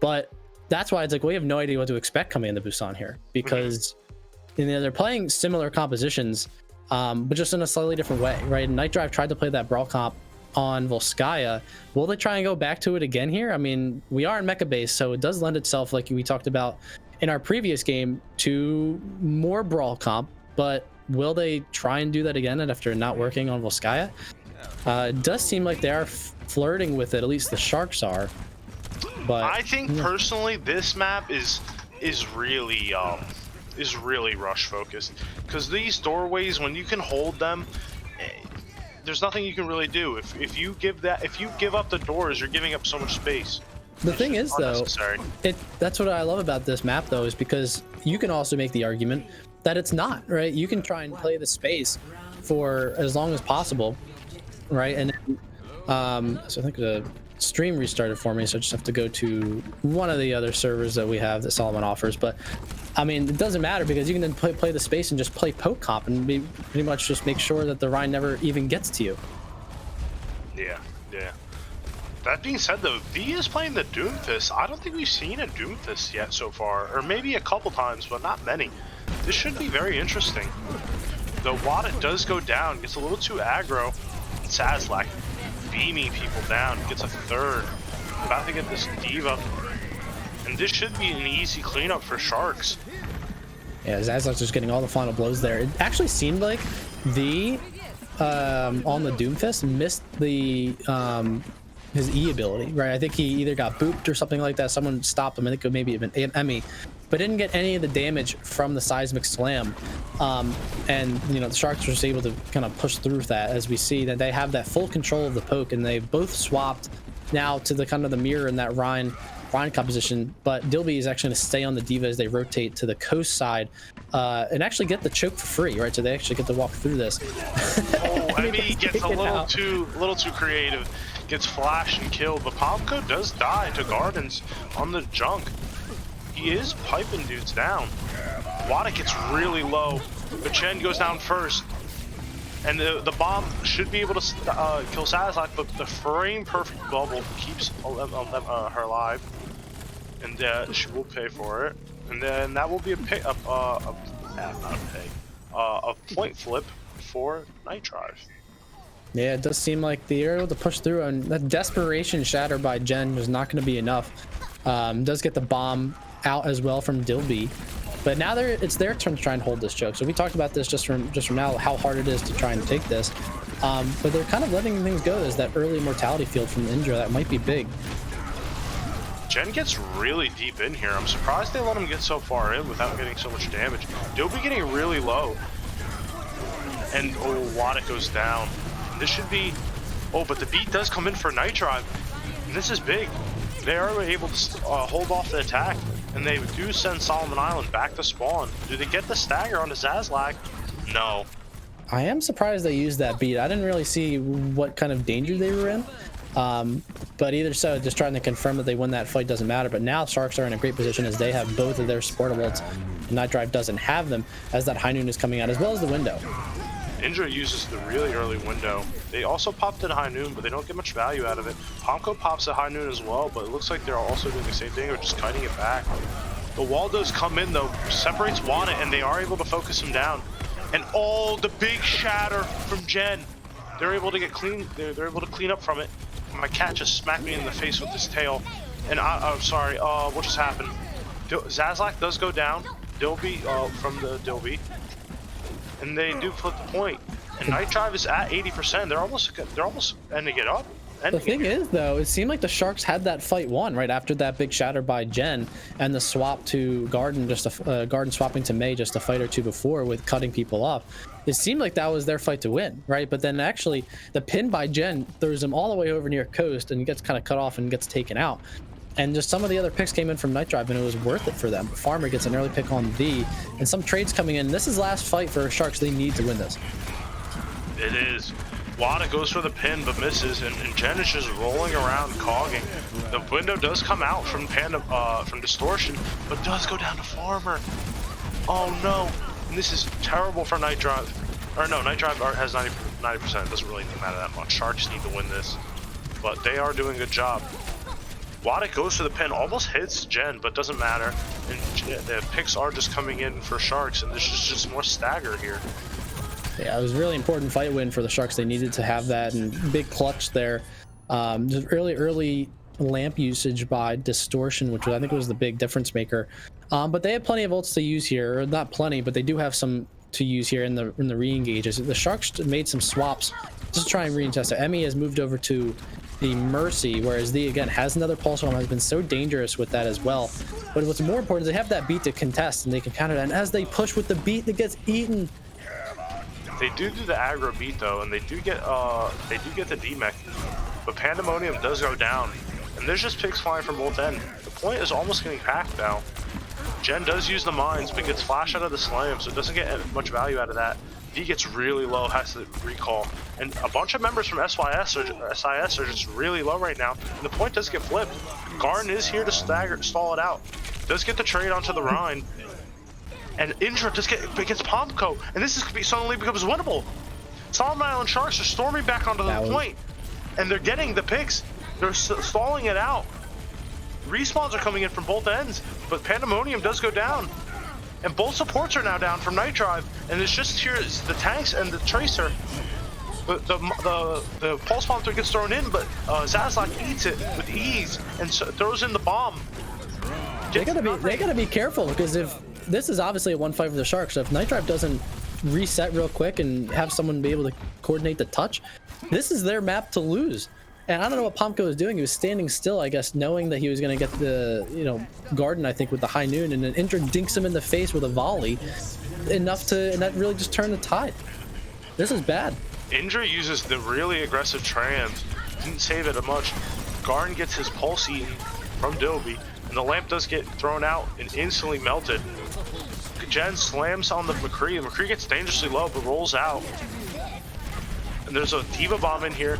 Speaker 12: But that's why it's like we have no idea what to expect coming into Busan here, because they're playing similar compositions, but just in a slightly different way, right? NightDrive tried to play that brawl comp on Volskaya. Will they try and go back to it again here? I mean, we are in mecha base, so it does lend itself, like we talked about in our previous game, to more brawl comp, but will they try and do that again after not working on Volskaya? It does seem like they are flirting with it, at least the Sharks are. But
Speaker 11: I think personally this map is really rush focused, because these doorways, when you can hold them, there's nothing you can really do. If you give up the doors, you're giving up so much space.
Speaker 12: The thing is though, that's what I love about this map though, is because you can also make the argument that it's not, right? You can try and play the space for as long as possible, right? And so I think the stream restarted for me, so I just have to go to one of the other servers that we have that Solomon offers. But I mean, it doesn't matter, because you can then play the space and just play poke comp and pretty much just make sure that the Rhine never even gets to you.
Speaker 11: Yeah. That being said though, V is playing the Doomfist. I don't think we've seen a Doomfist yet so far, or maybe a couple times, but not many. This should be very interesting. The Wada does go down, gets a little too aggro. Sazlak beaming people down, gets a third. About to get this Diva. And this should be an easy cleanup for Sharks.
Speaker 12: Yeah, Zazlak's just getting all the final blows there. It actually seemed like the on the Doomfist missed the his E ability, right? I think he either got booped or something like that. Someone stopped him. I think it could maybe have been Emmy, but didn't get any of the damage from the seismic slam. And you know, the Sharks were just able to kind of push through that, as we see that they have that full control of the poke, and they've both swapped now to the kind of the mirror in that Rhine composition. But Dilby is actually going to stay on the Diva as they rotate to the coast side and actually get the choke for free, right? So they actually get to walk through this.
Speaker 11: Emmy gets a little too creative. Gets flashed and killed, but Palmco does die to Gardens on the junk. He is piping dudes down. Wada gets really low, but Chen goes down first. And the bomb should be able to kill Sazlak, but the frame perfect bubble keeps her alive. And she will pay for it. And then that will be a point flip for NightDrive.
Speaker 12: Yeah, it does seem like they're able to push through, and that desperation shatter by Jen was not going to be enough. Does get the bomb out as well from Dilby, but now it's their turn to try and hold this choke. So we talked about this just from now, how hard it is to try and take this, but they're kind of letting things go. There's that early mortality field from Indra that might be big.
Speaker 11: Gen gets really deep in here. I'm surprised they let him get so far in without getting so much damage. Dobie getting really low. And Waddick goes down. This should be... Oh, but the beat does come in for NightDrive. And this is big. They are able to hold off the attack. And they do send Solomon Island back to spawn. Do they get the stagger onto Zazlak? No.
Speaker 12: I am surprised they used that beat. I didn't really see what kind of danger they were in. But either so, just trying to confirm that they win that fight doesn't matter. But now Sharks are in a great position as they have both of their supportables. And NightDrive doesn't have them as that High Noon is coming out, as well as the window.
Speaker 11: Indra uses the really early window. They also popped at High Noon, but they don't get much value out of it. Pomko pops at High Noon as well, but it looks like they're also doing the same thing, or just kiting it back. The wall does come in though, separates Wana, and they are able to focus him down. And oh, the big shatter from Gen. They're able to get clean. They're able to clean up from it. My cat just smacked me in the face with his tail. And I'm sorry. What just happened? Zazlak does go down. Dilby from the Dilby. And they do flip the point. And NightDrive is at 80%. They're almost ending it up.
Speaker 12: The thing is, though, it seemed like the Sharks had that fight won right after that big shatter by Gen and the swap to Garden, Garden swapping to Mei just a fight or two before with cutting people off. It seemed like that was their fight to win, right? But then actually, the pin by Gen throws him all the way over near Coast and gets kind of cut off and gets taken out. And just some of the other picks came in from NightDrive, and it was worth it for them. Farmer gets an early pick on V, and some trades coming in. This is last fight for Sharks. They need to win this.
Speaker 11: It is. Wada goes for the pin but misses, and Gen is just rolling around, cogging. The window does come out from from Distortion, but does go down to Farmer. Oh no! And this is terrible for NightDrive. Or no, NightDrive has 90%. It doesn't really matter that much. Sharks need to win this, but they are doing a good job. Wada goes for the pin, almost hits Gen, but doesn't matter. And the picks are just coming in for Sharks, and this is just more stagger here.
Speaker 12: Yeah, it was a really important fight win for the Sharks. They needed to have that, and big clutch there. Just early lamp usage by Distortion, which I think was the big difference maker. But they have plenty of ults to use here, or not plenty, but they do have some to use here in the re-engages. The Sharks made some swaps just to try and re-test it. Emmy has moved over to the Mercy, whereas the again has another pulse bomb, has been so dangerous with that as well. But what's more important is they have that beat to contest, and they can counter that. And as they push with the beat that gets eaten.
Speaker 11: They do the aggro beat though, and they do get the D-mech, but Pandemonium does go down, and there's just picks flying from both ends. The point is almost getting packed now. Gen does use the mines, but gets flash out of the slam, so it doesn't get much value out of that. D gets really low, has to recall, and a bunch of members from SIS are just really low right now, and the point does get flipped. Garden is here to stall it out. Does get the trade onto the Rhine. And Indra just gets Pomko, and this suddenly becomes winnable. Solomon Island Sharks are storming back onto the point, and they're getting the picks. They're stalling it out. Respawns are coming in from both ends, but Pandemonium does go down. And both supports are now down from NightDrive, and it's just here is the tanks and the Tracer. The Pulse Bomb gets thrown in, but Zazlak eats it with ease and throws in the bomb.
Speaker 12: They gotta be careful, because if this is obviously a one fight for the Sharks, so if NightDrive doesn't reset real quick and have someone be able to coordinate the touch, this is their map to lose. And I don't know what Pomko was doing. He was standing still, I guess, knowing that he was going to get the, Garden, I think, with the High Noon, and then Indra dinks him in the face with a volley, and that really just turned the tide. This is bad.
Speaker 11: Indra uses the really aggressive trans, didn't save it much. Garden gets his pulse eaten from Dilby, and the lamp does get thrown out and instantly melted. Gen slams on the McCree, and McCree gets dangerously low but rolls out. And there's a Diva bomb in here.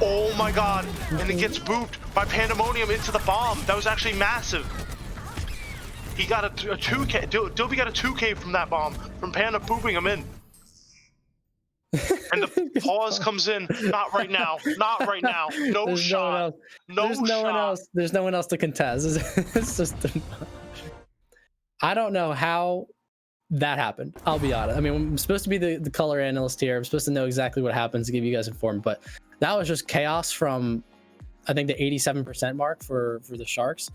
Speaker 11: Oh my god, and it gets booped by Pandemonium into the bomb. That was actually massive. He got a 2K, Dilby got a 2K from that bomb, from Panda booping him in. And the pause comes in, not right now, not right now, no shot,
Speaker 12: There's no one else to contest. It's just, I don't know how that happened. I'll be honest. I mean, I'm supposed to be the color analyst here. I'm supposed to know exactly what happens to give you guys informed, but that was just chaos from, I think, the 87% mark for the Sharks,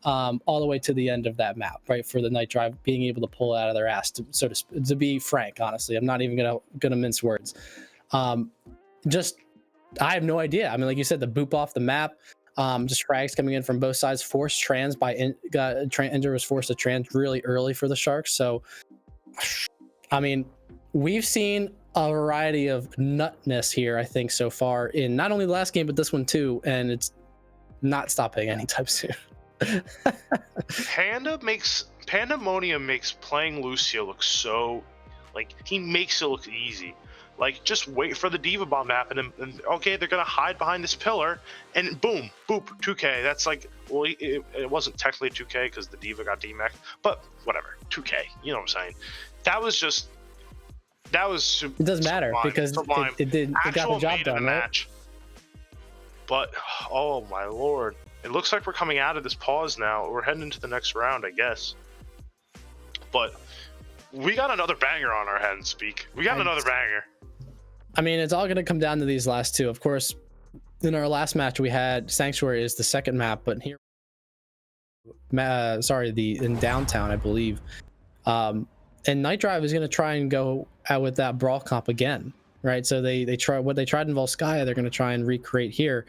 Speaker 12: all the way to the end of that map, right? For the NightDrive being able to pull it out of their ass, to be frank, honestly, I'm not even gonna mince words. I have no idea. I mean, like you said, the boop off the map. Just frags coming in from both sides. Forced trans by Ender was forced to trans really early for the Sharks. So, I mean, we've seen a variety of nutness here, I think, so far in not only the last game, but this one too. And it's not stopping anytime soon.
Speaker 11: Pandemonium makes playing Lucio look so, like, he makes it look easy. Like, just wait for the Diva Bomb to happen, and okay, they're gonna hide behind this pillar, and boom, boop, 2K. That's like, well, it wasn't technically 2K because the Diva got DMAC, but whatever, 2K. You know what I'm saying? That was it
Speaker 12: doesn't matter because it got the job done, right?
Speaker 11: Match. But oh my lord, it looks like we're coming out of this pause now. We're heading into the next round, I guess. But we got another banger on our hands, We got another banger.
Speaker 12: I mean, it's all going to come down to these last two. Of course, in our last match, we had Sanctuary as the second map, but here, in downtown, I believe. And NightDrive is going to try and go out with that brawl comp again, right? So they tried in Volskaya, they're going to try and recreate here.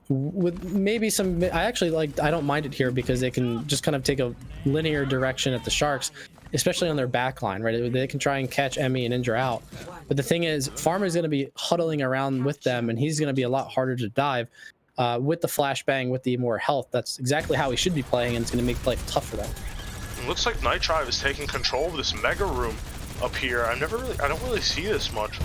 Speaker 12: With maybe some, I don't mind it here because they can just kind of take a linear direction at the Sharks, especially on their back line, right? They can try and catch Emmy and Indra out. But the thing is, Farmer is going to be huddling around with them, and he's going to be a lot harder to dive with the flashbang, with the more health. That's exactly how he should be playing, and it's going to make life tough for them.
Speaker 11: It looks like NightDrive is taking control of this mega room up here. I don't really see this much.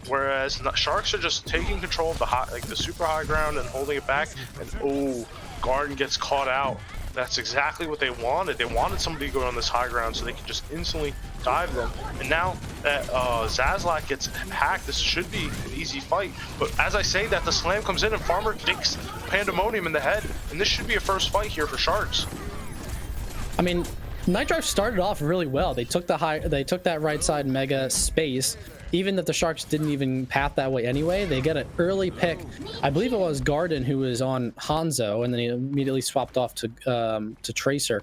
Speaker 11: Whereas Sharks are just taking control of the super high ground and holding it back. And Garden gets caught out. That's exactly what they wanted. They wanted somebody to go on this high ground so they could just instantly dive them. And now that Zazlak gets hacked, this should be an easy fight. But as I say that, the slam comes in and Farmer dicks Pandemonium in the head. And this should be a first fight here for Sharks.
Speaker 12: I mean, NightDrive started off really well. They took that right side mega space. Even if the Sharks didn't even path that way anyway, they get an early pick. I believe it was Garden who was on Hanzo, and then he immediately swapped off to Tracer.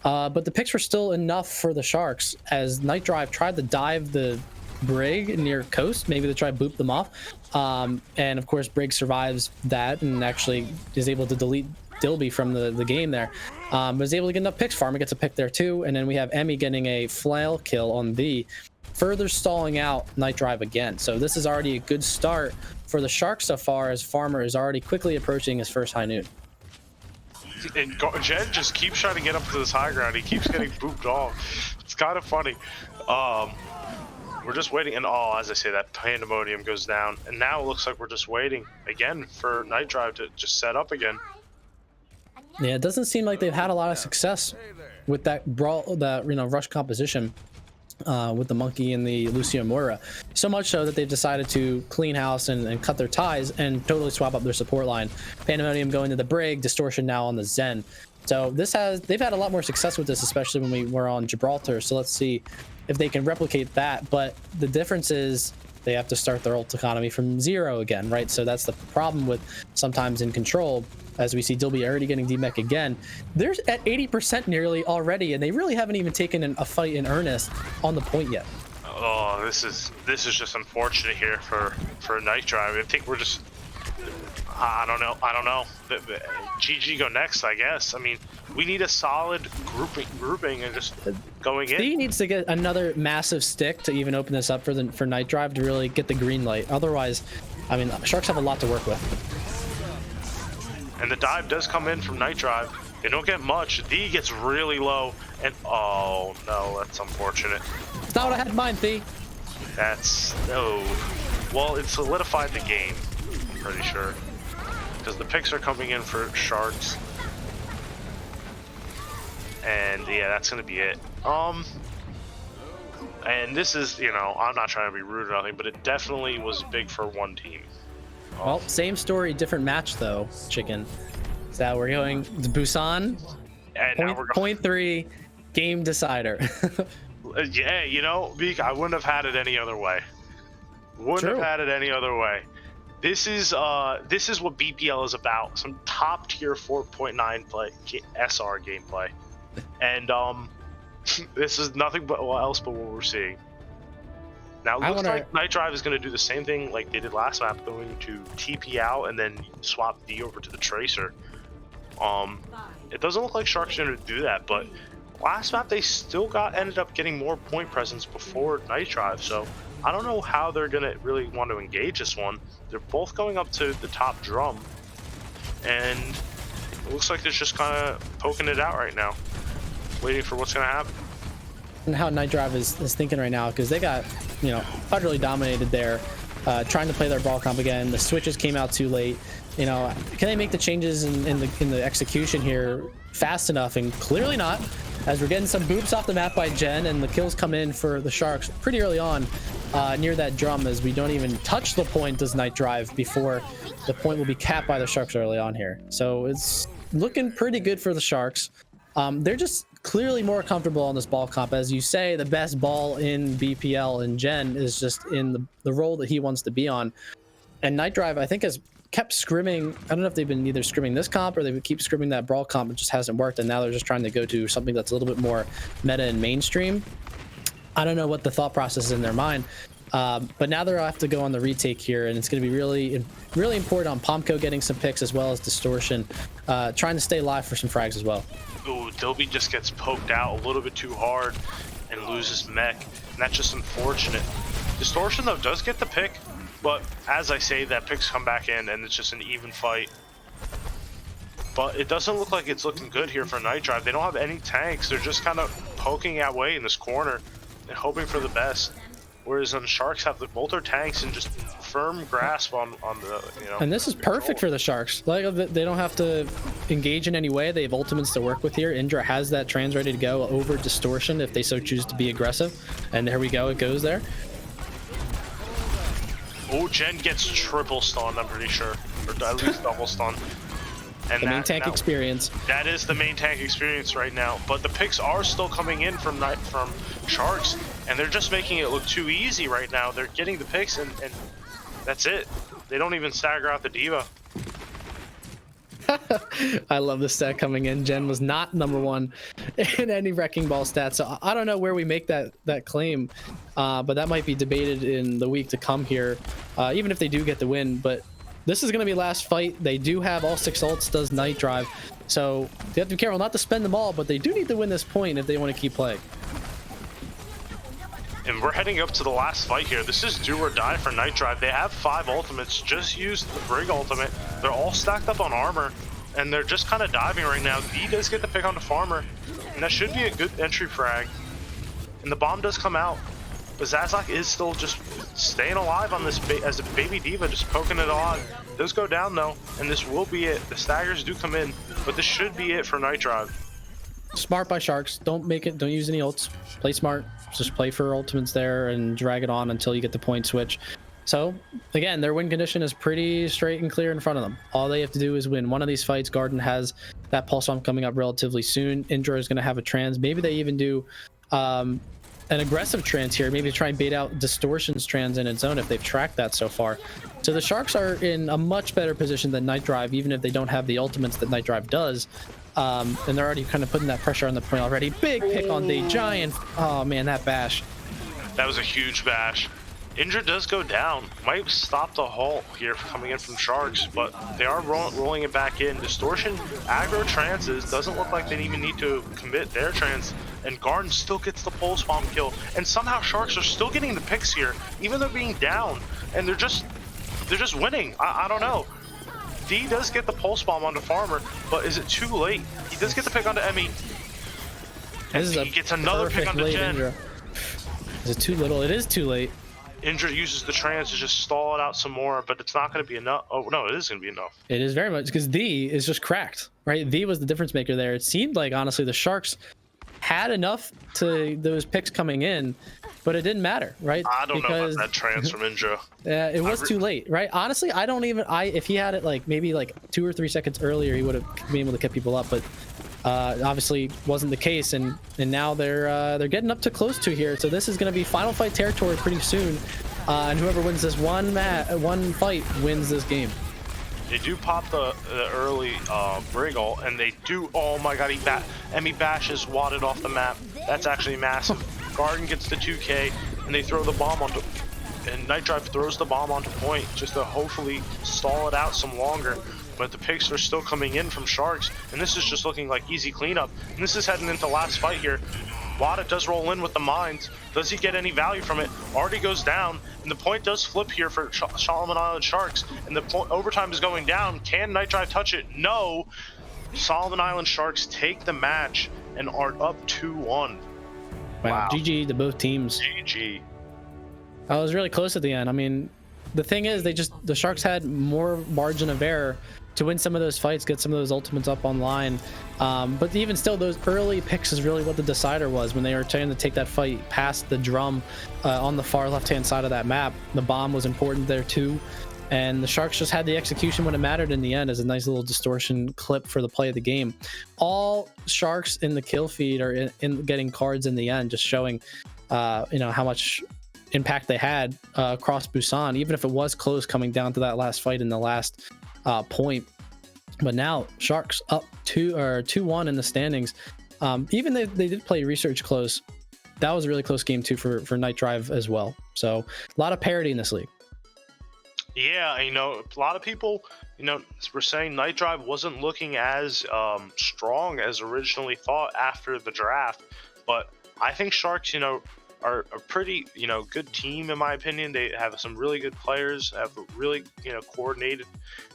Speaker 12: But the picks were still enough for the Sharks as NightDrive tried to dive the Brig near coast. Maybe they try to boop them off. And of course, Brig survives that and actually is able to delete Dilby from the game there. Was able to get enough picks. Farmer gets a pick there too. And then we have Emmy getting a flail kill on the, further stalling out NightDrive again. So this is already a good start for the Sharks so far, as Farmer is already quickly approaching his first high noon.
Speaker 11: And Jed just keeps trying to get up to this high ground. He keeps getting booped off. It's kind of funny. We're just waiting, and as I say, that Pandemonium goes down, and now it looks like we're just waiting again for NightDrive to just set up again.
Speaker 12: Yeah, it doesn't seem like they've had a lot of success with that brawl, rush composition. With the Monkey and the Lucio Moira, so much so that they've decided to clean house and cut their ties and totally swap up their support line. Pandemonium going to the Brig, Distortion now on the Zen. So they've had a lot more success with this, especially when we were on Gibraltar. So let's see if they can replicate that. But the difference is they have to start their ult economy from zero again, right? So that's the problem with sometimes in Control. As we see Dilby already getting DMEC again. They're at 80% nearly already, and they really haven't even taken a fight in earnest on the point yet.
Speaker 11: Oh, this is just unfortunate here for NightDrive. I think we're just, I don't know. GG go next, I guess. I mean, we need a solid grouping and just going in.
Speaker 12: He needs to get another massive stick to even open this up for NightDrive to really get the green light. Otherwise, I mean, Sharks have a lot to work with.
Speaker 11: And the dive does come in from NightDrive. They don't get much. D gets really low, and oh no, that's unfortunate.
Speaker 12: It's not what I had in mind, Thee.
Speaker 11: Well, it solidified the game, I'm pretty sure, because the picks are coming in for Sharks, and yeah, that's gonna be it. And this is, I'm not trying to be rude or nothing, but it definitely was big for one team.
Speaker 12: Well, same story, different match though, Chicken. So we're going to Busan.
Speaker 11: And now we're
Speaker 12: going 0.3 game decider.
Speaker 11: Yeah, Beak, I wouldn't have had it any other way. This is what BPL is about. Some top tier 4.9 play SR gameplay. And this is nothing but else but what we're seeing. Now it looks like NightDrive is going to do the same thing like they did last map, going to TP out and then swap D over to the Tracer. It doesn't look like Shark's going to do that, but last map they still ended up getting more point presence before NightDrive, so I don't know how they're going to really want to engage this one. They're both going up to the top drum, and it looks like they're just kind of poking it out right now, waiting for what's going to happen.
Speaker 12: And how NightDrive is thinking right now, because they got, you know, utterly dominated there, trying to play their ball comp again. The switches came out too late. You know, can they make the changes in the execution here fast enough? And clearly not, as we're getting some boops off the map by Jen, and the kills come in for the Sharks pretty early on near that drum, as we don't even touch the point does NightDrive before the point will be capped by the Sharks early on here. So it's looking pretty good for the Sharks. They're just clearly more comfortable on this ball comp. As you say, the best ball in BPL, and Jen is just in the role that he wants to be on. And NightDrive, I think, has kept scrimming. I don't know if they've been either scrimming this comp or they would keep scrimming that brawl comp. It just hasn't worked, and now they're just trying to go to something that's a little bit more meta and mainstream. I don't know what the thought process is in their mind, but now they'll have to go on the retake here, and it's going to be really important on Pomko getting some picks as well as Distortion, trying to stay alive for some frags as well.
Speaker 11: Ooh, Dilby just gets poked out a little bit too hard and loses mech, and that's just unfortunate. Distortion, though, does get the pick, but as I say, that picks come back in, and it's just an even fight. But it doesn't look like it's looking good here for NightDrive. They don't have any tanks. They're just kind of poking our way in this corner and hoping for the best. Whereas the Sharks have both their tanks and just firm grasp on the, you know.
Speaker 12: And this is perfect for the Sharks. Like, they don't have to engage in any way. They have ultimates to work with here. Indra has that trans ready to go over Distortion if they so choose to be aggressive. And there we go. It goes there.
Speaker 11: Oh, Jen gets triple stunned, I'm pretty sure. Or at least double stunned. And
Speaker 12: the main tank experience.
Speaker 11: That is the main tank experience right now. But the picks are still coming in from Sharks, and they're just making it look too easy right now. They're getting the picks, and that's it. They don't even stagger out the diva.
Speaker 12: I love the stat coming in. Jen was not #1 in any Wrecking Ball stats, so I don't know where we make that claim, but that might be debated in the week to come here, even if they do get the win. But this is going to be last fight. They do have all 6 ults, does NightDrive, so they have to be careful not to spend them all, but they do need to win this point if they want to keep playing.
Speaker 11: And we're heading up to the last fight here. This is do or die for NightDrive. They have 5 ultimates, just used the Brig ultimate. They're all stacked up on armor, and they're just kind of diving right now. D does get the pick on the farmer, and that should be a good entry frag. And the bomb does come out, but Zazak is still just staying alive on this as a baby diva, just poking it on. It does go down though, and this will be it. The staggers do come in, but this should be it for NightDrive.
Speaker 12: Smart by Sharks. Don't use any ults. Play smart. Just play for ultimates there and drag it on until you get the point switch. So again, their win condition is pretty straight and clear in front of them. All they have to do is win one of these fights. Garden has that pulse bomb coming up relatively soon. Indra is going to have a trans. Maybe they even do an aggressive trans here. Maybe try and bait out Distortion's trans in its own if they've tracked that so far. So the Sharks are in a much better position than NightDrive, even if they don't have the ultimates that NightDrive does. And they're already kind of putting that pressure on the point already. Big pick on the Giant. Oh man, that bash.
Speaker 11: That was a huge bash. Indra does go down. Might stop the halt here coming in from Sharks, but they are rolling it back in. Distortion aggro trances. Doesn't look like they even need to commit their trans. And Garden still gets the pulse bomb kill. And somehow Sharks are still getting the picks here, even though being down. And they're just winning. I don't know. D does get the pulse bomb onto Farmer, but is it too late? He does get the pick onto Emmy. And he gets another pick onto Jen.
Speaker 12: Indra. Is it too little? It is too late.
Speaker 11: Indra uses the trans to just stall it out some more, but it's not going to be enough. Oh, no, it is going to be enough.
Speaker 12: It is very much, because D is just cracked, right? D was the difference maker there. It seemed like, honestly, the Sharks had enough to those picks coming in, but it didn't matter, right?
Speaker 11: I don't know about that trans from Indra.
Speaker 12: Yeah, it was too late, right? Honestly, I don't even, if he had it like maybe like 2 or 3 seconds earlier, he would have been able to keep people up, but obviously wasn't the case, and now they're getting up to close to here. So this is going to be final fight territory pretty soon, and whoever wins this one fight wins this game.
Speaker 11: They do pop the early Brig ult, and they do. Oh my God, Emmy Bash is wadded off the map. That's actually massive. Garden gets the 2K. and they throw the bomb onto, and NightDrive throws the bomb onto point just to hopefully stall it out some longer. But the picks are still coming in from Sharks, and this is just looking like easy cleanup. And this is heading into last fight here. Wada does roll in with the mines. Does he get any value from it? Already goes down, and the point does flip here for Solomon Island Sharks, and the overtime is going down. Can NightDrive touch it? No. Solomon Island Sharks take the match and are up 2-1.
Speaker 12: Wow. GG to both teams.
Speaker 11: GG.
Speaker 12: I was really close at the end. I mean, the thing is, the Sharks had more margin of error to win some of those fights, get some of those ultimates up online. But even still, those early picks is really what the decider was when they were trying to take that fight past the drum on the far left-hand side of that map. The bomb was important there too. And the Sharks just had the execution when it mattered in the end as a nice little distortion clip for the play of the game. All Sharks in the kill feed are in getting cards in the end, just showing how much impact they had across Busan, even if it was close coming down to that last fight in the last point. But now Sharks up 2-1 in the standings. Even they did play Resurge close. That was a really close game too for NightDrive as well. So a lot of parity in this league.
Speaker 11: Yeah, a lot of people, were saying NightDrive wasn't looking as strong as originally thought after the draft, but I think Sharks, are a pretty, good team in my opinion. They have some really good players, have really, coordinated,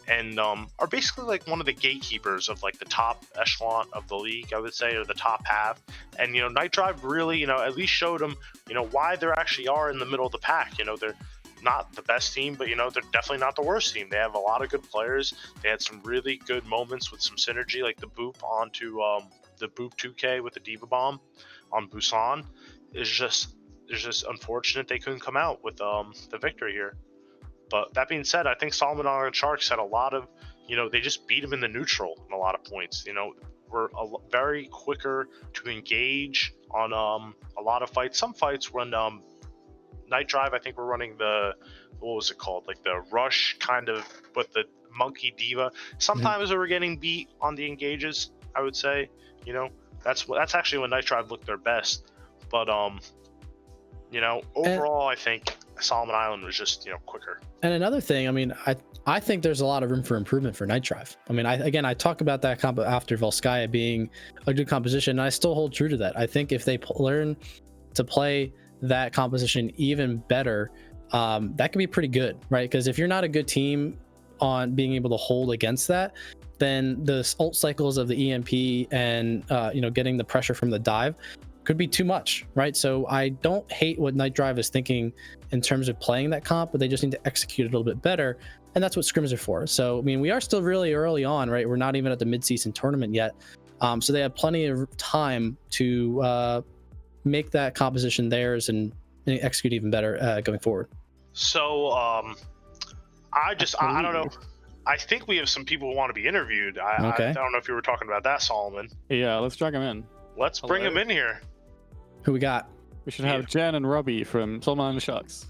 Speaker 11: and are basically like one of the gatekeepers of like the top echelon of the league, I would say, or the top half. And NightDrive really, at least showed them, why they actually are in the middle of the pack. They're not the best team, but they're definitely not the worst team. They have a lot of good players. They had some really good moments with some synergy, like the boop onto the boop 2K with the Diva Bomb on Busan. It's just unfortunate they couldn't come out with the victory here. But that being said, I think Solomon Island Sharks had a lot of, they just beat them in the neutral in a lot of points. Were very quicker to engage on a lot of fights. Some fights when NightDrive, I think we're running what was it called? Like the rush kind of with the monkey diva. Sometimes they were getting beat on the engages, I would say. That's actually when NightDrive looked their best. But overall, I think Solomon Island was just, quicker.
Speaker 12: And another thing, I think there's a lot of room for improvement for NightDrive. I talk about that comp after Volskaya being a good composition, and I still hold true to that. I think if they learn to play that composition even better, that could be pretty good, right? Because if you're not a good team on being able to hold against that, then the ult cycles of the EMP and getting the pressure from the dive could be too much, right? So I don't hate what NightDrive is thinking in terms of playing that comp, but they just need to execute it a little bit better, and that's what scrims are for. So we are still really early on, right? We're not even at the Midseason Tournament yet, so they have plenty of time to make that composition theirs and execute even better going forward.
Speaker 11: So I don't know. I think we have some people who want to be interviewed. I don't know if you were talking about that, Solomon.
Speaker 3: Yeah, let's drag them in.
Speaker 11: Let's bring them in here.
Speaker 12: Who we got?
Speaker 3: We should have Jen and Robbie from Solomon Island Sharks.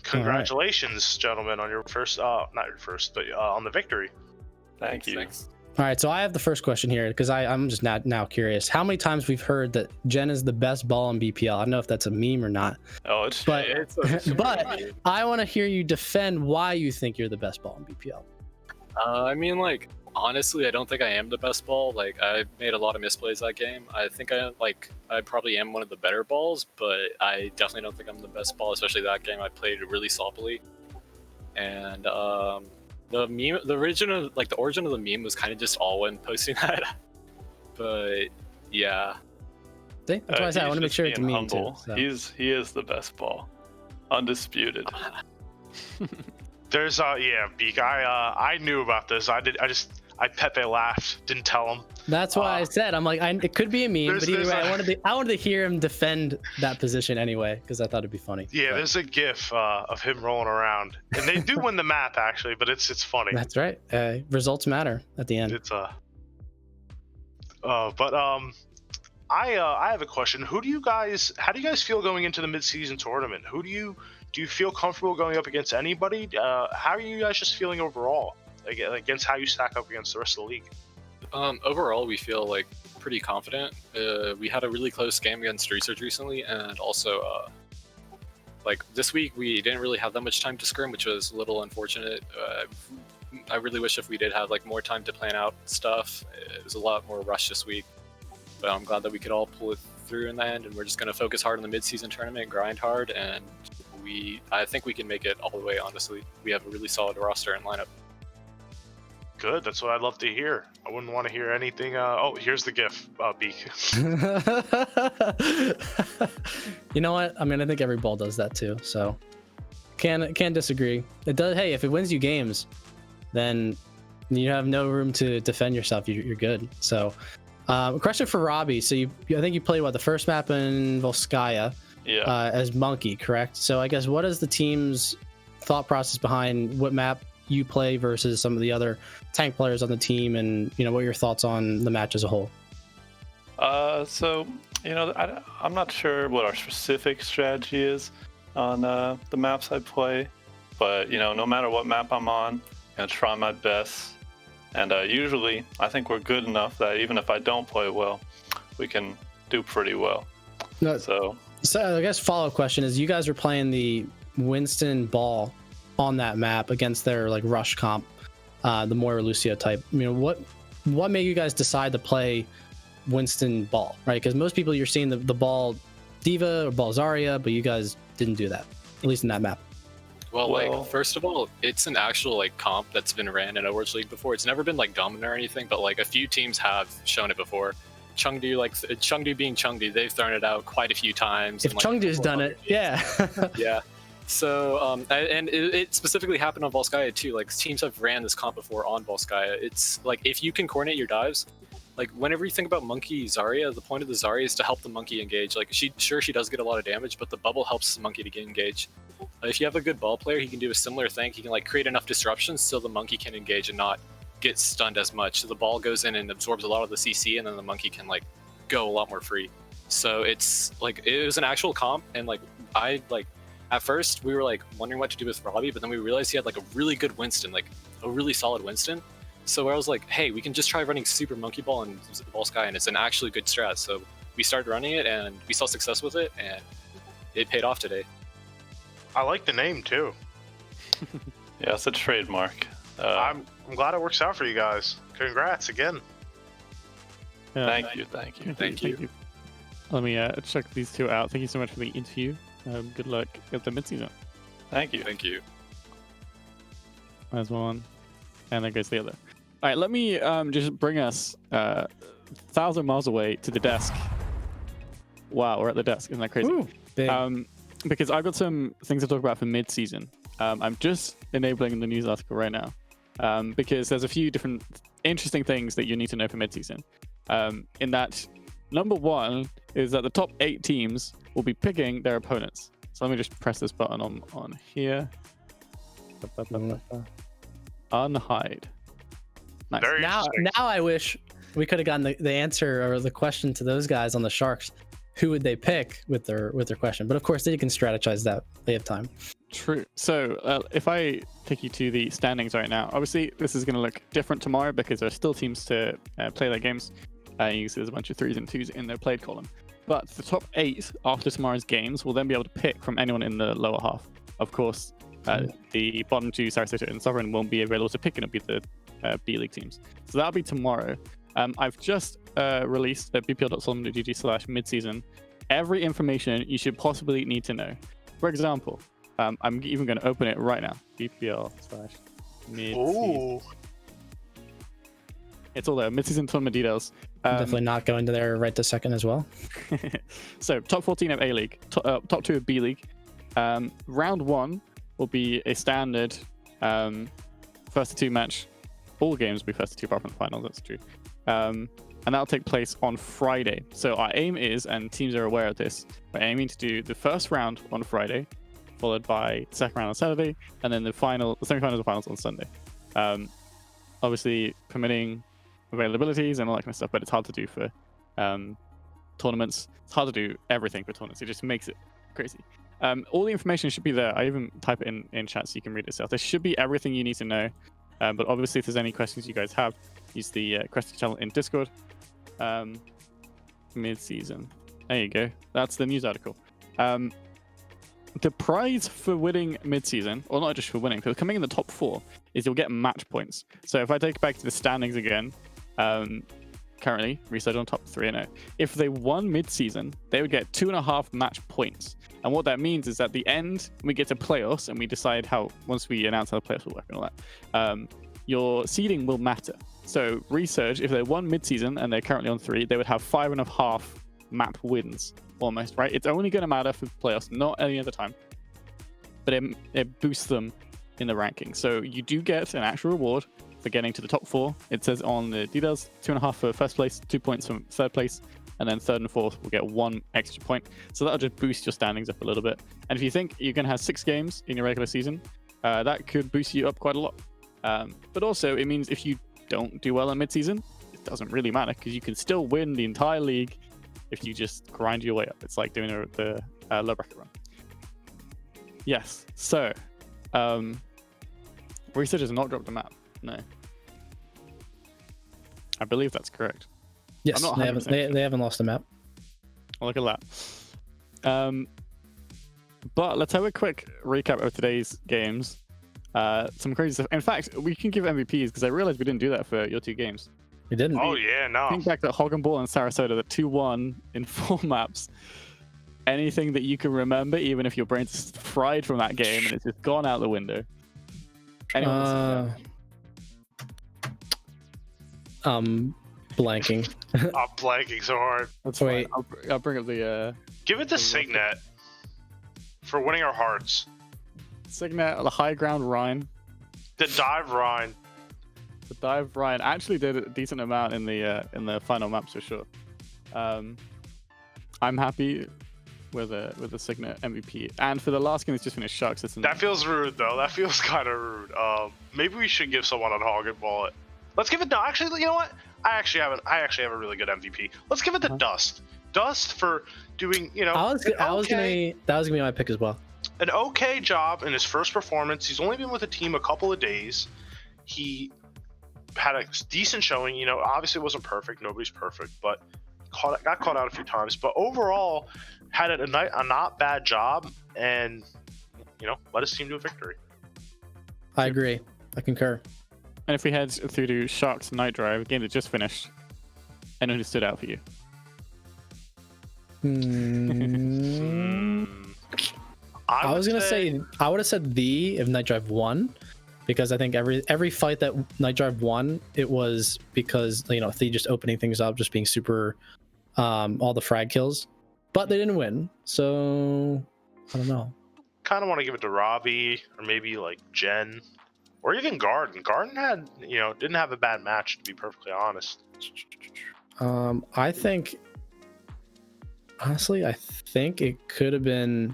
Speaker 11: Congratulations, gentlemen, on your first, not your first, but on the victory.
Speaker 2: Thank you.
Speaker 12: Thanks. All right, so I have the first question here because I'm just now curious. How many times we've heard that Jen is the best ball in BPL? I don't know if that's a meme or not.
Speaker 2: Oh, it's
Speaker 12: but I want to hear you defend why you think you're the best ball in BPL.
Speaker 14: Honestly, I don't think I am the best ball. I made a lot of misplays that game. I think I probably am one of the better balls, but I definitely don't think I'm the best ball, especially that game. I played really sloppily. And the meme, the origin of the meme was kind of just Alwyn posting that. But yeah.
Speaker 12: See? That's why I said I want to make sure it's a meme too. So.
Speaker 2: He is the best ball. Undisputed.
Speaker 11: There's Beak. I knew about this. I Pepe laughed. Didn't tell him.
Speaker 12: That's why I said it could be a meme, but either way, I wanted to hear him defend that position anyway because I thought it'd be funny.
Speaker 11: Yeah, there's a GIF of him rolling around, and they do win the map actually, but it's funny.
Speaker 12: That's right. Results matter at the end.
Speaker 11: It's I have a question. How do you guys feel going into the mid-season tournament? Do you feel comfortable going up against anybody? How are you guys just feeling overall against how you stack up against the rest of the league?
Speaker 14: Overall, we feel pretty confident. We had a really close game against Resurge recently, and also like this week we didn't really have that much time to scrim, which was a little unfortunate. I really wish if we did have like more time to plan out stuff. It was a lot more rushed this week, but I'm glad that we could all pull it through in the end, and we're just going to focus hard on the mid-season tournament, grind hard, and I think we can make it all the way. Honestly, we have a really solid roster and lineup.
Speaker 11: Good. That's what I'd love to hear. I wouldn't want to hear anything. Oh, here's the GIF, Beak.
Speaker 12: You know what? I mean, I think every ball does that too. So can't disagree. It does. Hey, if it wins you games, then you have no room to defend yourself. You're good. So, a question for Robbie. So I think you played the first map in Volskaya, as Monkey, correct? So I guess what is the team's thought process behind what map you play versus some of the other tank players on the team, and what are your thoughts on the match as a whole?
Speaker 15: So I'm not sure what our specific strategy is on the maps I play, but no matter what map I'm on, I'm gonna try my best, and usually I think we're good enough that even if I don't play well, we can do pretty well. So I guess follow-up question is, you guys are playing the Winston Ball on that map against their rush comp, the Moira Lucio type. What made you guys decide to play Winston Ball, right? Because most people you're seeing the Ball Diva or Ball Zarya, but you guys didn't do that, at least in that map.
Speaker 14: Well, first of all, it's an actual comp that's been ran in Overwatch League before. It's never been dominant or anything, but a few teams have shown it before. Chengdu, Chengdu being Chengdu, they've thrown it out quite a few times.
Speaker 12: If Chengdu's done it, yeah.
Speaker 14: Yeah. So, and it specifically happened on Volskaya too. Teams have ran this comp before on Volskaya. It's if you can coordinate your dives, whenever you think about Monkey Zarya, the point of the Zarya is to help the Monkey engage. She does get a lot of damage, but the bubble helps the Monkey to get engaged. If you have a good ball player, he can do a similar thing. He can create enough disruptions so the Monkey can engage and not get stunned as much. So the ball goes in and absorbs a lot of the CC, and then the Monkey can go a lot more free. So it's it was an actual comp, and at first, we were wondering what to do with Robbie, but then we realized he had a really good Winston, a really solid Winston. So I was like, hey, we can just try running Super Monkey Ball and Volskaya, and it's an actually good strat. So we started running it, and we saw success with it, and it paid off today.
Speaker 11: I like the name too.
Speaker 15: Yeah, it's a trademark.
Speaker 11: I'm glad it works out for you guys. Congrats again.
Speaker 15: Thank you.
Speaker 3: Let me check these two out. Thank you so much for the interview. Good luck at the midseason.
Speaker 15: Thank you.
Speaker 14: Thank you.
Speaker 3: There's one, and there goes the other. All right, let me just bring us 1,000 miles away to the desk. Wow, we're at the desk. Isn't that crazy?
Speaker 12: Ooh, big.
Speaker 3: Because I've got some things to talk about for mid-season. I'm just enabling the news article right now because there's a few different interesting things that you need to know for mid-season. In that, number one is that the top 8 teams will be picking their opponents. So let me just press this button on here. Unhide. Nice.
Speaker 12: Now I wish we could have gotten the answer or the question to those guys on the Sharks. Who would they pick with their question? But of course, they can strategize that. They have time.
Speaker 3: True. So if I take you to the standings right now, obviously this is going to look different tomorrow because there are still teams to play their games. You can see there's a bunch of 3s and 2s in their played column. But the top 8 after tomorrow's games will then be able to pick from anyone in the lower half. Of course, the bottom 2, Sarasota and Sovereign, won't be available to pick, and it'll be the B-League teams. So that'll be tomorrow. I've just released at bpl.solomon.gg/midseason every information you should possibly need to know. For example, I'm even going to open it right now. bpl/midseason. It's all there. Midseason tournament details.
Speaker 12: Definitely not going to there right this second as well.
Speaker 3: So top 14 of A-League, top 2 of B-League. Round 1 will be a standard first to 2 match. All games will be first to 2 apart from the finals, that's true. And that'll take place on Friday. So our aim is, and teams are aware of this, we're aiming to do the first round on Friday, followed by the second round on Saturday, and then the semi-finals and finals on Sunday. Obviously, permitting availabilities and all that kind of stuff, but it's hard to do for tournaments. It's hard to do everything for tournaments. It just makes it crazy. All the information should be there. I even type it in chat so you can read it yourself. There should be everything you need to know. But obviously, if there's any questions you guys have, use the question channel in Discord. Mid-season. There you go. That's the news article. the prize for winning mid-season, or not just for winning, for coming in the top 4, is you'll get match points. So if I take it back to the standings again, currently Resurge on top 3-0. If they won mid-season, they would get 2.5 match points. And what that means is at the end, we get to playoffs and we decide how, once we announce how the playoffs will work and all that, your seeding will matter. So Resurge, if they won mid-season and they're currently on 3, they would have 5.5 map wins almost, right? It's only going to matter for playoffs, not any other time. But it boosts them in the ranking. So you do get an actual reward for getting to the top 4. It says on the details, 2.5 for first place, 2 points from third place, and then third and fourth will get 1 extra point. So that'll just boost your standings up a little bit. And if you think you're going to have 6 games in your regular season, that could boost you up quite a lot. But also, it means if you don't do well in mid-season, it doesn't really matter because you can still win the entire league if you just grind your way up. It's like doing the low bracket run. Yes, so Resurge has not dropped a map. No, I believe that's correct.
Speaker 12: Yes, they haven't lost a map.
Speaker 3: Look at that. But let's have a quick recap of today's games. Some crazy stuff. In fact, we can give MVPs because I realized we didn't do that for your 2 games.
Speaker 12: We didn't.
Speaker 11: Oh yeah, no.
Speaker 3: Think back to Hog Ball and Sarasota, the 2-1 in 4 maps. Anything that you can remember, even if your brain's fried from that game and it's just gone out the window. Anyone
Speaker 12: blanking.
Speaker 11: I'm blanking so hard.
Speaker 3: That's wait. I'll bring up the.
Speaker 11: Give it to Signet for winning our hearts.
Speaker 3: Signet, the high ground Ryan.
Speaker 11: The dive Ryan.
Speaker 3: The dive Ryan actually did a decent amount in the final maps for sure. I'm happy with the Signet MVP. And for the last game, it's just finished Sharks.
Speaker 11: That feels rude though. That feels kind of rude. Maybe we should give someone on Hog and Ball it. Let's give it. No, actually, you know what? I actually have a really good MVP. Let's give it to Dust. Dust for doing, that was
Speaker 12: gonna be my pick as well.
Speaker 11: An okay job in his first performance. He's only been with the team a couple of days. He had a decent showing. Obviously it wasn't perfect. Nobody's perfect, but got caught out a few times. But overall, had a not bad job, and led his team to a victory.
Speaker 12: I agree. I concur.
Speaker 3: And if we head through to Sharks NightDrive, a game that just finished, anyone who stood out for you?
Speaker 12: I was gonna say I would have said if NightDrive won, because I think every fight that NightDrive won, it was because they just opening things up, just being super, all the frag kills, but they didn't win. So I don't know.
Speaker 11: Kind of want to give it to Robbie or maybe like Jen. Or even Garden. Garden had, didn't have a bad match, to be perfectly honest.
Speaker 12: I think, honestly, it could have been,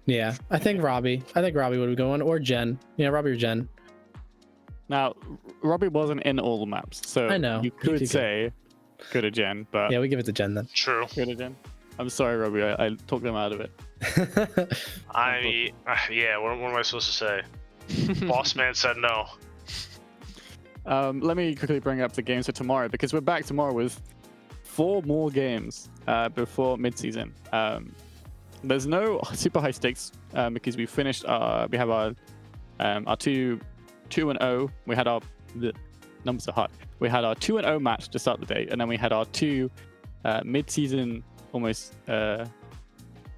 Speaker 12: I think Robbie. I think Robbie would have gone, or Jen. Yeah, Robbie or Jen.
Speaker 3: Now, Robbie wasn't in all the maps, so
Speaker 12: I know.
Speaker 3: You could say good to Jen, but...
Speaker 12: Yeah, we give it to Jen then.
Speaker 11: True.
Speaker 3: Good to Jen. I'm sorry, Robbie, I talked them out of it.
Speaker 11: What am I supposed to say? Boss man said no.
Speaker 3: Let me quickly bring up the games for tomorrow, because we're back tomorrow with 4 more games before mid-season. There's no super high stakes because we finished we have our 2-0. We had the numbers are hard. We had our 2-0 match to start the day, and then we had our 2 mid-season almost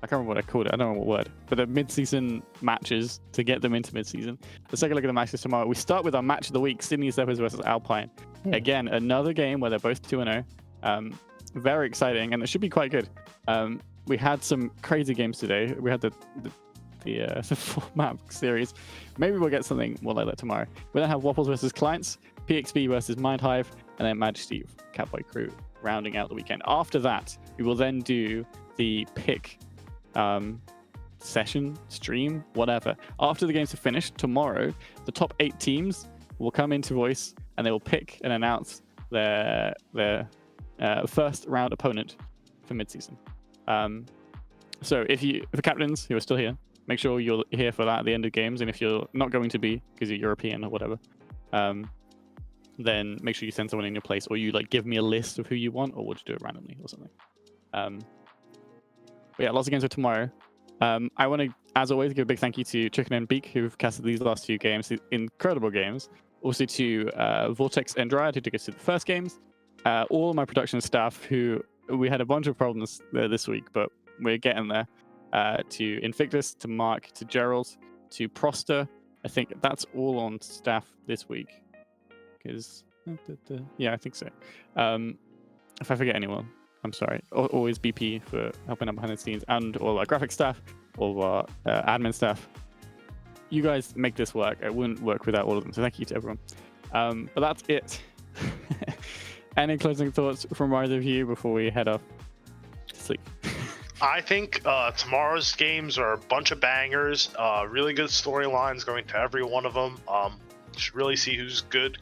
Speaker 3: I can't remember what I called it. I don't know what word. But the mid-season matches to get them into mid-season. Let's take a look at the matches tomorrow. We start with our match of the week, Sydney Steppers versus Alpine. Again, another game where they're both 2-0. Very exciting, and it should be quite good. We had some crazy games today. We had the 4-map series. Maybe we'll get something more like that tomorrow. We then have Waffles versus Clients, PXB versus Mindhive, and then Majesty Catboy Crew rounding out the weekend. After that, we will then do the pick session, stream, whatever. After the games are finished, tomorrow, the top 8 teams will come into Voice and they will pick and announce their first round opponent for mid-season. So if the captains who are still here, make sure you're here for that at the end of games, and if you're not going to be because you're European or whatever, then make sure you send someone in your place, or you give me a list of who you want, or we'll just do it randomly or something. But yeah, lots of games for tomorrow. I want to, as always, give a big thank you to Chicken and Beak, who've casted these last 2 games, these incredible games. Also to Vortex and Dryad, who took us to the first games. All of my production staff, who we had a bunch of problems this week, but we're getting there. To Invictus, to Mark, to Gerald, to Proster. I think that's all on staff this week. Because, yeah, I think so. If I forget anyone, I'm sorry. Always BP for helping out behind the scenes, and all our graphic staff, all our admin staff. You guys make this work. It wouldn't work without all of them. So thank you to everyone. But that's it. Any closing thoughts from either of you before we head off to sleep?
Speaker 11: I think tomorrow's games are a bunch of bangers. Really good storylines going to every one of them. Should really see who's good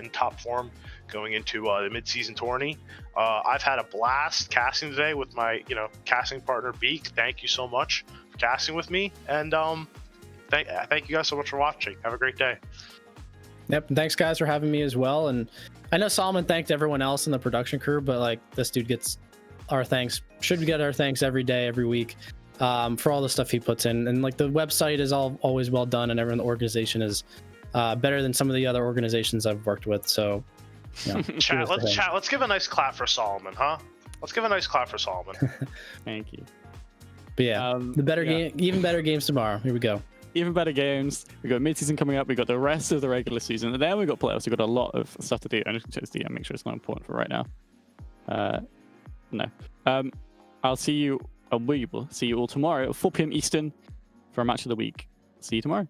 Speaker 11: in top form going into the mid-season tourney. I've had a blast casting today with my casting partner Beak. Thank you so much for casting with me, and thank you guys so much for watching. Have a great day.
Speaker 12: Yep, and thanks guys for having me as well. And I know Solomon thanked everyone else in the production crew, but like this dude gets our thanks. Should get our thanks every day, every week, for all the stuff he puts in. And like the website is always well done, and everyone in the organization is better than some of the other organizations I've worked with. So,
Speaker 11: chat. Let's give a nice clap for Solomon, huh? Let's give a nice clap for Solomon.
Speaker 3: Thank you.
Speaker 12: But yeah, the better game, even better games tomorrow. Here we go.
Speaker 3: Even better games. We got mid-season coming up. We got the rest of the regular season, and then we got playoffs. We got a lot of stuff to do. I'm just gonna check this DM, make sure it's not important for right now. No. I'll see you. We will see you all tomorrow at 4 p.m. Eastern for a match of the week. See you tomorrow.